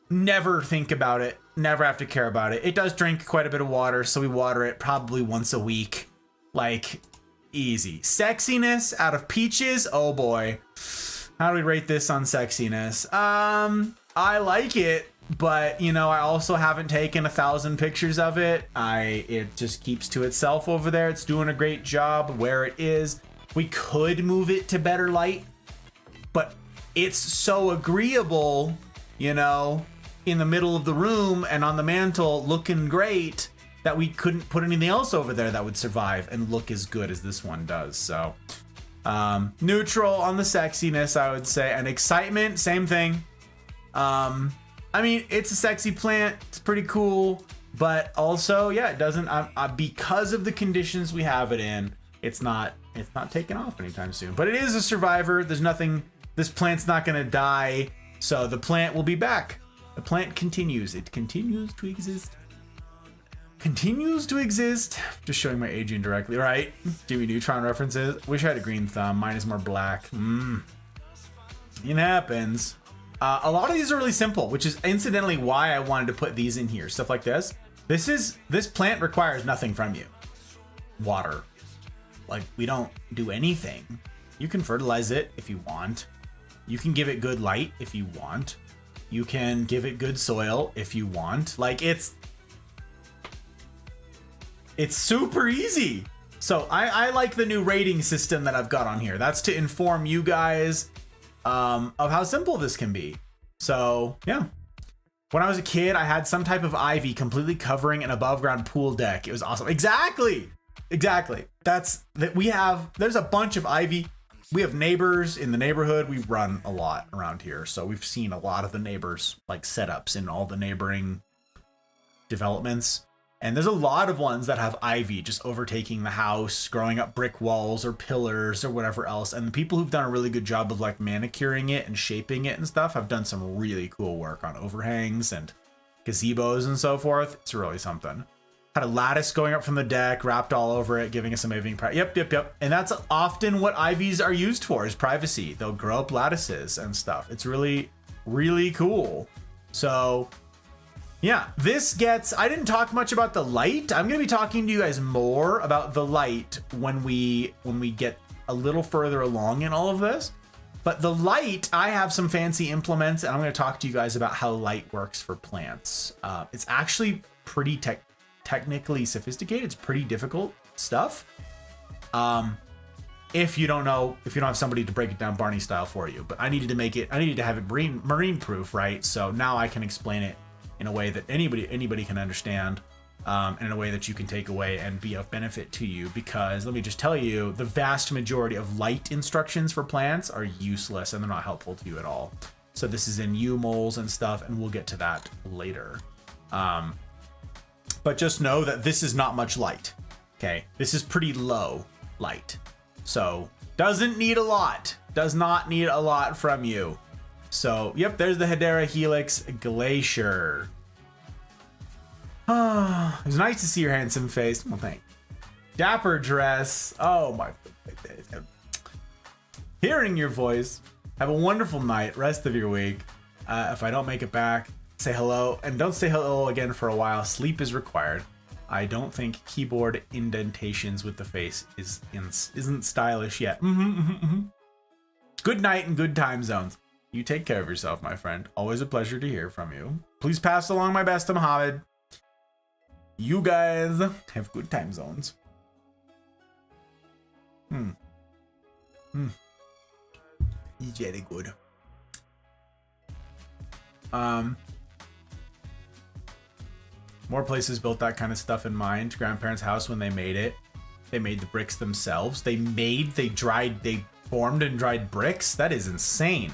Never think about it. Never have to care about it. It does drink quite a bit of water, so we water it probably once a week. Like, easy. Sexiness out of peaches. Oh boy. How do we rate this on sexiness? I like it, but you know, I also haven't taken 1,000 pictures of it. It just keeps to itself over there. It's doing a great job where it is. We could move it to better light, but it's so agreeable, you know, in the middle of the room and on the mantle looking great that we couldn't put anything else over there that would survive and look as good as this one does. So neutral on the sexiness, I would say, and excitement, same thing. I mean, it's a sexy plant. It's pretty cool, but also, yeah, it doesn't, because of the conditions we have it in, it's not taking off anytime soon, but it is a survivor. There's nothing, this plant's not going to die. So the plant will be back. The plant continues. It continues to exist. Continues to exist. Just showing my aging directly, right? Jimmy Neutron references. Wish I had a green thumb. Mine is more black. It happens. A lot of these are really simple, which is incidentally why I wanted to put these in here. Stuff like this. This plant requires nothing from you. Water. Like, we don't do anything. You can fertilize it if you want. You can give it good light if you want. You can give it good soil if you want. Like, it's super easy. So I like the new rating system that I've got on here. That's to inform you guys of how simple this can be. So yeah. When I was a kid, I had some type of ivy completely covering an above ground pool deck. It was awesome. Exactly. There's a bunch of ivy. We have neighbors in the neighborhood. We run a lot around here. So we've seen a lot of the neighbors like setups in all the neighboring developments. And there's a lot of ones that have ivy just overtaking the house, growing up brick walls or pillars or whatever else. And the people who've done a really good job of like manicuring it and shaping it and stuff have done some really cool work on overhangs and gazebos and so forth. It's really something. Had a lattice going up from the deck, wrapped all over it, giving us amazing Yep. And that's often what ivies are used for, is privacy. They'll grow up lattices and stuff. It's really, really cool. So yeah, I didn't talk much about the light. I'm going to be talking to you guys more about the light when we get a little further along in all of this. But the light, I have some fancy implements, and I'm going to talk to you guys about how light works for plants. It's actually pretty technically sophisticated. It's pretty difficult stuff. If you don't have somebody to break it down Barney style for you. But I needed to have it marine proof, right? So now I can explain it in a way that anybody can understand, and in a way that you can take away and be of benefit to you. Because let me just tell you, the vast majority of light instructions for plants are useless and they're not helpful to you at all. So this is in UMOLs and stuff, and we'll get to that later. But just know that this is not much light. Okay, this is pretty low light. So doesn't need a lot. Does not need a lot from you. So, yep, there's the Hedera Helix Glacier. It was nice to see your handsome face. Well, thanks. Dapper dress. Oh, my goodness. Hearing your voice. Have a wonderful night. Rest of your week. If I don't make it back, say hello. And don't say hello again for a while. Sleep is required. I don't think keyboard indentations with the face isn't stylish yet. Good night and good time zones. You take care of yourself, my friend. Always a pleasure to hear from you. Please pass along my best to Mohammed. You guys have good time zones. It's very good. More places built that kind of stuff in mind. Grandparents' house, when they made it, they made the bricks themselves. They formed and dried bricks. That is insane.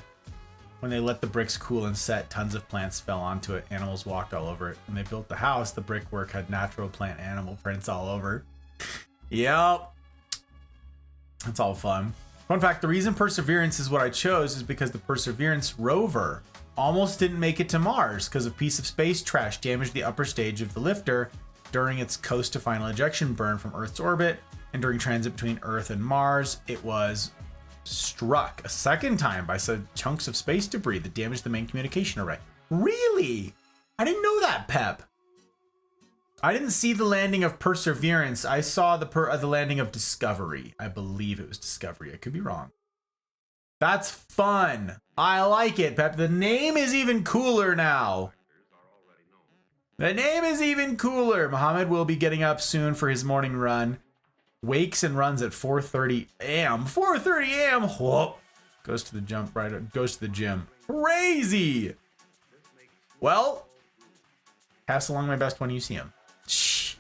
When they let the bricks cool and set, tons of plants fell onto it. Animals walked all over it. When they built the house, the brickwork had natural plant animal prints all over. Yep. That's all fun. Fun fact, the reason Perseverance is what I chose is because the Perseverance rover almost didn't make it to Mars because a piece of space trash damaged the upper stage of the lifter during its coast to final ejection burn from Earth's orbit, and during transit between Earth and Mars, it was struck a second time by some chunks of space debris that damaged the main communication array. Really? I didn't know that, Pep. I didn't see the landing of Perseverance. I saw the landing of Discovery. I believe it was Discovery. I could be wrong. That's fun. I like it, Pep. The name is even cooler now. The name is even cooler. Mohammed will be getting up soon for his morning run. Wakes and runs at 4:30 a.m. 4:30 a.m. Whoop. Goes to the gym. Crazy. Well, pass along my best when you see him. Shh.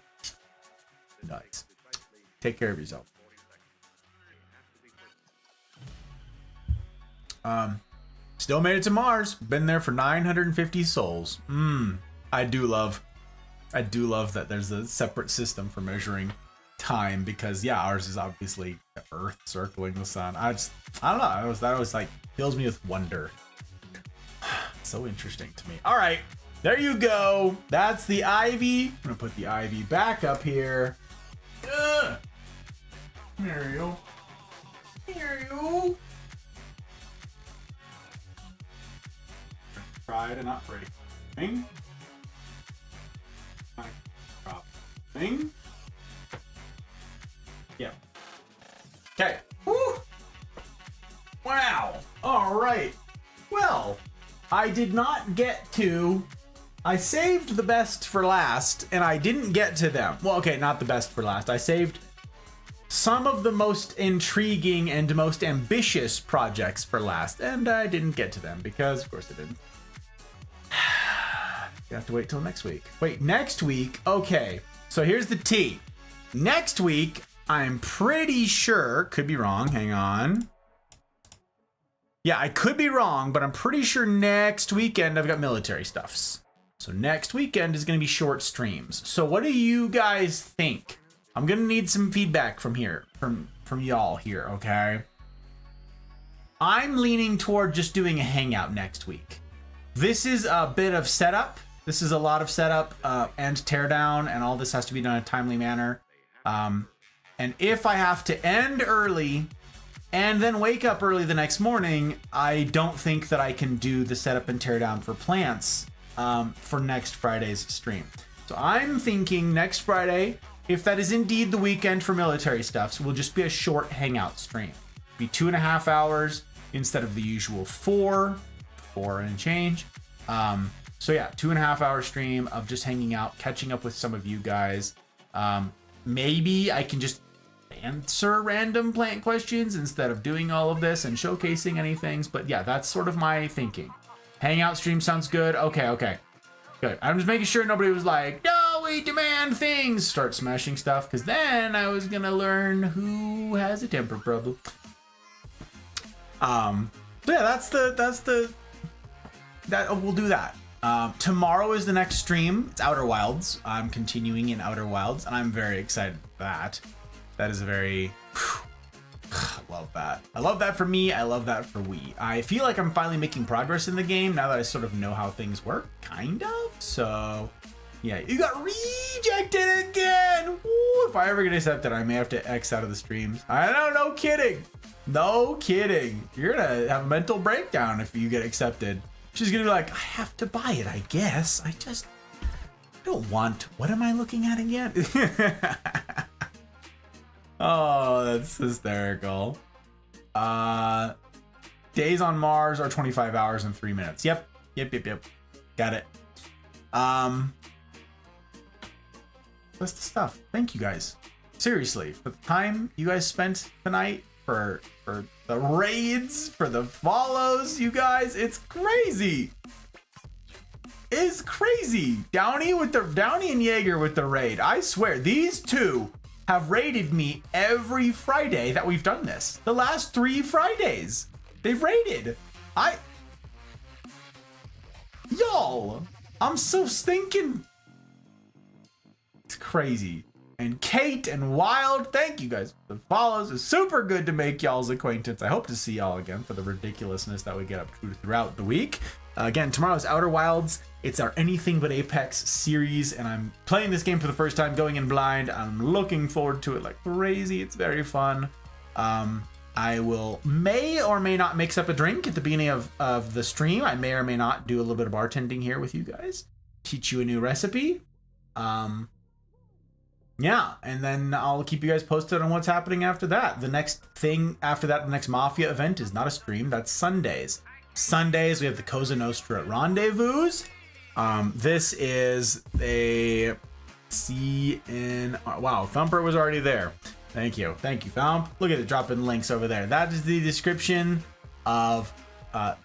Nice. Take care of yourself. Still made it to Mars. Been there for 950 souls. I do love that there's a separate system for measuring time, because yeah, ours is obviously the Earth circling the sun. I don't know. That was like fills me with wonder. So interesting to me. All right, there you go. That's the ivy. I'm gonna put the ivy back up here. There you go. There you go. Try to not break. Thing. Drop. Thing. Yep. Okay. Woo! Wow. All right. Well, I did not get to. I saved the best for last, and I didn't get to them. Well, okay, not the best for last. I saved some of the most intriguing and most ambitious projects for last, and I didn't get to them because, of course, I didn't. You have to wait till next week. Wait, next week? Okay, so here's the tea. Next week, I'm pretty sure, could be wrong, hang on. Yeah, I could be wrong, but I'm pretty sure next weekend I've got military stuffs. So next weekend is going to be short streams. So what do you guys think? I'm going to need some feedback from here, from y'all here, okay? I'm leaning toward just doing a hangout next week. This is a bit of setup. This is a lot of setup and teardown, and all this has to be done in a timely manner. And if I have to end early and then wake up early the next morning, I don't think that I can do the setup and teardown for plants for next Friday's stream. So I'm thinking next Friday, if that is indeed the weekend for military stuffs, will just be a short hangout stream. Be 2.5 hours instead of the usual 4 and change. So yeah, 2.5 hour stream of just hanging out, catching up with some of you guys. Maybe I can just answer random plant questions instead of doing all of this and showcasing any things. But yeah, that's sort of my thinking. Hangout stream sounds good. Okay. Good. I'm just making sure nobody was like, no, we demand things. Start smashing stuff, because then I was going to learn who has a temper problem. So yeah, we'll do that. Tomorrow is the next stream. It's Outer Wilds. I'm continuing in Outer Wilds, and I'm very excited for that. That is a very... I love that. I love that for me. I love that for we. I feel like I'm finally making progress in the game now that I sort of know how things work, kind of. So, yeah, you got rejected again. Ooh, if I ever get accepted, I may have to X out of the streams. I know, no kidding. No kidding. You're gonna have a mental breakdown if you get accepted. She's gonna be like, I have to buy it, I guess. I don't want. What am I looking at again? Oh, that's hysterical. Days on Mars are 25 hours and 3 minutes. Yep. Got it. That's the stuff. Thank you guys. Seriously, for the time you guys spent tonight, for the raids, for the follows, you guys, it's crazy. It's crazy. Downey and Jaeger with the raid. I swear, these two have raided me every Friday that we've done this. The last 3 Fridays, they've raided. Y'all, I'm so stinking. It's crazy. and Kate and Wild. Thank you guys for the follows. It's super good to make y'all's acquaintance. I hope to see y'all again for the ridiculousness that we get up to throughout the week. Again, tomorrow's Outer Wilds. It's our Anything But Apex series, and I'm playing this game for the first time, going in blind. I'm looking forward to it like crazy. It's very fun. I may or may not mix up a drink at the beginning of the stream. I may or may not do a little bit of bartending here with you guys. Teach you a new recipe. Yeah, and then I'll keep you guys posted on what's happening after that. The next thing after that, the next Mafia event is not a stream. That's Sundays. Sundays, we have the Cosa Nostra Rendezvous. This is a CNR. Wow, Thumper was already there. Thank you, Thump. Look at it dropping links over there. That is the description of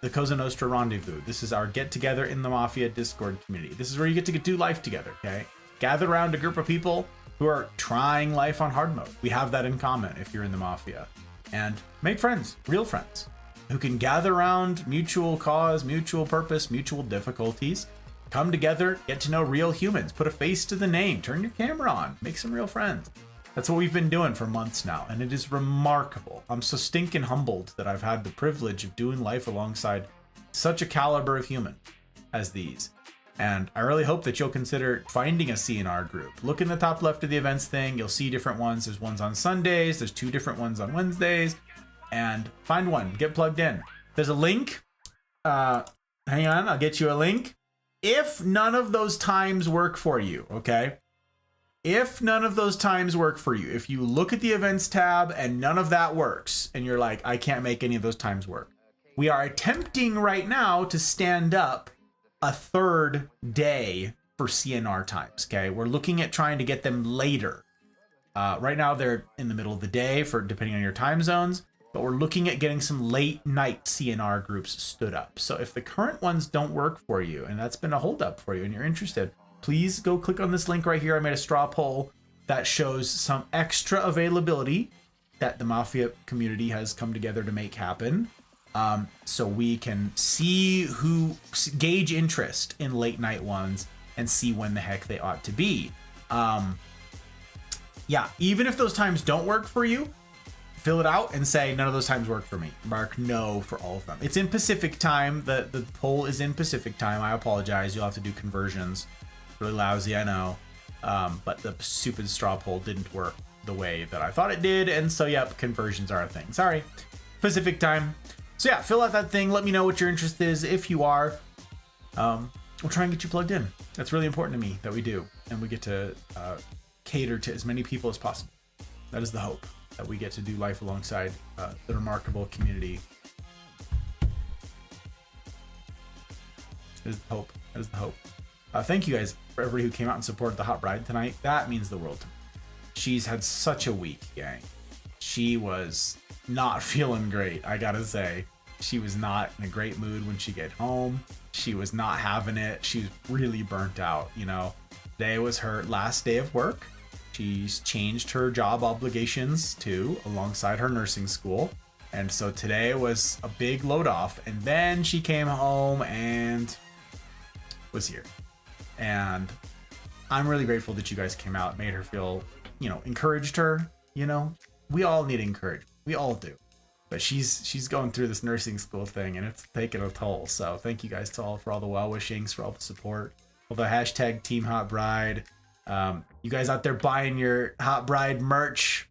the Cosa Nostra Rendezvous. This is our get together in the Mafia Discord community. This is where you get to do life together, okay? Gather around a group of people who are trying life on hard mode. We have that in common if you're in the Mafia. And make friends, real friends, who can gather around mutual cause, mutual purpose, mutual difficulties, come together, get to know real humans, put a face to the name, turn your camera on, make some real friends. That's what we've been doing for months now, and it is remarkable. I'm so stinking humbled that I've had the privilege of doing life alongside such a caliber of human as these. And I really hope that you'll consider finding a CNR group. Look in the top left of the events thing. You'll see different ones. There's ones on Sundays. There's 2 different ones on Wednesdays. And find one. Get plugged in. There's a link. Hang on. I'll get you a link. If none of those times work for you, okay? If none of those times work for you, if you look at the events tab and none of that works, and you're like, I can't make any of those times work, we are attempting right now to stand up a 3rd day for CNR times, okay? We're looking at trying to get them later. Right now they're in the middle of the day for depending on your time zones, but we're looking at getting some late night CNR groups stood up. So if the current ones don't work for you, and that's been a holdup for you and you're interested, please go click on this link right here. I made a straw poll that shows some extra availability that the Mafia community has come together to make happen. So we can gauge interest in late night ones and see when the heck they ought to be. Yeah, even if those times don't work for you, fill it out and say none of those times work for me. Mark no for all of them. It's in Pacific time. The poll is in Pacific time. I apologize. You'll have to do conversions. Really lousy, I know. But the stupid straw poll didn't work the way that I thought it did. And so, yep, conversions are a thing. Sorry. Pacific time. So yeah, fill out that thing. Let me know what your interest is. If you are, we'll try and get you plugged in. That's really important to me that we do. And we get to cater to as many people as possible. That is the hope, that we get to do life alongside the remarkable community. That is the hope. That is the hope. Thank you guys for everybody who came out and supported the Hot Bride tonight. That means the world to me. She's had such a week, gang. She was not feeling great, I gotta say. She was not in a great mood when she got home. She was not having it. She was really burnt out, you know. Today was her last day of work. She's changed her job obligations too, alongside her nursing school. And so today was a big load off. And then she came home and was here. And I'm really grateful that you guys came out, made her feel, you know, encouraged her. You know, we all need encouragement. We all do. But she's going through this nursing school thing and it's taking a toll. So thank you guys to all for all the well wishings, for all the support, all the hashtag Team Hot Bride. You guys out there buying your Hot Bride merch.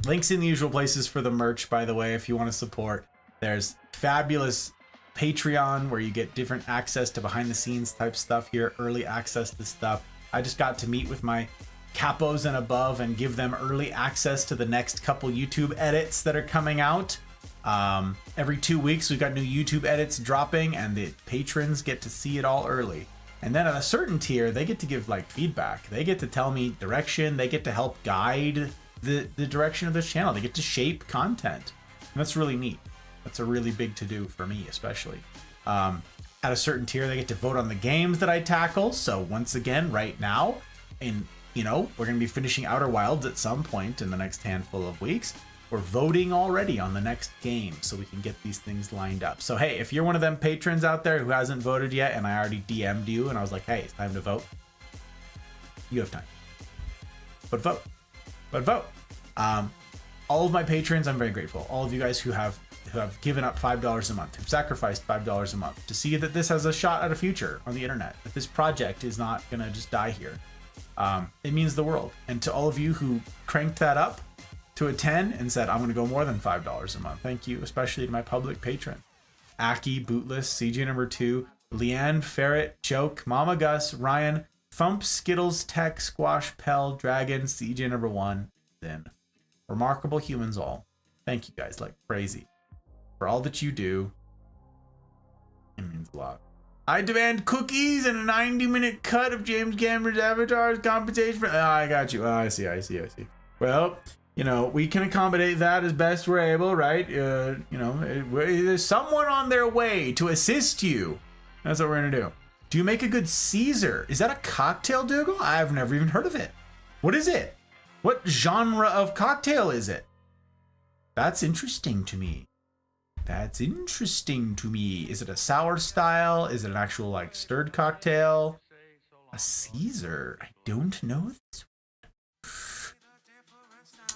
Links in the usual places for the merch, by the way, if you want to support. There's fabulous Patreon where you get different access to behind the scenes type stuff here, early access to stuff. I just got to meet with my capos and above and give them early access to the next couple YouTube edits that are coming out. Every 2 weeks we've got new YouTube edits dropping and the patrons get to see it all early. And then at a certain tier, they get to give like feedback. They get to tell me direction. They get to help guide the direction of this channel. They get to shape content. And that's really neat. That's a really big to do for me, especially. At a certain tier, they get to vote on the games that I tackle. So once again, right now, we're going to be finishing Outer Wilds at some point in the next handful of weeks. We're voting already on the next game so we can get these things lined up. So, hey, if you're one of them patrons out there who hasn't voted yet and I already DM'd you and I was like, hey, it's time to vote, you have time. vote. All of my patrons, I'm very grateful. All of you guys who have given up $5 a month, who've sacrificed $5 a month to see that this has a shot at a future on the internet, that this project is not gonna just die here. It means the world. And to all of you who cranked that up to a 10 and said, I'm gonna go more than $5 a month, thank you, especially to my public patron. Aki, Bootless, CJ number 2, Leanne, Ferret, Joke, Mama Gus, Ryan, Thump, Skittles, Tech, Squash, Pell, Dragon, CJ number 1, then remarkable humans all. Thank you guys like crazy for all that you do. It means a lot. I demand cookies and a 90-minute cut of James Cameron's Avatar as compensation for... I got you. I see. Well, you know, we can accommodate that as best we're able, right? You know, there's someone on their way to assist you. That's what we're gonna do. Do you make a good Caesar? Is that a cocktail, Dougal? I've never even heard of it. What is it? What genre of cocktail is it? That's interesting to me. Is it a sour style? Is it an actual like stirred cocktail? A Caesar? I don't know this one.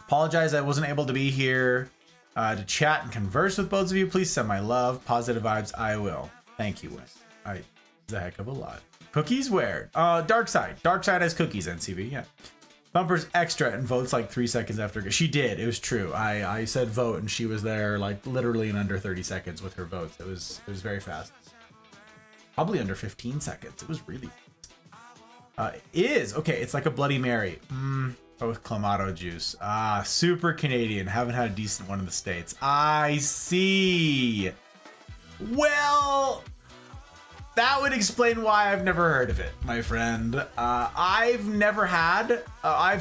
Apologize I wasn't able to be here to chat and converse with both of you. Please send my love, positive vibes. I will. Thank you, Wes. It's a heck of a lot. Cookies where? Dark Side. Dark Side has cookies, NCV, yeah. Bumper's extra and votes like 3 seconds after. She did. It was true. I said vote and she was there like literally in under 30 seconds with her votes. It was very fast. Probably under 15 seconds. It was really fast. Okay, it's like a Bloody Mary. With Clamato juice. Super Canadian. Haven't had a decent one in the States. I see. Well, that would explain why I've never heard of it, my friend. I've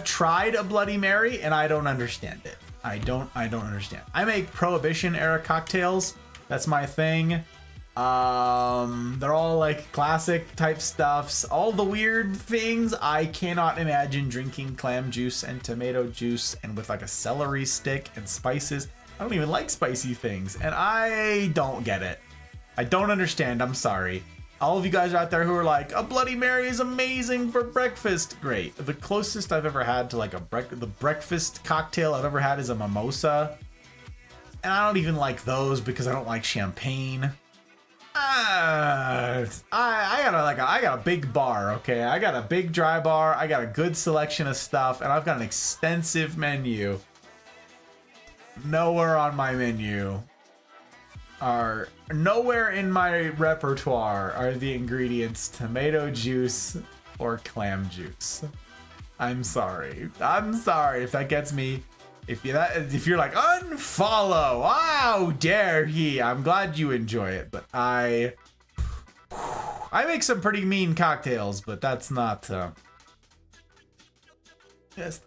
tried a Bloody Mary and I don't understand it. I don't understand. I make Prohibition era cocktails. That's my thing. They're all like classic type stuffs. All the weird things. I cannot imagine drinking clam juice and tomato juice and with like a celery stick and spices. I don't even like spicy things and I don't get it. I don't understand. I'm sorry. All of you guys out there who are like, a Bloody Mary is amazing for breakfast. Great. The closest I've ever had to like the breakfast cocktail I've ever had is a mimosa. And I don't even like those because I don't like champagne. I got a big bar, okay? I got a big dry bar. I got a good selection of stuff. And I've got an extensive menu. Nowhere on my menu nowhere in my repertoire are the ingredients tomato juice or clam juice. I'm sorry if that gets me. If you're like unfollow, how dare he? I'm glad you enjoy it, but I make some pretty mean cocktails, but that's not in there. That's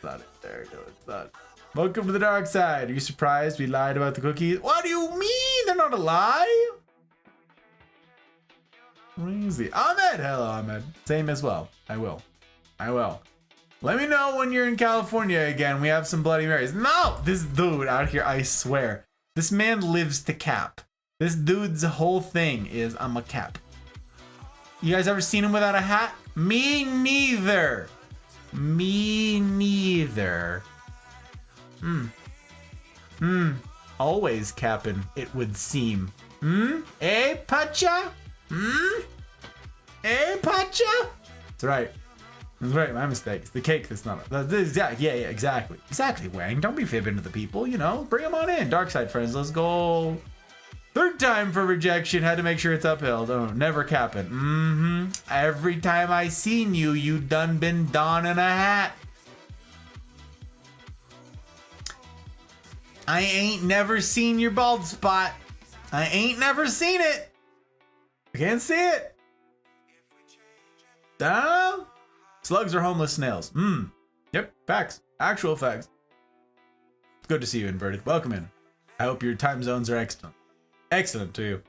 not in there. No, it's not. Welcome to the dark side. Are you surprised we lied about the cookies? What do you mean? They're not a lie. Crazy. Ahmed. Hello, Ahmed. Same as well. I will. Let me know when you're in California again. We have some Bloody Marys. No! This dude out here, I swear. This man lives to cap. This dude's whole thing is, I'm a cap. You guys ever seen him without a hat? Me neither. Always capping, it would seem. Eh, Pacha? Eh, Pacha? That's right. That's right, my mistake. It's the cake that's not... Yeah, exactly. Exactly, Wang. Don't be fibbing to the people, you know? Bring them on in. Dark side friends, let's go. Third time for rejection. Had to make sure it's uphill. Don't never capping. Every time I seen you, you done been donning a hat. I ain't never seen your bald spot. I ain't never seen it. I can't see it. Dumb. Slugs are homeless snails. Yep, facts. Actual facts. Good to see you, Inverted. Welcome in. I hope your time zones are excellent. Excellent to you.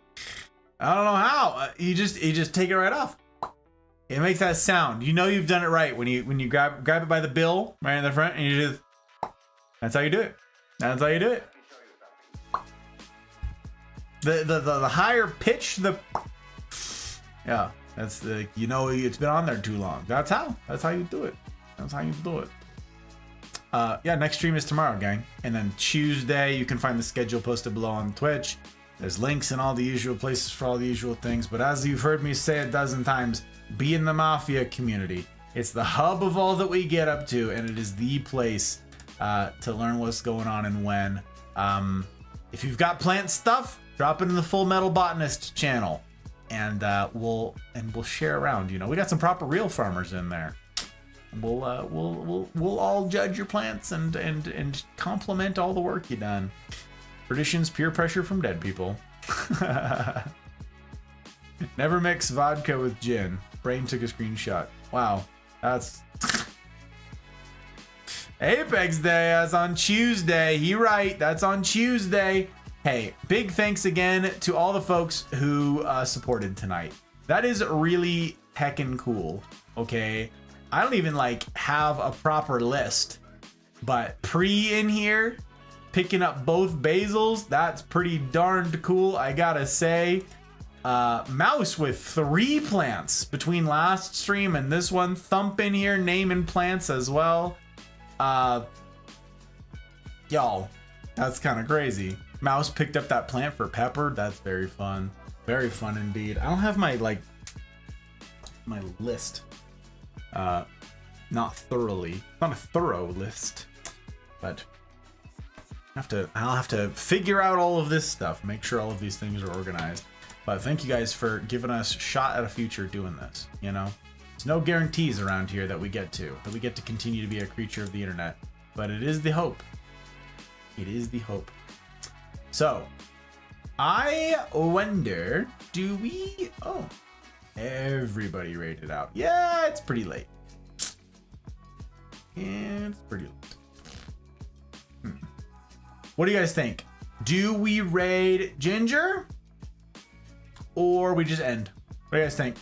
I don't know how. You just take it right off. It makes that sound. You know you've done it right when you grab it by the bill right in the front and you just... That's how you do it. That's how you do it. The higher pitch, yeah, that's the, you know, it's been on there too long. That's how you do it. That's how you do it. Yeah, next stream is tomorrow, gang. And then Tuesday, you can find the schedule posted below on Twitch. There's links in all the usual places for all the usual things. But as you've heard me say a dozen times, be in the Mafia community. It's the hub of all that we get up to, and it is the place to learn what's going on and when. If you've got plant stuff, drop it in the Full Metal Botanist channel, and we'll share around. You know, we got some proper real farmers in there. We'll all judge your plants and compliment all the work you done. Traditions, peer pressure from dead people. Never mix vodka with gin. Brain took a screenshot. Wow, that's Apex Day. That's on Tuesday. He right. That's on Tuesday. Hey, big thanks again to all the folks who supported tonight. That is really heckin' cool. Okay. I don't even like have a proper list, but pre in here, picking up both basils, that's pretty darned cool, I gotta say. Mouse with 3 plants between last stream and this one. Thump in here, naming plants as well. Y'all, that's kind of crazy. Mouse picked up that plant for Pepper. That's very fun. Very fun indeed. I don't have my my list. Not thoroughly, not a thorough list, but I'll have to figure out all of this stuff, make sure all of these things are organized. But thank you guys for giving us a shot at a future doing this. You know, there's no guarantees around here that we get to continue to be a creature of the internet, but it is the hope. It is the hope. So I wonder, do we? Oh, everybody rated out. Yeah, it's pretty late. It's pretty late. What do you guys think? Do we raid Ginger? Or we just end? What do you guys think?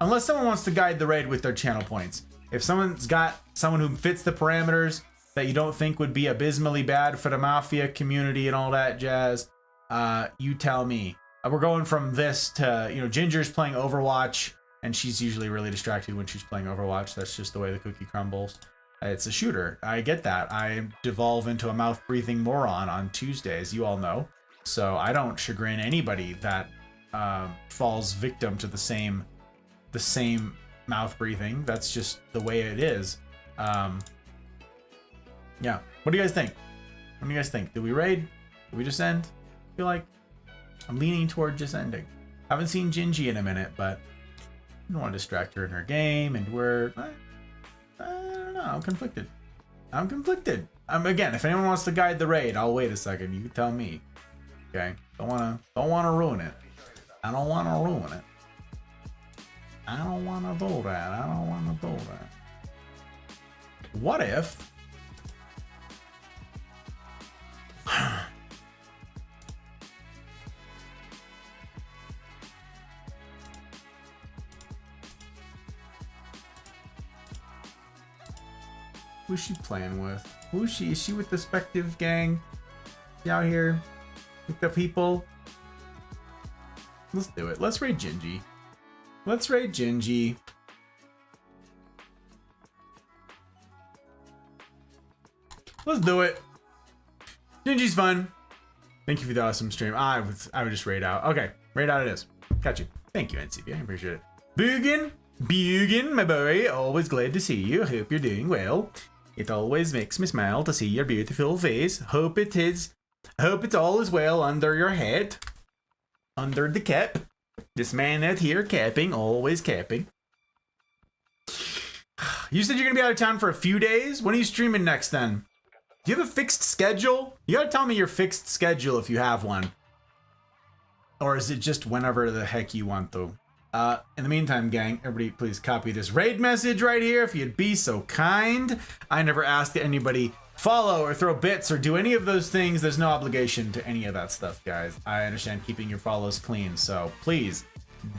Unless someone wants to guide the raid with their channel points. If someone's got someone who fits the parameters that you don't think would be abysmally bad for the Mafia community and all that jazz, you tell me. We're going from this to, you know, Ginger's playing Overwatch, and she's usually really distracted when she's playing Overwatch. That's just the way the cookie crumbles. It's a shooter. I get that. I devolve into a mouth-breathing moron on Tuesdays, you all know. So I don't chagrin anybody that falls victim to the same mouth-breathing. That's just the way it is. Yeah. What do you guys think? What do you guys think? Do we raid? Do we just end? I feel like I'm leaning toward just ending. Haven't seen Gingy in a minute, but I don't want to distract her in her game, and we're... I don't know. I'm conflicted. Again, if anyone wants to guide the raid, I'll wait a second. You tell me. Okay. Don't wanna ruin it. I don't wanna ruin it. I don't wanna do that. What if? Who's she playing with? Who's she? Is she with the Spective gang? She out here with the people? Let's do it. Let's raid Gingy. Let's raid Gingy. Let's do it. Gingy's fun. Thank you for the awesome stream. I would just raid out. Okay, raid out it is. Got you. Thank you, NCB. I appreciate it. Bugin, my boy. Always glad to see you. Hope you're doing well. It always makes me smile to see your beautiful face. Hope it's all is well under your head. Under the cap. This man out here capping, always capping. You said you're gonna be out of town for a few days? When are you streaming next then? Do you have a fixed schedule? You gotta tell me your fixed schedule if you have one. Or is it just whenever the heck you want though? In the meantime, gang, everybody please copy this raid message right here if you'd be so kind. I never ask that anybody follow or throw bits or do any of those things. There's no obligation to any of that stuff, guys. I understand keeping your follows clean, so please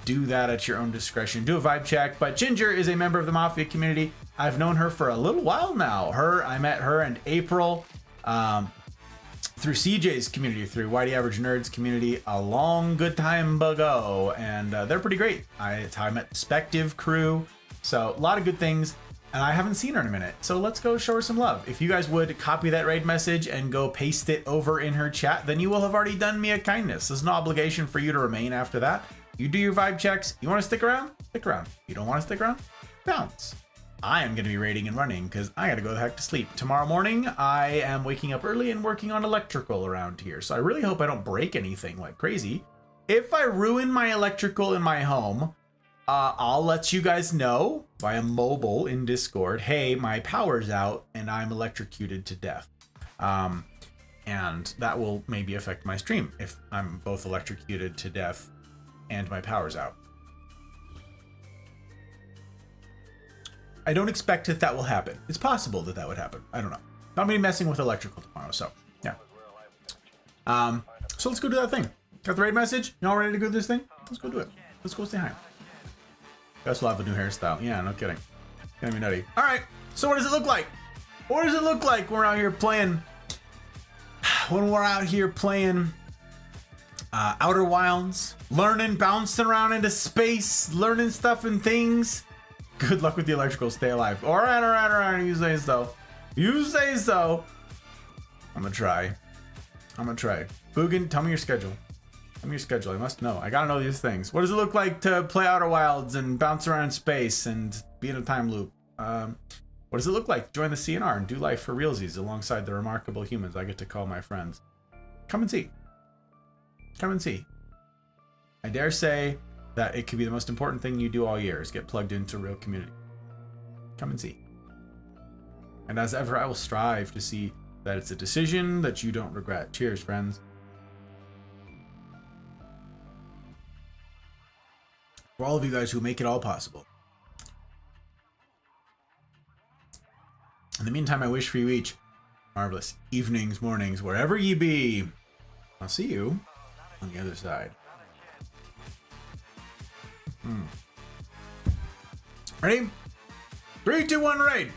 do that at your own discretion. Do a vibe check, but Ginger is a member of the Mafia community. I've known her for a little while now. I met her in April through CJ's community, through Whitey Average Nerds community a long good time ago, and they're pretty great. It's how I met the Spective crew, so a lot of good things and I haven't seen her in a minute. So let's go show her some love. If you guys would copy that raid message and go paste it over in her chat, then you will have already done me a kindness. There's no obligation for you to remain after that. You do your vibe checks. You want to stick around? Stick around. You don't want to stick around? Bounce. I am going to be raiding and running because I got to go the heck to sleep. Tomorrow morning, I am waking up early and working on electrical around here. So I really hope I don't break anything like crazy. If I ruin my electrical in my home, I'll let you guys know via mobile in Discord, hey, my power's out and I'm electrocuted to death. And that will maybe affect my stream if I'm both electrocuted to death and my power's out. I don't expect that will happen. It's possible that would happen. I don't know. I'm gonna be messing with electrical tomorrow, so yeah. So let's go do that thing. Got the raid message? Y'all ready to go do this thing? Let's go do it. Let's go say hi. Guess we'll have a new hairstyle. Yeah, no kidding. Gonna be nutty. All right. So what does it look like? What does it look like when we're out here playing? When we're out here playing Outer Wilds, learning, bouncing around into space, learning stuff and things. Good luck with the electrical. Stay alive. All right. You say so. You say so. I'm gonna try. Boogan, tell me your schedule. Tell me your schedule. I must know. I gotta know these things. What does it look like to play Outer Wilds and bounce around in space and be in a time loop? What does it look like to join the CNR and do life for realsies alongside the remarkable humans I get to call my friends? Come and see. Come and see. I dare say that it could be the most important thing you do all year is get plugged into a real community. Come and see. And as ever, I will strive to see that it's a decision that you don't regret. Cheers, friends. For all of you guys who make it all possible. In the meantime, I wish for you each marvelous evenings, mornings, wherever ye be. I'll see you on the other side. Ready? 3, 2, 1, raid!